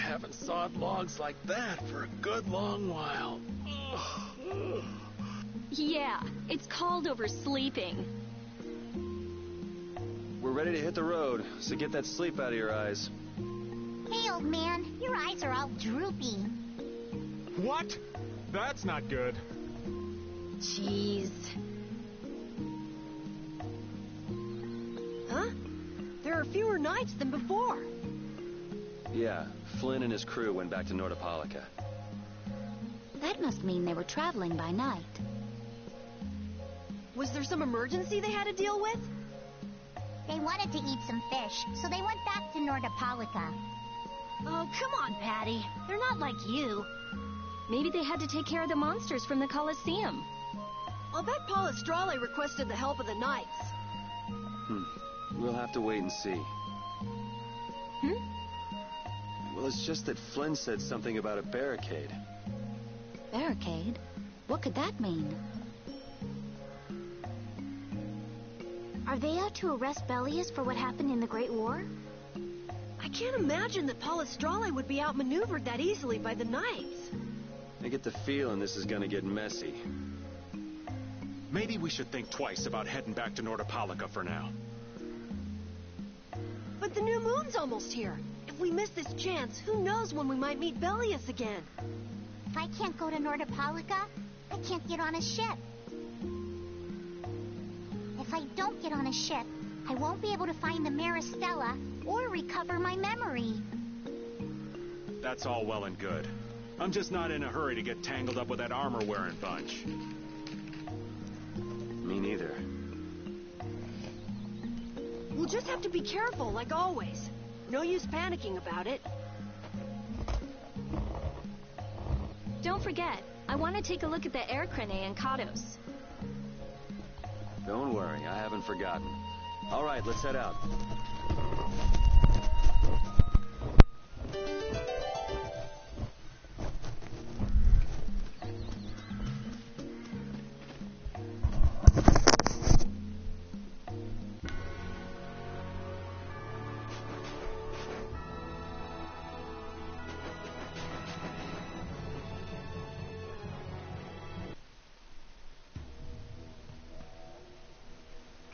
Haven't sawed logs like that for a good long while. Yeah, it's called oversleeping. We're ready to hit the road, so get that sleep out of your eyes. Hey, old man, your eyes are all droopy. What? That's not good. Jeez. Huh? There are fewer nights than before. Yeah, Flynn and his crew went back to Nordopolica. That must mean they were traveling by night. Was there some emergency they had to deal with? They wanted to eat some fish, so they went back to Nordopolica. Oh, come on, Patty. They're not like you. Maybe they had to take care of the monsters from the Colosseum. I'll bet Palestrale requested the help of the knights. We'll have to wait and see. Well, it's just that Flynn said something about a barricade. Barricade? What could that mean? Are they out to arrest Bellius for what happened in the Great War? I can't imagine that Palestrale would be outmaneuvered that easily by the knights. I get the feeling this is gonna get messy. Maybe we should think twice about heading back to Nordopolica for now. But the new moon's almost here. If we miss this chance, who knows when we might meet Bellius again? If I can't go to Nordopolica, I can't get on a ship. If I don't get on a ship, I won't be able to find the Maristella or recover my memory. That's all well and good. I'm just not in a hurry to get tangled up with that armor-wearing bunch. Me neither. We'll just have to be careful, like always. No use panicking about it. Don't forget, I want to take a look at the air crane and Kados. Don't worry, I haven't forgotten. All right, let's head out.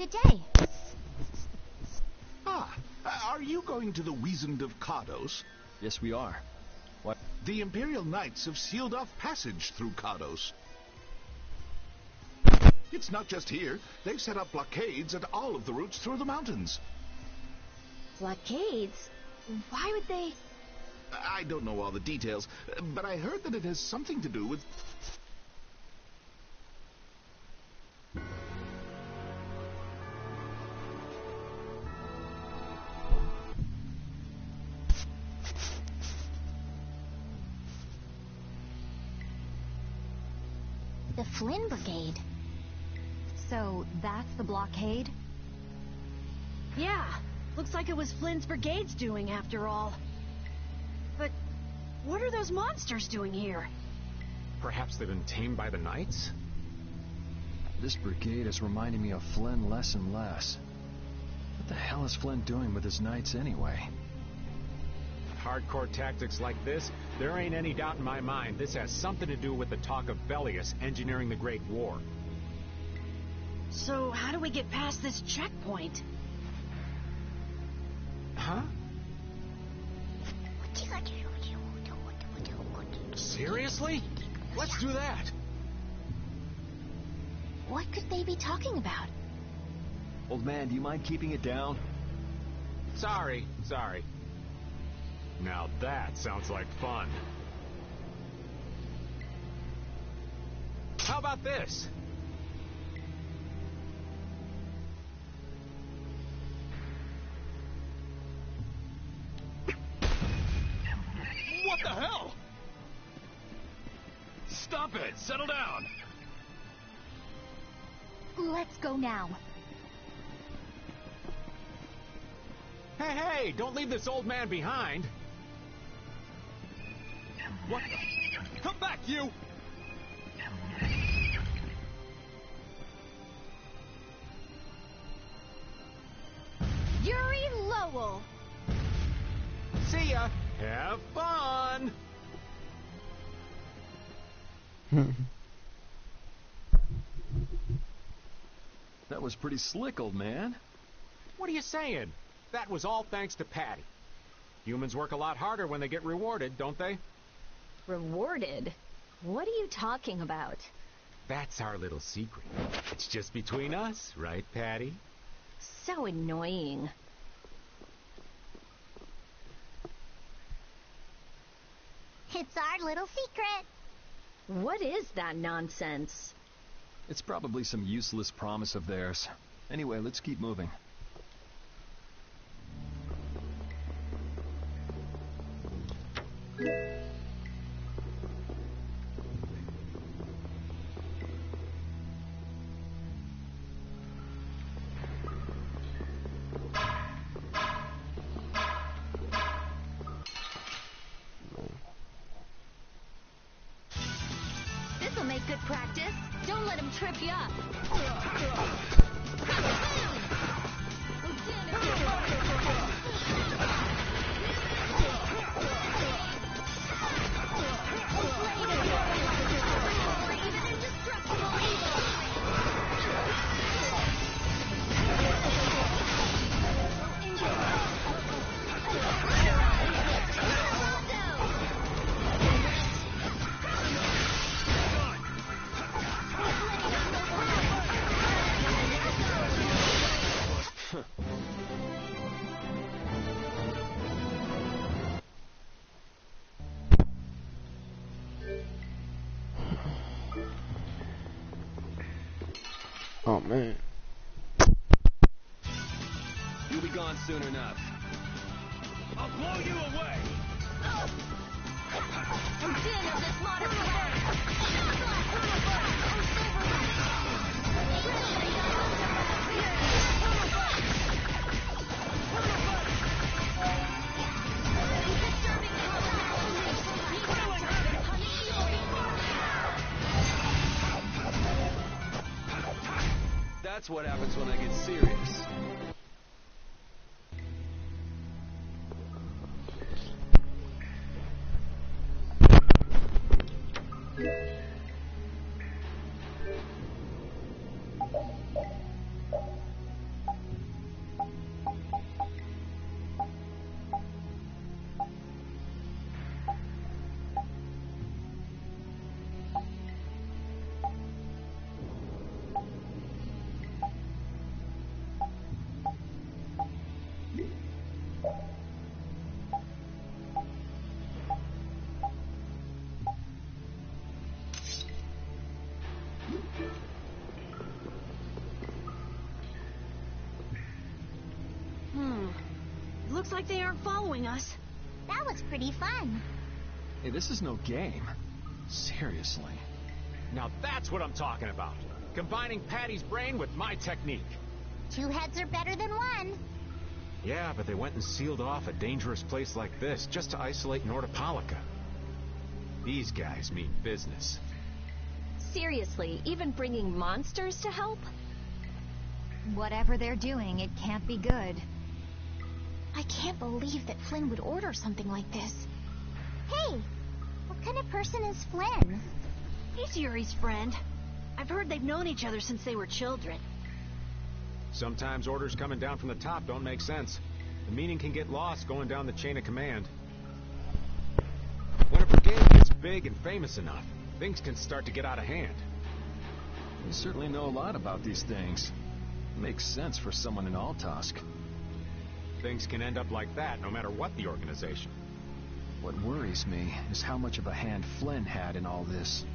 Good day. Ah, are you going to the Wiesent of Cardos? Yes, we are. What? The Imperial Knights have sealed off passage through Cardos. It's not just here. They've set up blockades at all of the routes through the mountains. Blockades? Why would they... I don't know all the details, but I heard that it has something to do with... The Flynn Brigade. So, that's the blockade? Yeah, looks like it was Flynn's brigade's doing after all. But what are those monsters doing here? Perhaps they've been tamed by the Knights? This brigade is reminding me of Flynn less and less. What the hell is Flynn doing with his knights anyway? Hardcore tactics like this, there ain't any doubt in my mind this has something to do with the talk of Bellius engineering the Great War. So how do we get past this checkpoint? Huh? Seriously? Let's do that. What could they be talking about? Old man, do you mind keeping it down? Sorry. Now that sounds like fun. How about this? What the hell? Stop it! Settle down! Let's go now. Hey, don't leave this old man behind. What the? Come back, you! Yuri Lowell! See ya! Have fun! That was pretty slick, old man. What are you saying? That was all thanks to Patty. Humans work a lot harder when they get rewarded, don't they? Rewarded? What are you talking about? That's our little secret. It's just between us, right, Patty? So annoying. It's our little secret. What is that nonsense? It's probably some useless promise of theirs. Anyway, let's keep moving. This'll make good practice. Don't let him trip you up. Oh man. You'll be gone soon enough. I'll blow you away! That's what happens when I get serious. Looks like they aren't following us. That was pretty fun. Hey, this is no game. Seriously. Now that's what I'm talking about. Combining Patty's brain with my technique. 2 heads are better than 1. Yeah, but they went and sealed off a dangerous place like this just to isolate Nordopolica. These guys mean business. Seriously, even bringing monsters to help? Whatever they're doing, it can't be good. I can't believe that Flynn would order something like this. Hey, what kind of person is Flynn? He's Yuri's friend. I've heard they've known each other since they were children. Sometimes orders coming down from the top don't make sense. The meaning can get lost going down the chain of command. When a brigade gets big and famous enough, things can start to get out of hand. You certainly know a lot about these things. Makes sense for someone in Altosk. Things can end up like that no matter what the organization. What worries me is how much of a hand Flynn had in all this.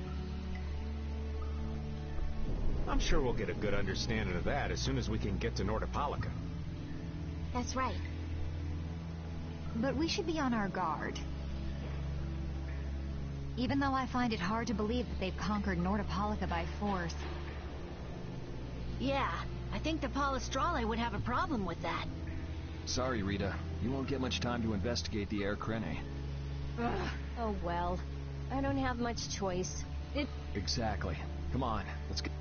I'm sure we'll get a good understanding of that as soon as we can get to Nordopolica. That's right. But we should be on our guard. Even though I find it hard to believe that they've conquered Nordopolica by force. Yeah, I think the Palestrale would have a problem with that. Sorry, Rita. You won't get much time to investigate the Air Krene. Oh well. I don't have much choice. Exactly. Come on, let's get...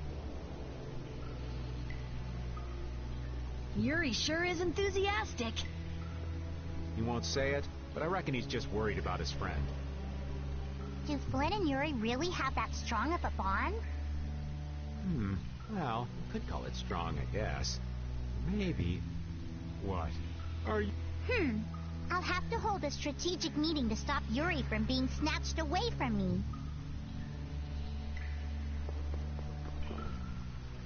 Yuri sure is enthusiastic. He won't say it, but I reckon he's just worried about his friend. Do Flynn and Yuri really have that strong of a bond? Well, you could call it strong, I guess. Maybe... What? Are you... I'll have to hold a strategic meeting to stop Yuri from being snatched away from me.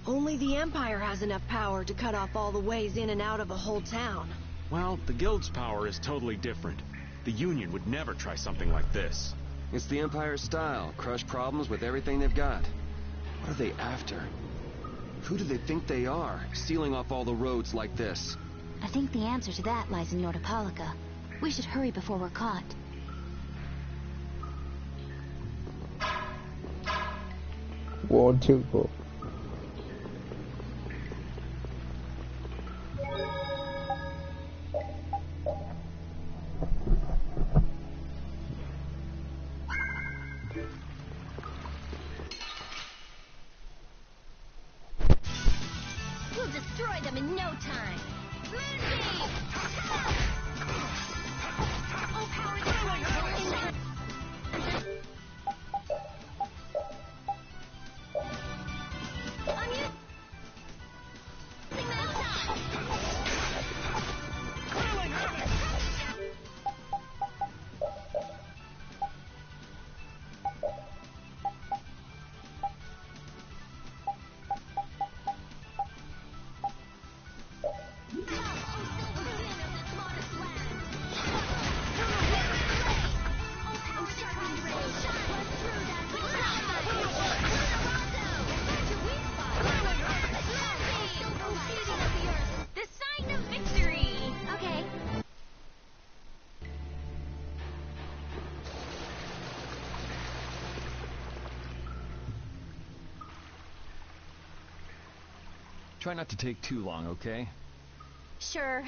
Only the Empire has enough power to cut off all the ways in and out of a whole town. Well, the Guild's power is totally different. The Union would never try something like this. It's the Empire's style. Crush problems with everything they've got. What are they after? Who do they think they are, sealing off all the roads like this? I think the answer to that lies in Nordopolica. We should hurry before we're caught. 1, 2, 4. We'll destroy them in no time. Try not to take too long, okay? Sure.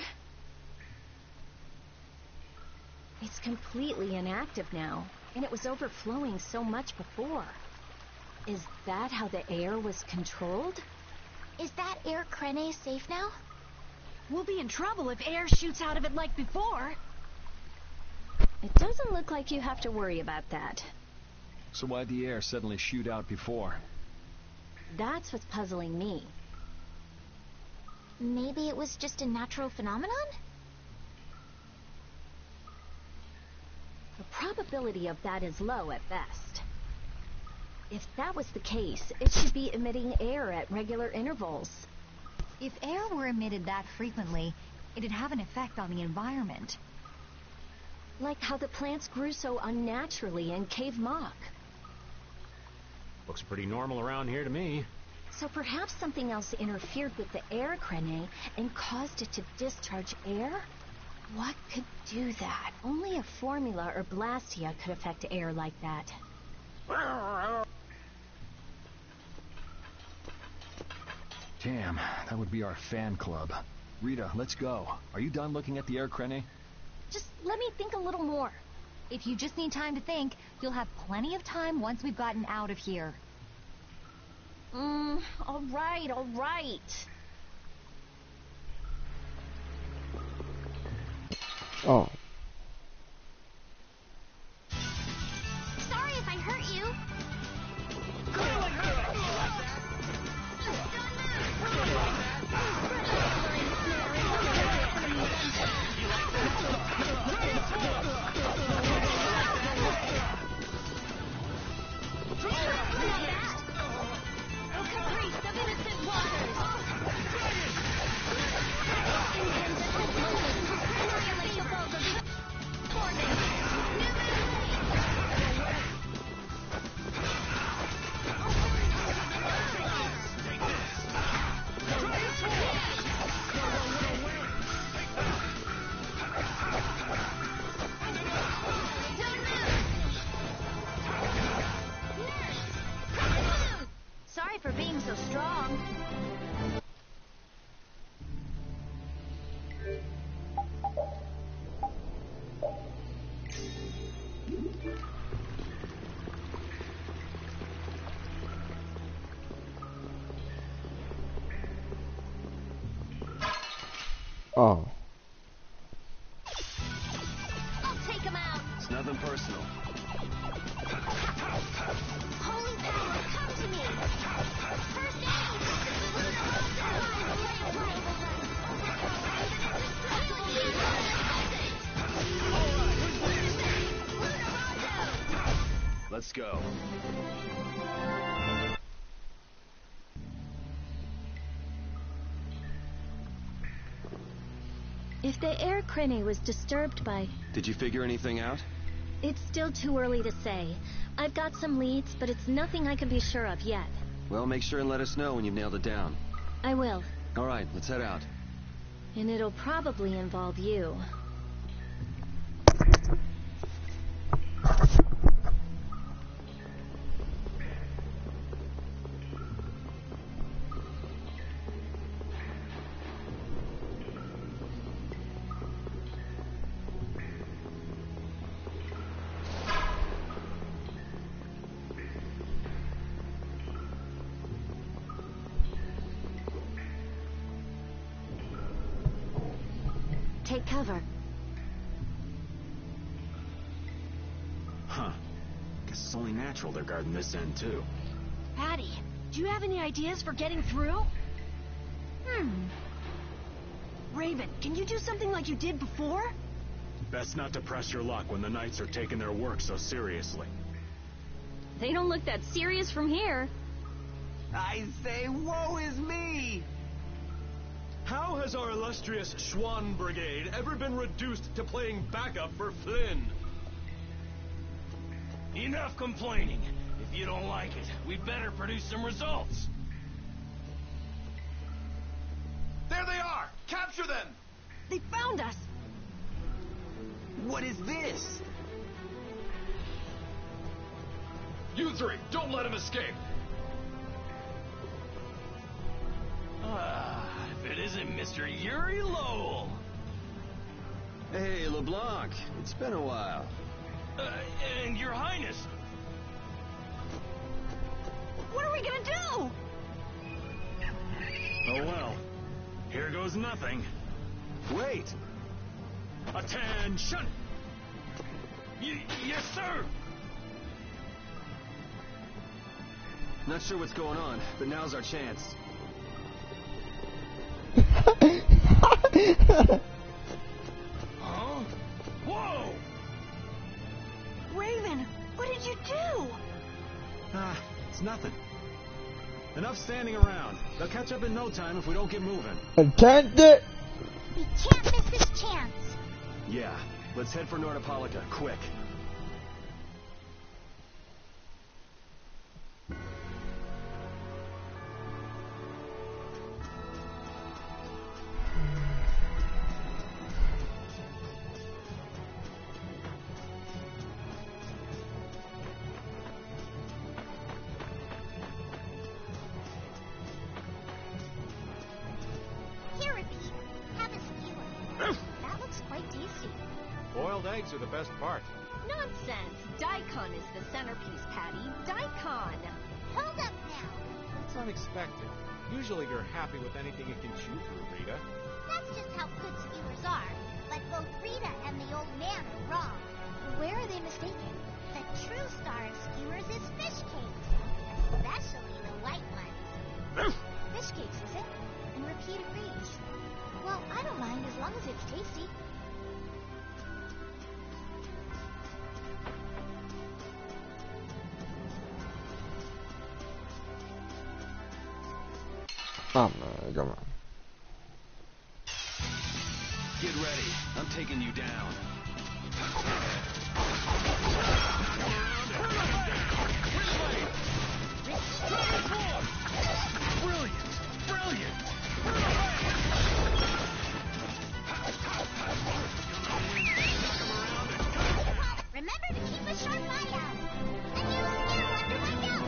It's completely inactive now, and it was overflowing so much before. Is that how the air was controlled? Is that Air Krene safe now? We'll be in trouble if air shoots out of it like before. It doesn't look like you have to worry about that. So why'd the air suddenly shoot out before? That's what's puzzling me. Maybe it was just a natural phenomenon? The probability of that is low at best. If that was the case, it should be emitting air at regular intervals. If air were emitted that frequently, it'd have an effect on the environment. Like how the plants grew so unnaturally in Cave Mock. Looks pretty normal around here to me. So perhaps something else interfered with the air crane and caused it to discharge air? What could do that? Only a formula or blastia could affect air like that. Damn, that would be our fan club. Rita, let's go. Are you done looking at the air crane? Just let me think a little more. If you just need time to think, you'll have plenty of time once we've gotten out of here. All right. Oh. Sorry if I hurt you. Sorry for being so strong. Oh. I'll take him out. It's nothing personal. Holy power, come to me. First aid. Let's go. If the air crane was disturbed by... Did you figure anything out? It's still too early to say. I've got some leads, but it's nothing I can be sure of yet. Well, make sure and let us know when you've nailed it down. I will. All right, let's head out. And it'll probably involve you. Take cover. Huh. Guess it's only natural they're guarding this end, too. Patty, do you have any ideas for getting through? Raven, can you do something like you did before? Best not to press your luck when the Knights are taking their work so seriously. They don't look that serious from here. I say, woe is me! How has our illustrious Schwann Brigade ever been reduced to playing backup for Flynn? Enough complaining. If you don't like it, we better produce some results. There they are! Capture them! They found us! What is this? You three, don't let him escape! If it isn't Mr. Yuri Lowell. Hey, LeBlanc. It's been a while. And Your Highness. What are we gonna do? Oh well. Here goes nothing. Wait! Attention! Yes, sir! Not sure what's going on, but now's our chance. Huh? Whoa! Raven, what did you do? It's nothing. Enough standing around. They'll catch up in no time if we don't get moving. Attendant! We can't miss this chance. Yeah, let's head for Nordopolica, quick. legs are the best part. Nonsense! Daikon is the centerpiece, Patty. Daikon! Hold up now! That's unexpected. Usually you're happy with anything you can chew through, Rita. That's just how good skewers are. But both Rita and the old man are wrong. Where are they mistaken? The true star of skewers is fish cakes. Especially the white ones. Fish cakes, is it? And repeat agrees. Well, I don't mind as long as it's tasty. Oh my god. Get ready. I'm taking you down. Brilliant! Brilliant! Remember to keep a sharp eye out. A new skill under my belt.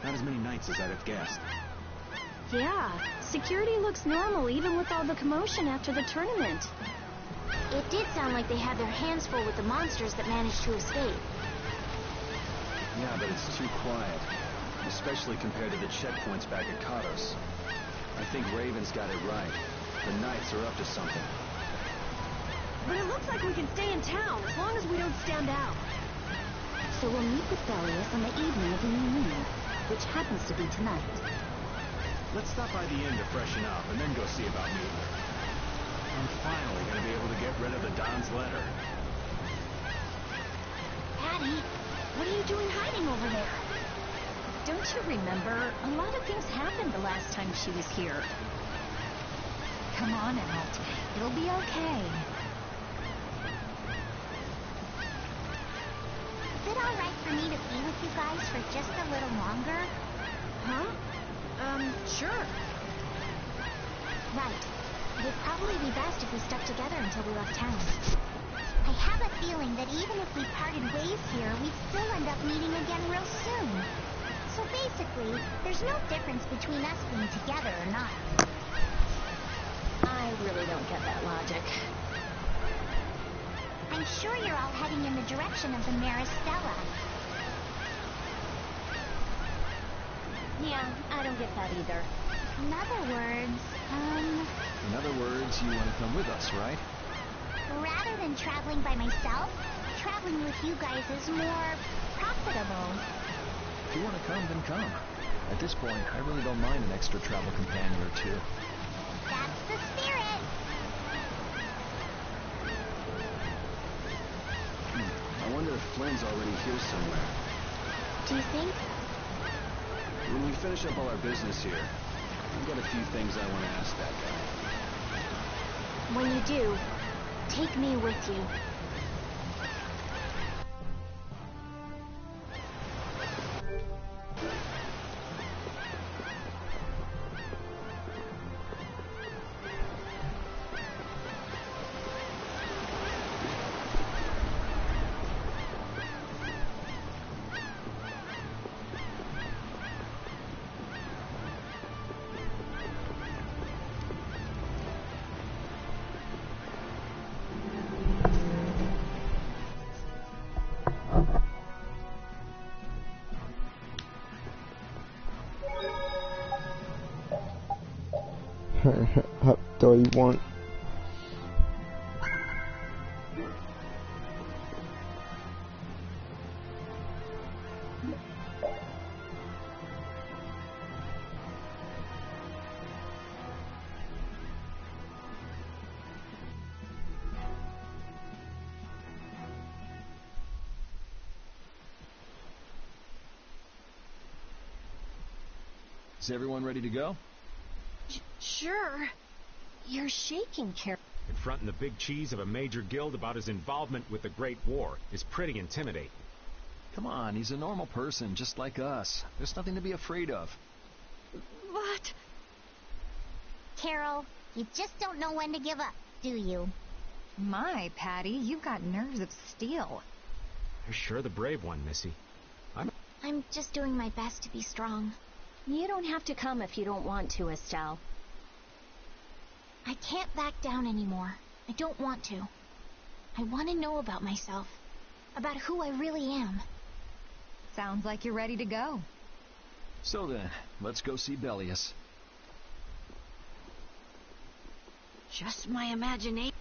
Not as many knights as I'd have guessed. Yeah, security looks normal even with all the commotion after the tournament. It did sound like they had their hands full with the monsters that managed to escape. Yeah, but it's too quiet. Especially compared to the checkpoints back at Katos. I think Raven's got it right. The Knights are up to something. But it looks like we can stay in town as long as we don't stand out. So we'll meet with Belius on the evening of the new moon, which happens to be tonight. Let's stop by the inn to freshen up and then go see about meeting her. I'm finally going to be able to get rid of the Don's letter. Patty, what are you doing hiding over there? Don't you remember? A lot of things happened the last time she was here. Come on out. It'll be okay. Is it all right for me to be with you guys for just a little longer? Huh? Sure. Right. It'd probably be best if we stuck together until we left town. I have a feeling that even if we parted ways here, we'd still end up meeting again real soon. So basically, there's no difference between us being together or not. I really don't get that logic. I'm sure you're all heading in the direction of the Maristella. Yeah, I don't get that either. In other words, In other words, you want to come with us, right? rather than traveling by myself, traveling with you guys is more profitable. If you want to come, then come. At this point, I really don't mind an extra travel companion or two. That's the spirit. I wonder if Flynn's already here somewhere. Do you think? When we finish up all our business here, I've got a few things I want to ask that guy. When you do, take me with you. Up 31. Is everyone ready to go? Sure. You're shaking, Carol. Confronting the big cheese of a major guild about his involvement with the Great War is pretty intimidating. Come on, he's a normal person, just like us. There's nothing to be afraid of. But... Carol, you just don't know when to give up, do you? My, Patty, you've got nerves of steel. You're sure the brave one, Missy. I'm just doing my best to be strong. You don't have to come if you don't want to, Estelle. I can't back down anymore. I don't want to. I want to know about myself. About who I really am. Sounds like you're ready to go. So then, let's go see Bellius. just my imagination.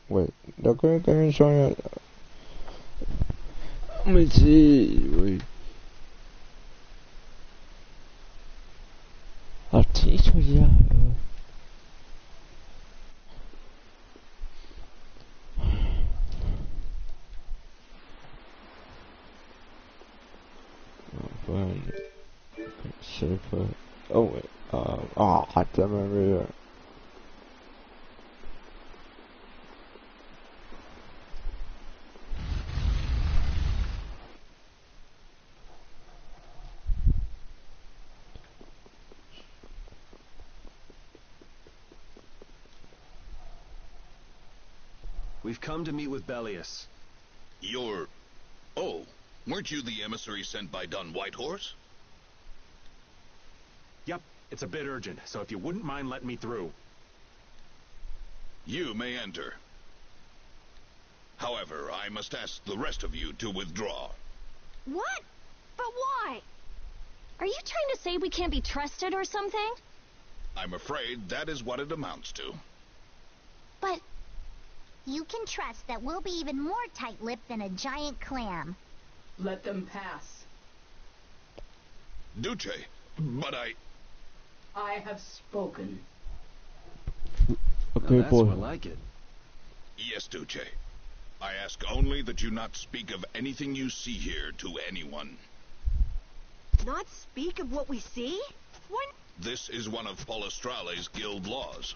Wait, lo que también son... Hombre, sí, güey. Artista ya. Fine. Safer. Oh, wait. Damn it. We've come to meet with Bellius. You're... Oh, weren't you the emissary sent by Don Whitehorse? Yep, it's a bit urgent, so if you wouldn't mind letting me through. You may enter. However, I must ask the rest of you to withdraw. What? But why? Are you trying to say we can't be trusted or something? I'm afraid that is what it amounts to. But you can trust that we'll be even more tight-lipped than a giant clam. Let them pass. Duce, but I have spoken. Okay, that's boy. more like it. Yes, Duce. I ask only that you not speak of anything you see here to anyone. Not speak of what we see? When? This is one of Polystrale's guild laws.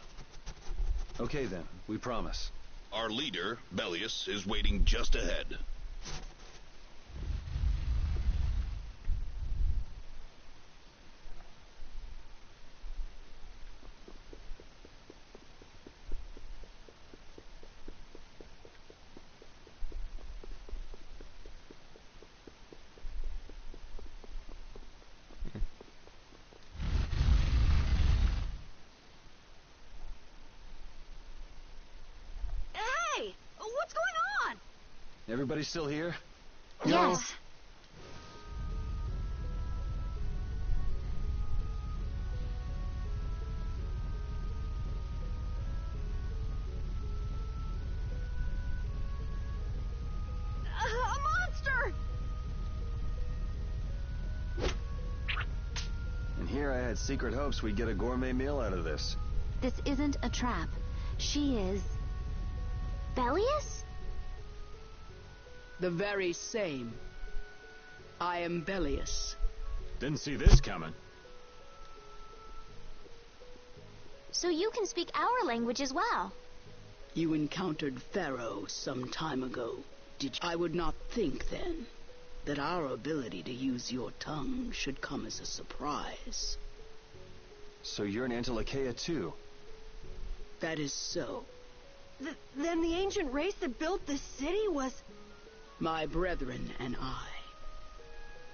Okay then, we promise. Our leader, Bellius, is waiting just ahead. What's going on? Everybody still here? Yes. A monster! And here I had secret hopes we'd get a gourmet meal out of this. This isn't a trap. She is... Bellius? The very same. I am Bellius. Didn't see this coming. So you can speak our language as well. You encountered Pharaoh some time ago. I would not think then that our ability to use your tongue should come as a surprise. So you're an Antilocheia too? That is so. Then the ancient race that built this city was... My brethren and I.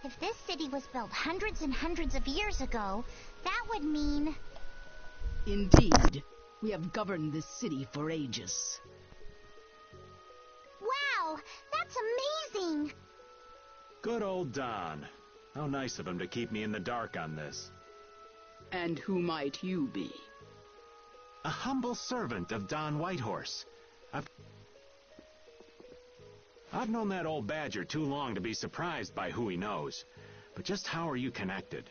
If this city was built hundreds and hundreds of years ago, that would mean... Indeed, we have governed this city for ages. Wow, that's amazing! Good old Don. How nice of him to keep me in the dark on this. And who might you be? A humble servant of Don Whitehorse. I've known that old badger too long to be surprised by who he knows. But just how are you connected?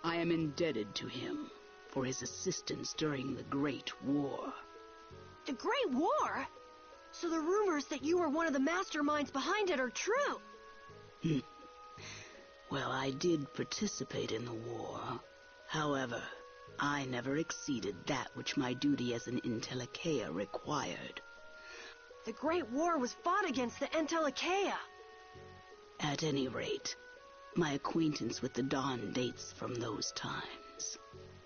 I am indebted to him for his assistance during the Great War. The Great War? So the rumors that you were one of the masterminds behind it are true? Well, I did participate in the war. However, I never exceeded that which my duty as an Entelekea required. The Great War was fought against the Entelekea. At any rate, my acquaintance with the Dawn dates from those times.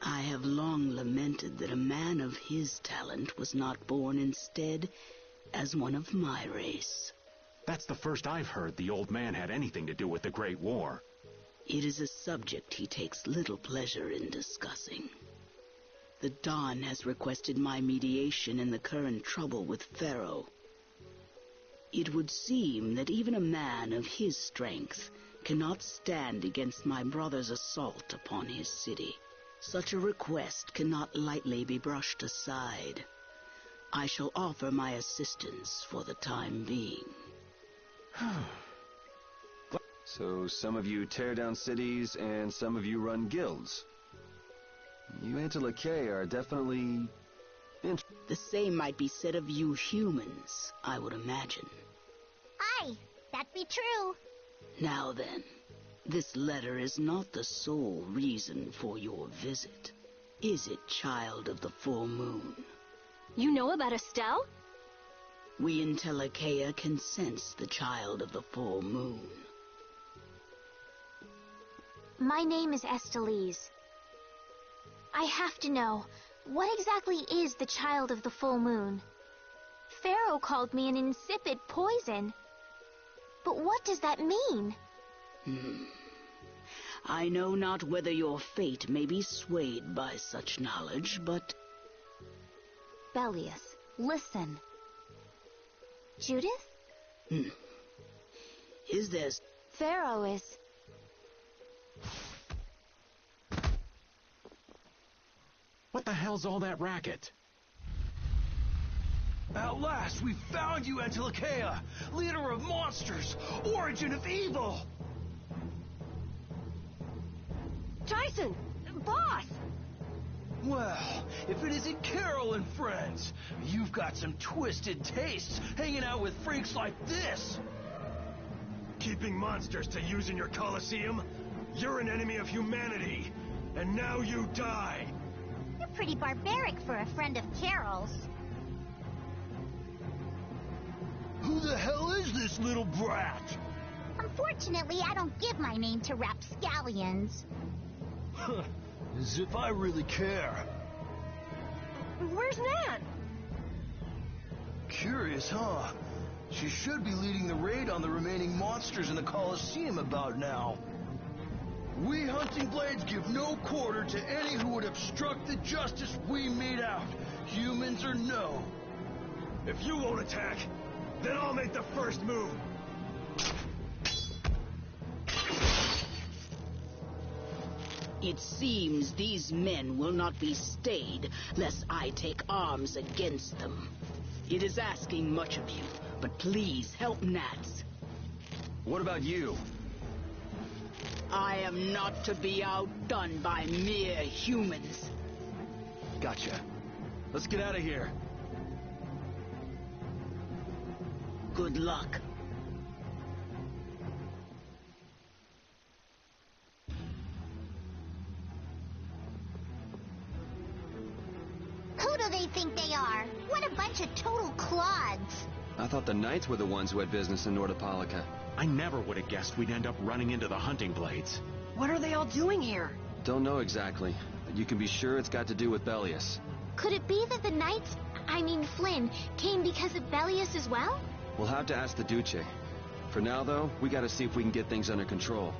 I have long lamented that a man of his talent was not born instead as one of my race. That's the first I've heard the old man had anything to do with the Great War. It is a subject he takes little pleasure in discussing. The Dawn has requested my mediation in the current trouble with Pharaoh. It would seem that even a man of his strength cannot stand against my brother's assault upon his city. Such a request cannot lightly be brushed aside. I shall offer my assistance for the time being. So some of you tear down cities and some of you run guilds. You Entelekea are definitely... The same might be said of you humans, I would imagine. Aye, that be true. Now then, this letter is not the sole reason for your visit, is it, child of the full moon? You know about Estelle? We Entelekea can sense the child of the full moon. My name is Estelise. I have to know, what exactly is the child of the full moon? Pharaoh called me an insipid poison. But what does that mean? I know not whether your fate may be swayed by such knowledge, but... Bellius, listen. Judith? Is there... Pharaoh is... What the hell's all that racket? At last, we found you, Entelekea, leader of monsters, origin of evil! Tyson! Boss! Well, if it isn't Carol and friends, you've got some twisted tastes hanging out with freaks like this! Keeping monsters to use in your Colosseum? You're an enemy of humanity, and now you die! You're pretty barbaric for a friend of Carol's. Who the hell is this little brat? Unfortunately, I don't give my name to rapscallions. As if I really care. Where's Nan? Curious, huh? She should be leading the raid on the remaining monsters in the Colosseum about now. We Hunting Blades give no quarter to any who would obstruct the justice we mete out, humans or no. If you won't attack, then I'll make the first move. It seems these men will not be stayed lest I take arms against them. It is asking much of you, but please help Nats. What about you? I am not to be outdone by mere humans. Gotcha. Let's get out of here. Good luck. Who do they think they are? What a bunch of total clods. I thought the Knights were the ones who had business in Nordopolica. I never would have guessed we'd end up running into the Hunting Blades. What are they all doing here? Don't know exactly, but you can be sure it's got to do with Bellius. Could it be that the Knights, Flynn, came because of Bellius as well? We'll have to ask the Duce. For now, though, we gotta see if we can get things under control.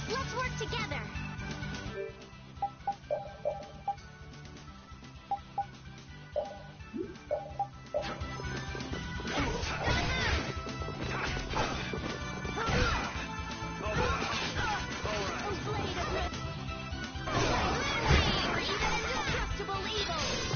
Let's work together. Indestructible evil!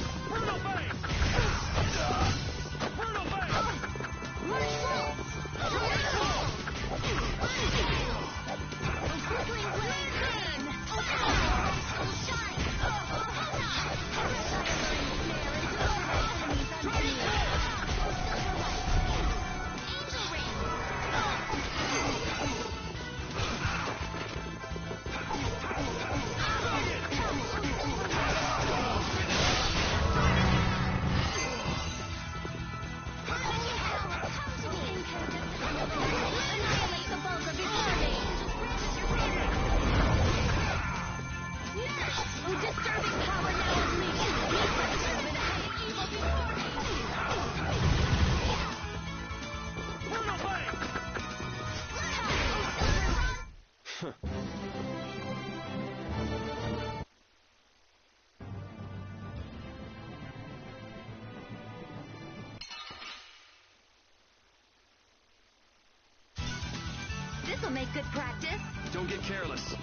This'll make good practice. Don't get careless.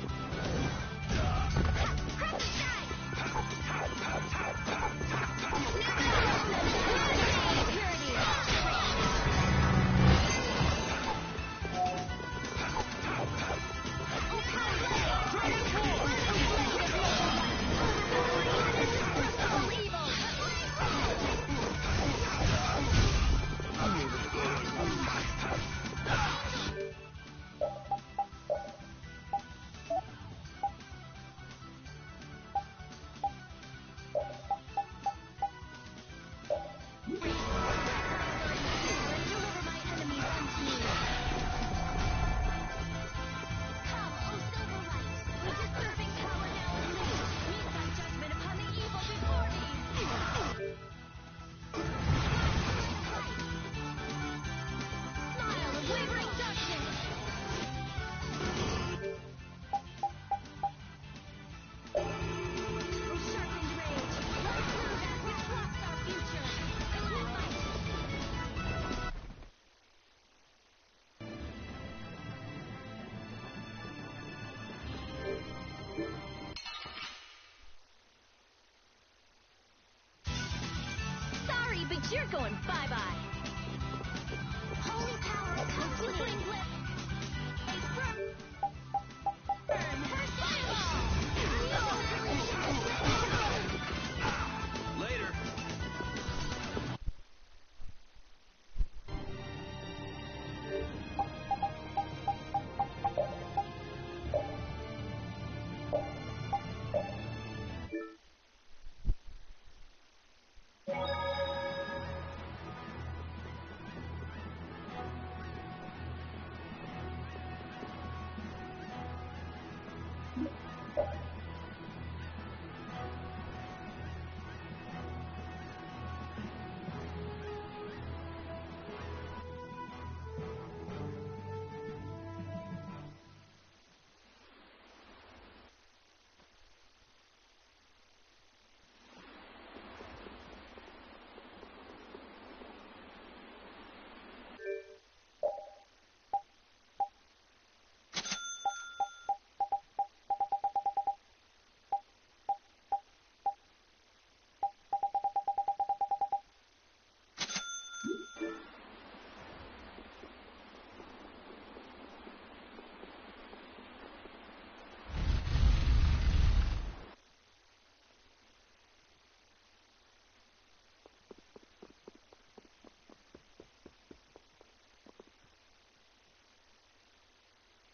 Sorry, but you're going bye-bye. Holy power, come to me! Later.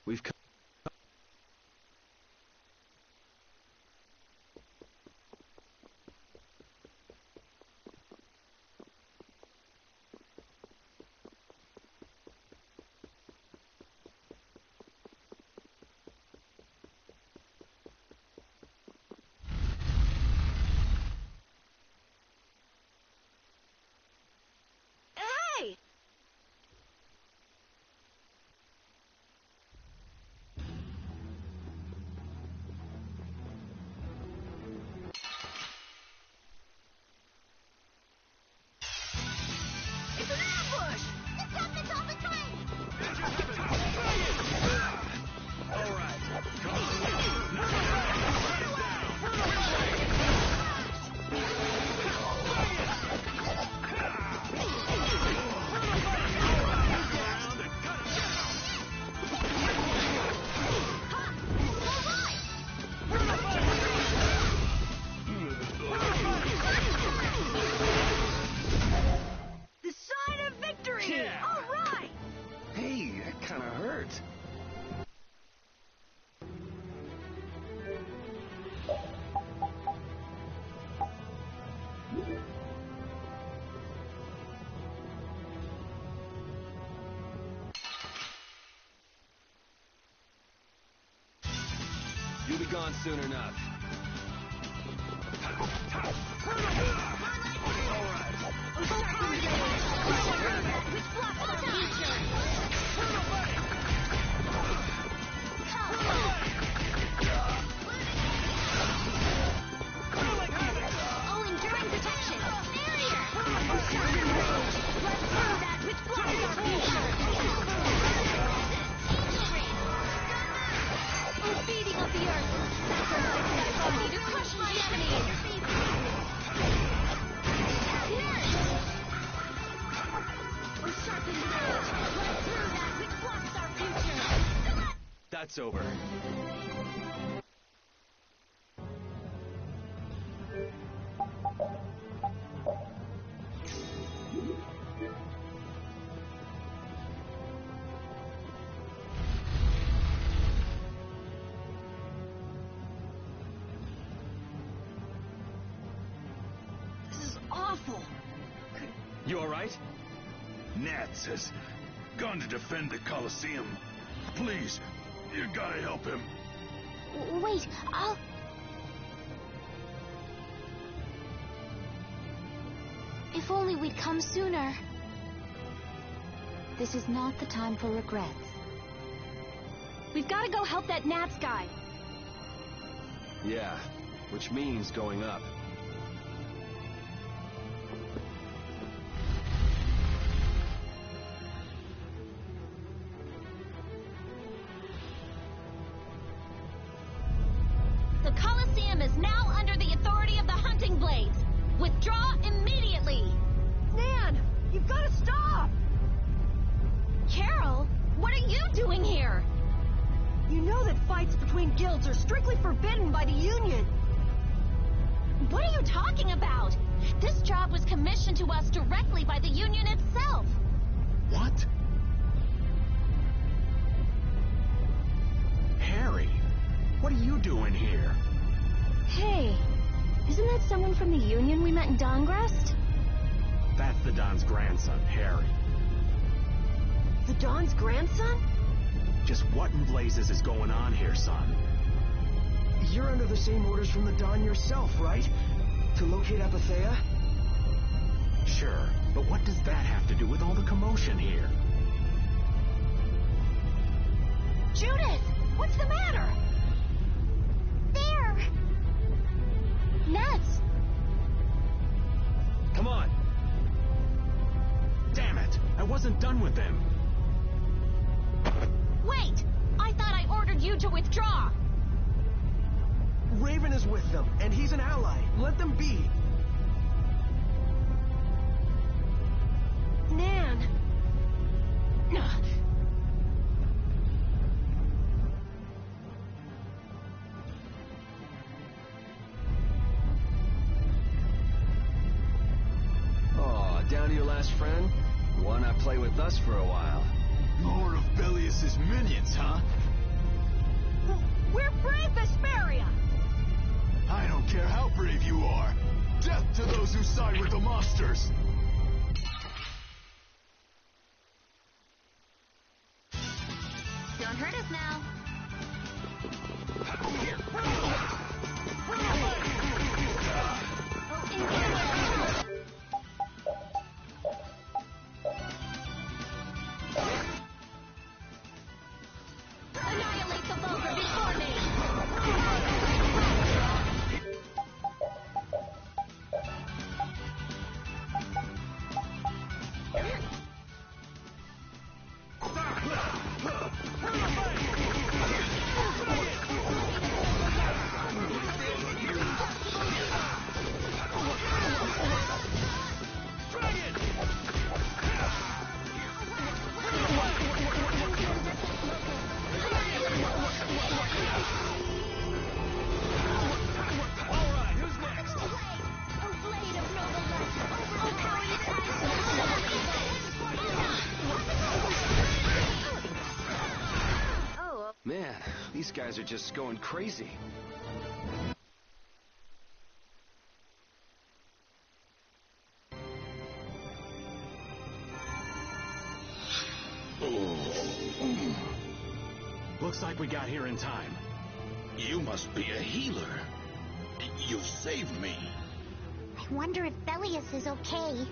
We've come. Hey! It's an ambush! The captain's off the train! All right. Come on. Now, The sign of victory! Yeah. All right! Hey, that kind of hurt. You'll be gone soon enough. Oh, enduring protection! Barrier! Shocking rage! Let's throw that which blocks our future! Angel rage! that's over. Awful. You alright? Nats has gone to defend the Coliseum. Please, you gotta help him. Wait, I'll... If only we'd come sooner. This is not the time for regrets. We've got to go help that Nats guy. Yeah, which means going up. The Coliseum is now under the authority of the Hunting Blades. Withdraw immediately. Nan, you've got to stop. Carol, what are you doing here? You know that fights between guilds are strictly forbidden by the Union. What are you talking about? This job was commissioned to us directly by the Union itself. What? Harry, what are you doing here? Hey, isn't that someone from the Union we met in Dongrest? That's the Don's grandson, Harry. The Don's grandson? Just what in blazes is going on here, son? You're under the same orders from the Don yourself, right? To locate Apathea? Sure, but what does that have to do with all the commotion here? Judith, what's the matter? There! Nats! Come on! Damn it! I wasn't done with them. Wait! I thought I ordered you to withdraw! Raven is with them, and he's an ally. Let them be. Nan! Oh, down to your last friend? Why not play with us for a while? Lord of Belius's minions, huh? We're brave, Vesperia! I don't care how brave you are. Death to those who side with the monsters. Don't hurt us now. Annihilate the vulgar before me! Man, these guys are just going crazy. Looks like we got here in time. You must be a healer. You saved me. I wonder if Belius is okay.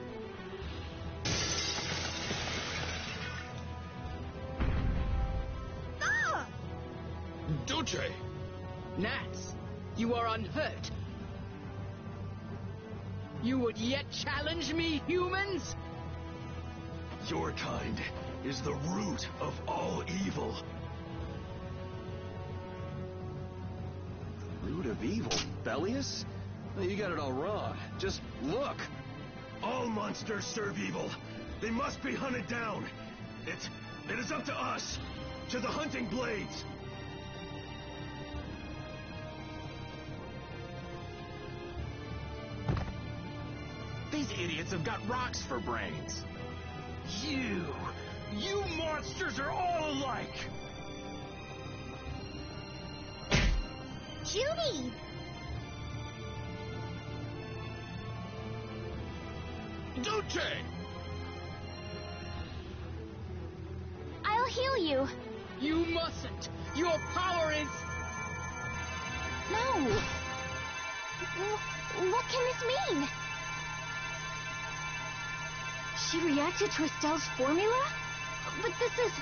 Duce! Nats, you are unhurt. You would yet challenge me, humans? Your kind is the root of all evil. Root of evil? Belius? No, you got it all wrong. Just look. All monsters serve evil. They must be hunted down. It is up to us. To the Hunting Blades. idiots have got rocks for brains. You monsters are all alike! Judy! Duce! I'll heal you. You mustn't. Your power is... No. What can this mean? She reacted to Estelle's formula? But this is...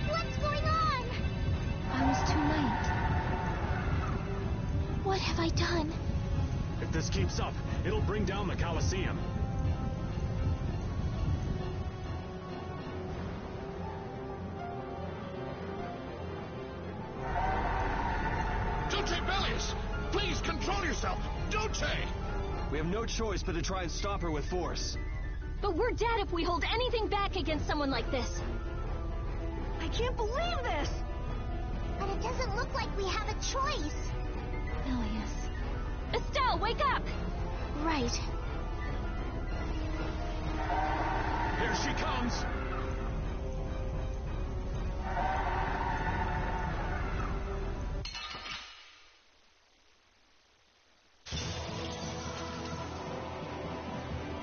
What's going on? I was too late. What have I done? If this keeps up, it'll bring down the Colosseum. Duce Bellius! Please control yourself! Duce! We have no choice but to try and stop her with force. But we're dead if we hold anything back against someone like this. I can't believe this! But it doesn't look like we have a choice. Bellius. Estelle, wake up! Right. Here she comes!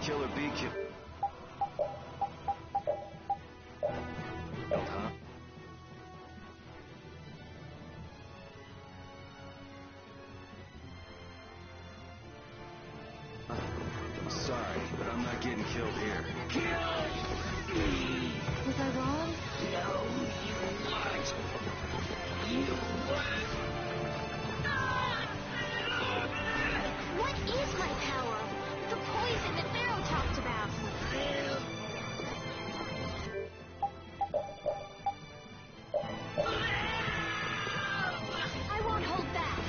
Killer bee kill. Huh? Sorry, but I'm not getting killed here. Was I wrong? No, you weren't. You weren't. What is my power? The poison that Pharaoh talked about. I won't hold back.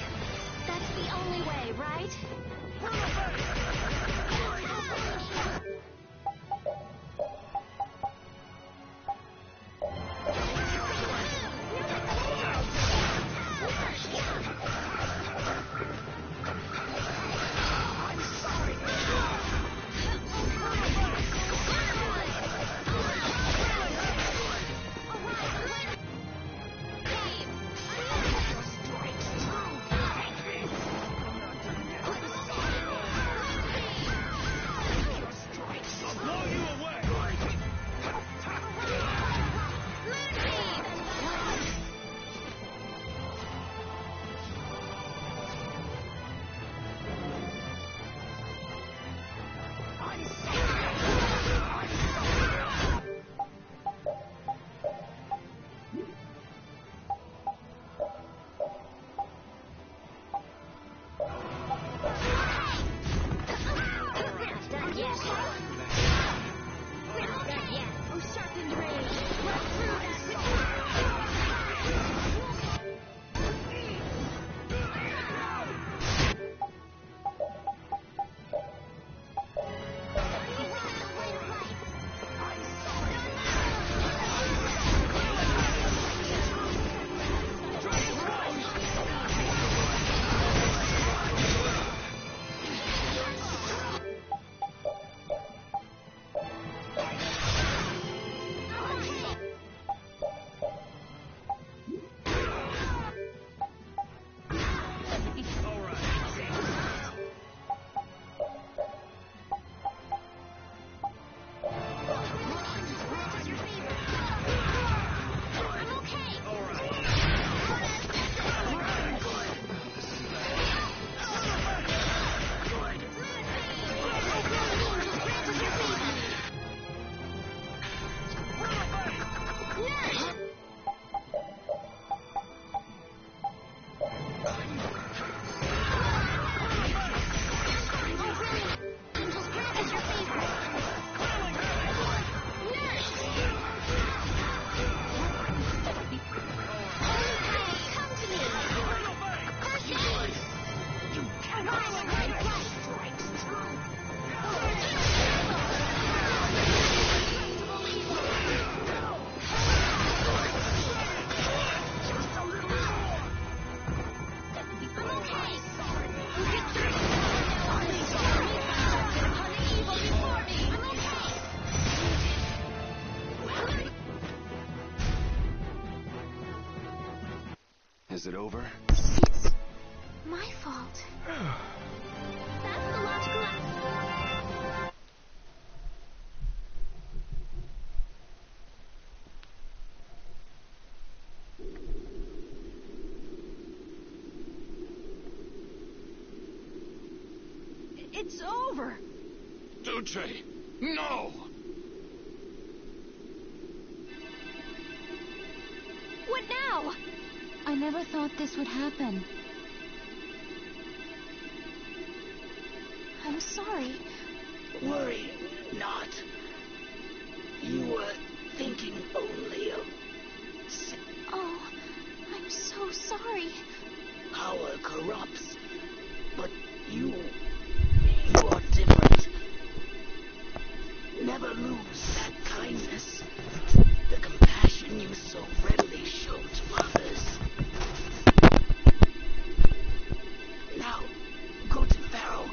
That's the only way, right? Is it over? It's my fault. That's the logical It's over. Duce, no! What now? I never thought this would happen. I'm sorry. Worry not. You were thinking only of Oh, I'm so sorry. power corrupts, but you are different. Never lose that kindness, the compassion you so readily show to others. Now, go to Pharaoh,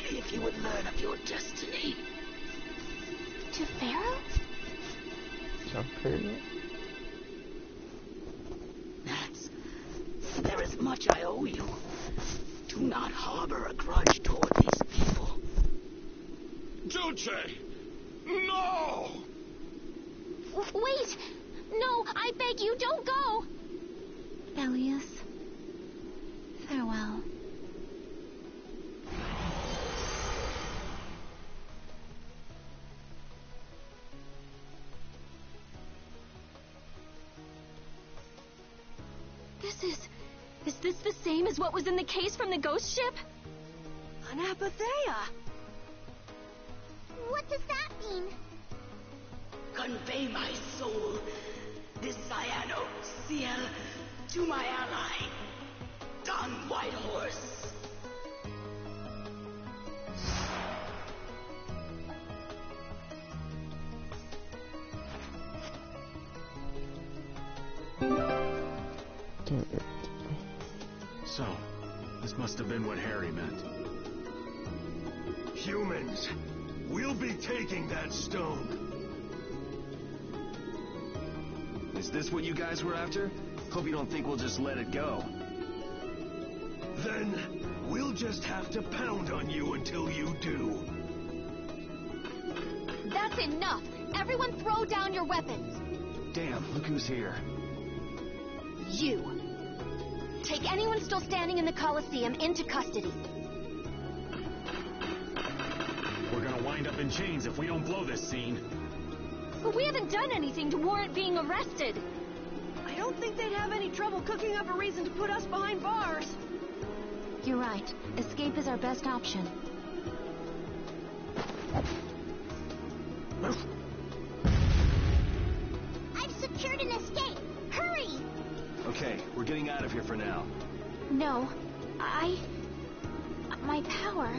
if you would learn of your destiny. To Pharaoh? There is much I owe you. Do not harbor a grudge toward these people. Duce! No! Wait! No, I beg you, don't go! Belius, farewell. Is this the same as what was in the case from the ghost ship? An apatheia. What does that mean? Convey my soul, this cyano ciel, to my ally, Don Whitehorse. So, this must have been what Harry meant. Humans, we'll be taking that stone. Is this what you guys were after? Hope you don't think we'll just let it go. Then, we'll just have to pound on you until you do. That's enough! Everyone throw down your weapons! Damn, look who's here. You. Take anyone still standing in the Colosseum into custody. We're gonna wind up in chains if we don't blow this scene. But we haven't done anything to warrant being arrested. I don't think they'd have any trouble cooking up a reason to put us behind bars. You're right. Escape is our best option. I've secured an escape. Hurry! Okay, we're getting out of here for now. No, my power.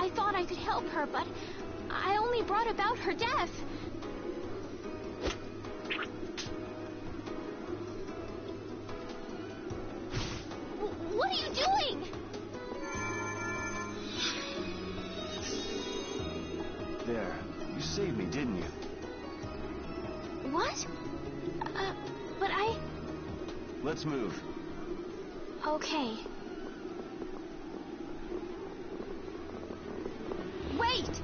I thought I could help her, but I only brought about her death. What are you doing? There, you saved me, didn't you? What? But Let's move. Okay. Wait!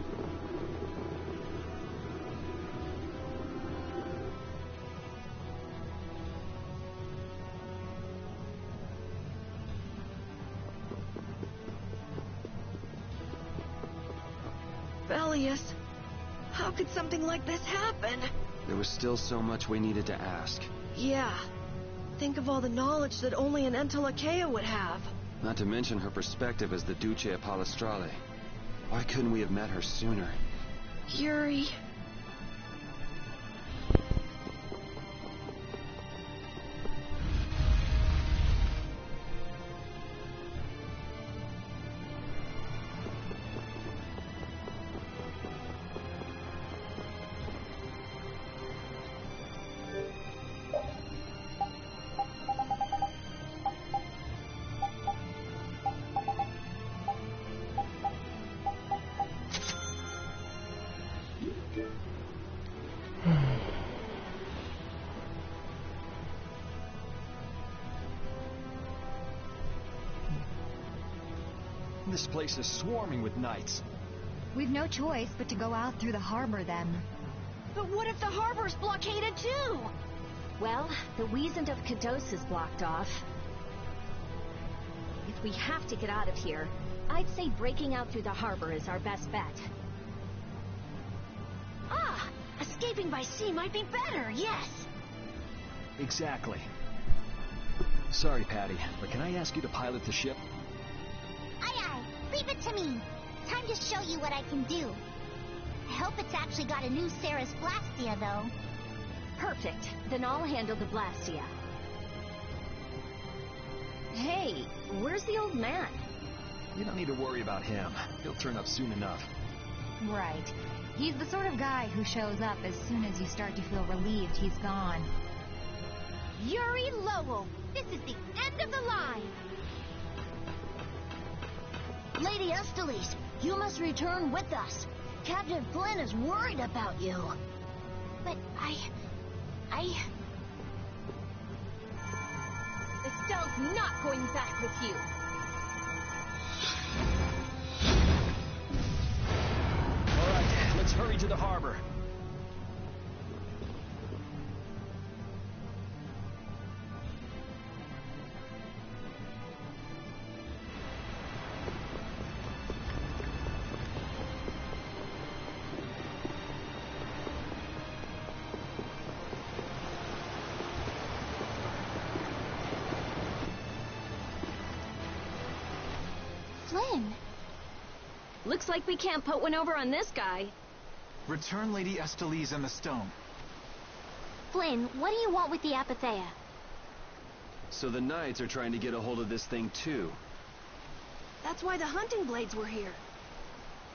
Belius, how could something like this happen? There was still so much we needed to ask. Yeah. Think of all the knowledge that only an Entelakea would have. Not to mention her perspective as the Duce of Palestrale. Why couldn't we have met her sooner? Yuri. This place is swarming with knights. We've no choice but to go out through the harbor then. But what if the harbor's blockaded too? Well, the Wiesent of Kados is blocked off. If we have to get out of here, I'd say breaking out through the harbor is our best bet. Ah! Escaping by sea might be better, yes! Exactly. Sorry, Patty, but can I ask you to pilot the ship? Aye aye, leave it to me. Time to show you what I can do. I hope it's actually got a new Sarah's Blastia, though. Perfect. Then I'll handle the Blastia. Hey, where's the old man? You don't need to worry about him. He'll turn up soon enough. Right. He's the sort of guy who shows up as soon as you start to feel relieved he's gone. Yuri Lowell, this is the end of the line. Lady Estellise, you must return with us. Captain Flynn is worried about you. But Estelle's not going back with you. All right, let's hurry to the harbor. Flynn. Looks like we can't put one over on this guy. Return Lady Estellise and the stone. Flynn, what do you want with the Apatheia? So the Knights are trying to get a hold of this thing too. That's why the hunting blades were here.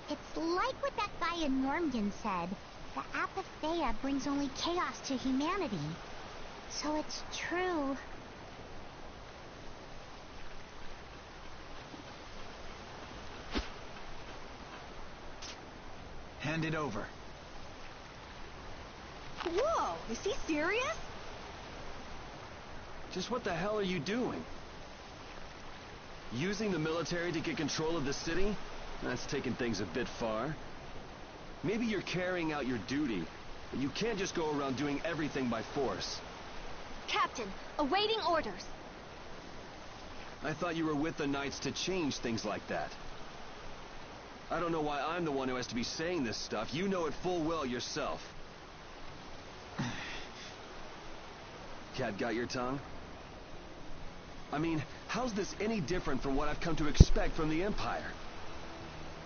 It's like what that guy in Normgan said. The Apatheia brings only chaos to humanity. So it's true. Hand it over. Whoa, is he serious? Just what the hell are you doing? Using the military to get control of the city? That's taking things a bit far. Maybe you're carrying out your duty, but you can't just go around doing everything by force. Captain, awaiting orders. I thought you were with the Knights to change things like that. I don't know why I'm the one who has to be saying this stuff. You know it full well yourself. Cat got your tongue? I mean, how's this any different from what I've come to expect from the Empire?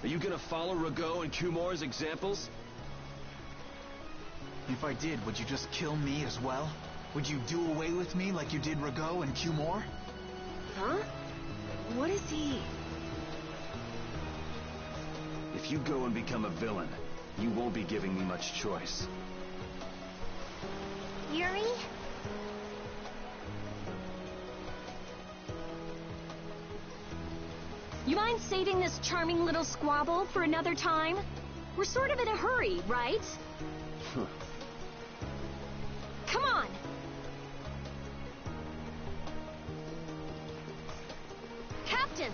Are you gonna follow Rago and Kumor's examples? If I did, would you just kill me as well? Would you do away with me like you did Rago and Kumor? Huh? What is he? If you go and become a villain, you won't be giving me much choice. Yuri? You mind saving this charming little squabble for another time? We're sort of in a hurry, right? Come on! Captain!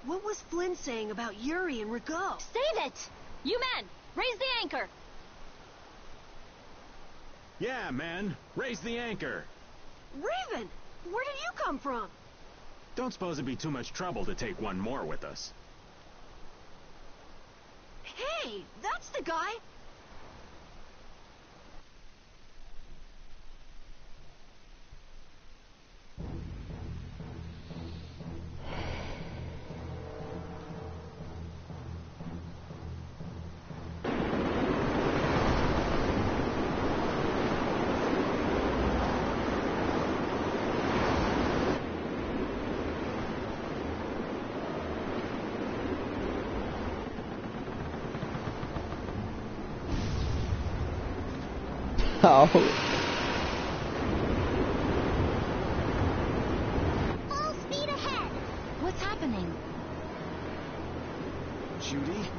What was Flynn saying about Yuri and Rago? Save it! You men, raise the anchor! Yeah, men. Raise the anchor. Raven! Where did you come from? Don't suppose it'd be too much trouble to take one more with us. Hey, that's the guy! Ow. Full speed ahead! What's happening? Judy?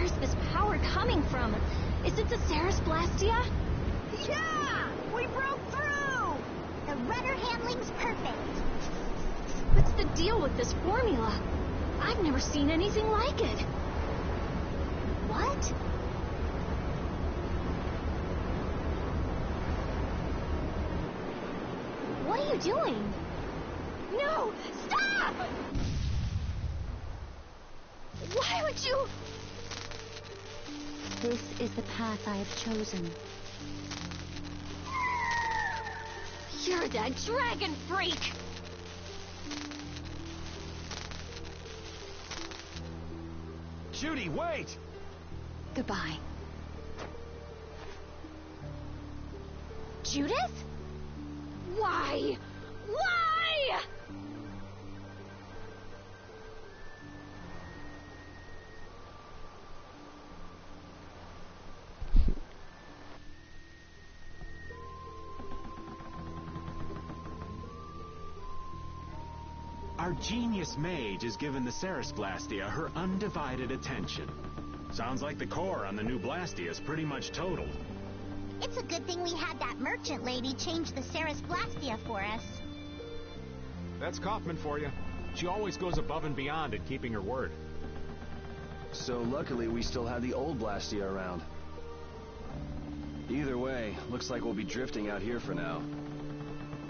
Where's this power coming from? Is it the Ceres Blastia? Yeah! We broke through! The rudder handling's perfect. What's the deal with this formula? I've never seen anything like it. What? What are you doing? No! Stop! Why would you... This is the path I have chosen. You're that dragon freak! Judy, wait! Goodbye. Judith? Why? Why? Our genius mage has given the Ceres Blastia her undivided attention. Sounds like the core on the new Blastia is pretty much totaled. It's a good thing we had that merchant lady change the Ceres Blastia for us. That's Kaufman for you. She always goes above and beyond at keeping her word. So luckily we still have the old Blastia around. Either way, looks like we'll be drifting out here for now.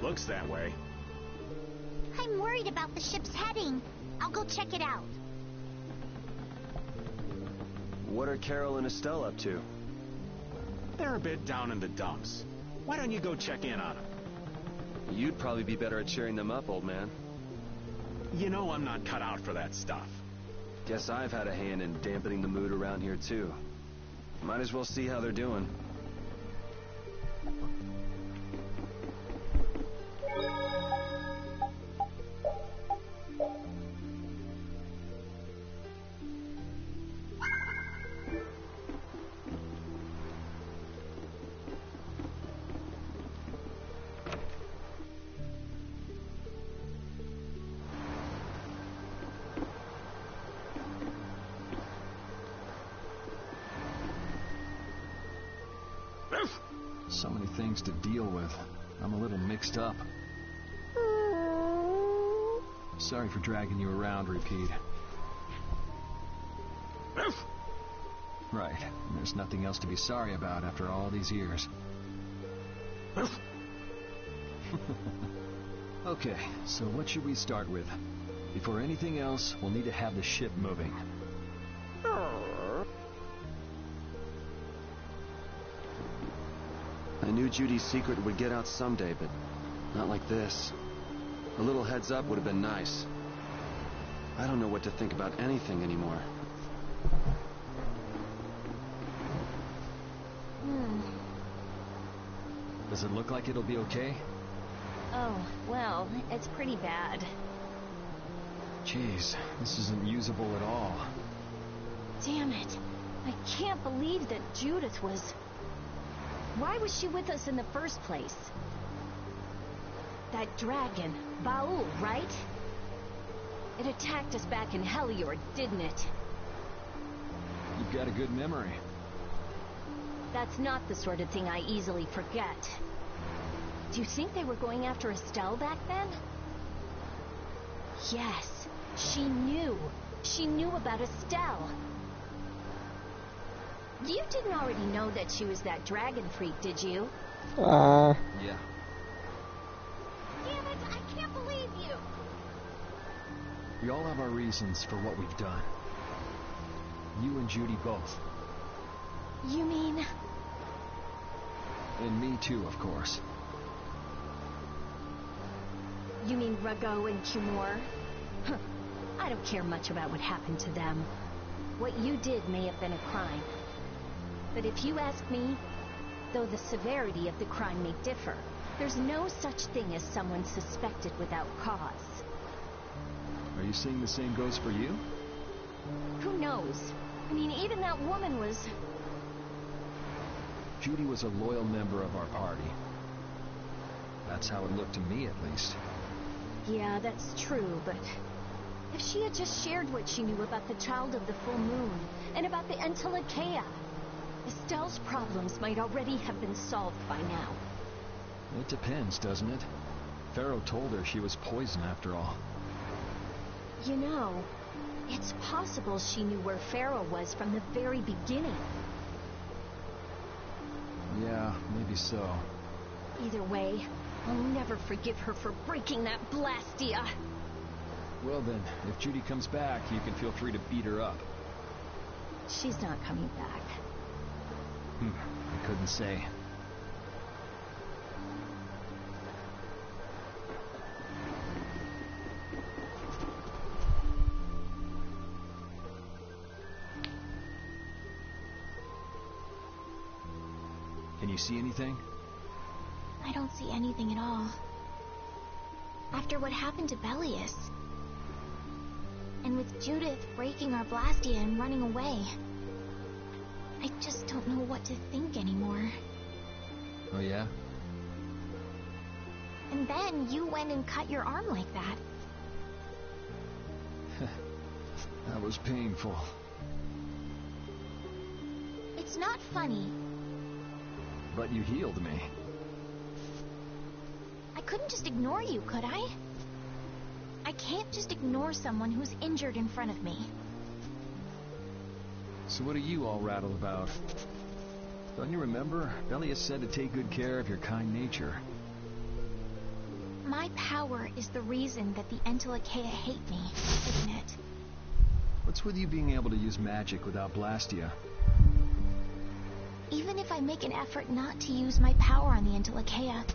Looks that way. I'm worried about the ship's heading. I'll go check it out. What are Carol and Estelle up to? They're a bit down in the dumps. Why don't you go check in on them? You'd probably be better at cheering them up, old man. You know I'm not cut out for that stuff. Guess I've had a hand in dampening the mood around here, too. Might as well see how they're doing. So many things to deal with. I'm a little mixed up. Sorry for dragging you around, Repeat. Right. And there's nothing else to be sorry about after all these years. Okay, so what should we start with? Before anything else, we'll need to have the ship moving. I knew Judy's secret would get out someday, but not like this. A little heads up would have been nice. I don't know what to think about anything anymore. Does it look like it'll be okay? Oh, well, it's pretty bad. Jeez, this isn't usable at all. Damn it. I can't believe that Judith was... Why was she with us in the first place? That dragon, Baul, right? It attacked us back in Heliord, didn't it? You've got a good memory. That's not the sort of thing I easily forget. Do you think they were going after Estelle back then? Yes, she knew. She knew about Estelle. You didn't already know that she was that dragon freak, did you? Yeah. Damn it, I can't believe you! We all have our reasons for what we've done. You and Judy both. You mean... And me too, of course. You mean Rago and Cumor? Huh. I don't care much about what happened to them. What you did may have been a crime. But if you ask me, though the severity of the crime may differ, there's no such thing as someone suspected without cause. Are you saying the same goes for you? Who knows? I mean, even that woman was... Judy was a loyal member of our party. That's how it looked to me, at least. Yeah, that's true, but... If she had just shared what she knew about the Child of the Full Moon, and about the Entelekea, Estelle's problems might already have been solved by now. It depends, doesn't it? Pharaoh told her she was poison after all. You know, it's possible she knew where Pharaoh was from the very beginning. Yeah, maybe so. Either way, I'll never forgive her for breaking that Blastia. Well then, if Judy comes back, you can feel free to beat her up. She's not coming back. I couldn't say. Can you see anything? I don't see anything at all. After what happened to Belius, and with Judith breaking our Blastia and running away, I just don't know what to think anymore. Oh yeah? And then you went and cut your arm like that. That was painful. It's not funny. But you healed me. I couldn't just ignore you, could I? I can't just ignore someone who's injured in front of me. So what are you all rattled about? Don't you remember? Belius said to take good care of your kind nature. My power is the reason that the Entelekea hate me, isn't it? What's with you being able to use magic without Blastia? Even if I make an effort not to use my power on the Entelekea,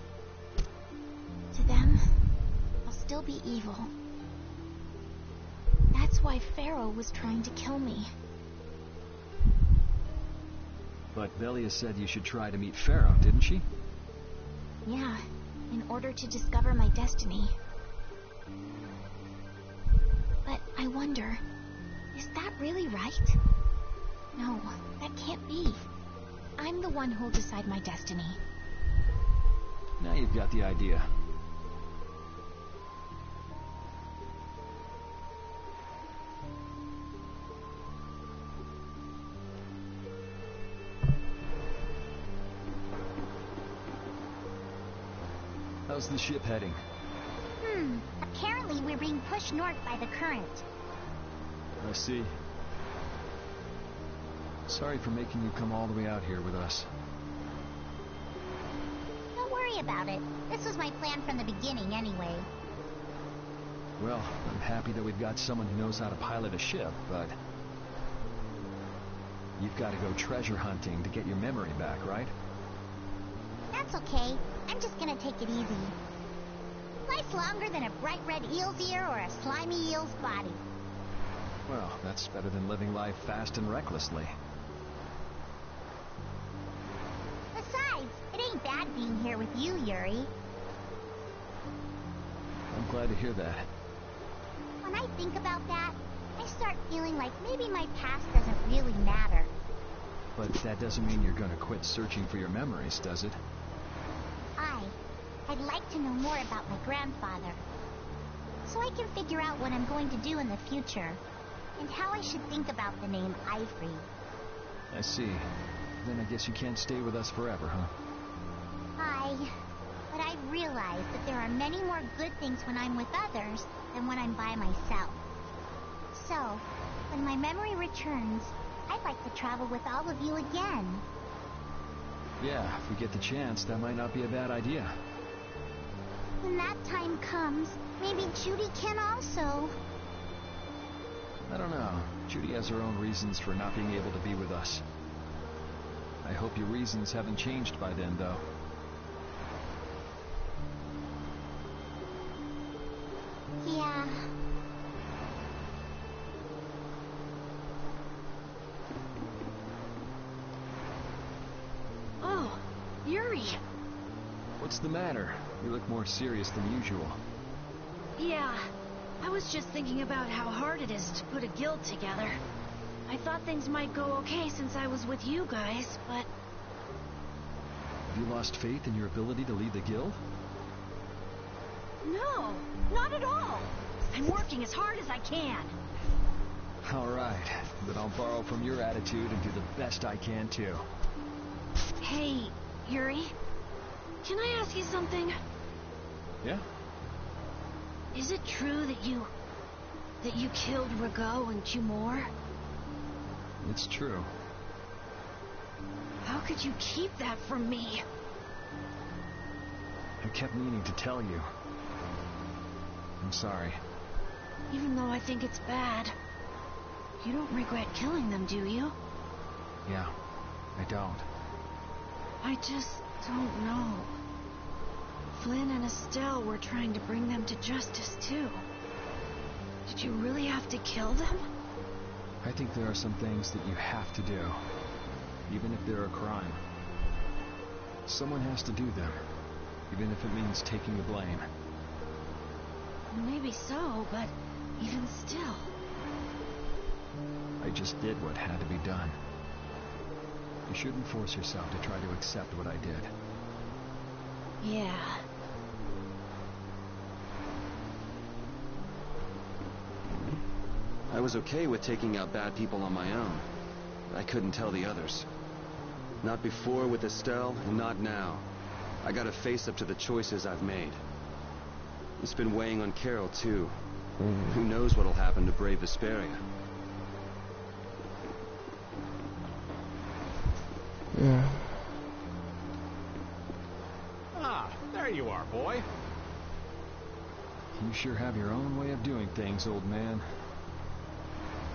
to them, I'll still be evil. That's why Pharaoh was trying to kill me. But Belius said you should try to meet Pharaoh, didn't she? Yeah, in order to discover my destiny. But I wonder, is that really right? No, that can't be. I'm the one who'll decide my destiny. Now you've got the idea. How's the ship heading? Apparently we're being pushed north by the current. I see. Sorry for making you come all the way out here with us. Don't worry about it. This was my plan from the beginning anyway. Well, I'm happy that we've got someone who knows how to pilot a ship, but... You've got to go treasure hunting to get your memory back, right? That's okay. I'm just gonna take it easy. Life's longer than a bright red eel's ear or a slimy eel's body. Well, that's better than living life fast and recklessly. Besides, it ain't bad being here with you, Yuri. I'm glad to hear that. When I think about that, I start feeling like maybe my past doesn't really matter. But that doesn't mean you're gonna quit searching for your memories, does it? I'd like to know more about my grandfather, so I can figure out what I'm going to do in the future, and how I should think about the name Ivory. I see. Then I guess you can't stay with us forever, huh? But I realize that there are many more good things when I'm with others than when I'm by myself. So, when my memory returns, I'd like to travel with all of you again. Yeah, if we get the chance, that might not be a bad idea. When that time comes, maybe Judy can also. I don't know. Judy has her own reasons for not being able to be with us. I hope your reasons haven't changed by then, though. Yeah. Oh, Yuri! What's the matter? You look more serious than usual. Yeah, I was just thinking about how hard it is to put a guild together. I thought things might go okay since I was with you guys, but... Have you lost faith in your ability to lead the guild? No, not at all. I'm working as hard as I can. All right, then I'll borrow from your attitude and do the best I can, too. Hey, Yuri. Can I ask you something? Yeah? Is it true that you killed Rago and two more? It's true. How could you keep that from me? I kept meaning to tell you. I'm sorry. Even though I think it's bad, you don't regret killing them, do you? Yeah, I don't. I just don't know. Flynn and Estelle were trying to bring them to justice, too. Did you really have to kill them? I think there are some things that you have to do, even if they're a crime. Someone has to do them, even if it means taking the blame. Maybe so, but even still. I just did what had to be done. You shouldn't force yourself to try to accept what I did. Yeah. I was okay with taking out bad people on my own. I couldn't tell the others. Not before with Estelle, and not now. I gotta face up to the choices I've made. It's been weighing on Carol, too. Who knows what'll happen to brave Vesperia? Yeah. Ah, there you are, boy. You sure have your own way of doing things, old man.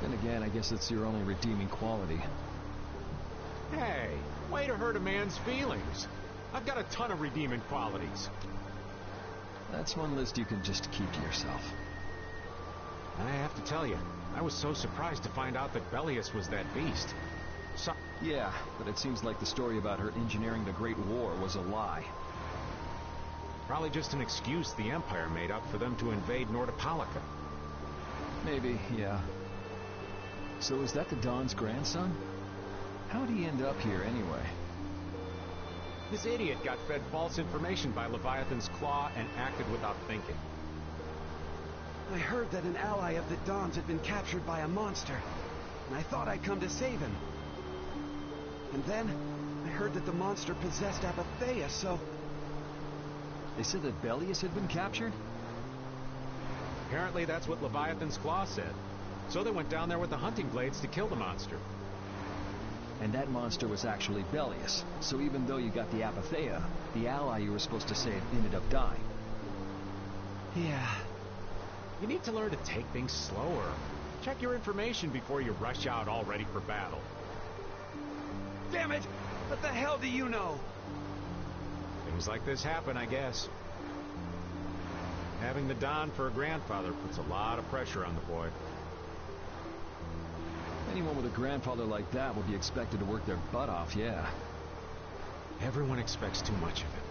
Then again, I guess it's your only redeeming quality. Hey, way to hurt a man's feelings. I've got a ton of redeeming qualities. That's one list you can just keep to yourself. I have to tell you, I was so surprised to find out that Bellius was that beast. Yeah, but it seems like the story about her engineering the Great War was a lie. Probably just an excuse the Empire made up for them to invade Nordopolica. Maybe, yeah. So is that the Don's grandson? How'd he end up here anyway? This idiot got fed false information by Leviathan's Claw and acted without thinking. I heard that an ally of the Don's had been captured by a monster, and I thought I'd come to save him. And then, I heard that the monster possessed Apatheia, so... They said that Bellius had been captured? Apparently that's what Leviathan's Claw said. So they went down there with the hunting blades to kill the monster. And that monster was actually Bellius. So even though you got the Apatheia, the ally you were supposed to save ended up dying. Yeah. You need to learn to take things slower. Check your information before you rush out all ready for battle. Damn it! What the hell do you know? Things like this happen, I guess. Having the Don for a grandfather puts a lot of pressure on the boy. Anyone with a grandfather like that would be expected to work their butt off, yeah. Everyone expects too much of him,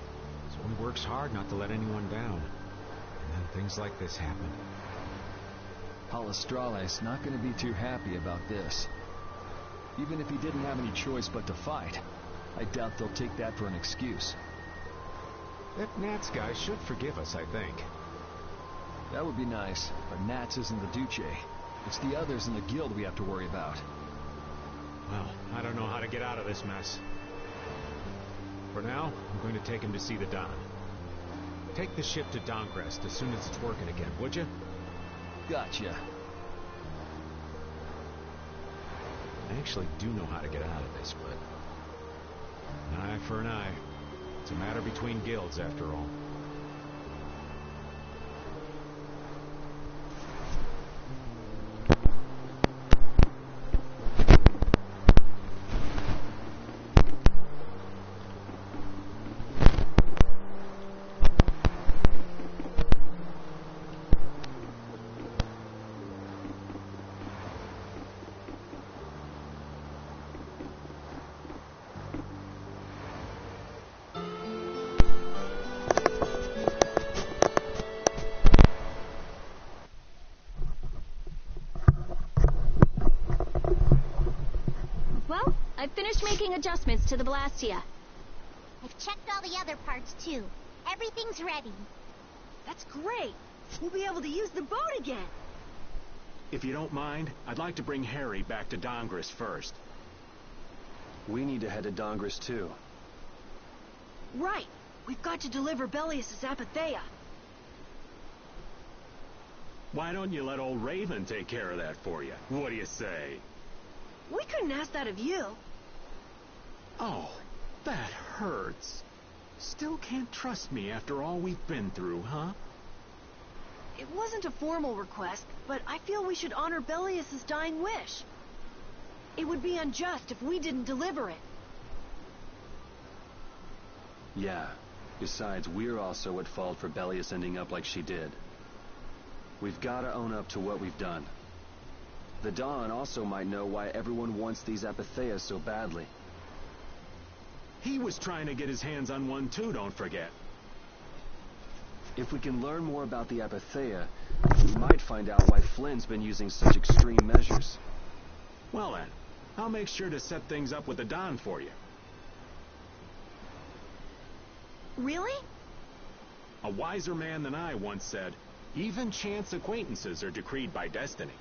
so he works hard not to let anyone down. And then things like this happen. Palestrale's not going to be too happy about this. Even if he didn't have any choice but to fight, I doubt they'll take that for an excuse. That Nats guy should forgive us, I think. That would be nice, but Nats isn't the Duce. It's the others in the guild we have to worry about. Well, I don't know how to get out of this mess. For now, I'm going to take him to see the Don. Take the ship to Dongrest as soon as it's working again, would you? Gotcha. I actually do know how to get out of this, but... an eye for an eye. It's a matter between guilds, after all. I've finished making adjustments to the Blastia. I've checked all the other parts, too. Everything's ready. That's great. We'll be able to use the boat again. If you don't mind, I'd like to bring Harry back to Dongris first. We need to head to Dongris too. Right. We've got to deliver Belius's apatheia. Why don't you let old Raven take care of that for you? What do you say? We couldn't ask that of you. Oh, that hurts. Still can't trust me after all we've been through, huh? It wasn't a formal request, but I feel we should honor Belius's dying wish. It would be unjust if we didn't deliver it. Yeah. Besides, we're also at fault for Belius ending up like she did. We've got to own up to what we've done. The Don also might know why everyone wants these apatheias so badly. He was trying to get his hands on one too, don't forget. If we can learn more about the apatheia, we might find out why Flynn's been using such extreme measures. Well then, I'll make sure to set things up with the Don for you. Really? A wiser man than I once said, even chance acquaintances are decreed by destiny.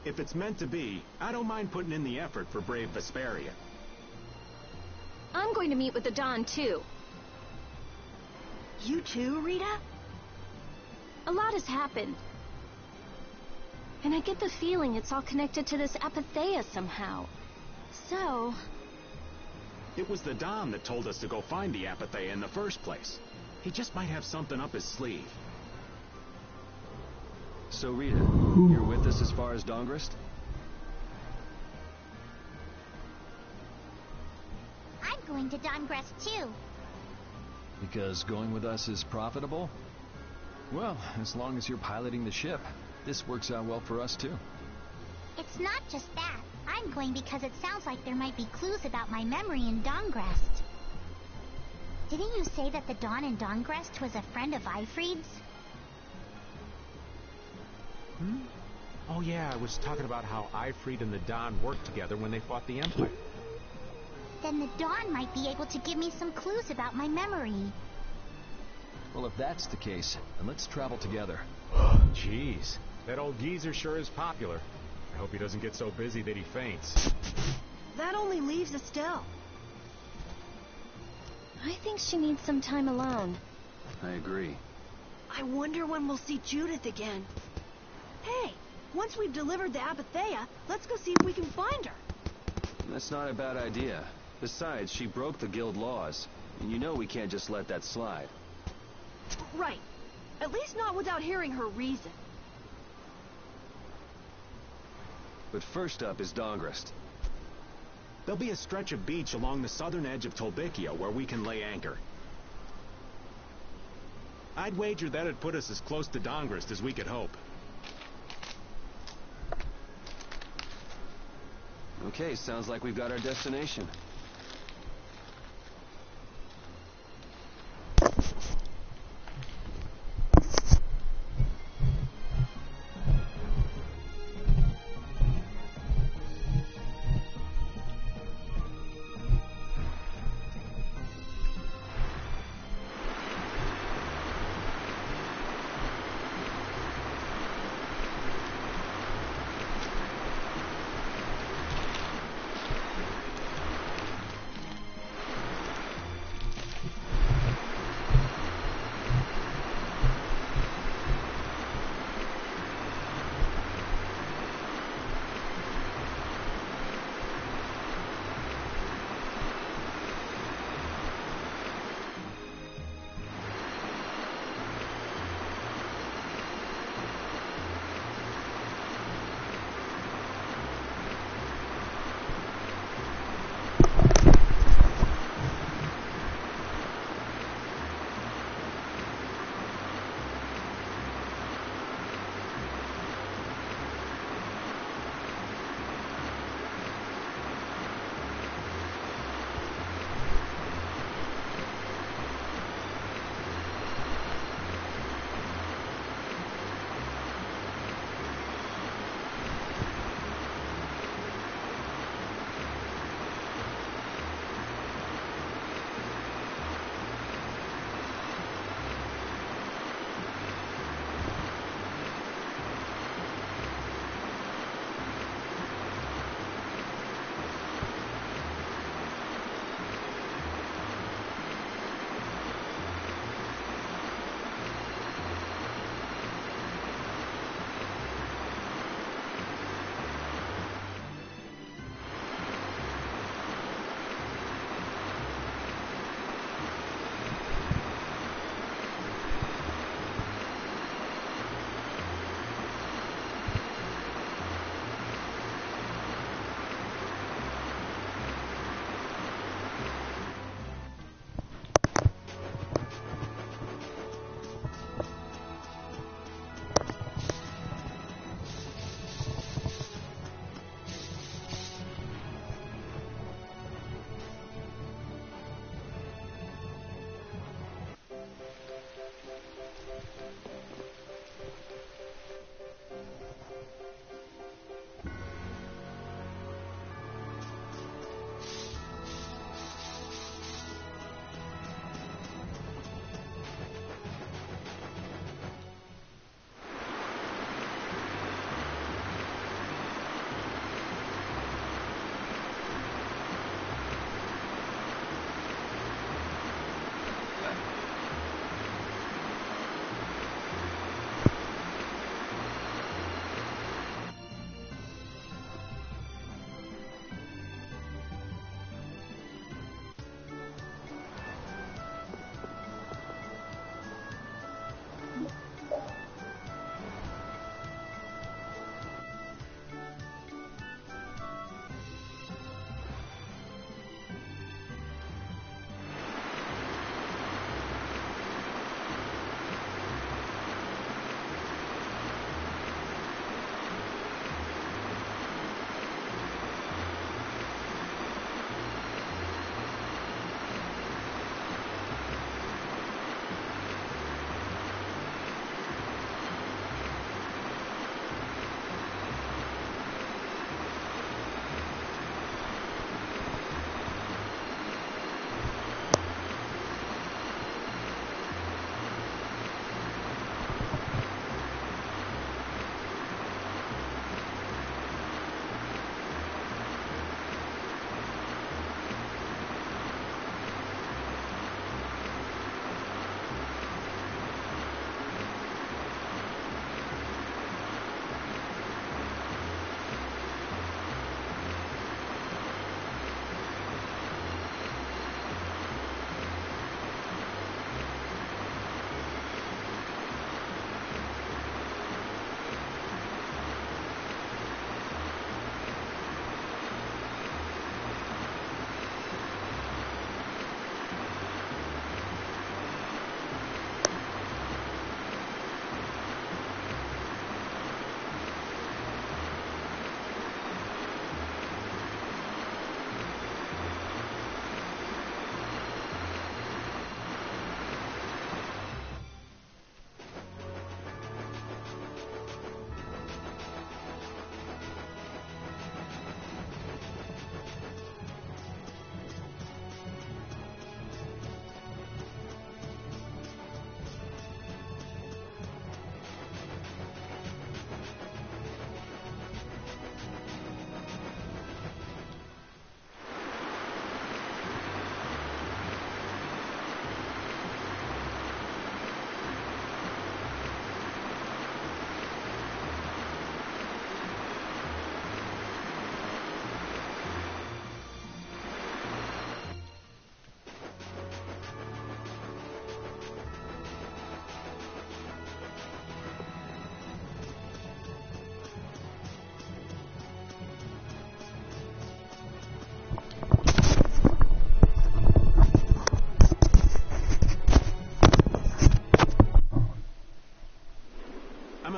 If it's meant to be, I don't mind putting in the effort for brave Vesperia. I'm going to meet with the Don, too. You too, Rita? A lot has happened. And I get the feeling it's all connected to this apatheia somehow. So... It was the Don that told us to go find the apatheia in the first place. He just might have something up his sleeve. So, Rita, you're with us as far as Dongrist? I'm going to Dongrest too. Because going with us is profitable? Well, as long as you're piloting the ship, this works out well for us too. It's not just that. I'm going because it sounds like there might be clues about my memory in Dongrest. Didn't you say that the Don in Dongrest was a friend of Ifried's? Oh yeah, I was talking about how Ifried and the Don worked together when they fought the Empire. Then the Don might be able to give me some clues about my memory. Well, if that's the case, then let's travel together. Jeez, that old geezer sure is popular. I hope he doesn't get so busy that he faints. That only leaves Estelle. I think she needs some time alone. I agree. I wonder when we'll see Judith again. Hey, once we've delivered the apatheia, let's go see if we can find her. That's not a bad idea. Besides, she broke the guild laws. And you know we can't just let that slide. Right. At least not without hearing her reason. But first up is Dongrist. There'll be a stretch of beach along the southern edge of Tolbikia where we can lay anchor. I'd wager that'd put us as close to Dongrist as we could hope. Okay, sounds like we've got our destination.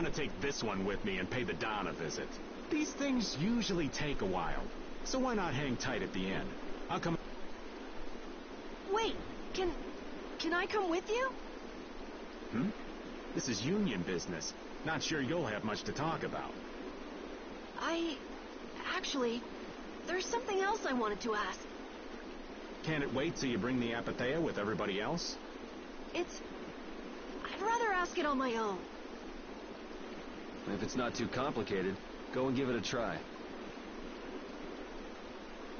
gonna take this one with me and pay the Don a visit. These things usually take a while, so why not hang tight at the end? I'll come... Wait, can I come with you? This is union business. Not sure you'll have much to talk about. Actually, there's something else I wanted to ask. Can it wait till you bring the Apathea with everybody else? I'd rather ask it on my own. If it's not too complicated, go and give it a try.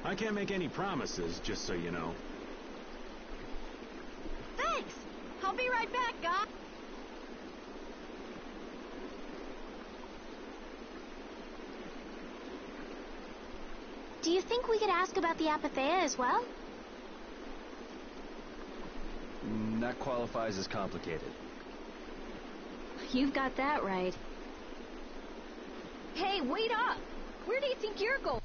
I can't make any promises, just so you know. Thanks! I'll be right back, guys! Do you think we could ask about the Apathea as well? That qualifies as complicated. You've got that right. Hey, wait up! Where do you think you're going?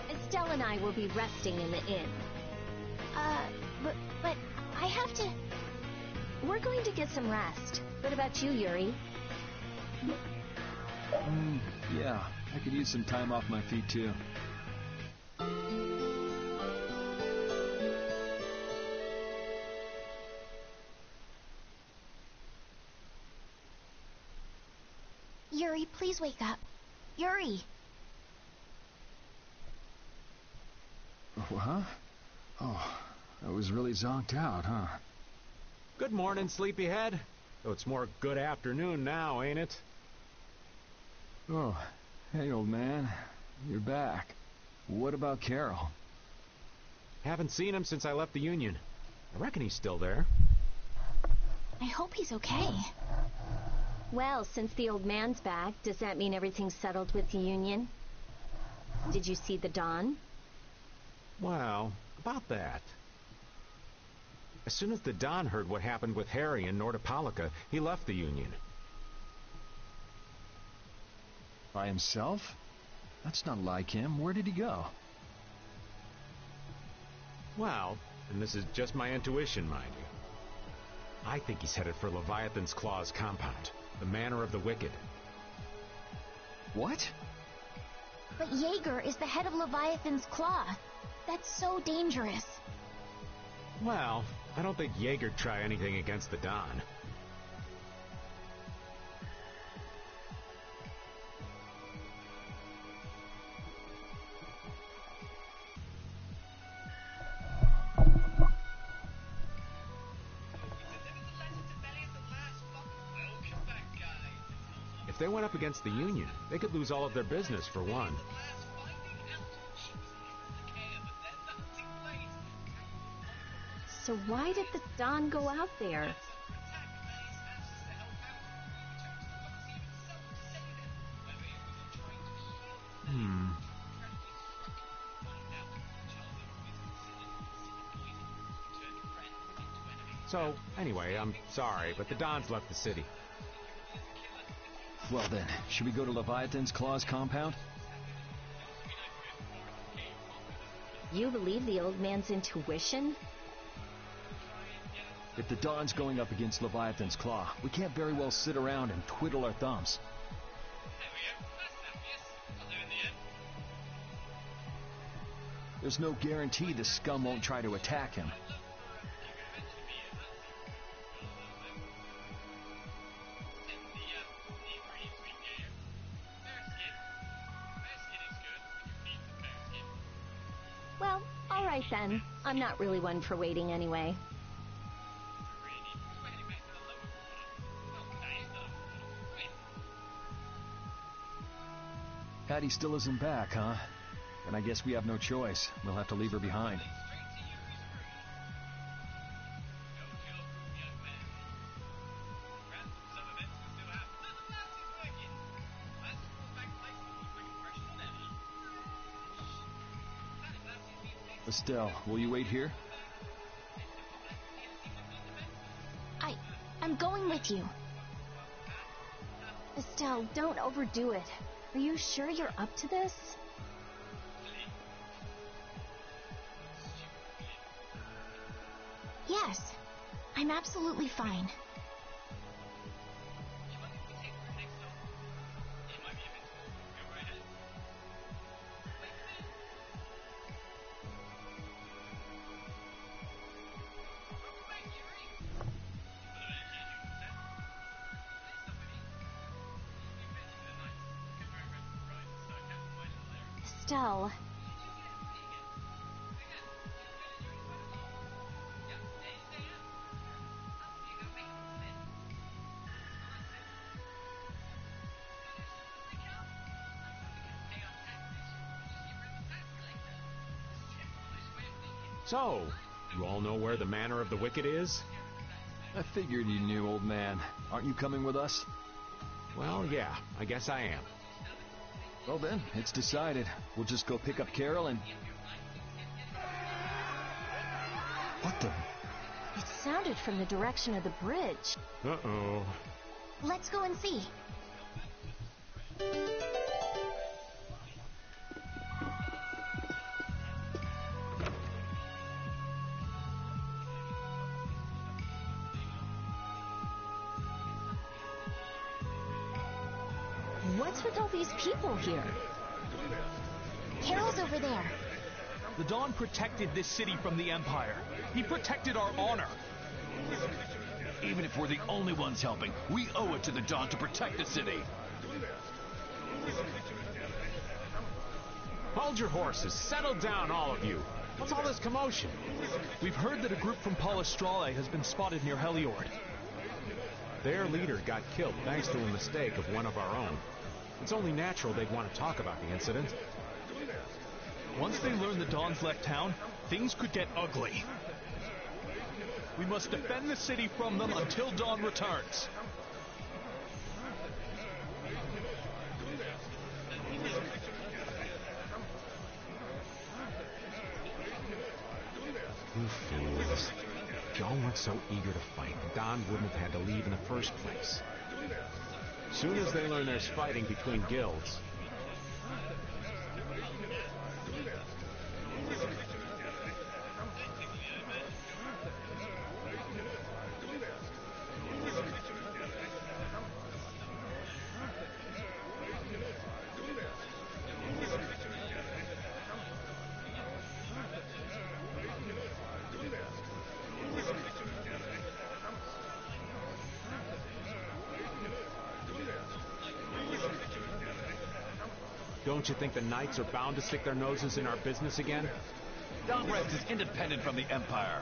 Estelle and I will be resting in the inn. But I have to... We're going to get some rest. What about you, Yuri? Yeah, I could use some time off my feet, too. Yuri, please wake up. Yuri! Huh? Oh, I was really zonked out, huh? Good morning, sleepyhead. Though it's more good afternoon now, ain't it? Oh, Hey, old man. You're back. What about Carol? Haven't seen him since I left the Union. I reckon he's still there. I hope he's okay. Well, since the old man's back, does that mean everything's settled with the Union? Did you see the Don? Well, about that. As soon as the Don heard what happened with Harry and Nordopolica, he left the Union. By himself? That's not like him. Where did he go? Well, and this is just my intuition, mind you, I think he's headed for Leviathan's Claw's compound, the Manor of the Wicked. What? But Jaeger is the head of Leviathan's Claw. That's so dangerous. Well, I don't think Jaeger'd try anything against the Don. If they went up against the Union, they could lose all of their business, for one. So why did the Don go out there? So, anyway, I'm sorry, but the Don's left the city. Well then, should we go to Leviathan's Claw's compound? You believe the old man's intuition? If the Don's going up against Leviathan's Claw, we can't very well sit around and twiddle our thumbs. There's no guarantee the scum won't try to attack him. Well, all right then. I'm not really one for waiting anyway. Patty still isn't back, huh? Then I guess we have no choice. We'll have to leave her behind. Estelle, will you wait here? I'm going with you. Estelle, don't overdo it. Are you sure you're up to this? Yes, I'm absolutely fine. Estelle. So, you all know where the Manor of the Wicked is? I figured you knew, old man. Aren't you coming with us? Well, yeah, I guess I am. Well then, it's decided. We'll just go pick up Carol and... What the... It sounded from the direction of the bridge. Uh-oh. Let's go and see. What's with all these people here? Carol's over there. The Don protected this city from the Empire. He protected our honor. Even if we're the only ones helping, we owe it to the Don to protect the city. Hold your horses. Settle down, all of you. What's all this commotion? We've heard that a group from Palestrale has been spotted near Heliord. Their leader got killed thanks to a mistake of one of our own. It's only natural they'd want to talk about the incident. Once they learn the Dawn's left town, things could get ugly. We must defend the city from them until Dawn returns. You fools. If y'all weren't so eager to fight, Don wouldn't have had to leave in the first place. Soon as they learn there's fighting between guilds, don't you think the Knights are bound to stick their noses in our business again? Dawnrest is independent from the Empire.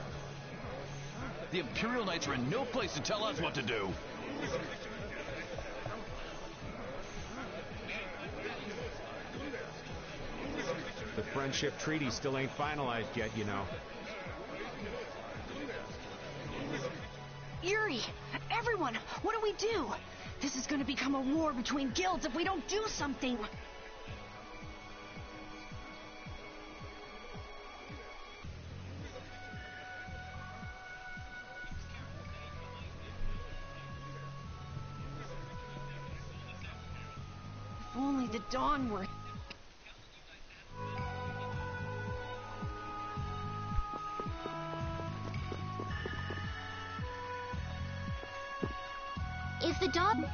The Imperial Knights are in no place to tell us what to do. The Friendship Treaty still ain't finalized yet, you know. Yuri! Everyone! What do we do? This is gonna become a war between guilds if we don't do something! If only the Dawn were... If the Dawn...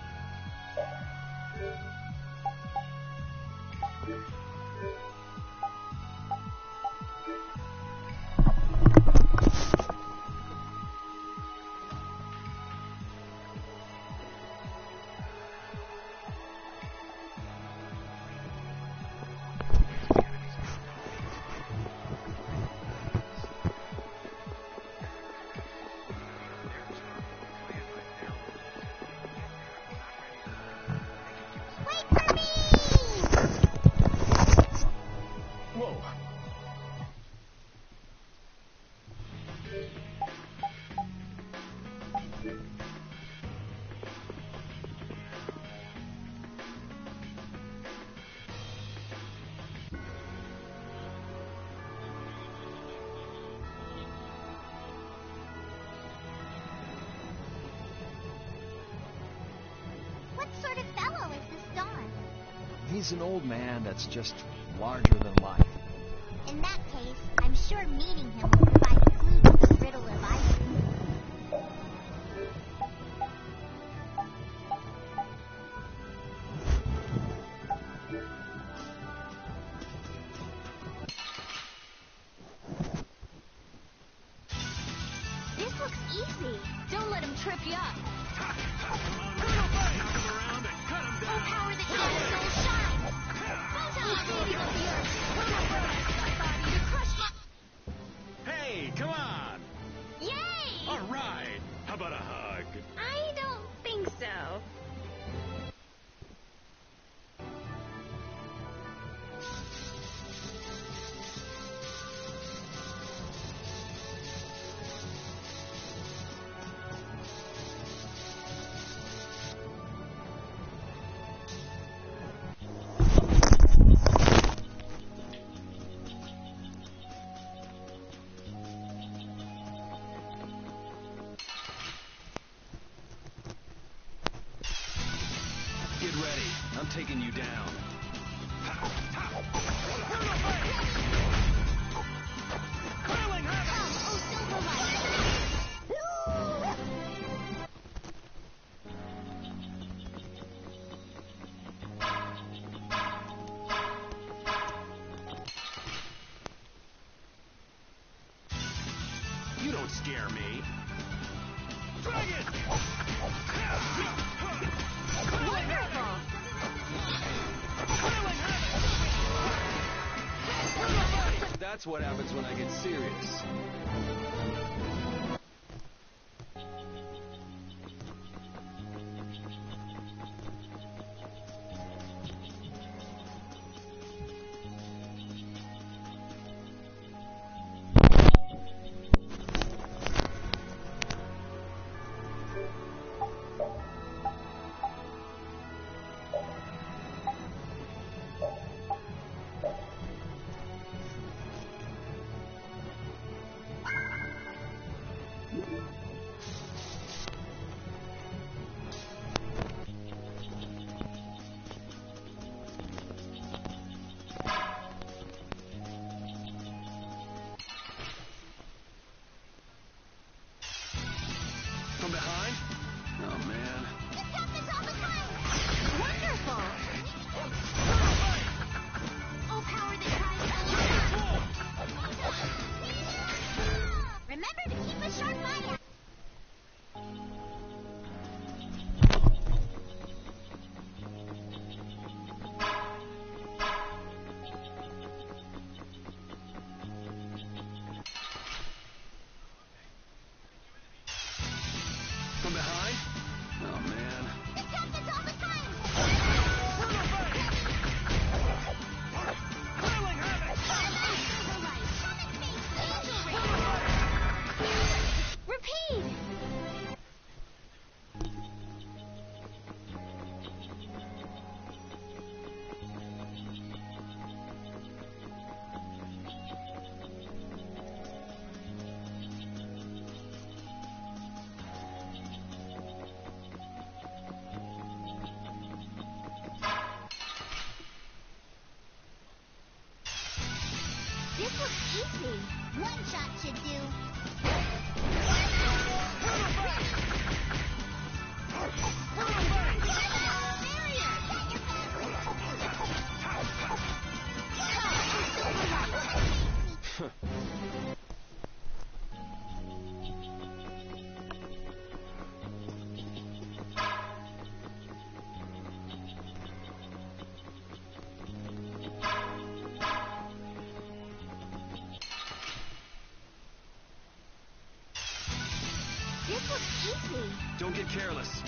What sort of fellow is this Dawn? He's an old man that's just larger than life. In that case, I'm sure meeting him will provide a clue to the riddle of Ivan. This looks easy. Don't let him trip you up. Oh, power that shines soul shine! Beating of the earth! Body to crush my... Hey, come on! Yay! All right! How about a hug? I don't think so. Get ready. I'm taking you down. You don't scare me. Dragon! That's what happens when I get serious. From behind? Oh, man. The captain's all behind! Wonderful! All power that tries to... Remember to keep a sharp eye out. From behind? Oh, man. The captain's all behind! Whirling havoc! Repeat! This looks easy. One shot should do. This looks easy. Don't get careless.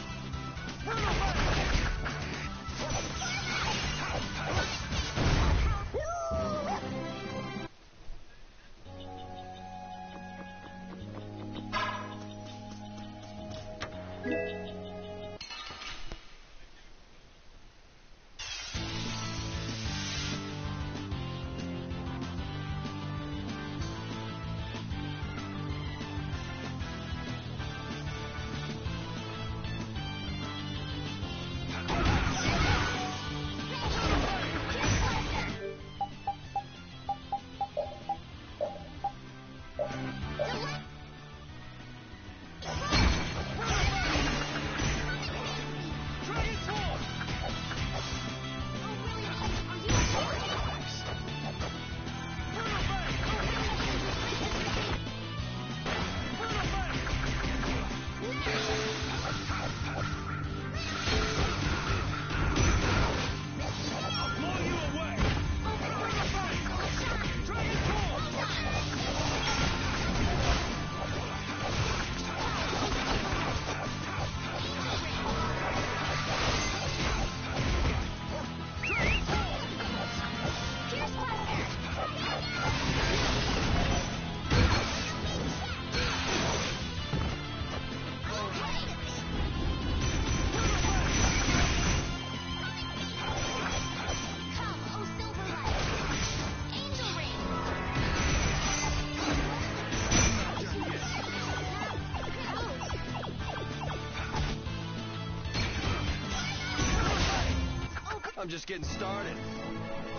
I'm just getting started.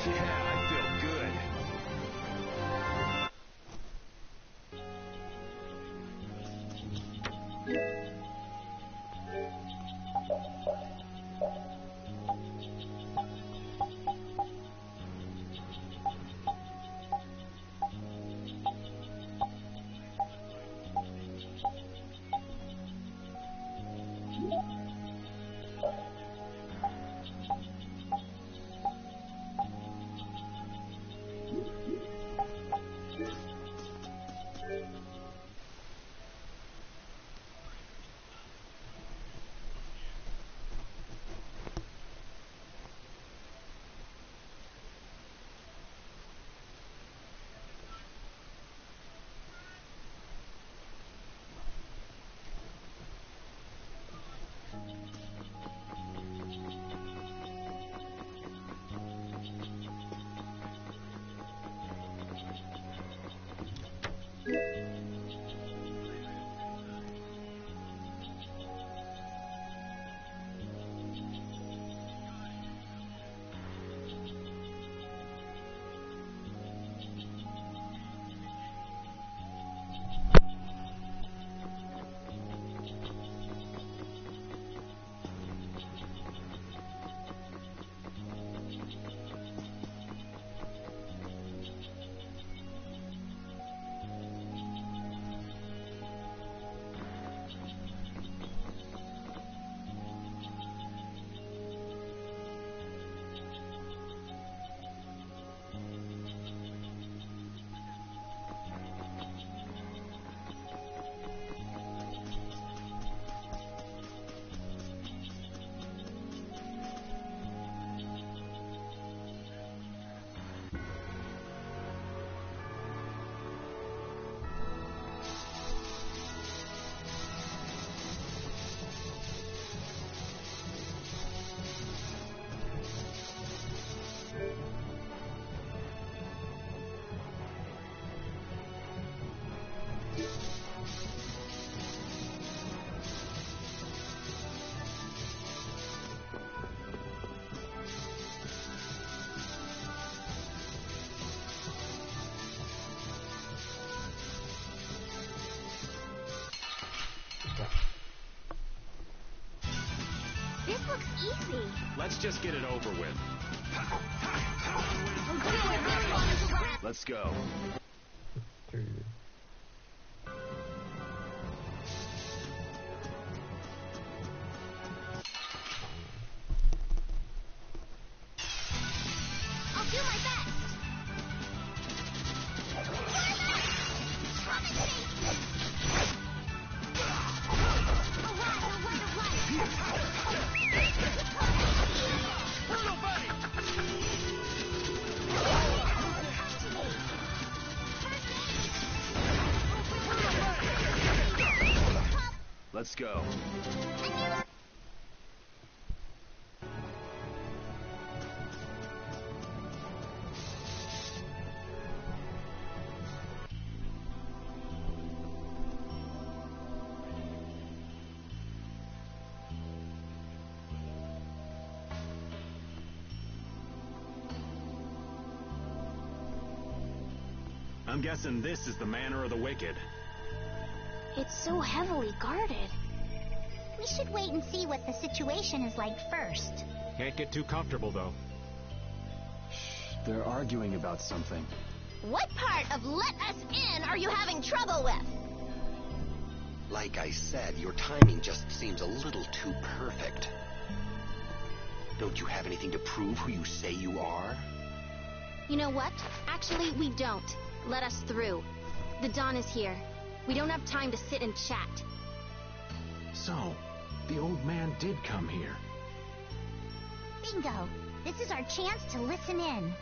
Yeah, I feel good. looks easy. Let's just get it over with. Let's go. I'll do my best. Let's go. I'm guessing this is the Manor of the Wicked. It's so heavily guarded. We should wait and see what the situation is like first. Can't get too comfortable, though. They're arguing about something. What part of let us in are you having trouble with? Like I said, your timing just seems a little too perfect. Don't you have anything to prove who you say you are? You know what? Actually, we don't. Let us through. The Dawn is here. We don't have time to sit and chat. So, the old man did come here. Bingo. This is our chance to listen in.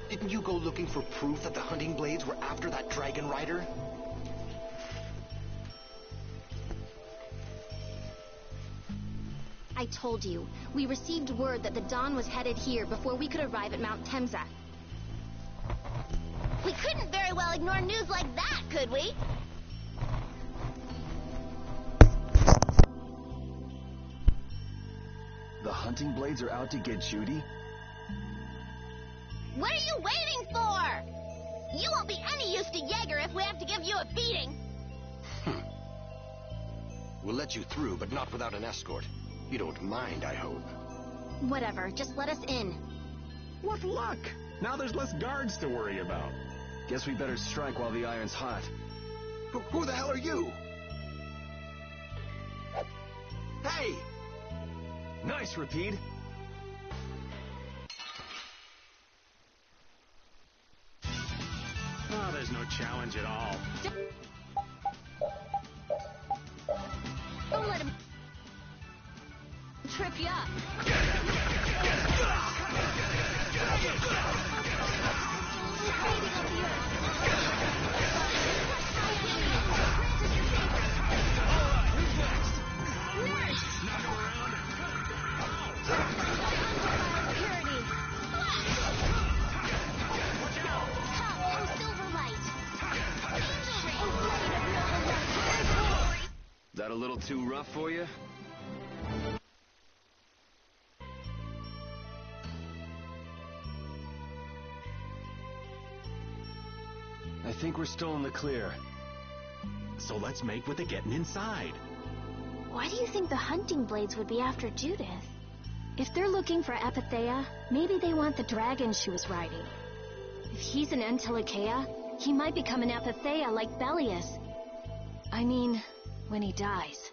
Didn't you go looking for proof that the hunting blades were after that dragon rider? I told you. We received word that the Dawn was headed here before we could arrive at Mount Temza. We couldn't very well ignore news like that, could we? The hunting blades are out to get Judy? What are you waiting for? You won't be any use to Jaeger if we have to give you a beating. We'll let you through, but not without an escort. You don't mind, I hope. Whatever, just let us in. What luck! Now there's less guards to worry about. Guess we better strike while the iron's hot. Who the hell are you? Hey! Nice, Rapide. Oh, there's no challenge at all. Don't let him trip you up. That a little too rough for you? I think we're still in the clear. So let's make with the getting inside. Why do you think the hunting blades would be after Judith? If they're looking for Epithea, maybe they want the dragon she was riding. If he's an Antilochea, he might become an Epithea like Bellius. I mean, when he dies.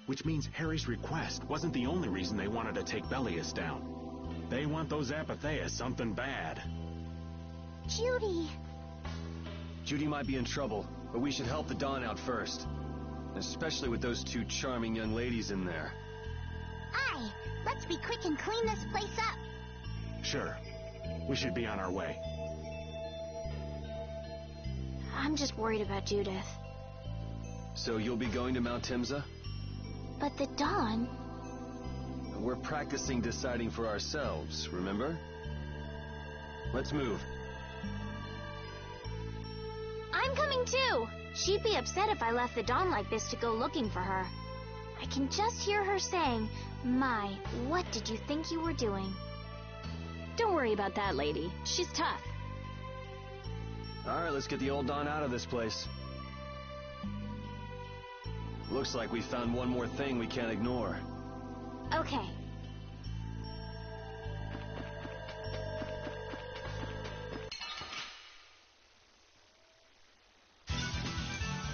Which means Harry's request wasn't the only reason they wanted to take Bellius down. They want those Epithea something bad. Judy! Judy might be in trouble, but we should help the Dawn out first. Especially with those two charming young ladies in there. Aye, let's be quick and clean this place up. Sure. We should be on our way. I'm just worried about Judith. So you'll be going to Mount Temza? But the Dawn... We're practicing deciding for ourselves, remember? Let's move. I'm coming too! She'd be upset if I left the Dawn like this to go looking for her. I can just hear her saying, "My, what did you think you were doing?" Don't worry about that lady. She's tough. Alright, let's get the old Don out of this place. Looks like we found one more thing we can't ignore. Okay.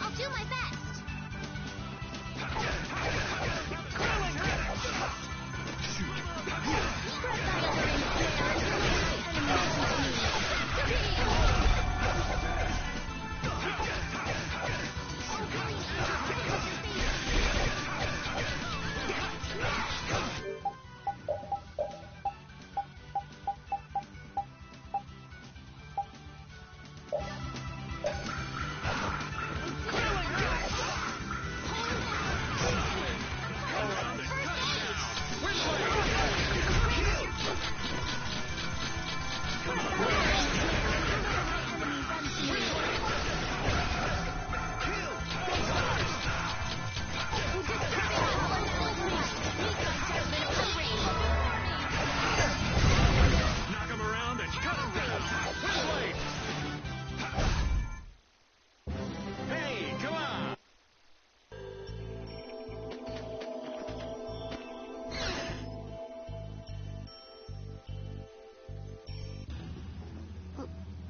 I'll do my best.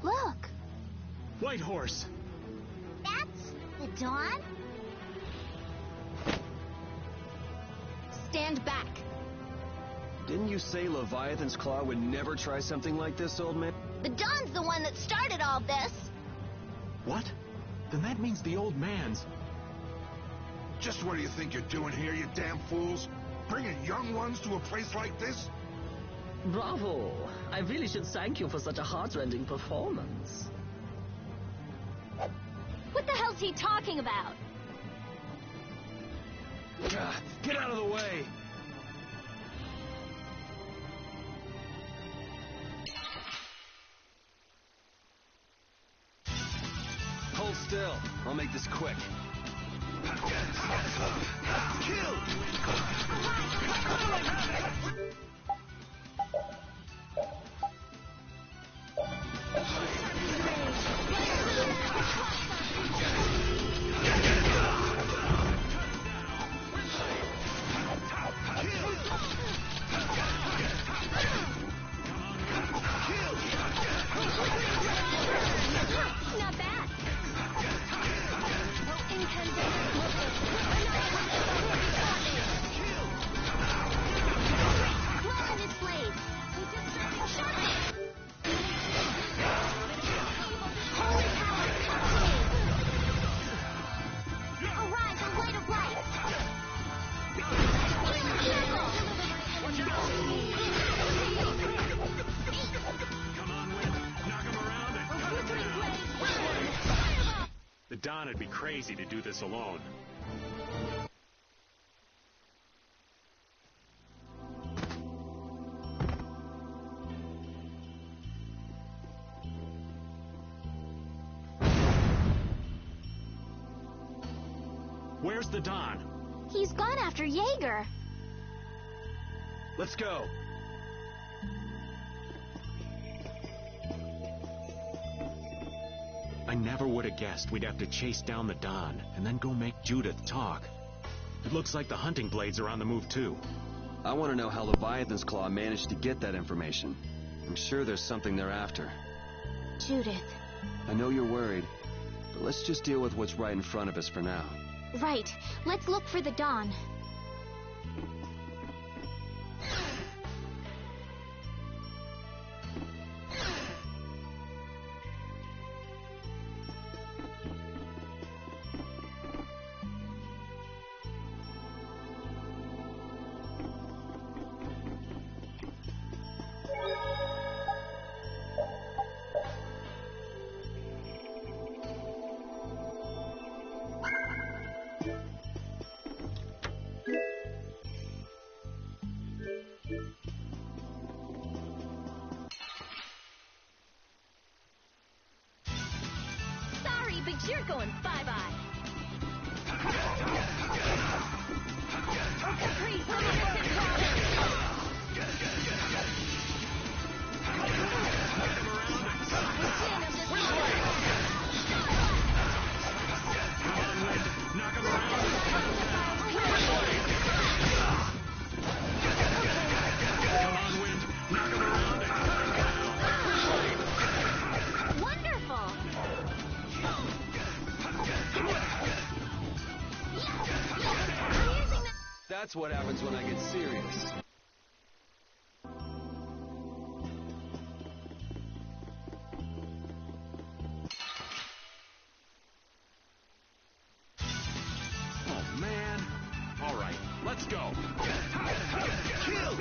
Look, White Horse. that's the Dawn? Stand back. Didn't you say Leviathan's Claw would never try something like this, old man? The Dawn's the one that started all this. What? Then that means the old man's... Just what do you think you're doing here, you damn fools? Bringing young ones to a place like this? Bravo! I really should thank you for such a heart-rending performance. What the hell's he talking about? Get out of the way! Hold still. I'll make this quick. Kill! Not bad. The Don would be crazy to do this alone. Where's the Don? He's gone after Jaeger. Let's go. I never would have guessed we'd have to chase down the Don and then go make Judith talk. It looks like the hunting blades are on the move too. I want to know how Leviathan's Claw managed to get that information. I'm sure there's something they're after. Judith. I know you're worried, but let's just deal with what's right in front of us for now. Right. Let's look for the Dawn. Sorry, but you're going bye-bye. Oh, Caprice, That's what happens when I get serious. Oh, man. All right, let's go. Kill!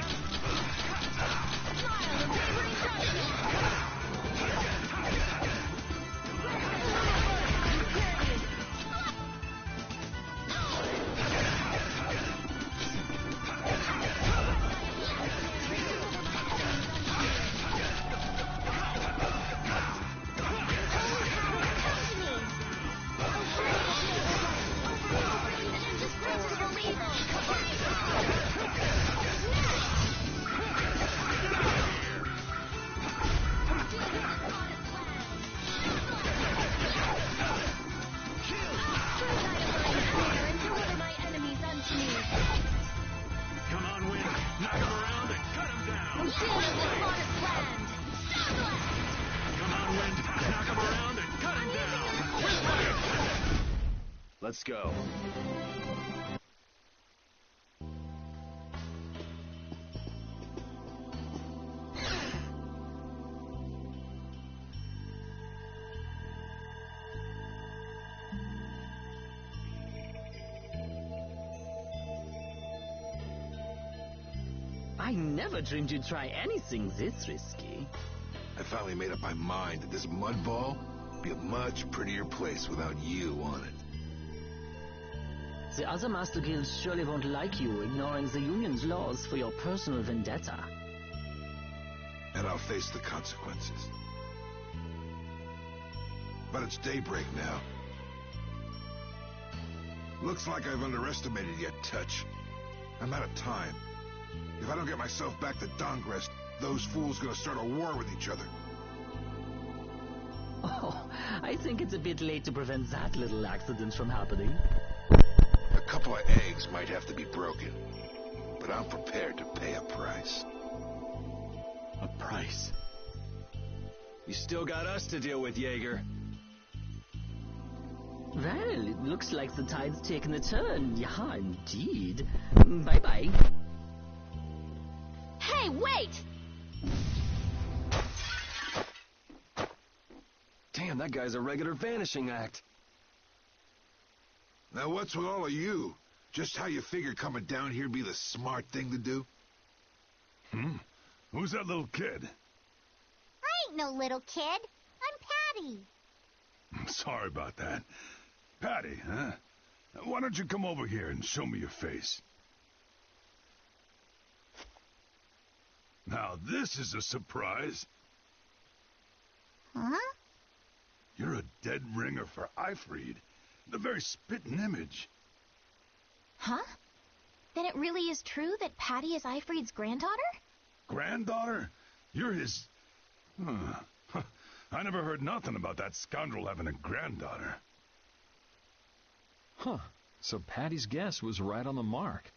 Come on, Wind. Knock him around and cut him down. Come on, Wind. Knock him around and cut him down. Let's go. I never dreamed you'd try anything this risky. I finally made up my mind that this mud ball would be a much prettier place without you on it. The other Master Guilds surely won't like you ignoring the Union's laws for your personal vendetta. And I'll face the consequences. But it's daybreak now. Looks like I've underestimated you, Touch. I'm out of time. If I don't get myself back to Dongrest, those fools gonna start a war with each other. Oh, I think it's a bit late to prevent that little accident from happening. A couple of eggs might have to be broken, but I'm prepared to pay a price. A price? You still got us to deal with, Jaeger. Well, it looks like the tide's taken a turn. Yeah, indeed. Bye-bye. Hey, wait! Damn, that guy's a regular vanishing act. Now what's with all of you? Just how you figure coming down here be the smart thing to do? Who's that little kid? I ain't no little kid. I'm Patty. Sorry about that. Patty, huh? Why don't you come over here and show me your face? Now, this is a surprise. Huh? You're a dead ringer for Eifried. The very spitting image. Huh? Then it really is true that Patty is Eifried's granddaughter? Granddaughter? You're his... I never heard nothing about that scoundrel having a granddaughter. Huh. So Patty's guess was right on the mark.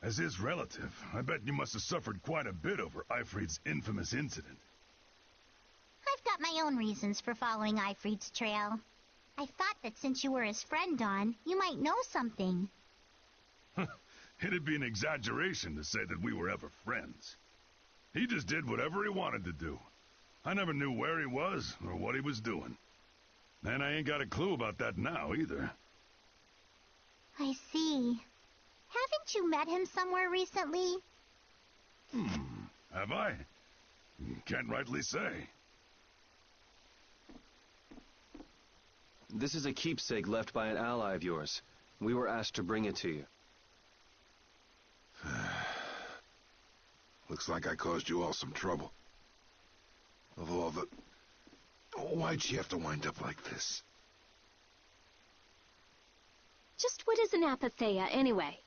As his relative, I bet you must have suffered quite a bit over Eifried's infamous incident. I've got my own reasons for following Eifried's trail. I thought that since you were his friend, Dawn, you might know something. It'd be an exaggeration to say that we were ever friends. He just did whatever he wanted to do. I never knew where he was or what he was doing. And I ain't got a clue about that now, either. I see. Haven't you met him somewhere recently? Have I? Can't rightly say. This is a keepsake left by an ally of yours. We were asked to bring it to you. Looks like I caused you all some trouble. Of all the... Why'd she have to wind up like this? Just what is an apatheia, anyway?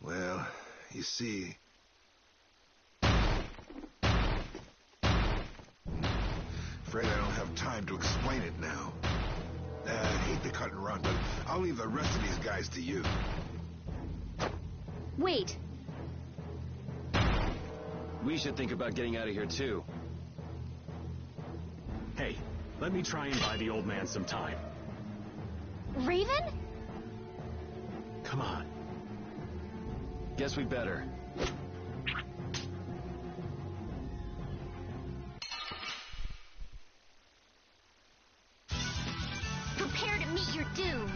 Well, you see... Afraid I don't have time to explain it now. I hate to cut and run, but I'll leave the rest of these guys to you. Wait. We should think about getting out of here, too. Hey, let me try and buy the old man some time. Raven? Come on. Guess we better. Prepare to meet your doom.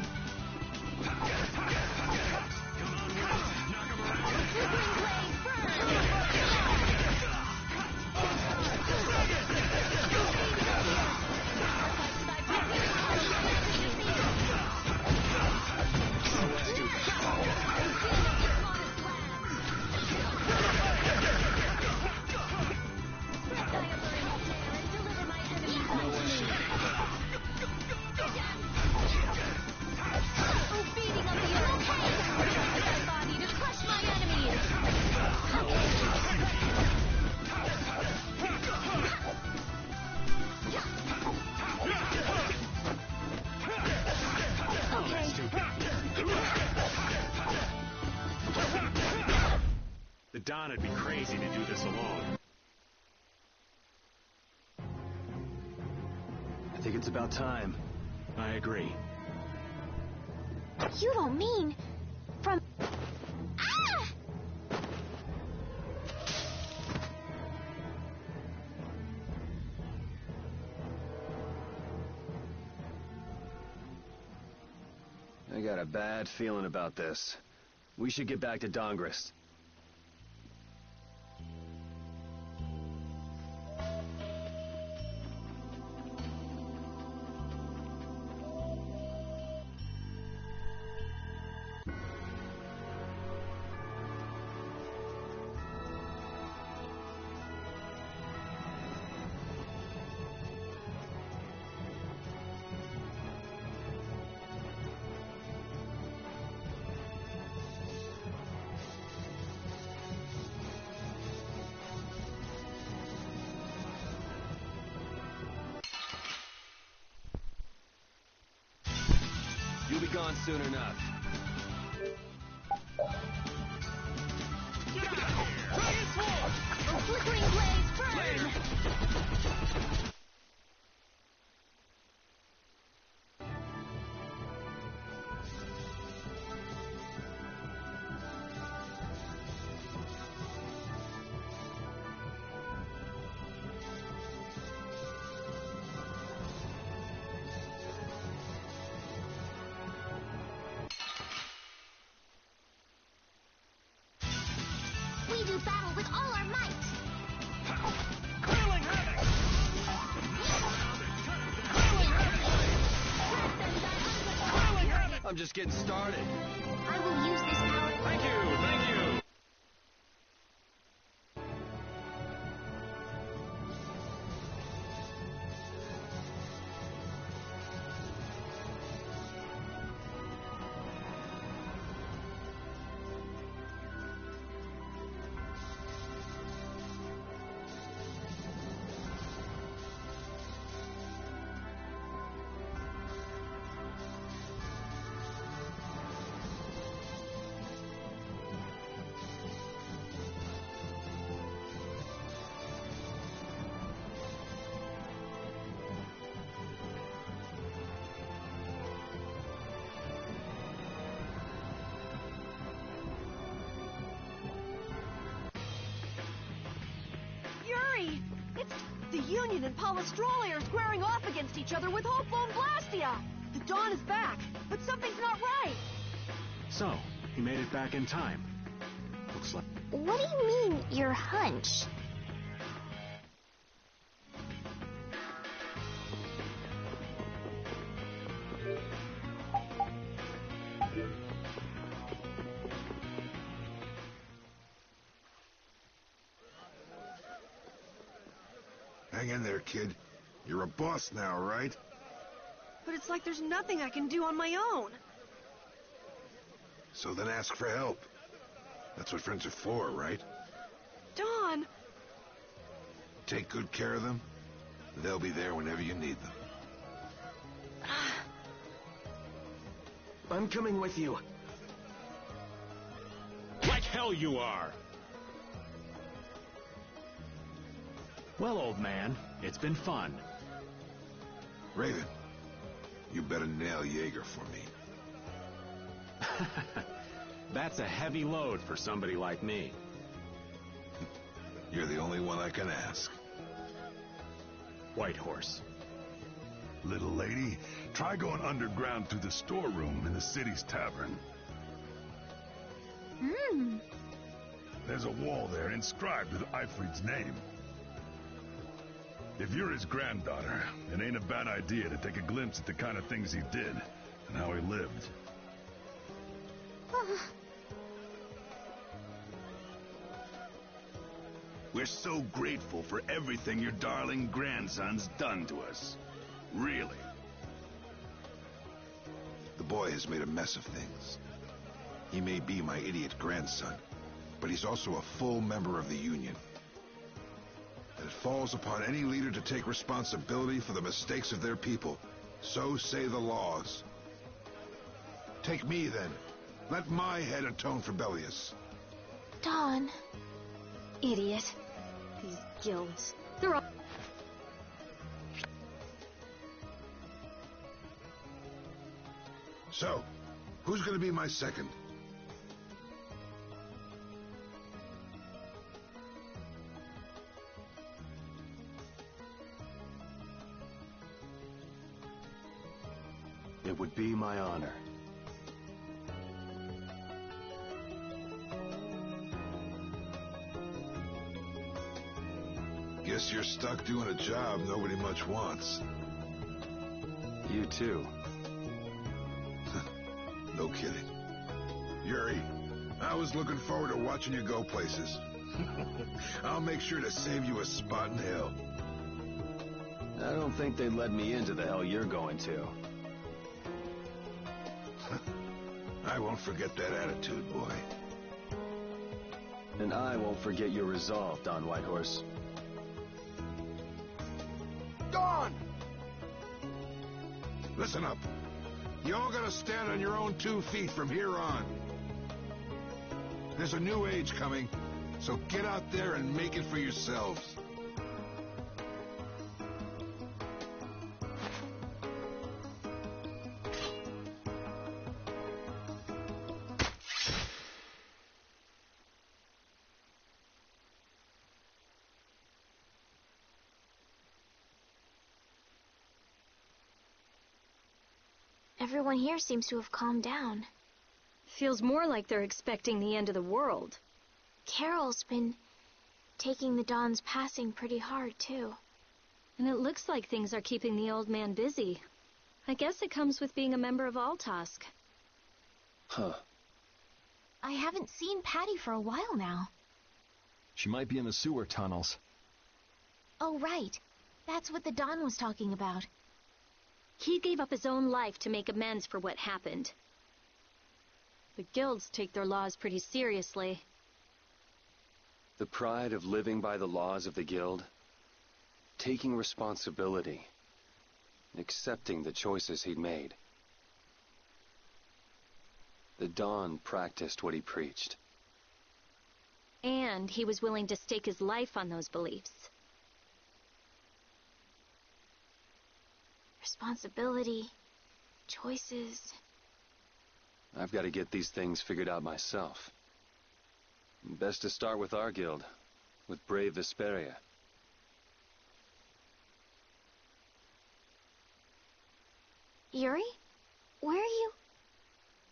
The Don would be crazy to do this alone. I think it's about time. I agree. You don't mean from... Ah! I got a bad feeling about this. We should get back to Dongrist. You'll be gone soon enough. Get out of here! Dragon Sword! A flickering blaze burn! We do battle with all our might! Curling havoc! Curling havoc! I'm just getting started. I will use this power... Thank you, thank you! Yuri! It's the Union and Palestroli are squaring off against each other with Hopeful and Blastia! The Dawn is back, but something's not right! So, he made it back in time. Looks like... What do you mean, your hunch? Hang in there, kid. You're a boss now, right? But it's like there's nothing I can do on my own. So then ask for help. That's what friends are for, right? Dawn! Take good care of them. They'll be there whenever you need them. I'm coming with you. Like hell you are! Well, old man, it's been fun. Raven, you better nail Jaeger for me. That's a heavy load for somebody like me. You're the only one I can ask. Whitehorse. Little lady, try going underground through the storeroom in the city's tavern. There's a wall there inscribed with Eifried's name. If you're his granddaughter, it ain't a bad idea to take a glimpse at the kind of things he did and how he lived. We're so grateful for everything your darling grandson's done to us. Really. The boy has made a mess of things. He may be my idiot grandson, but he's also a full member of the Union. And it falls upon any leader to take responsibility for the mistakes of their people. So say the laws. Take me, then. Let my head atone for Bellius. Don. Idiot. These guilds. They're all... So, who's going to be my second? It would be my honor. Guess you're stuck doing a job nobody much wants. You too. No kidding. Yuri, I was looking forward to watching you go places. I'll make sure to save you a spot in hell. I don't think they'd let me into the hell you're going to. I won't forget that attitude, boy. And I won't forget your resolve, Don Whitehorse. Don! Listen up. You all gotta stand on your own 2 feet from here on. There's a new age coming, so get out there and make it for yourselves. Everyone here seems to have calmed down. Feels more like they're expecting the end of the world. Carol's been taking the Don's passing pretty hard, too. And it looks like things are keeping the old man busy. I guess it comes with being a member of Altask. Huh. I haven't seen Patty for a while now. She might be in the sewer tunnels. Oh, right. That's what the Don was talking about. He gave up his own life to make amends for what happened. The guilds take their laws pretty seriously. The pride of living by the laws of the guild, taking responsibility, and accepting the choices he'd made. The Don practiced what he preached. And he was willing to stake his life on those beliefs. Responsibility, choices. I've got to get these things figured out myself. Best to start with our guild, with brave Vesperia. Yuri? Where are you?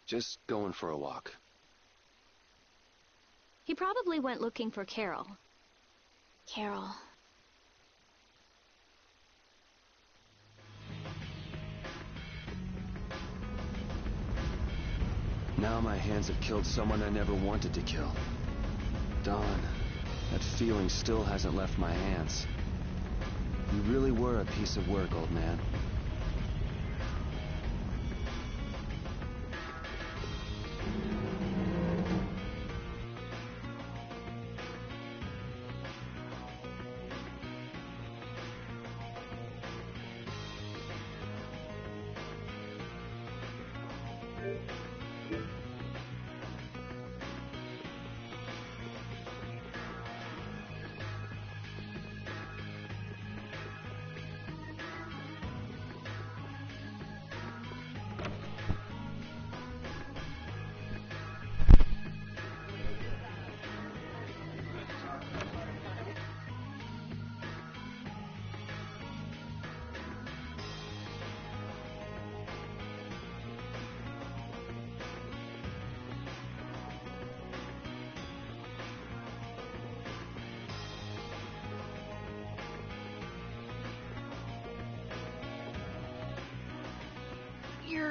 Just going for a walk. He probably went looking for Carol. Carol. Now my hands have killed someone I never wanted to kill. Don, that feeling still hasn't left my hands. You really were a piece of work, old man.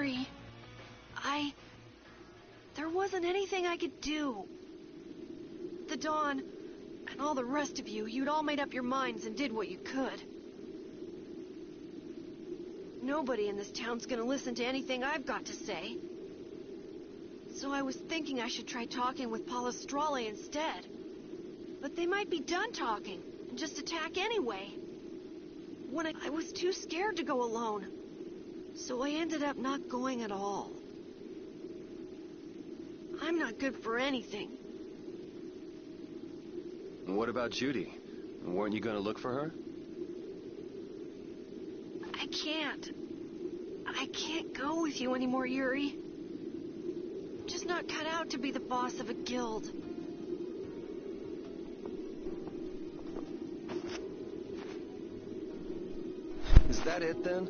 Yuri. There wasn't anything I could do. The Dawn, and all the rest of you, you'd all made up your minds and did what you could. Nobody in this town's gonna listen to anything I've got to say. So I was thinking I should try talking with Palestrale instead. But they might be done talking and just attack anyway. When I was too scared to go alone. So I ended up not going at all. I'm not good for anything. And what about Judy? Weren't you going to look for her? I can't. I can't go with you anymore, Yuri. I'm just not cut out to be the boss of a guild. Is that it, then?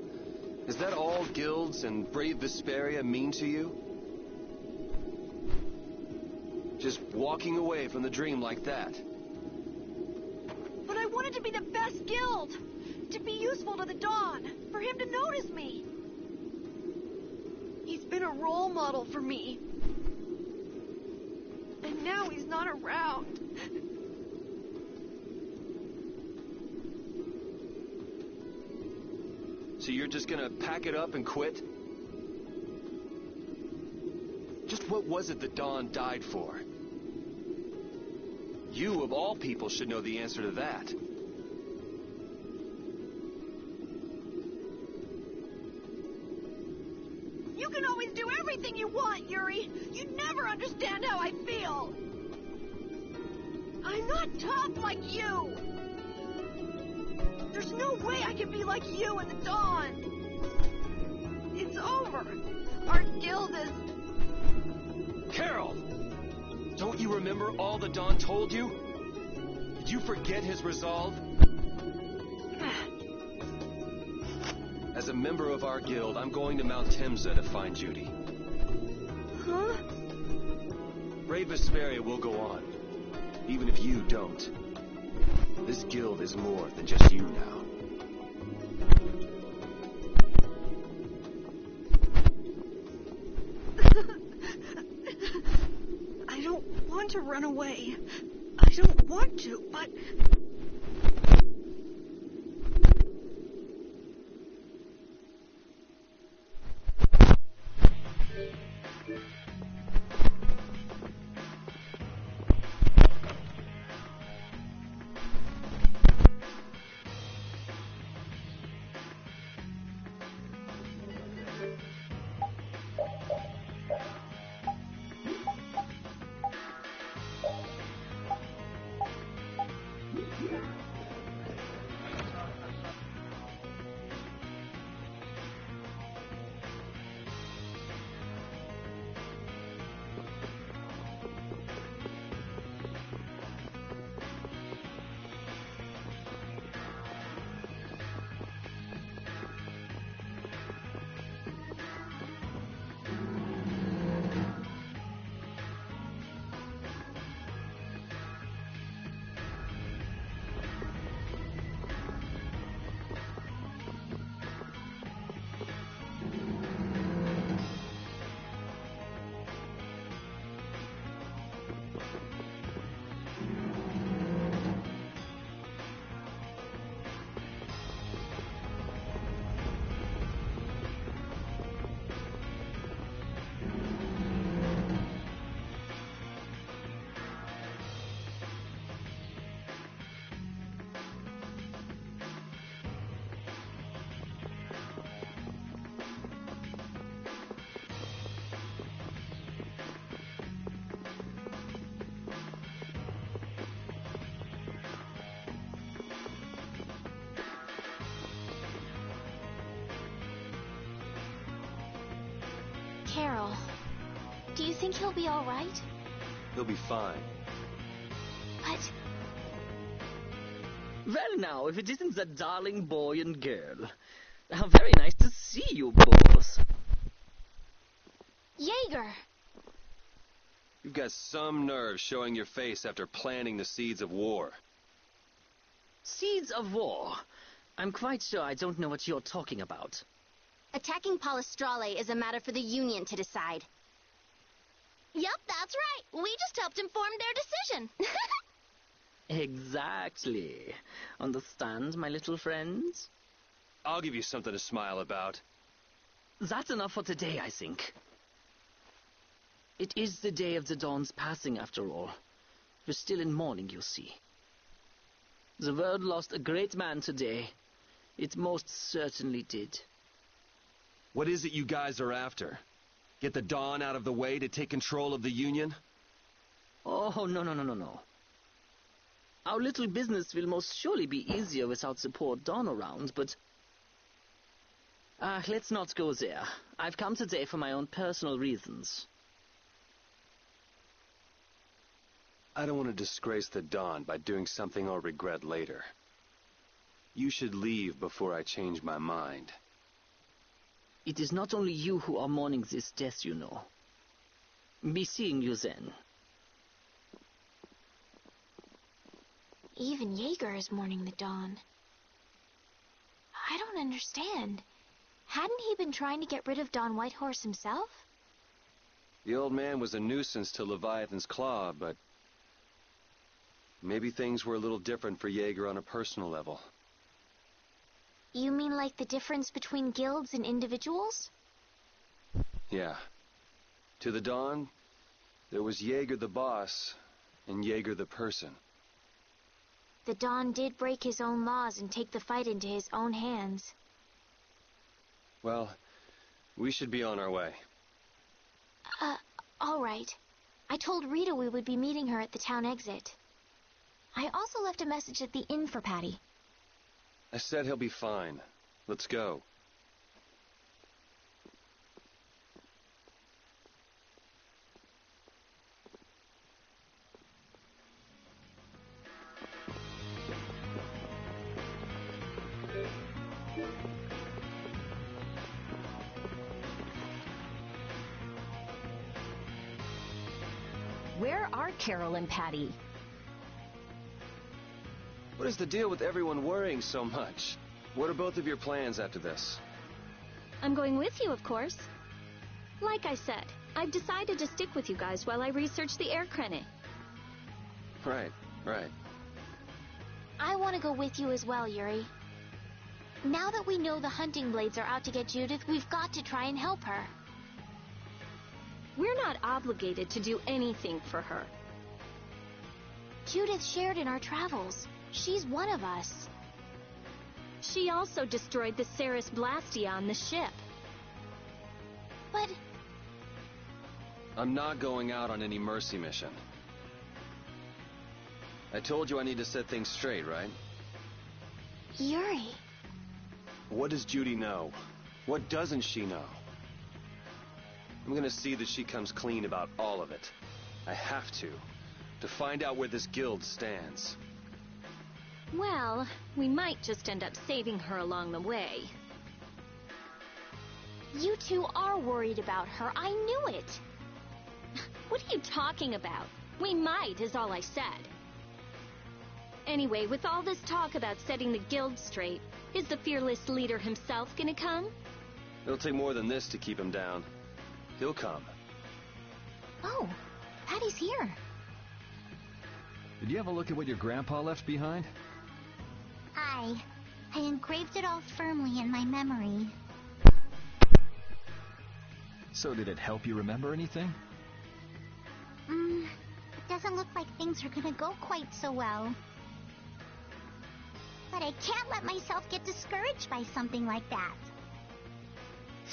Is that all guilds and brave Vesperia mean to you? Just walking away from the dream like that? But I wanted to be the best guild! To be useful to the Dawn! For him to notice me! He's been a role model for me. And now he's not around. So you're just gonna pack it up and quit? Just what was it that Dawn died for? You, of all people, should know the answer to that. You can always do everything you want, Yuri! You never understand how I feel! I'm not tough like you! There's no way I can be like you and the Dawn! It's over! Our guild is... Carol! Don't you remember all the Dawn told you? Did you forget his resolve? As a member of our guild, I'm going to Mount Temsa to find Judy. Huh? Brave Vesperia will go on, even if you don't. This guild is more than just you now. I don't want to run away. I don't want to, but... Carol, do you think he'll be all right? He'll be fine. But... Well now, if it isn't that darling boy and girl. How very nice to see you both. Jaeger! You've got some nerve showing your face after planting the seeds of war. Seeds of war? I'm quite sure I don't know what you're talking about. Attacking Palestrale is a matter for the Union to decide. Yup, that's right. We just helped inform their decision. Exactly. Understand, my little friends? I'll give you something to smile about. That's enough for today, I think. It is the day of the Dawn's passing, after all. We're still in mourning, you see. The world lost a great man today. It most certainly did. What is it you guys are after? Get the Dawn out of the way to take control of the Union? Oh, no. Our little business will most surely be easier without support Dawn around, but... let's not go there. I've come today for my own personal reasons. I don't want to disgrace the Dawn by doing something I'll regret later. You should leave before I change my mind. It is not only you who are mourning this death, you know. Be seeing you then. Even Jaeger is mourning the Dawn. I don't understand. Hadn't he been trying to get rid of Don Whitehorse himself? The old man was a nuisance to Leviathan's Claw, but... maybe things were a little different for Jaeger on a personal level. You mean like the difference between guilds and individuals? Yeah. To the Dawn, there was Jaeger the boss, and Jaeger the person. The Dawn did break his own laws and take the fight into his own hands. Well, we should be on our way. All right. I told Rita we would be meeting her at the town exit. I also left a message at the inn for Patty. I said he'll be fine. Let's go. Where are Carol and Patty? What is the deal with everyone worrying so much? What are both of your plans after this? I'm going with you, of course. Like I said, I've decided to stick with you guys while I research the air crenny. Right. I want to go with you as well, Yuri. Now that we know the hunting blades are out to get Judith, we've got to try and help her. We're not obligated to do anything for her. Judith shared in our travels. She's one of us. She also destroyed the Ceres Blastia on the ship. But... I'm not going out on any mercy mission. I told you I need to set things straight, right? Yuri... What does Judy know? What doesn't she know? I'm gonna see that she comes clean about all of it. I have to find out where this guild stands. Well, we might just end up saving her along the way. You two are worried about her. I knew it. What are you talking about? We might, is all I said. Anyway, with all this talk about setting the guild straight, is the fearless leader himself gonna come? It'll take more than this to keep him down. He'll come. Oh, Patty's here. Did you have a look at what your grandpa left behind? I engraved it all firmly in my memory. So did it help you remember anything? It doesn't look like things are gonna go quite so well. But I can't let myself get discouraged by something like that.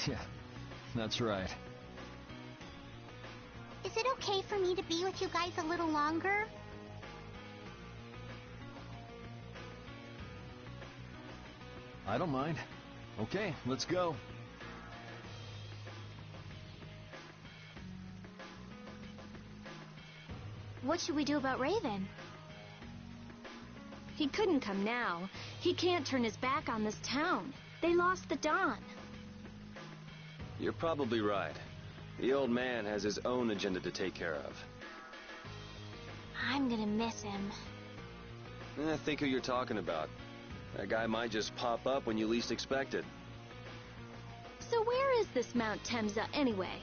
Yeah, that's right. Is it okay for me to be with you guys a little longer? I don't mind. Okay, let's go. What should we do about Raven? He couldn't come now. He can't turn his back on this town. They lost the Dawn. You're probably right. The old man has his own agenda to take care of. I'm gonna miss him. Think who you're talking about. That guy might just pop up when you least expect it. So where is this Mount Temza anyway?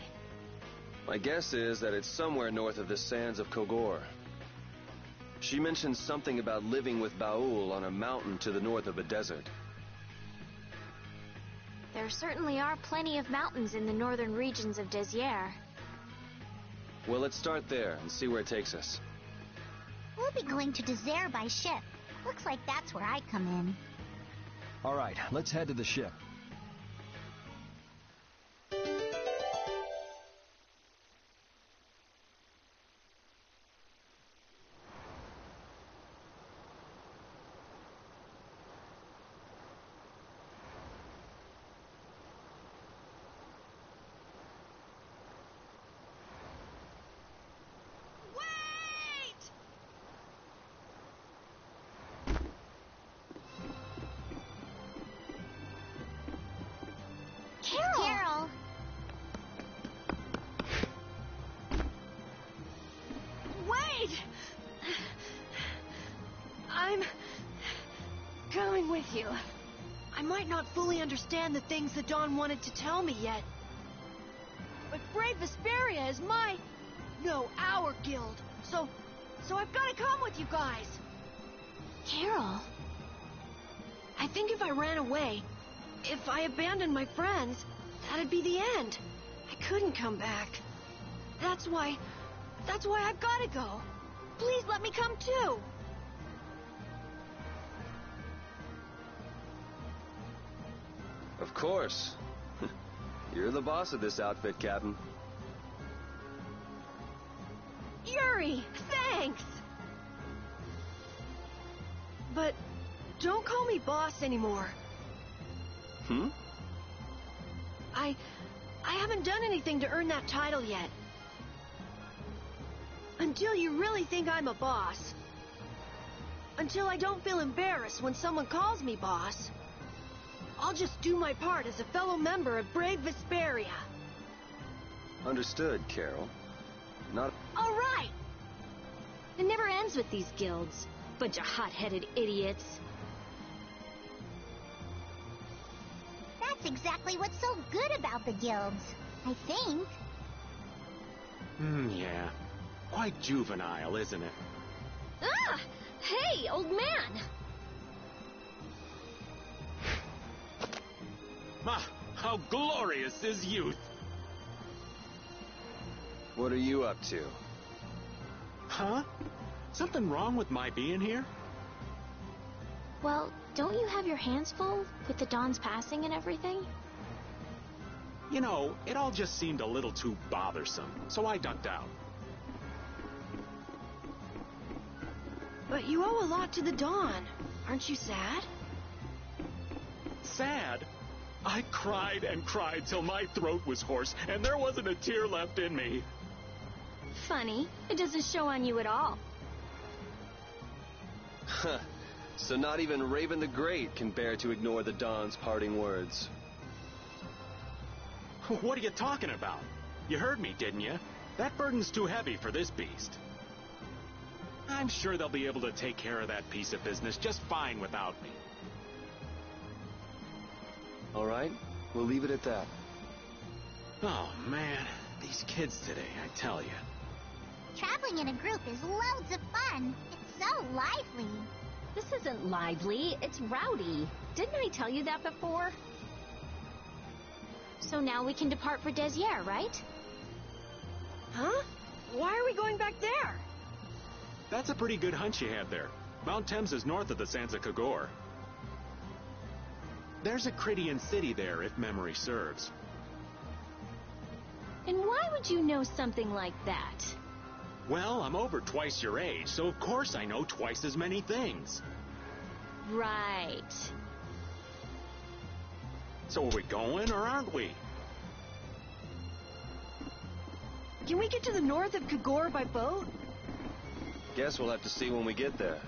My guess is that it's somewhere north of the sands of Kogor. She mentioned something about living with Baul on a mountain to the north of a desert. There certainly are plenty of mountains in the northern regions of Desier. Well, let's start there and see where it takes us. We'll be going to Desier by ship. Looks like that's where I come in. All right, let's head to the ship. Carol! Wait! I'm coming with you. I might not fully understand the things that Dawn wanted to tell me yet. But Brave Vesperia is our guild. So I've got to come with you guys. Carol? I think if I ran away, if I abandoned my friends, that'd be the end. I couldn't come back. That's why I've got to go. Please let me come too. Of course. You're the boss of this outfit, Captain. Yuri, thanks! But don't call me boss anymore. Hmm? I haven't done anything to earn that title yet. Until you really think I'm a boss. Until I don't feel embarrassed when someone calls me boss. I'll just do my part as a fellow member of Brave Vesperia. Understood, Carol. Not... All right! It never ends with these guilds. Bunch of hot-headed idiots. That's exactly what's so good about the guilds, I think. Yeah. Quite juvenile, isn't it? Ah! Hey, old man! How glorious is youth! What are you up to? Huh? Something wrong with my being here? Well, don't you have your hands full with the Dawn's passing and everything? You know, it all just seemed a little too bothersome, so I ducked out. But you owe a lot to the Dawn. Aren't you sad? Sad? I cried and cried till my throat was hoarse, and there wasn't a tear left in me. Funny. It doesn't show on you at all. Huh. So not even Raven the Great can bear to ignore the Dawn's parting words. What are you talking about? You heard me, didn't you? That burden's too heavy for this beast. I'm sure they'll be able to take care of that piece of business just fine without me. All right, we'll leave it at that. Oh, man. These kids today, I tell you. Traveling in a group is loads of fun. It's so lively. This isn't lively, it's rowdy. Didn't I tell you that before? So now we can depart for Desier, right? Huh? Why are we going back there? That's a pretty good hunch you had there. Mount Thames is north of the sands of Kogor. There's a Cridian city there, if memory serves. And why would you know something like that? Well, I'm over twice your age, so of course I know twice as many things. Right. So are we going, or aren't we? Can we get to the north of Kogor by boat? Guess we'll have to see when we get there.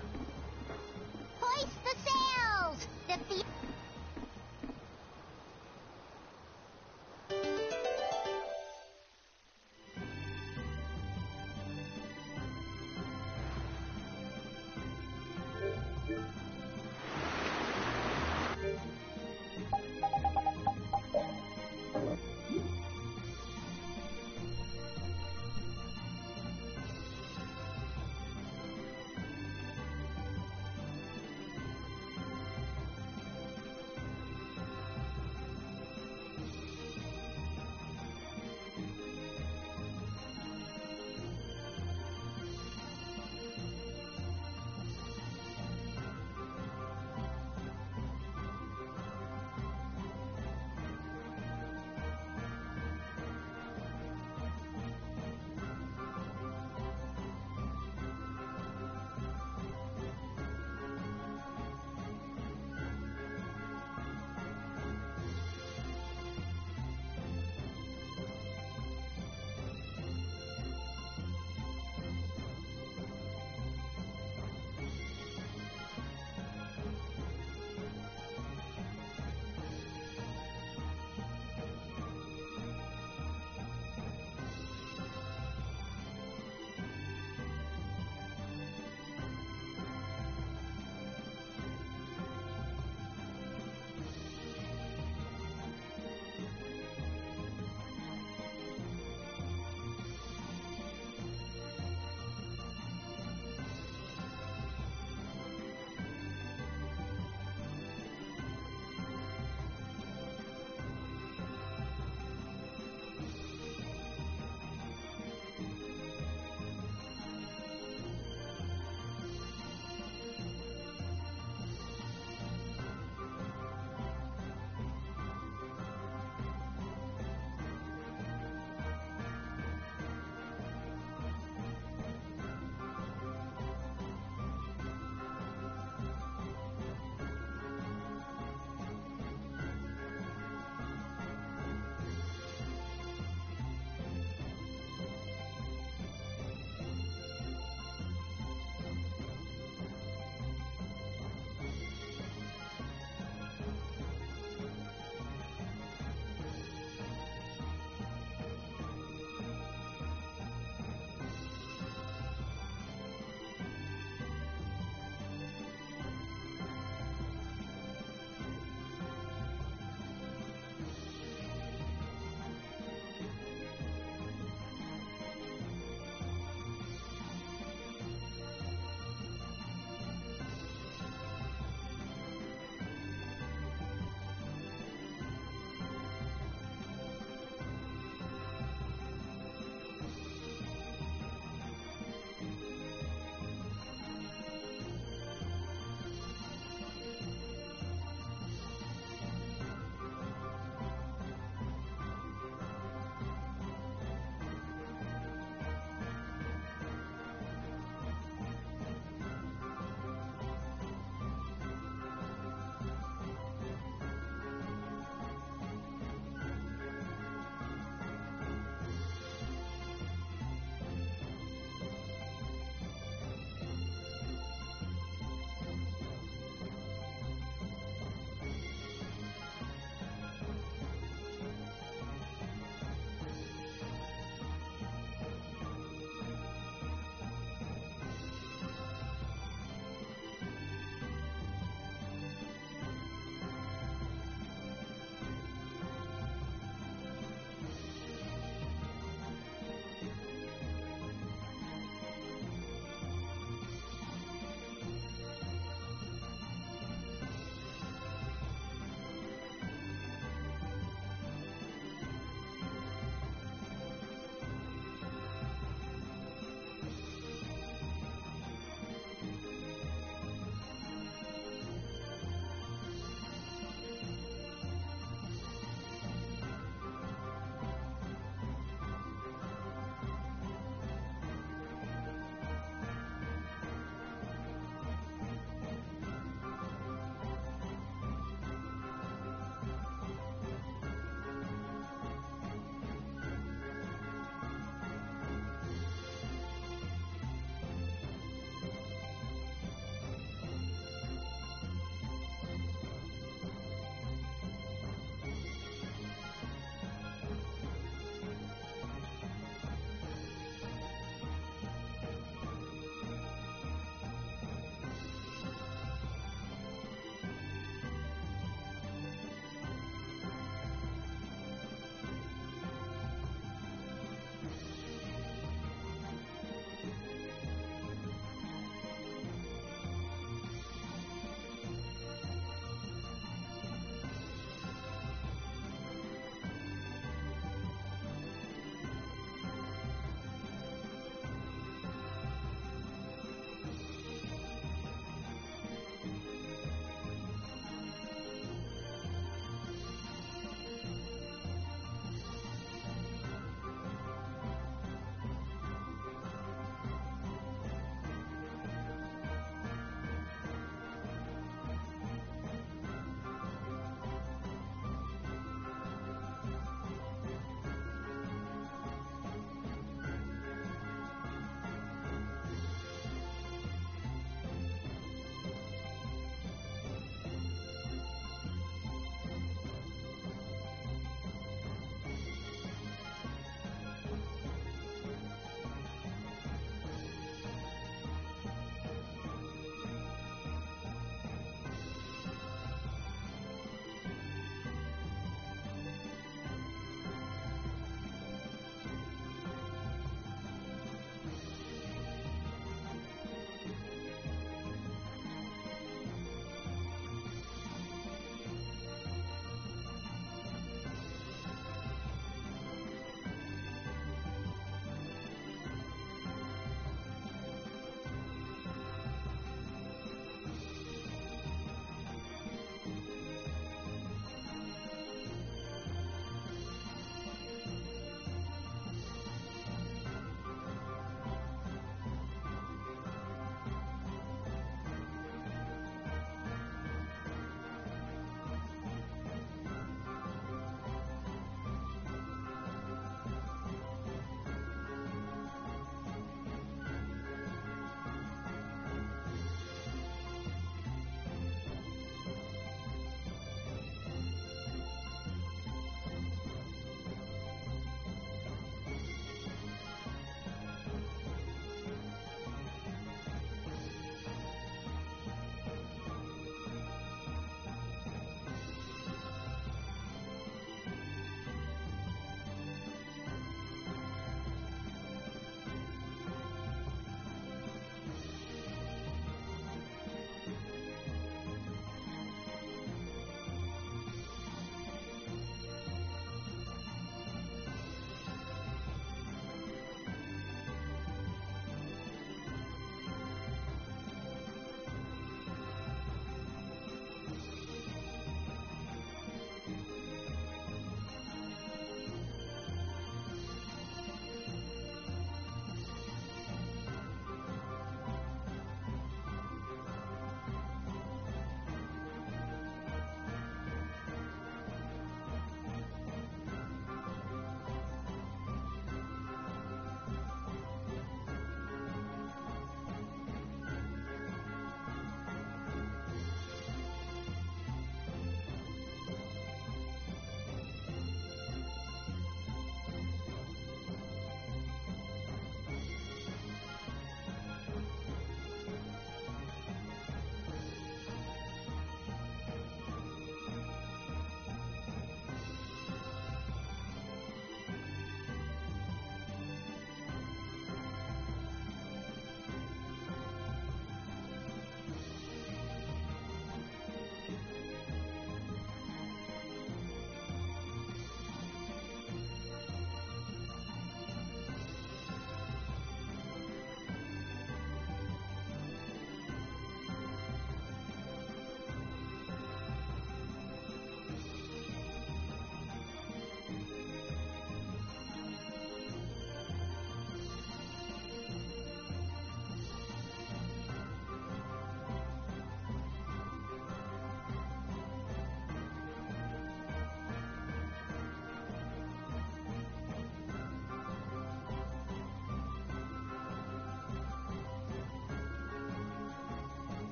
Hoist the sails! The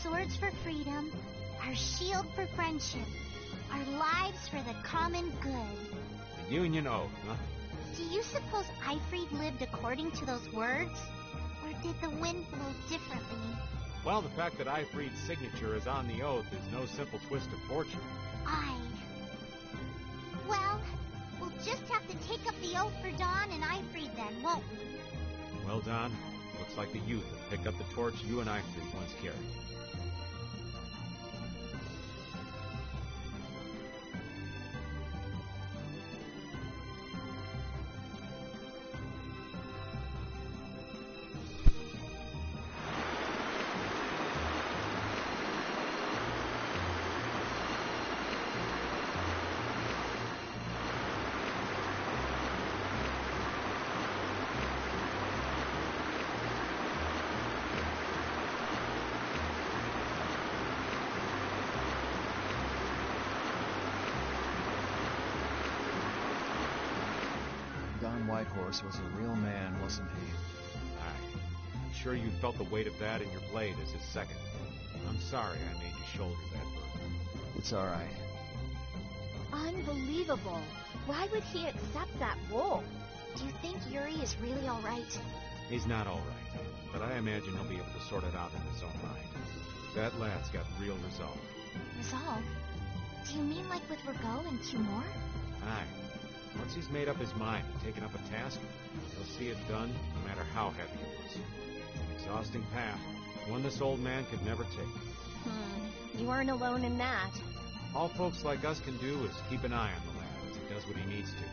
swords for freedom, our shield for friendship, our lives for the common good. The Union Oath, huh? Do you suppose Eifried lived according to those words? Or did the wind blow differently? Well, the fact that Eifried's signature is on the oath is no simple twist of fortune. Well, we'll just have to take up the oath for Dawn and Eifried then, won't we? Well, Don, looks like the youth have picked up the torch you and Eifried once carried. Whitehorse was a real man, wasn't he? Aye. I'm sure you felt the weight of that in your blade as his second. I'm sorry I made you shoulder that burden. It's all right. Unbelievable. Why would he accept that role? Do you think Yuri is really all right? He's not all right, but I imagine he'll be able to sort it out in his own mind. That lad's got real resolve. Resolve? Do you mean like with Rigaud and two more? Aye. Once he's made up his mind and taken up a task, he'll see it done no matter how heavy it is. It's an exhausting path, one this old man could never take. You aren't alone in that. All folks like us can do is keep an eye on the lad as he does what he needs to.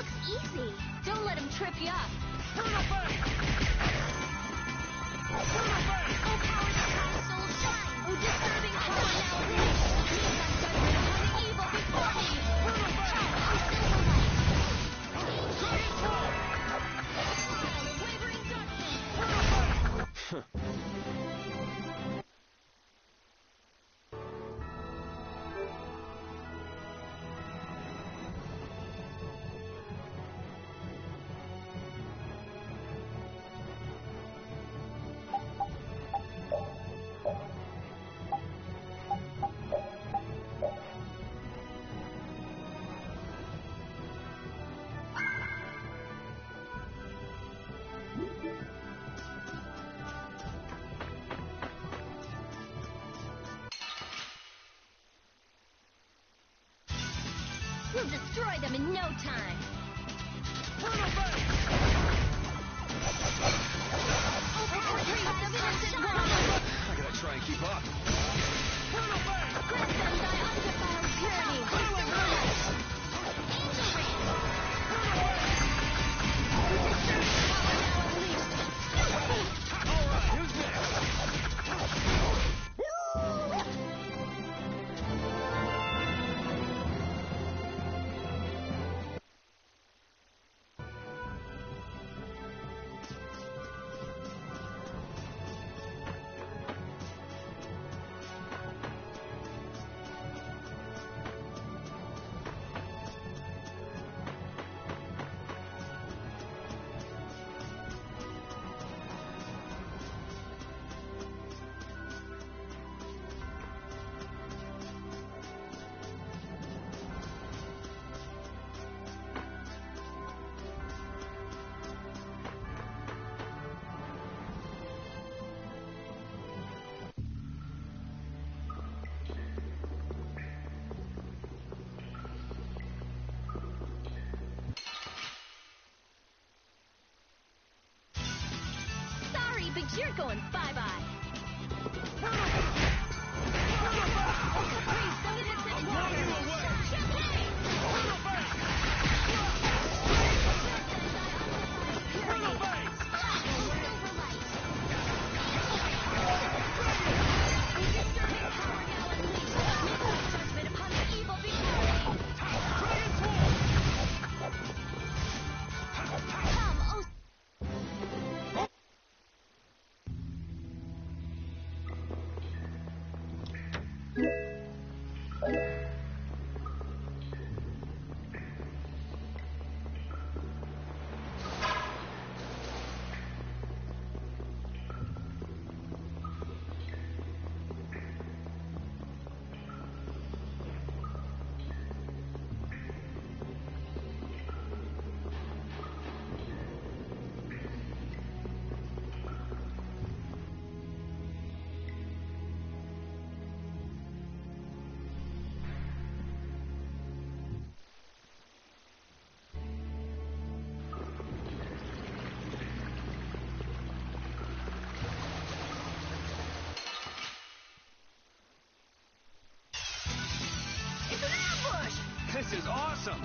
looks easy. Don't let him trip you up. Oh, power that my soul shine. Oh, disturbing power now unleashed. Leave my judgment upon the evil before me. Come, oh, silver light. Wavering darkness. We'll destroy them in no time. I gotta try and keep up. Grant them thy undefiled purity. Who's But you're going bye-bye. This is awesome!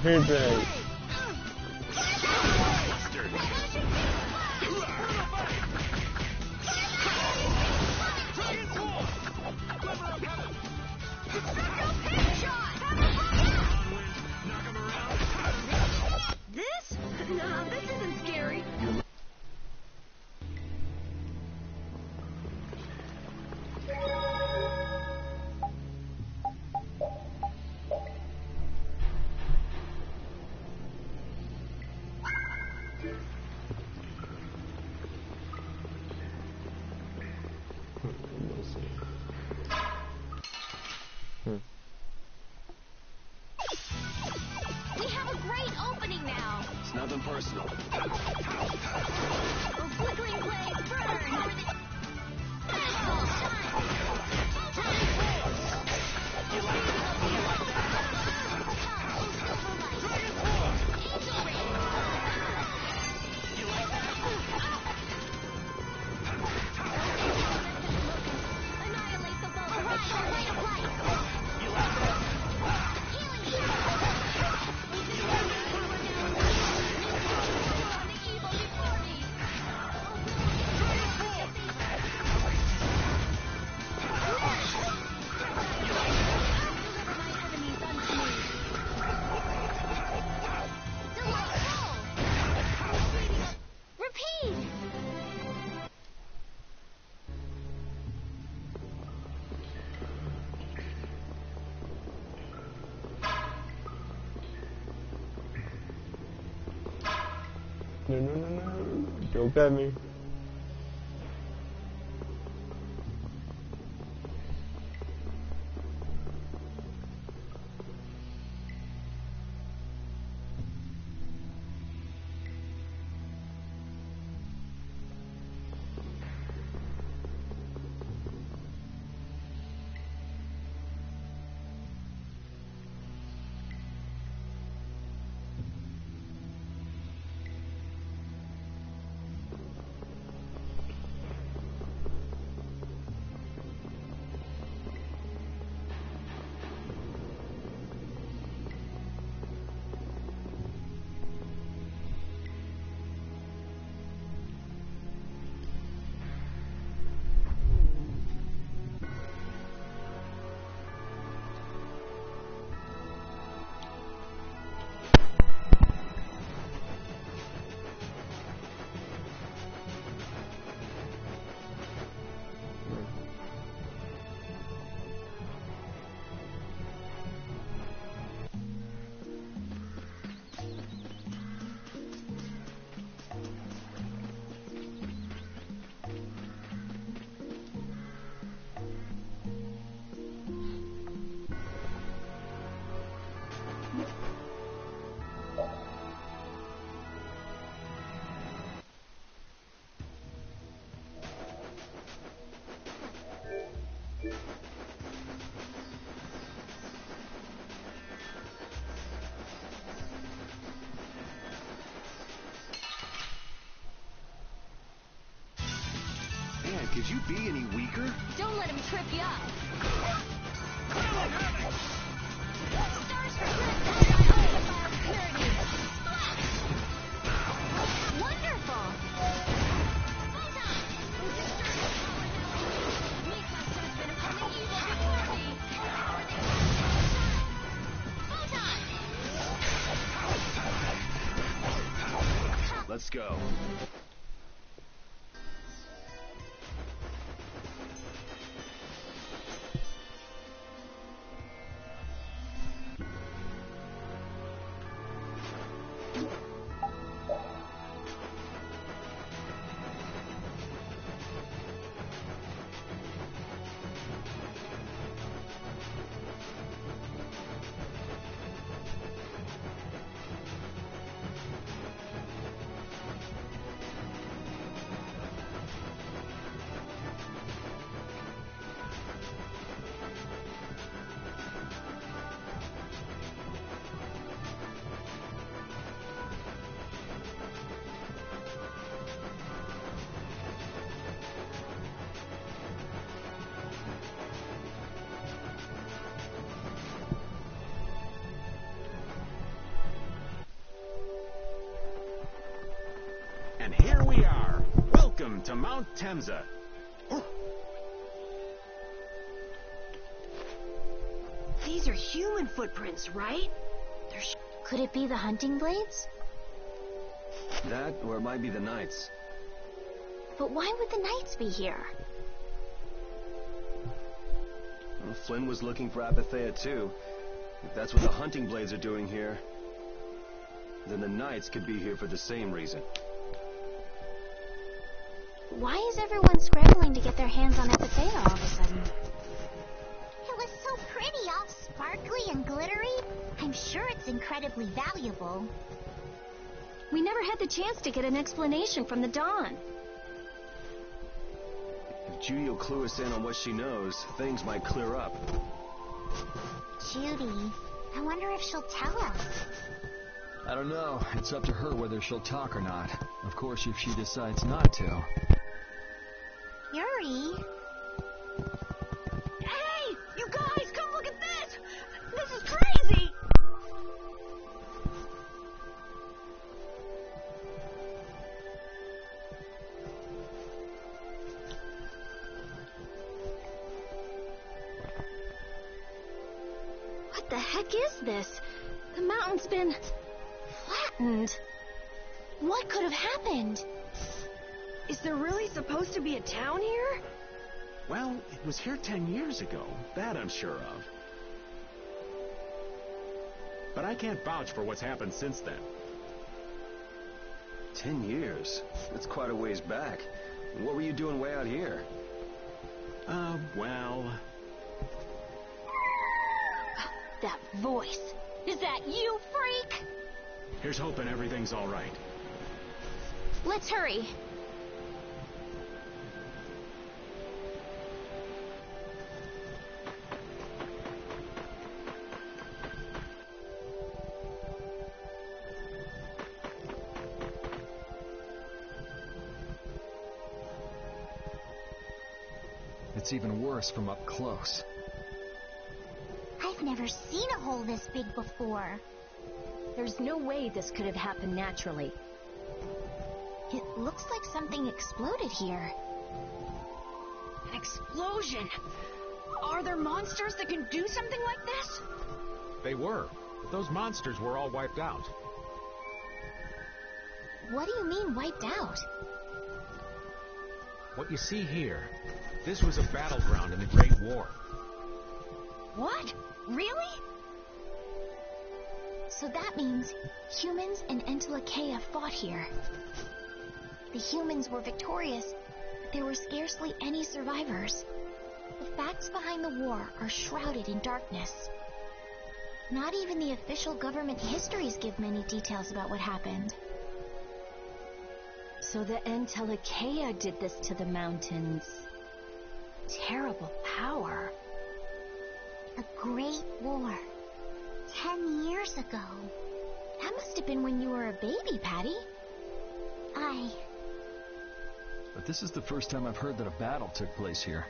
Headbang. This? No, this isn't scary. We have a great opening now. It's nothing personal. Oh, flickering blaze, burn! No. Don't get me. Man, could you be any weaker? Don't let him trip you up. Stars for wonderful. Let's go. And here we are. Welcome to Mount Temza. These are human footprints, right? Could it be the hunting blades? That, or it might be the Knights. But why would the Knights be here? Well, Flynn was looking for Apathea too. If that's what the hunting blades are doing here, then the Knights could be here for the same reason. Why is everyone scrambling to get their hands on Apathea all of a sudden? It was so pretty, all sparkly and glittery. I'm sure it's incredibly valuable. We never had the chance to get an explanation from the Dawn. If Judy will clue us in on what she knows, things might clear up. Judy, I wonder if she'll tell us. I don't know. It's up to her whether she'll talk or not. Of course, if she decides not to. Yuri? Hey! You guys, come look at this! This is crazy! What the heck is this? The mountain's been flattened. What could have happened? Is there really supposed to be a town here? Well, it was here 10 years ago. That I'm sure of. But I can't vouch for what's happened since then. 10 years? That's quite a ways back. What were you doing way out here? Well... That voice. Is that you, freak? Here's hoping everything's all right. Let's hurry. It's even worse from up close. I've never seen a hole this big before. There's no way this could have happened naturally. It looks like something exploded here. An explosion! Are there monsters that can do something like this? They were, but those monsters were all wiped out. What do you mean, wiped out? What you see here, this was a battleground in the Great War. What? Really? So that means humans and Entelekea fought here. The humans were victorious, but there were scarcely any survivors. The facts behind the war are shrouded in darkness. Not even the official government histories give many details about what happened. So the Entelekea did this to the mountains. Terrible power. The Great War. 10 years ago. That must have been when you were a baby, Patty. But this is the first time I've heard that a battle took place here.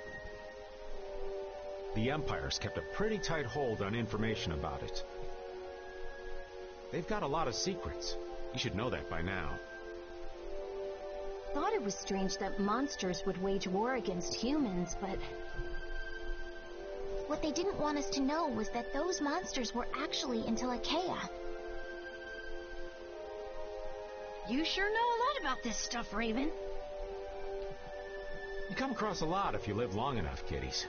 The Empire's kept a pretty tight hold on information about it. They've got a lot of secrets. You should know that by now. Thought it was strange that monsters would wage war against humans, but... What they didn't want us to know was that those monsters were actually Entelekea. You sure know a lot about this stuff, Raven. You come across a lot if you live long enough, kiddies.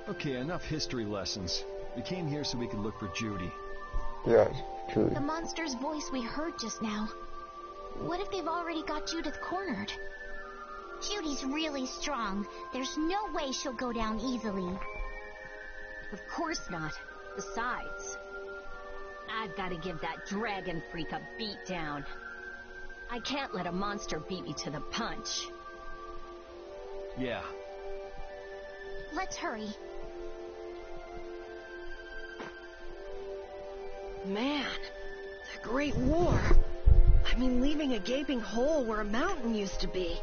Okay, enough history lessons. We came here so we could look for Judy. Yes, Judy. The monster's voice we heard just now. What if they've already got Judith cornered? Judy's really strong. There's no way she'll go down easily. Of course not. Besides, I've got to give that dragon freak a beat down. I can't let a monster beat me to the punch. Yeah. Let's hurry. Man, the Great War. I mean, leaving a gaping hole where a mountain used to be.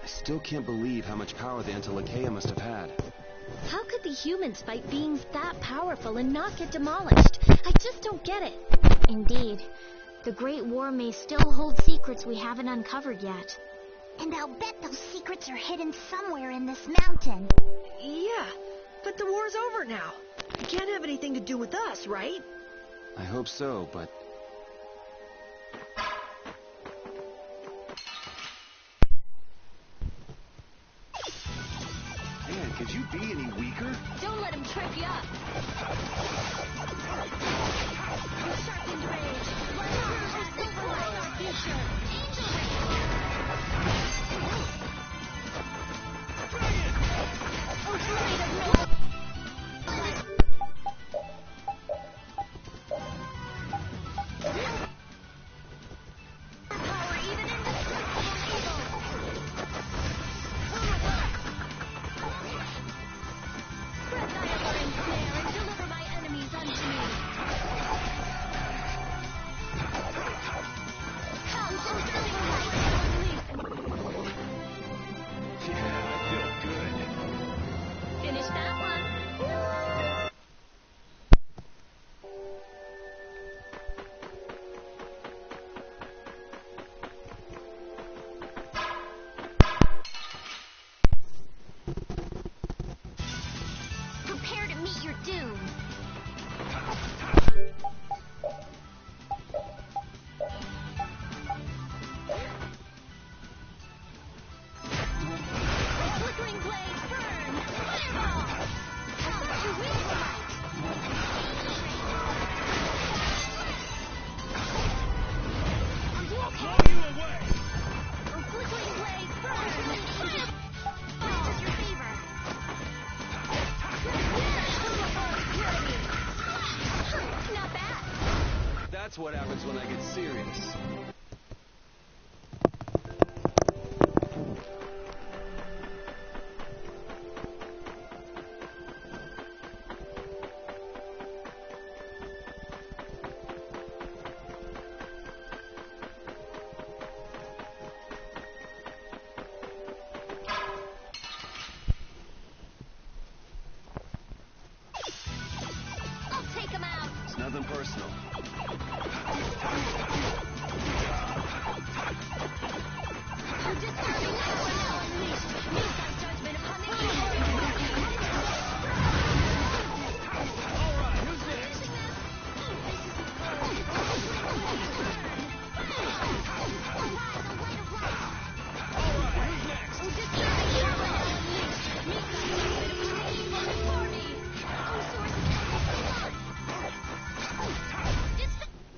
I still can't believe how much power the Entelekea must have had. How could the humans fight beings that powerful and not get demolished? I just don't get it. Indeed. The Great War may still hold secrets we haven't uncovered yet. And I'll bet those secrets are hidden somewhere in this mountain. Yeah, but the war's over now. It can't have anything to do with us, right? I hope so, but... Man, could you be any weaker? Don't let him trip you up. Sharpened rage. Let's use our silver light, our future. Angel Ray. Ultimate of no. Power even in the evil. Spread thy alluring snare and deliver my enemies unto me. That's what happens when I get serious. Nothing personal.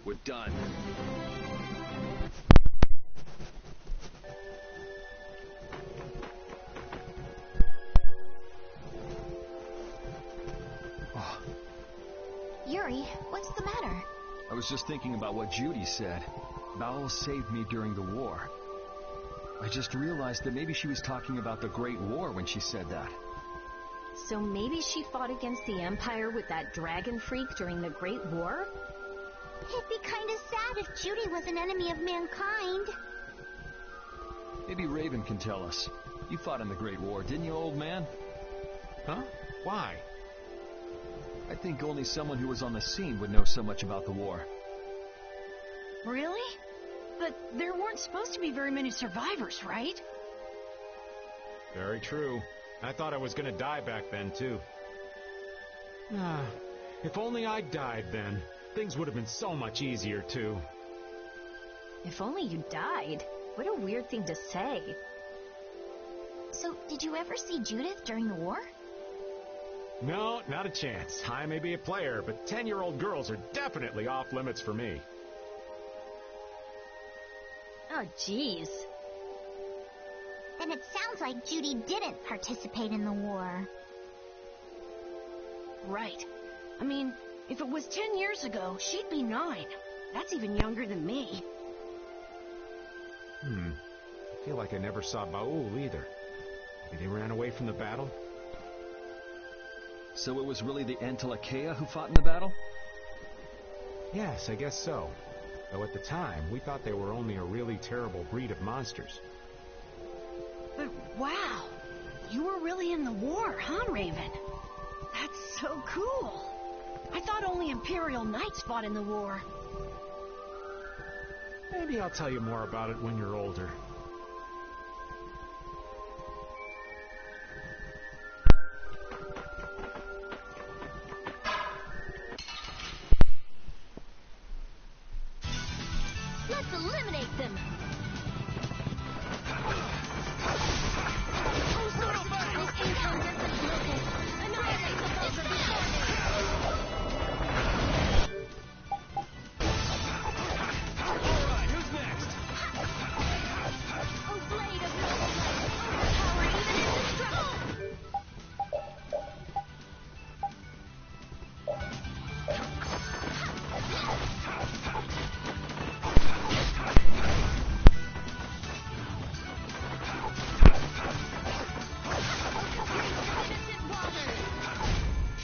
We're done. Oh, Yuri, what's the matter? I was just thinking about what Judy said. Bowel saved me during the war. I just realized that maybe she was talking about the Great War when she said that. So maybe she fought against the Empire with that dragon freak during the Great War? It'd be kind of sad if Judy was an enemy of mankind. Maybe Raven can tell us. You fought in the Great War, didn't you, old man? Huh? Why? I think only someone who was on the scene would know so much about the war. Really? But there weren't supposed to be very many survivors, right? Very true. I thought I was gonna die back then, too. Ah, if only I died then. Things would have been so much easier, too. If only you died. What a weird thing to say. So, did you ever see Judith during the war? No, not a chance. I may be a player, but 10-year-old girls are definitely off limits for me. Oh, jeez. Then it sounds like Judy didn't participate in the war. Right. I mean, if it was 10 years ago, she'd be 9. That's even younger than me. I feel like I never saw Baul either. Maybe they ran away from the battle? So it was really the Antilochea who fought in the battle? Yes, I guess so. Though at the time, we thought they were only a really terrible breed of monsters. But wow, you were really in the war, huh, Raven? That's so cool. I thought only Imperial Knights fought in the war. Maybe I'll tell you more about it when you're older. Let's eliminate them!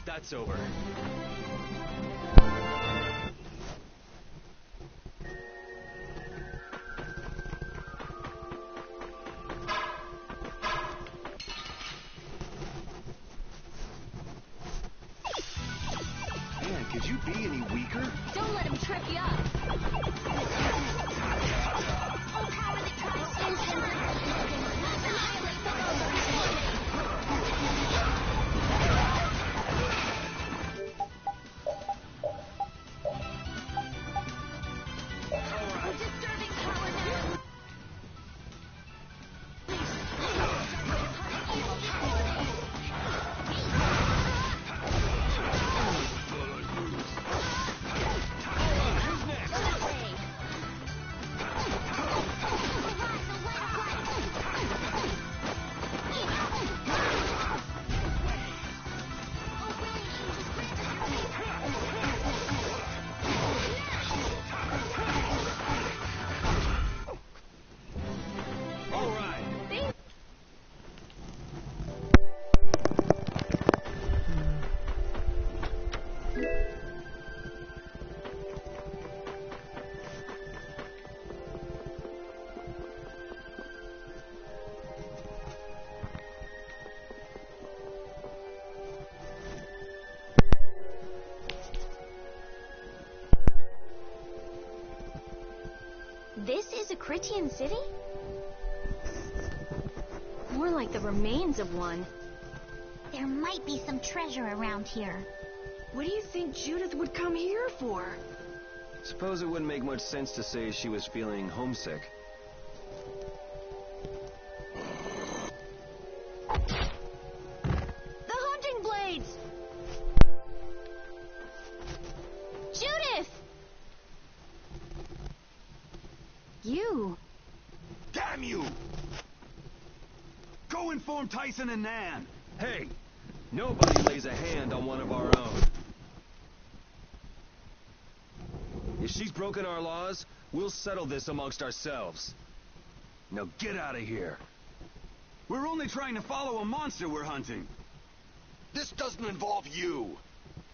That's over. Man, could you be any weaker? Don't let him trip you up! Oh, power that tries to annihilate the We're disturbing power now! This is a Critian city? More like the remains of one. There might be some treasure around here. What do you think Judith would come here for? Suppose it wouldn't make much sense to say she was feeling homesick. The hunting blades! Judith! You! Damn you! Go inform Tyson and Nan. Hey! Nobody lays a hand on one of our own. If she's broken our laws, we'll settle this amongst ourselves. Now get out of here. We're only trying to follow a monster we're hunting. This doesn't involve you.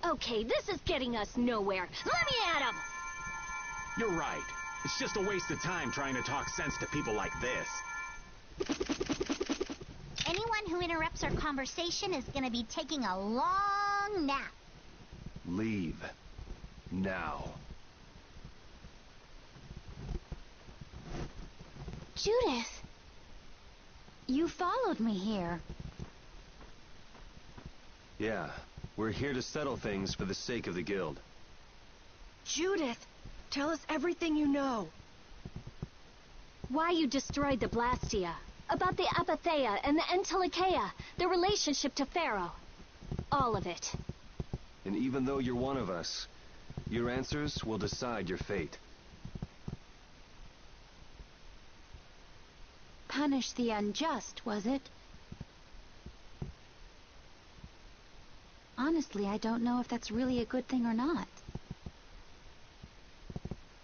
Okay, this is getting us nowhere. Let me at him! You're right. It's just a waste of time trying to talk sense to people like this. Anyone who interrupts our conversation is going to be taking a long nap. Leave. Now. Judith! You followed me here. Yeah, we're here to settle things for the sake of the guild. Judith, tell us everything you know. Why you destroyed the Blastia. About the Apatheia and the Entelikeia. Their relationship to Pharaoh. All of it. And even though you're one of us, your answers will decide your fate. Punish the unjust, was it? Honestly, I don't know if that's really a good thing or not.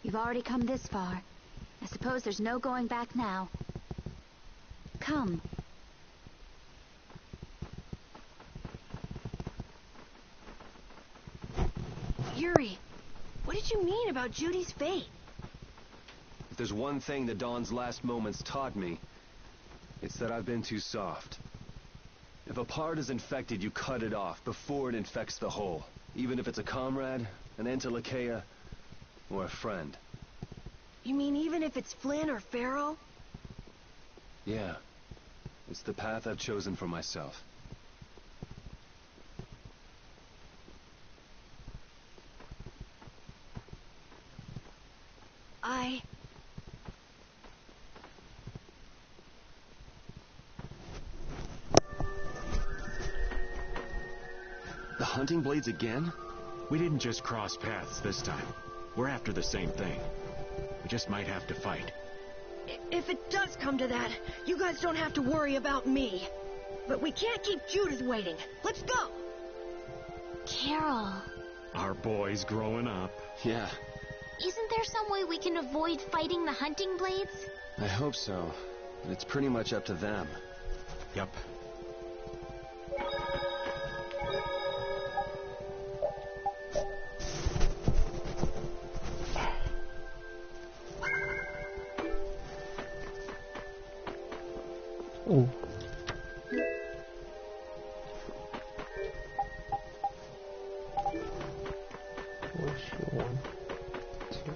You've already come this far. I suppose there's no going back now. Come. Yuri, what did you mean about Judy's fate? If there's one thing the Dawn's last moments taught me, it's that I've been too soft. If a part is infected, you cut it off before it infects the whole. Even if it's a comrade, an Entelikeia, or a friend. You mean even if it's Flynn or Pharaoh? Yeah. It's the path I've chosen for myself. The hunting blades again? We didn't just cross paths this time. We're after the same thing. We just might have to fight. If it does come to that, you guys don't have to worry about me. But we can't keep Judith waiting. Let's go! Carol, Our boy's growing up. Yeah, isn't there some way we can avoid fighting the hunting blades? I hope so. But it's pretty much up to them. Yup. Oh. Which one? Two.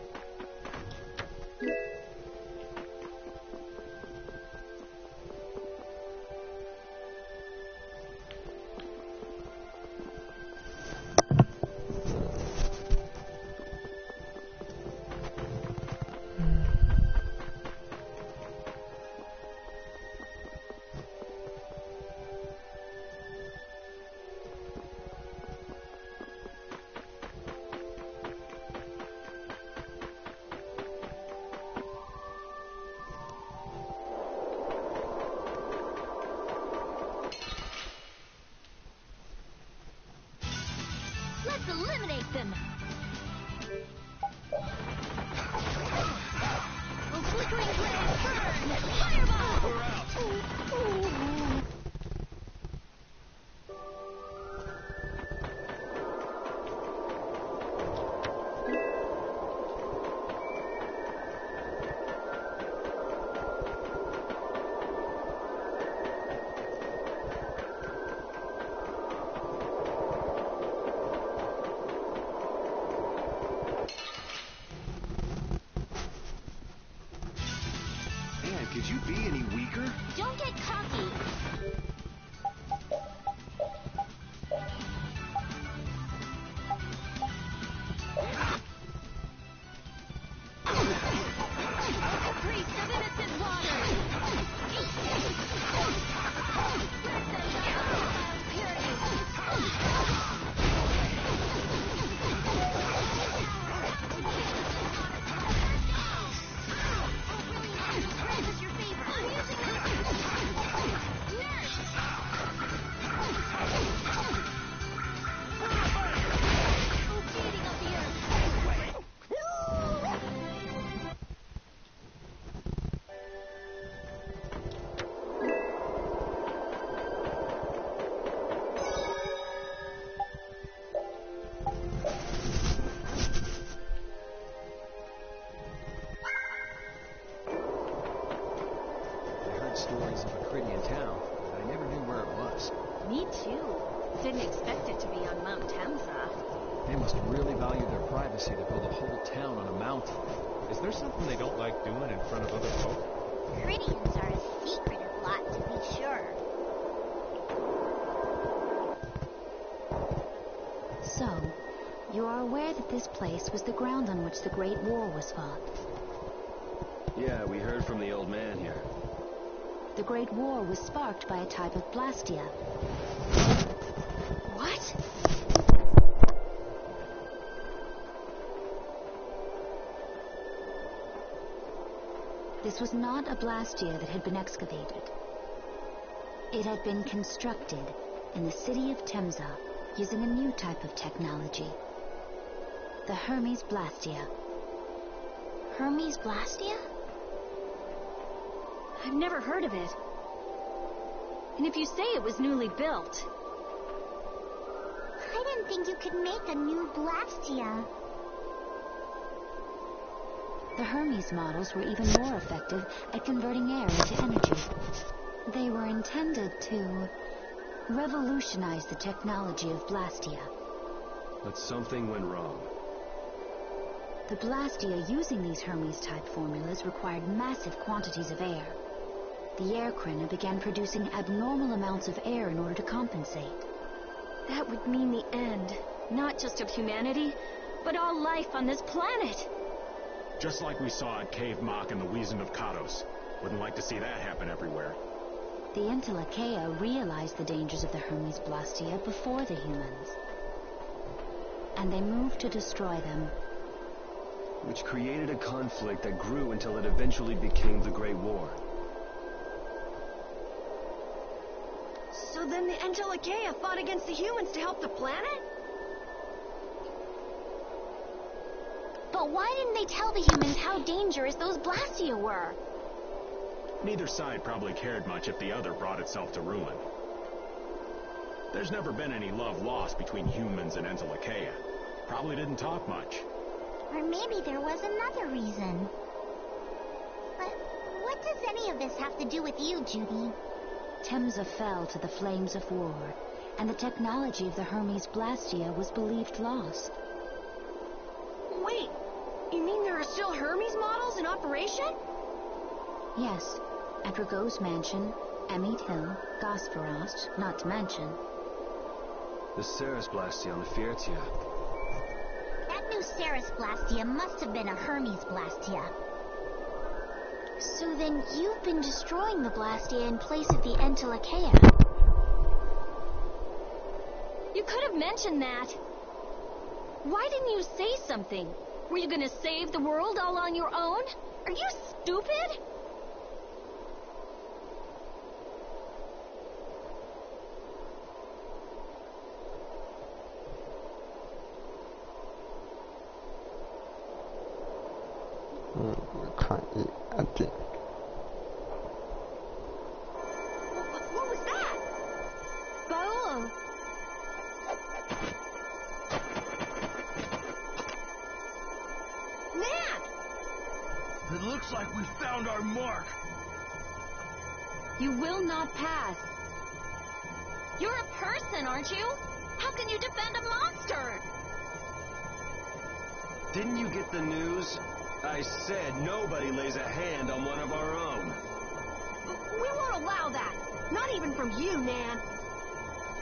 Don't get cocky. A priest of innocent waters! Stories of a Cridian town, but I never knew where it was. Me too. Didn't expect it to be on Mount Temsa. They must really value their privacy to build a whole town on a mountain. Is there something they don't like doing in front of other folk? Cridians are a secretive lot, to be sure. So, you are aware that this place was the ground on which the Great War was fought. Yeah, we heard from the old man here. The Great War was sparked by a type of blastia. What? This was not a blastia that had been excavated. It had been constructed in the city of Temsa using a new type of technology. The Hermes Blastia. Hermes Blastia? I've never heard of it. And if you say it was newly built... I didn't think you could make a new Blastia. The Hermes models were even more effective at converting air into energy. They were intended to revolutionize the technology of Blastia. But something went wrong. The Blastia using these Hermes-type formulas required massive quantities of air. The Airkrina began producing abnormal amounts of air in order to compensate. That would mean the end, not just of humanity, but all life on this planet. Just like we saw at Cave Mach and the Wiesent of Kados. Wouldn't like to see that happen everywhere. The Entelekea realized the dangers of the Hermes Blastia before the humans. And they moved to destroy them. Which created a conflict that grew until it eventually became the Great War. So then the Entelekea fought against the humans to help the planet? But why didn't they tell the humans how dangerous those Blastia were? Neither side probably cared much if the other brought itself to ruin. There's never been any love lost between humans and Entelekea. Probably didn't talk much. Or maybe there was another reason. But what does any of this have to do with you, Judy? Temsa fell to the flames of war, and the technology of the Hermes Blastia was believed lost. Wait, you mean there are still Hermes models in operation? Yes, at Rago's mansion, Emmet Hill, Gosferost, not to mention. The Ceres Blastia on the Fiertia. That new Ceres Blastia must have been a Hermes Blastia. So then you've been destroying the Blastia in place of the Entelekea. You could have mentioned that. Why didn't you say something? Were you gonna save the world all on your own? Are you stupid? What was that? Bo? Man! It looks like we found our mark. You will not pass. You're a person, aren't you? How can you defend a monster? Didn't you get the news? I said nobody lays a hand on one of our own. We won't allow that. Not even from you, Nan.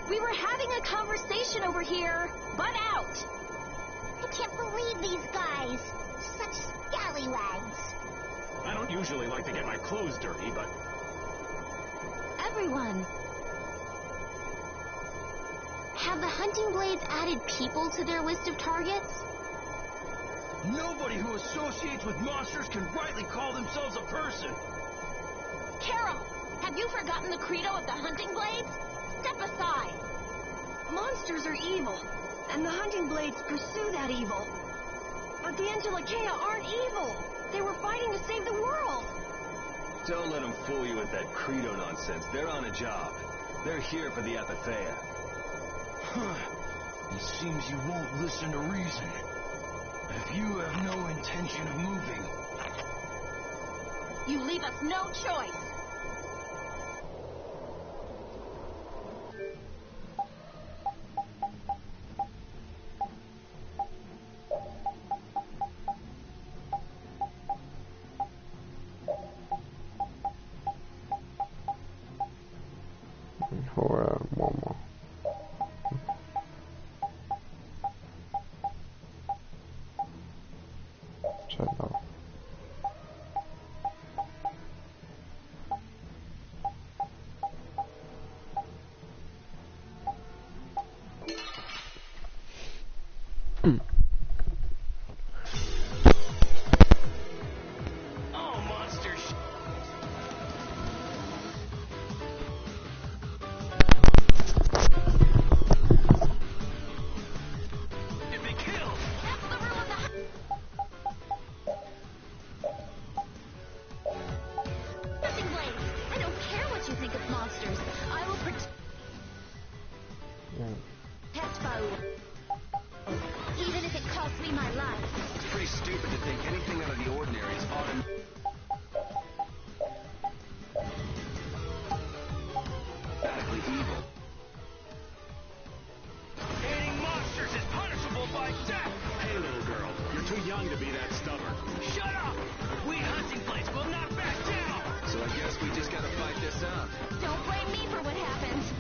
We were having a conversation over here. Butt out. I can't believe these guys. Such scallywags. I don't usually like to get my clothes dirty, but... Everyone. Have the hunting blades added people to their list of targets? Nobody who associates with monsters can rightly call themselves a person. Carol, have you forgotten the credo of the hunting blades? Step aside. Monsters are evil, and the hunting blades pursue that evil. But the Angelicae aren't evil. They were fighting to save the world. Don't let them fool you with that credo nonsense. They're on a job. They're here for the Apatheia. Huh. It seems you won't listen to reason. If you have no intention of moving... You leave us no choice. Momo. چلا Oh, monsters! You've been killed! That's the rule of the hunting blades. I don't care what you think of monsters. I will protect foe. Even if it costs me my life. It's pretty stupid to think anything out of the ordinary is automatically evil. Hating monsters is punishable by death! Hey, little girl, you're too young to be that stubborn. Shut up! We hunting blades will not back down! So I guess we just gotta fight this out. Don't blame me for what happens.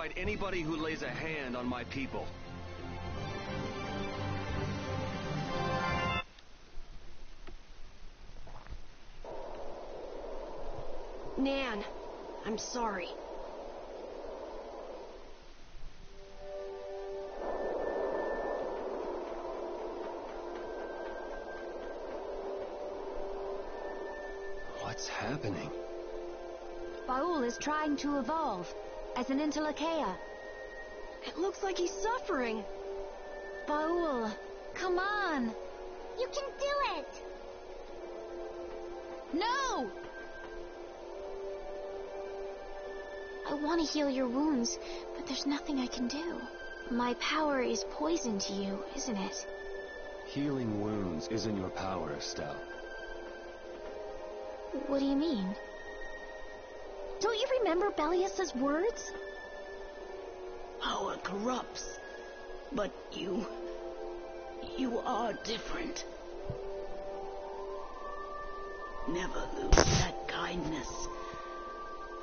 fight anybody who lays a hand on my people. Nan, I'm sorry. What's happening? Baul is trying to evolve as an Interlakeia. It looks like he's suffering. Baul, come on. You can do it! No! I want to heal your wounds, but there's nothing I can do. My power is poison to you, isn't it? Healing wounds isn't your power, Estelle. What do you mean? Don't you remember Bellius's words? Power corrupts, but you are different. Never lose that kindness,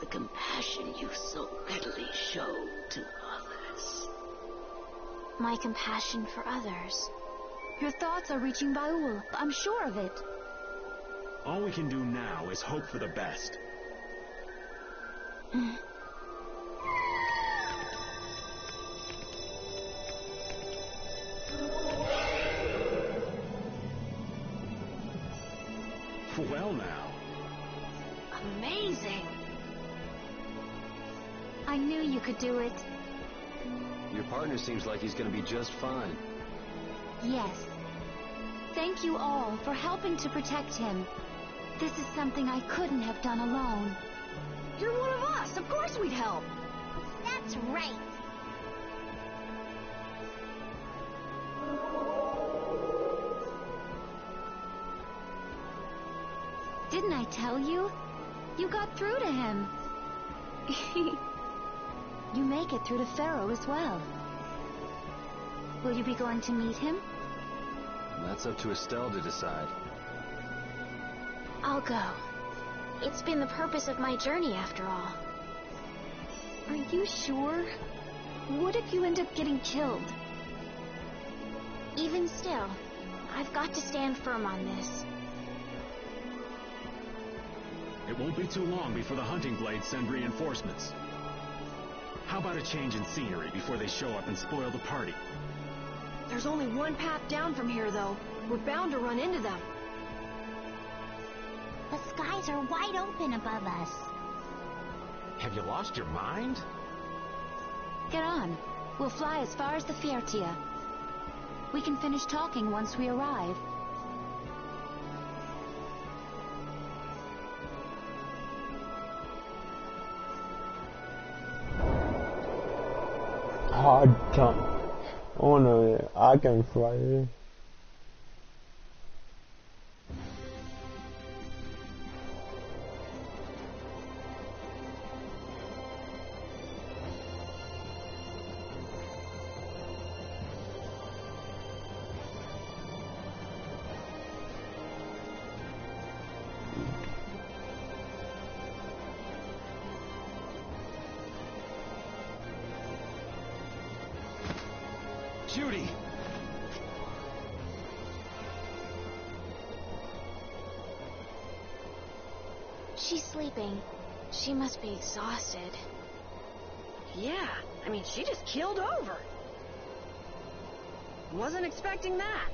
the compassion you so readily show to others. My compassion for others. Your thoughts are reaching Baul. I'm sure of it. All we can do now is hope for the best. Well now. Amazing. I knew you could do it. Your partner seems like he's gonna be just fine. Yes. Thank you all for helping to protect him. This is something I couldn't have done alone. You're one of us. Of course we'd help. That's right. Didn't I tell you? You got through to him. You make it through to Pharaoh as well. Will you be going to meet him? That's up to Estelle to decide. I'll go. It's been the purpose of my journey, after all. Are you sure? What if you end up getting killed? Even still, I've got to stand firm on this. It won't be too long before the hunting blades send reinforcements. How about a change in scenery before they show up and spoil the party? There's only one path down from here, though. We're bound to run into them. The skies are wide open above us. Have you lost your mind? Get on. We'll fly as far as the Fiertia. We can finish talking once we arrive. Hard jump. Oh no, I can fly. Judy! She's sleeping. She must be exhausted. Yeah, I mean, she just keeled over. Wasn't expecting that.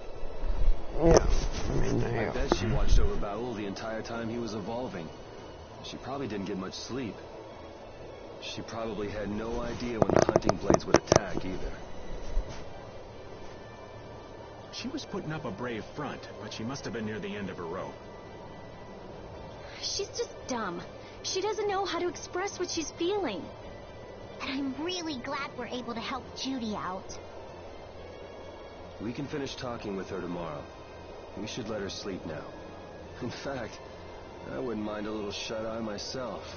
Yeah, I bet she watched over Baul the entire time he was evolving. She probably didn't get much sleep. She probably had no idea when the hunting blades would attack either. She was putting up a brave front, but she must have been near the end of her rope. She's just dumb. She doesn't know how to express what she's feeling. And I'm really glad we're able to help Judy out. We can finish talking with her tomorrow. We should let her sleep now. In fact, I wouldn't mind a little shut-eye myself.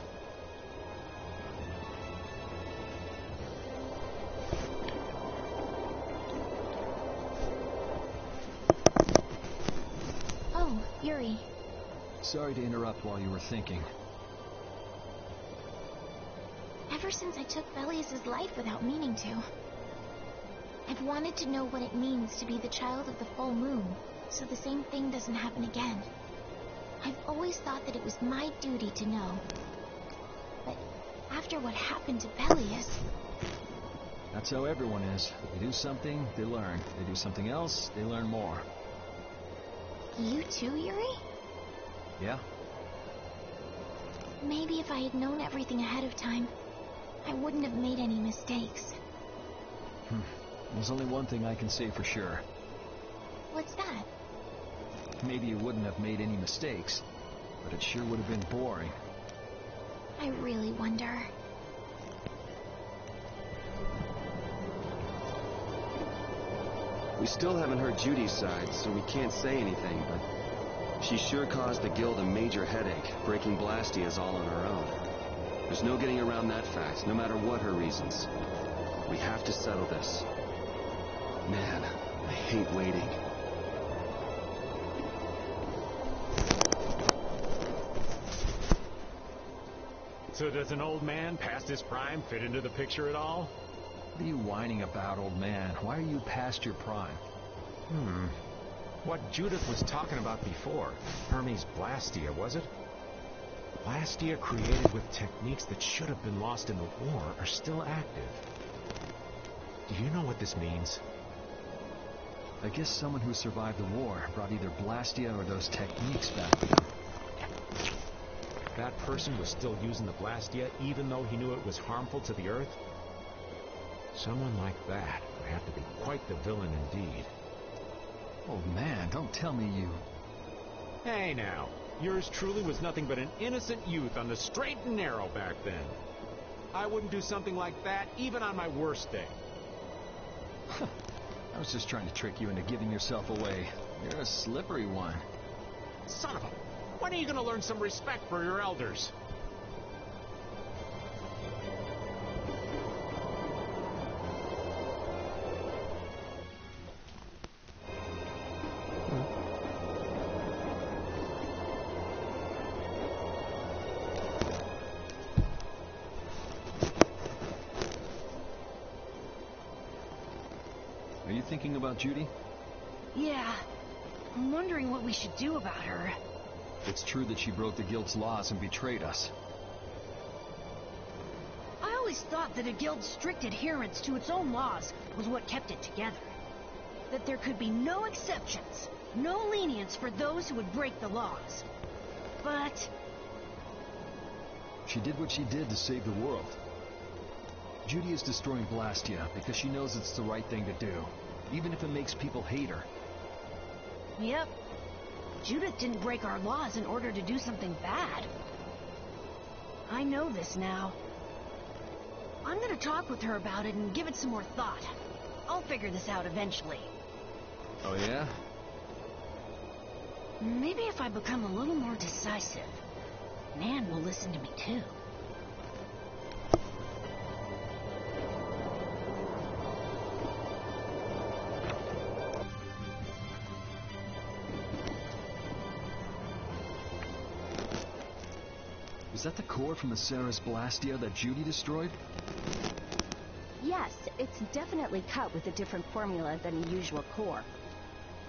Oh, Yuri. Sorry to interrupt while you were thinking. ever since I took Belius's life without meaning to. I've wanted to know what it means to be the child of the full moon, so the same thing doesn't happen again. I've always thought that it was my duty to know. But after what happened to Belius... That's how everyone is. They do something, they learn. They do something else, they learn more. You too, Yuri? Yeah? Maybe if I had known everything ahead of time, I wouldn't have made any mistakes. There's only one thing I can say for sure. What's that? Maybe you wouldn't have made any mistakes, but it sure would have been boring. I really wonder. We still haven't heard Judy's side, so we can't say anything, but she sure caused the guild a major headache, breaking Blastias all on her own. There's no getting around that fact, no matter what her reasons. We have to settle this. Man, I hate waiting. So does an old man past his prime fit into the picture at all? What are you whining about, old man? Why are you past your prime? What Judith was talking about before. Hermes Blastia, was it? Blastia created with techniques that should have been lost in the war are still active. Do you know what this means? I guess someone who survived the war brought either Blastia or those techniques back with him. That person was still using the Blastia even though he knew it was harmful to the Earth? Someone like that would have to be quite the villain indeed. Old man, don't tell me you... Hey now, yours truly was nothing but an innocent youth on the straight and narrow back then. I wouldn't do something like that even on my worst day. I was just trying to trick you into giving yourself away. You're a slippery one. Son of a... When are you going to learn some respect for your elders? Are you thinking about Judy? Yeah. I'm wondering what we should do about her. It's true that she broke the guild's laws and betrayed us. I always thought that a guild's strict adherence to its own laws was what kept it together. That there could be no exceptions, no lenience for those who would break the laws. But... She did what she did to save the world. Judy is destroying Blastia because she knows it's the right thing to do, even if it makes people hate her. Yep. Judith didn't break our laws in order to do something bad. I know this now. I'm gonna talk with her about it and give it some more thought. I'll figure this out eventually. Oh yeah? Maybe if I become a little more decisive, Nan will listen to me too. Is that the core from the Ceres Blastia that Judy destroyed? Yes, it's definitely cut with a different formula than the usual core.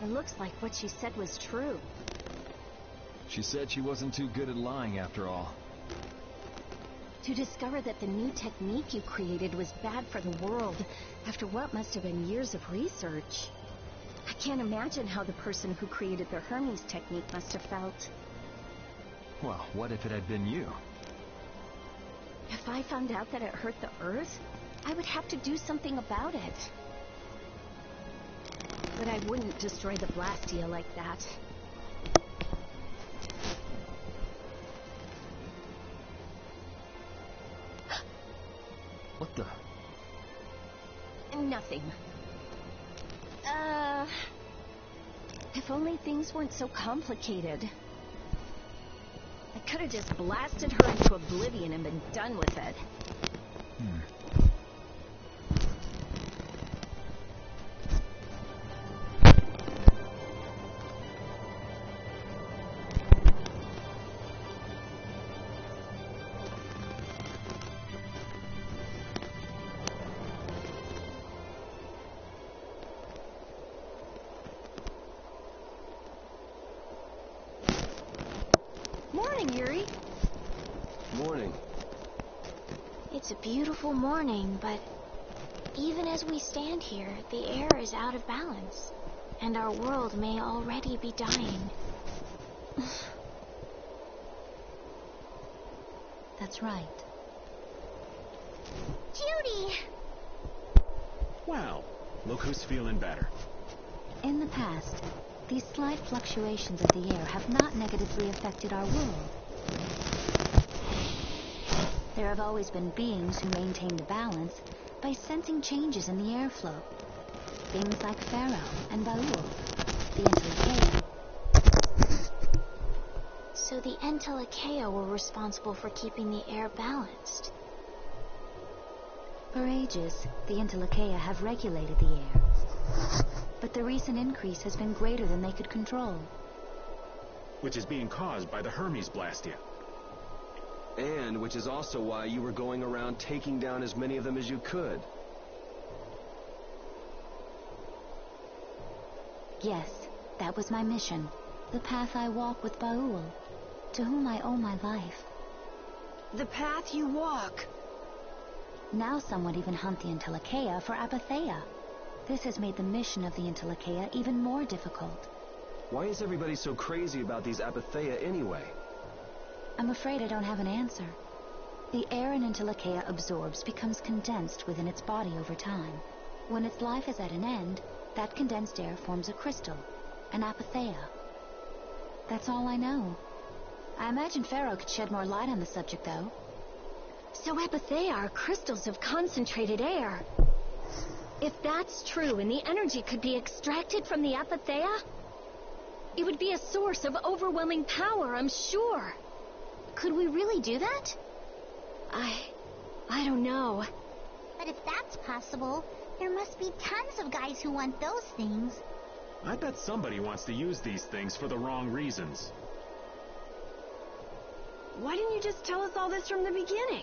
It looks like what she said was true. She said she wasn't too good at lying after all. To discover that the new technique you created was bad for the world after what must have been years of research. I can't imagine how the person who created the Hermes technique must have felt. Well, what if it had been you? If I found out that it hurt the Earth, I would have to do something about it. But I wouldn't destroy the Blastia like that. What the? Nothing. If only things weren't so complicated. I could have just blasted her into oblivion and been done with it. Morning, Yuri. Morning. It's a beautiful morning, but even as we stand here, the air is out of balance, and our world may already be dying. That's right. Judy! Well, look who's feeling better. In the past, these slight fluctuations of the air have not negatively affected our world. There have always been beings who maintained a balance by sensing changes in the airflow. Things like Pharaoh and Baul, the Entelekea. So the Entelekea were responsible for keeping the air balanced. For ages, the Entelekea have regulated the air. But the recent increase has been greater than they could control. Which is being caused by the Hermes Blastia. And which is also why you were going around taking down as many of them as you could. Yes, that was my mission. The path I walk with Baul, to whom I owe my life. The path you walk. Now some would even hunt the Entelekea for Apatheia. This has made the mission of the Entelekea even more difficult. Why is everybody so crazy about these Apatheia anyway? I'm afraid I don't have an answer. The air an Entelekea absorbs becomes condensed within its body over time. When its life is at an end, that condensed air forms a crystal, an Apatheia. That's all I know. I imagine Pharaoh could shed more light on the subject, though. So Apatheia are crystals of concentrated air. If that's true and the energy could be extracted from the Apatheia, it would be a source of overwhelming power, I'm sure. Could we really do that? I don't know. But if that's possible, there must be tons of guys who want those things. I bet somebody wants to use these things for the wrong reasons. Why didn't you just tell us all this from the beginning?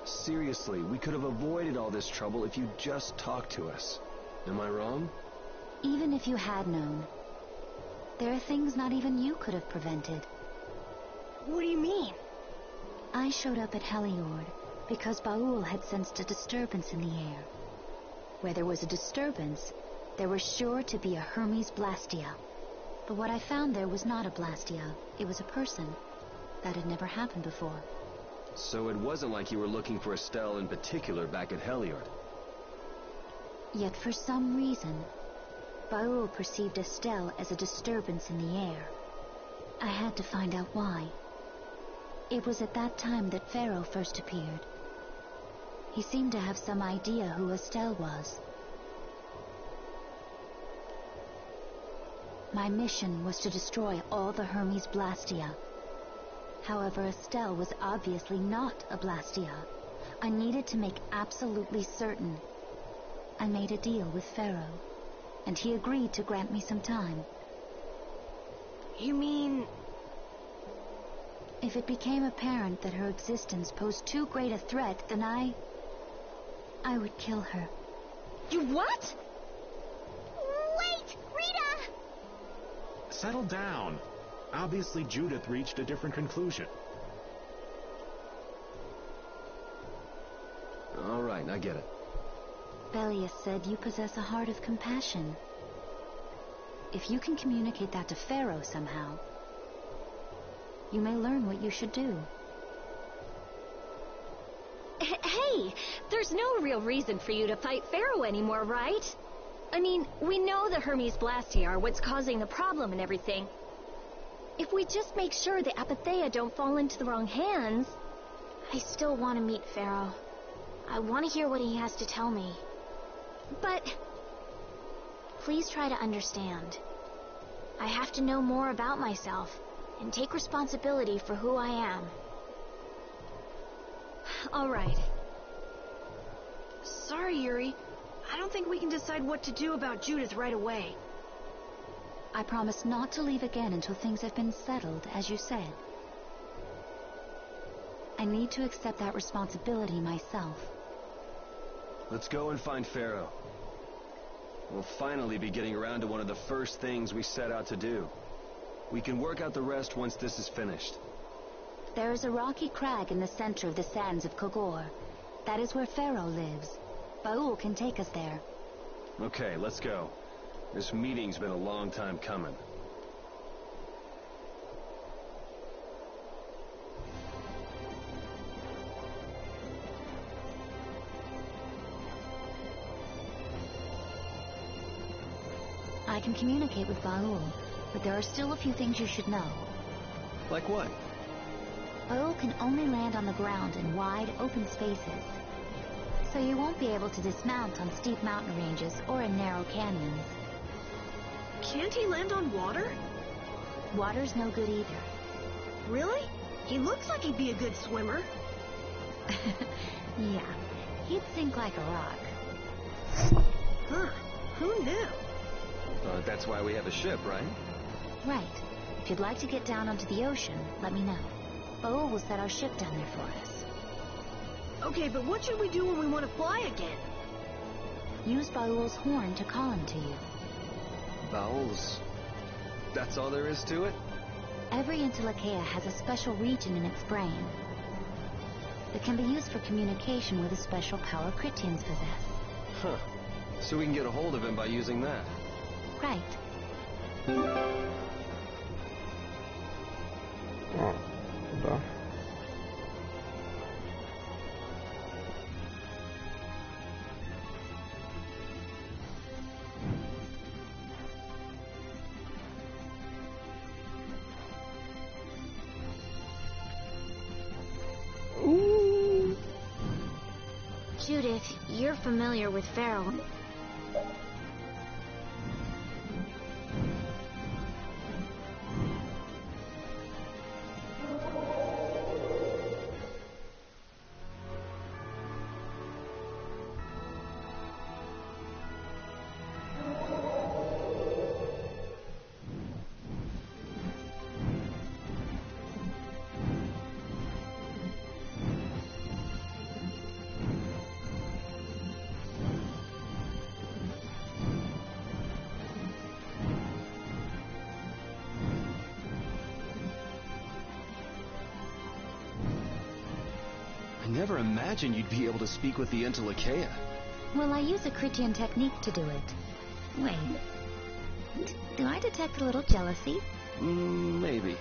Seriously, we could have avoided all this trouble if you just talked to us. Am I wrong? Even if you had known, there are things not even you could have prevented. What do you mean? I showed up at Heliord because Baul had sensed a disturbance in the air. Where there was a disturbance, there was sure to be a Hermes Blastia. But what I found there was not a Blastia, it was a person. That had never happened before. So it wasn't like you were looking for Estelle in particular back at Heliord. Yet for some reason, Baul perceived Estelle as a disturbance in the air. I had to find out why. It was at that time that Pharaoh first appeared. He seemed to have some idea who Estelle was. My mission was to destroy all the Hermes Blastia. However, Estelle was obviously not a Blastia. I needed to make absolutely certain. I made a deal with Pharaoh, and he agreed to grant me some time. You mean... If it became apparent that her existence posed too great a threat, then I would kill her. You what? Wait! Rita! Settle down. Obviously, Judith reached a different conclusion. All right, I get it. Belius said you possess a heart of compassion. If you can communicate that to Pharaoh somehow, you may learn what you should do. Hey, there's no real reason for you to fight Pharaoh anymore, right? I mean, we know the Hermes Blastia are what's causing the problem and everything. If we just make sure the Apatheia don't fall into the wrong hands... I still want to meet Pharaoh. I want to hear what he has to tell me. But... Please try to understand. I have to know more about myself and take responsibility for who I am. All right. Sorry, Yuri. I don't think we can decide what to do about Judith right away. I promise not to leave again until things have been settled, as you said. I need to accept that responsibility myself. Let's go and find Pharaoh. We'll finally be getting around to one of the first things we set out to do. We can work out the rest once this is finished. There is a rocky crag in the center of the sands of Kogor. That is where Pharaoh lives. Baul can take us there. Okay, let's go. This meeting's been a long time coming. I can communicate with Baul, but there are still a few things you should know. Like what? Baul can only land on the ground in wide, open spaces. So you won't be able to dismount on steep mountain ranges or in narrow canyons. Can't he land on water? Water's no good either. Really? He looks like he'd be a good swimmer. Yeah, he'd sink like a rock. Huh. Who knew? That's why we have a ship, right? Right. If you'd like to get down onto the ocean, let me know. Baul will set our ship down there for us. Okay, but what should we do when we want to fly again? Use Baul's horn to call him to you. Baul's? That's all there is to it? Every Intellekea has a special region in its brain that can be used for communication with a special power Critians possess. Huh. So we can get a hold of him by using that. Right. Oh, da. Judith, you're familiar with Pharaoh. I never imagined you'd be able to speak with the Intellekea. Well, I use a Critian technique to do it. Wait. Do I detect a little jealousy? Maybe.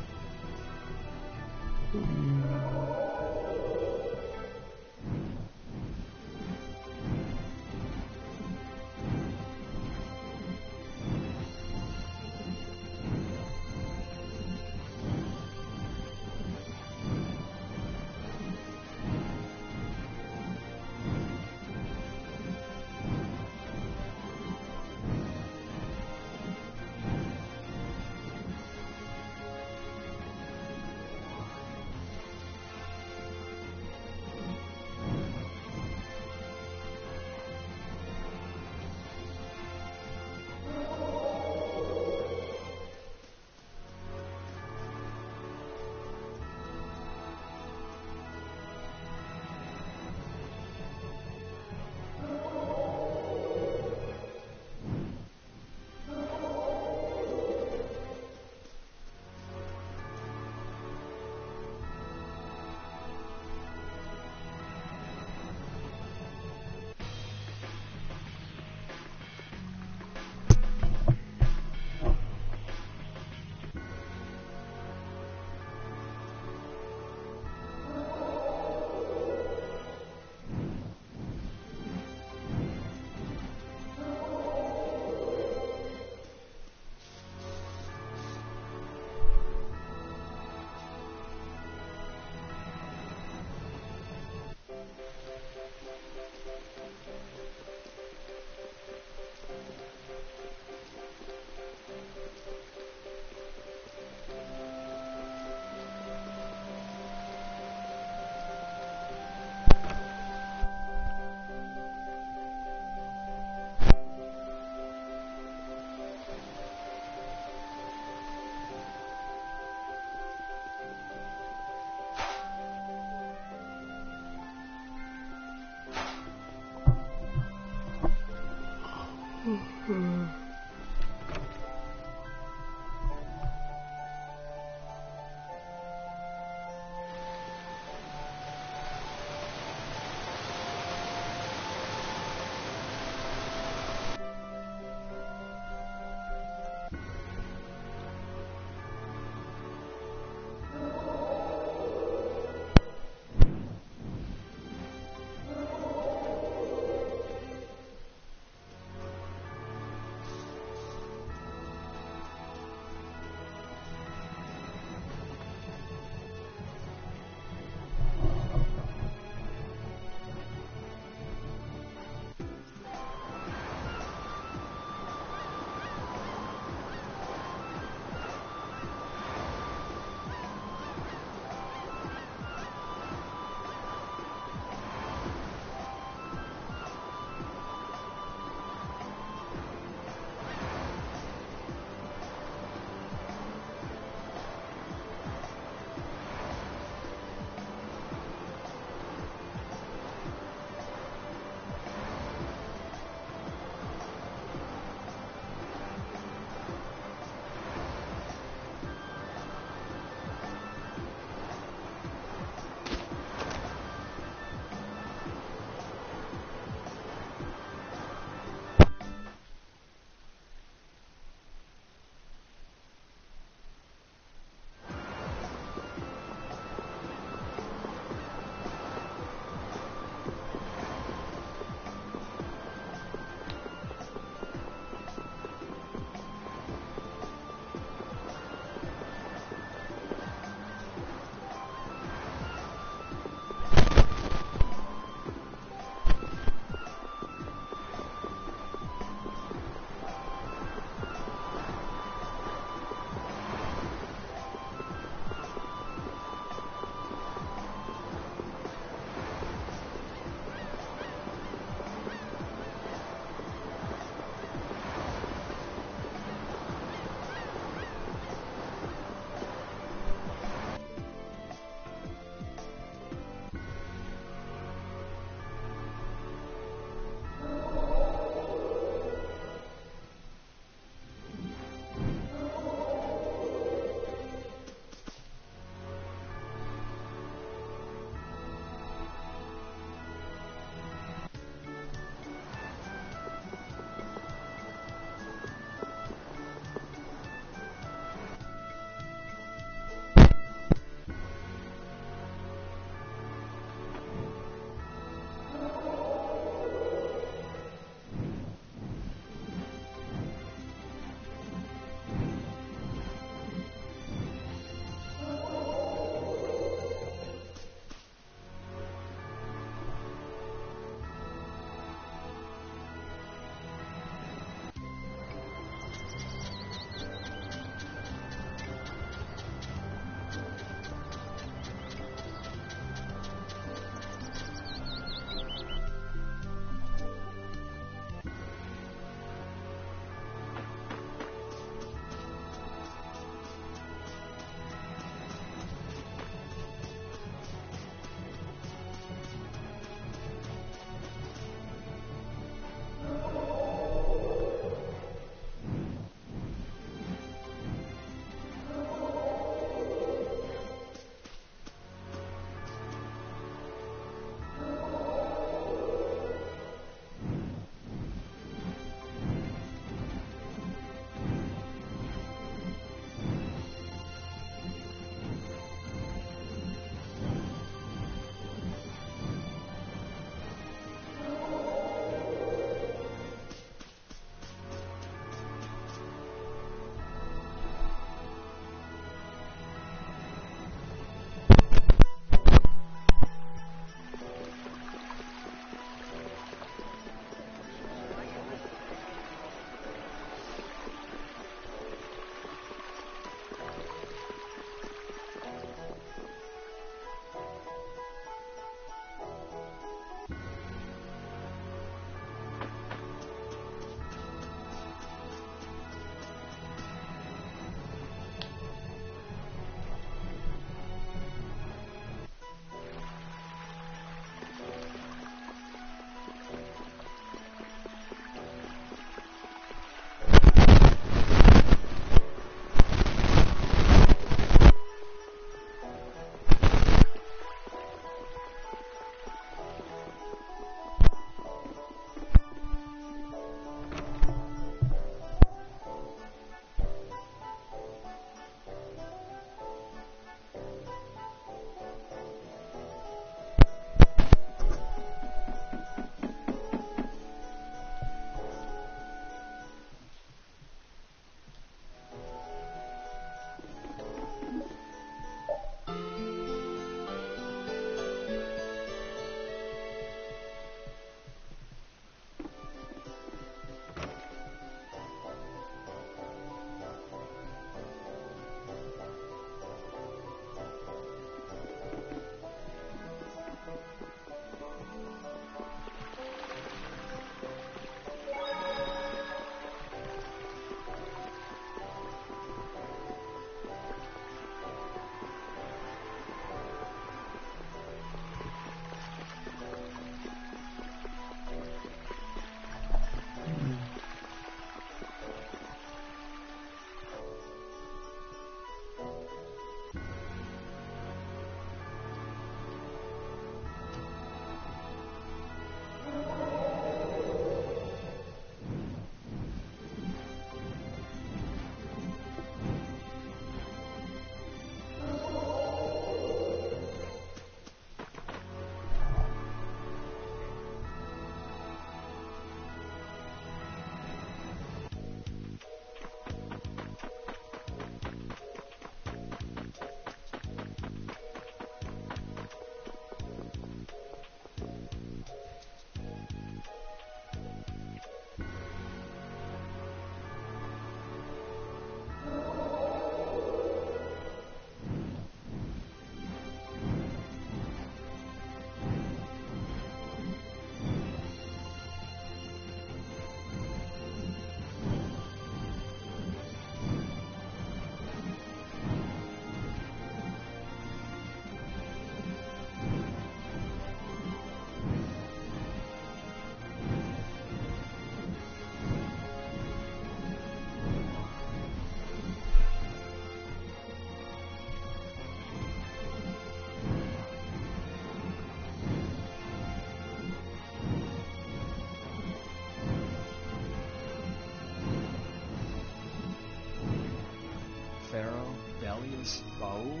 is, Baul?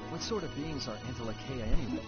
What sort of beings are Antilochaea anyway?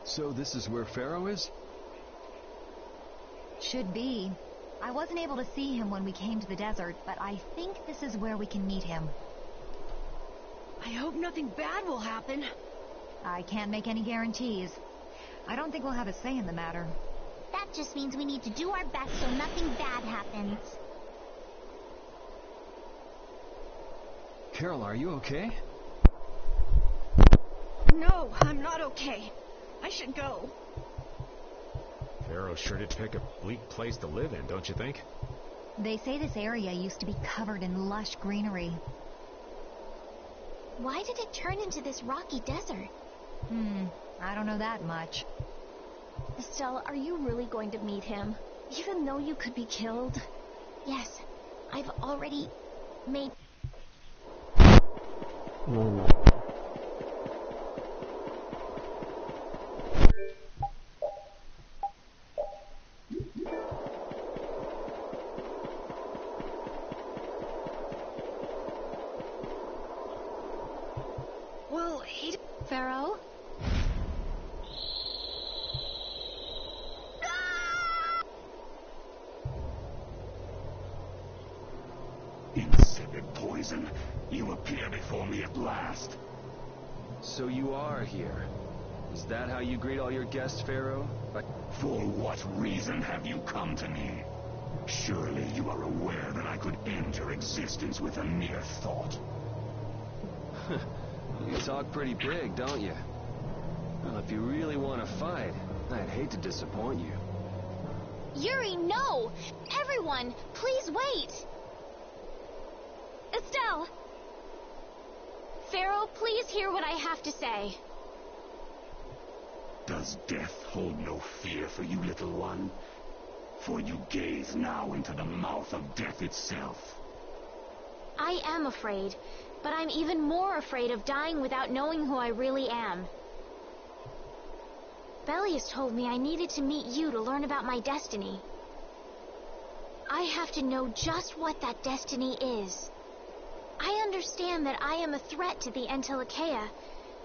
So this is where Pharaoh is? Should be. I wasn't able to see him when we came to the desert, but I think this is where we can meet him. I hope nothing bad will happen. I can't make any guarantees. I don't think we'll have a say in the matter. That just means we need to do our best so nothing bad happens. Carol, are you okay? No, I'm not okay. I should go. Pharaoh sure did pick a bleak place to live in, don't you think? They say this area used to be covered in lush greenery. Why did it turn into this rocky desert? I don't know that much. Estelle, are you really going to meet him? Even though you could be killed? Yes, I've already made... No. Well, Pharaoh? Insipid poison, you appear before me at last. So you are here. Is that how you greet all your guests, Pharaoh? For what reason have you come to me? Surely you are aware that I could end your existence with a mere thought. You talk pretty big, don't you? Well, if you really want to fight, I'd hate to disappoint you. Yuri, no! Everyone, please wait! Estelle! Pharaoh, please hear what I have to say. Does death hold no fear for you, little one? For you gaze now into the mouth of death itself. I am afraid, but I'm even more afraid of dying without knowing who I really am. Belius told me I needed to meet you to learn about my destiny. I have to know just what that destiny is. I understand that I am a threat to the Entelikeia,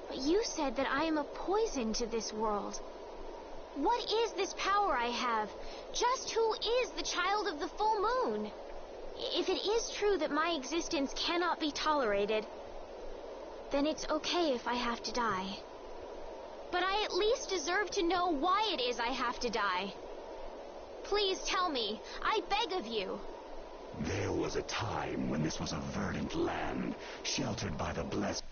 but you said that I am a poison to this world. What is this power I have? Just who is the child of the full moon? If it is true that my existence cannot be tolerated, then it's okay if I have to die. But I at least deserve to know why it is I have to die. Please tell me, I beg of you. There was a time when this was a verdant land, sheltered by the blessed...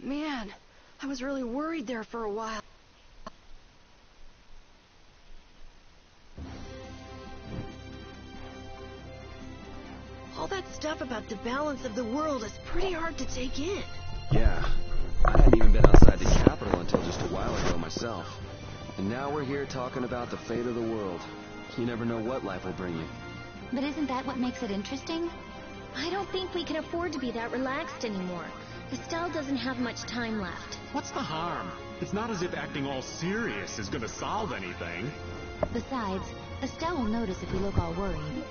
Man, I was really worried there for a while. All that stuff about the balance of the world is pretty hard to take in. Yeah, I hadn't even been outside the capital until just a while ago myself. And now we're here talking about the fate of the world. You never know what life will bring you. But isn't that what makes it interesting? I don't think we can afford to be that relaxed anymore. Estelle doesn't have much time left. What's the harm? It's not as if acting all serious is gonna solve anything. Besides, Estelle will notice if we look all worried.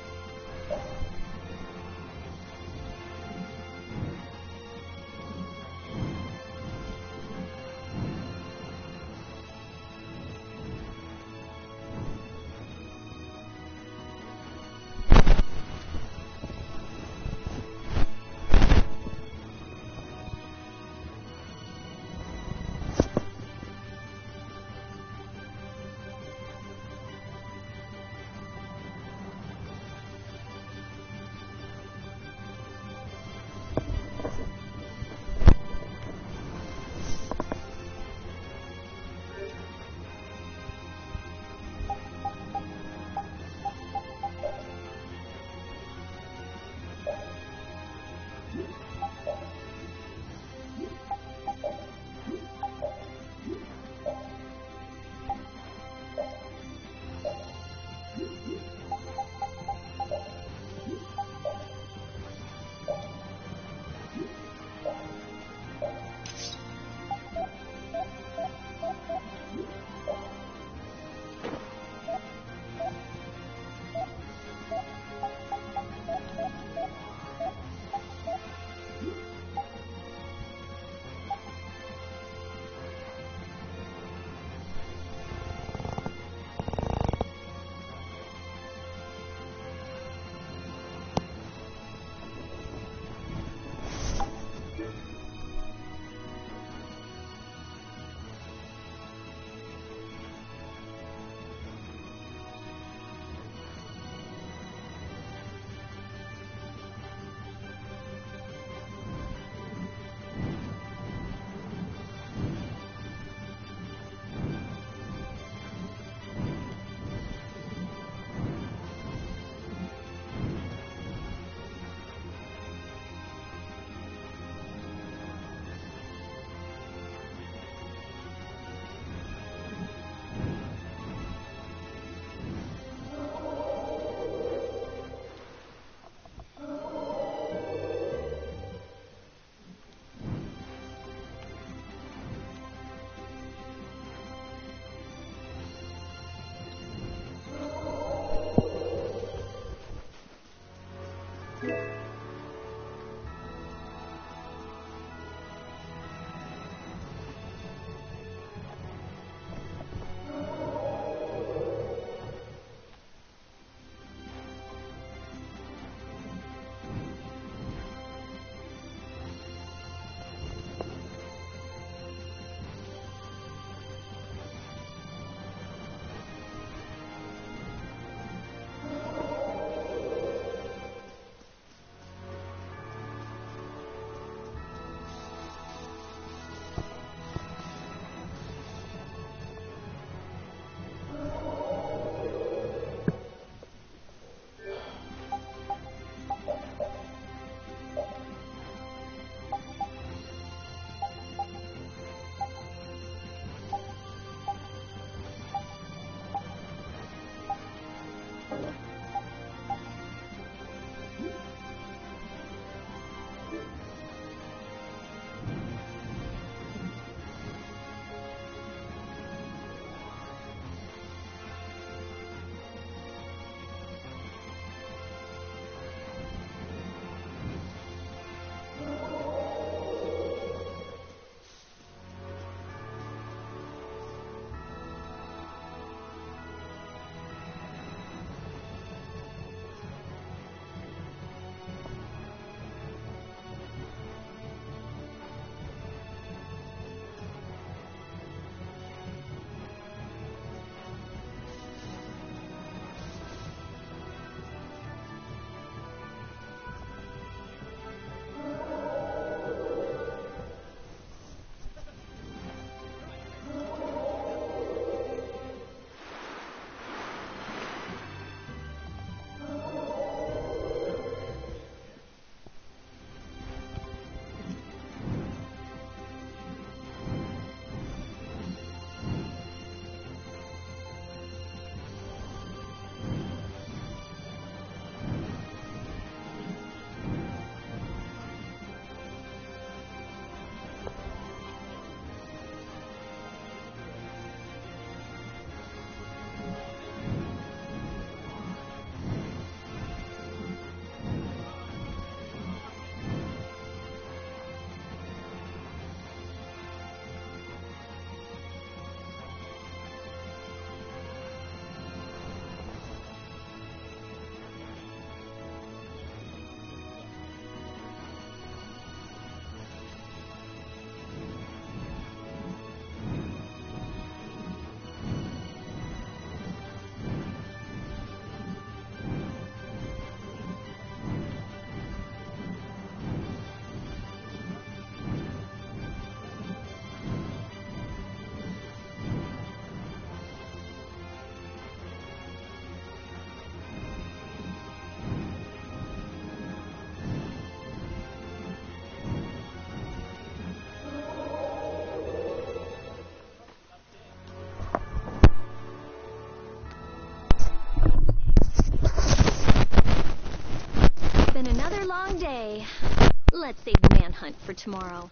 let's save the manhunt for tomorrow.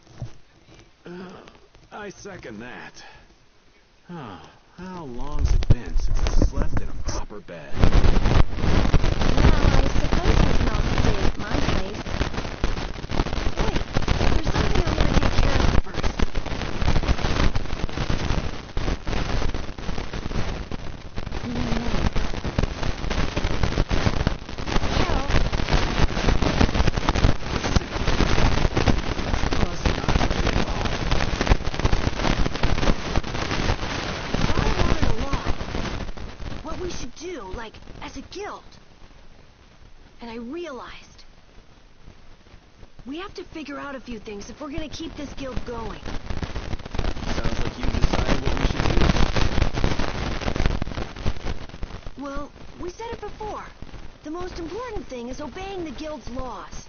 I second that. Oh, how long's it been since I slept in a proper bed? Well, I suppose we can all stay at my place. Wait, there's something I want to take care of first. Like, as a guild. And I realized we have to figure out a few things if we're gonna keep this guild going. Sounds like you decided what we should do. Well, we said it before. The most important thing is obeying the guild's laws.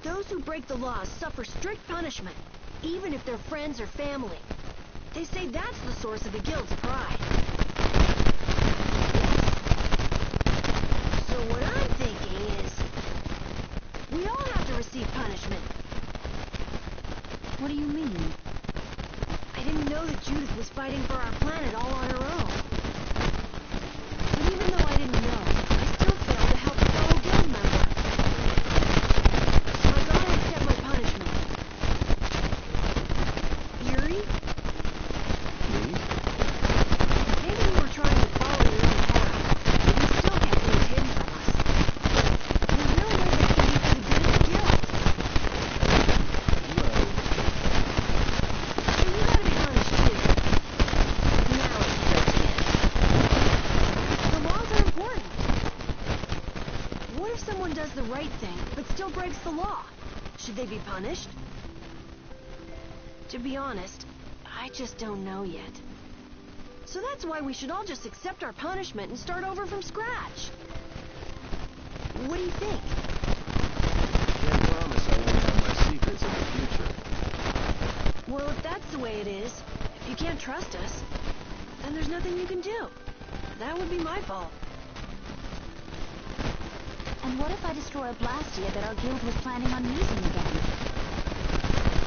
Those who break the laws suffer strict punishment, even if they're friends or family. They say that's the source of the guild's pride. So what I'm thinking is, we all have to receive punishment. What do you mean? I didn't know that Judith was fighting for our planet all on her own. But even though I didn't know, I still failed to help a fellow guild member. So I gotta accept my punishment. Yuri? Me? Maybe you were trying to follow your own path, but you still kept things hidden from us. There's no way this can be for the good of the guild. So you gotta be punished too. Now it starts again. The laws are important. What if someone does the right thing, but still breaks the law? Should they be punished? To be honest, I just don't know yet. So that's why we should all just accept our punishment and start over from scratch. What do you think? Can't promise I won't have my secrets in the future. Well, if that's the way it is, if you can't trust us, then there's nothing you can do. That would be my fault. And what if I destroy a Blastia that our guild was planning on using again?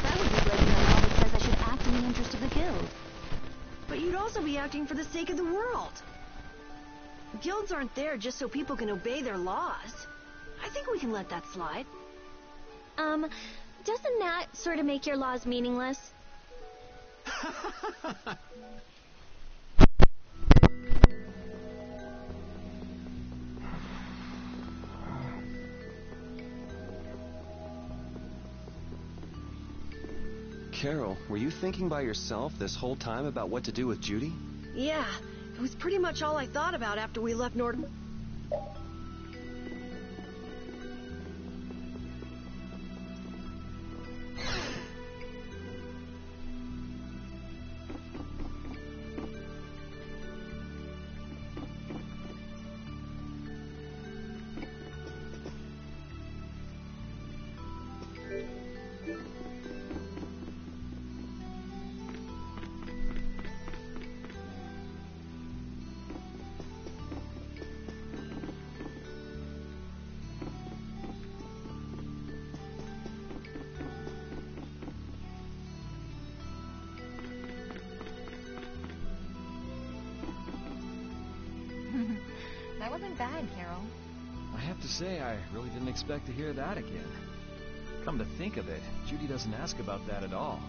That would be breaking the law that says I should act in the interest of the guild. But you'd also be acting for the sake of the world. Guilds aren't there just so people can obey their laws. I think we can let that slide. Doesn't that sort of make your laws meaningless? Carol, were you thinking by yourself this whole time about what to do with Judy? Yeah, it was pretty much all I thought about after we left Nord... That wasn't bad, Carol. I have to say, I really didn't expect to hear that again. Come to think of it, Judy doesn't ask about that at all.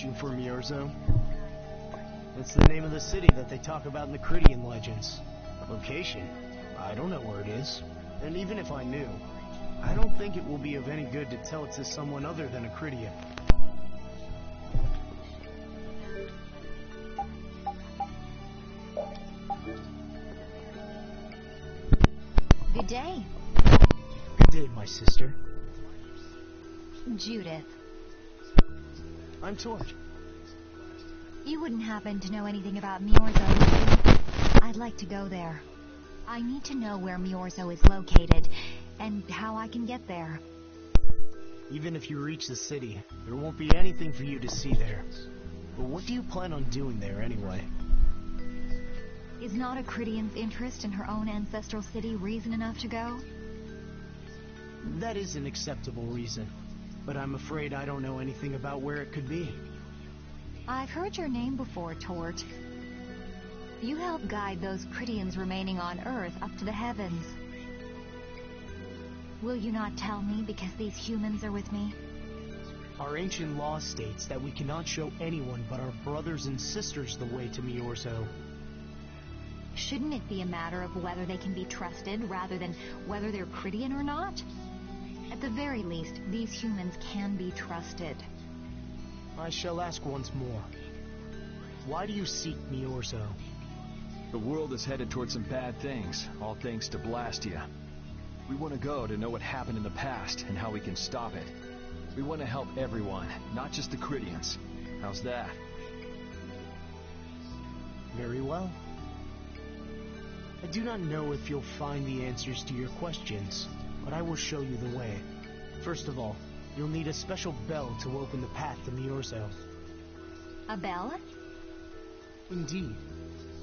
searching for Miorzo? It's the name of the city that they talk about in the Cridian legends. Location? I don't know where it is. And even if I knew, I don't think it will be of any good to tell it to someone other than a Cridian. Good day. Good day, my sister. Judith. I'm Torch. You wouldn't happen to know anything about Miorzo, would you? I'd like to go there. I need to know where Miorzo is located, and how I can get there. Even if you reach the city, there won't be anything for you to see there. But what do you plan on doing there anyway? Is not a Cridian's interest in her own ancestral city reason enough to go? That is an acceptable reason, but I'm afraid I don't know anything about where it could be. I've heard your name before, Tort. You help guide those Cridians remaining on Earth up to the heavens. Will you not tell me because these humans are with me? Our ancient law states that we cannot show anyone but our brothers and sisters the way to Miorzo. Shouldn't it be a matter of whether they can be trusted rather than whether they're Cridian or not? At the very least, these humans can be trusted. I shall ask once more. Why do you seek Miorzo? The world is headed towards some bad things, all thanks to Blastia. We want to go to know what happened in the past and how we can stop it. We want to help everyone, not just the Cridians. How's that? Very well. I do not know if you'll find the answers to your questions, but I will show you the way. First of all, you'll need a special bell to open the path to Miorzo. A bell? Indeed.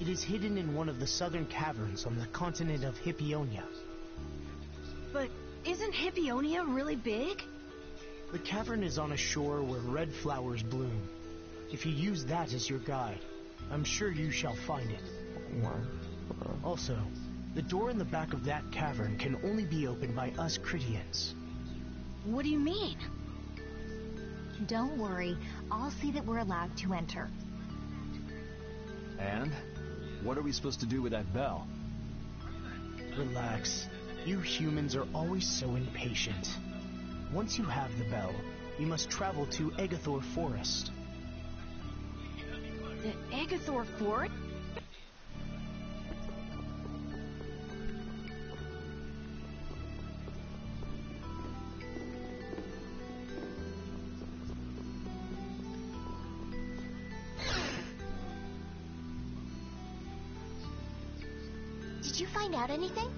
It is hidden in one of the southern caverns on the continent of Hippionia. But isn't Hippionia really big? The cavern is on a shore where red flowers bloom. If you use that as your guide, I'm sure you shall find it. Also, the door in the back of that cavern can only be opened by us Cridians. What do you mean? Don't worry, I'll see that we're allowed to enter. And? What are we supposed to do with that bell? Relax. You humans are always so impatient. Once you have the bell, you must travel to Agathor Forest. The Agathor Forest? Did you find out anything?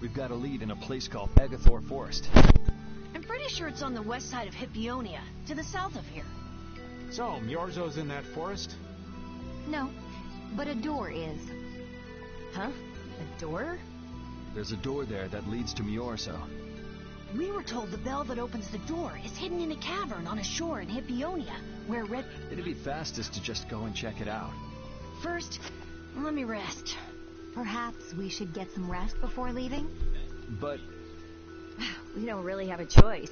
We've got a lead in a place called Agathor Forest. I'm pretty sure it's on the west side of Hippionia, to the south of here. So, Miorzo's in that forest? No, but a door is. Huh? A door? There's a door there that leads to Miorzo. We were told the bell that opens the door is hidden in a cavern on a shore in Hippionia, where red... It'd be fastest to just go and check it out. First, let me rest. Perhaps we should get some rest before leaving? But... We don't really have a choice.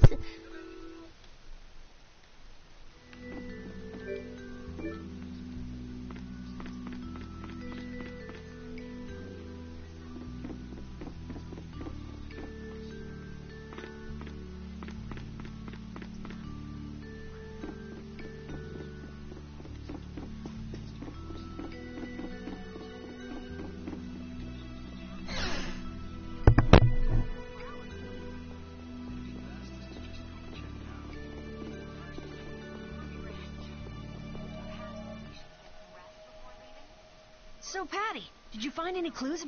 So, Patty, did you find any clues?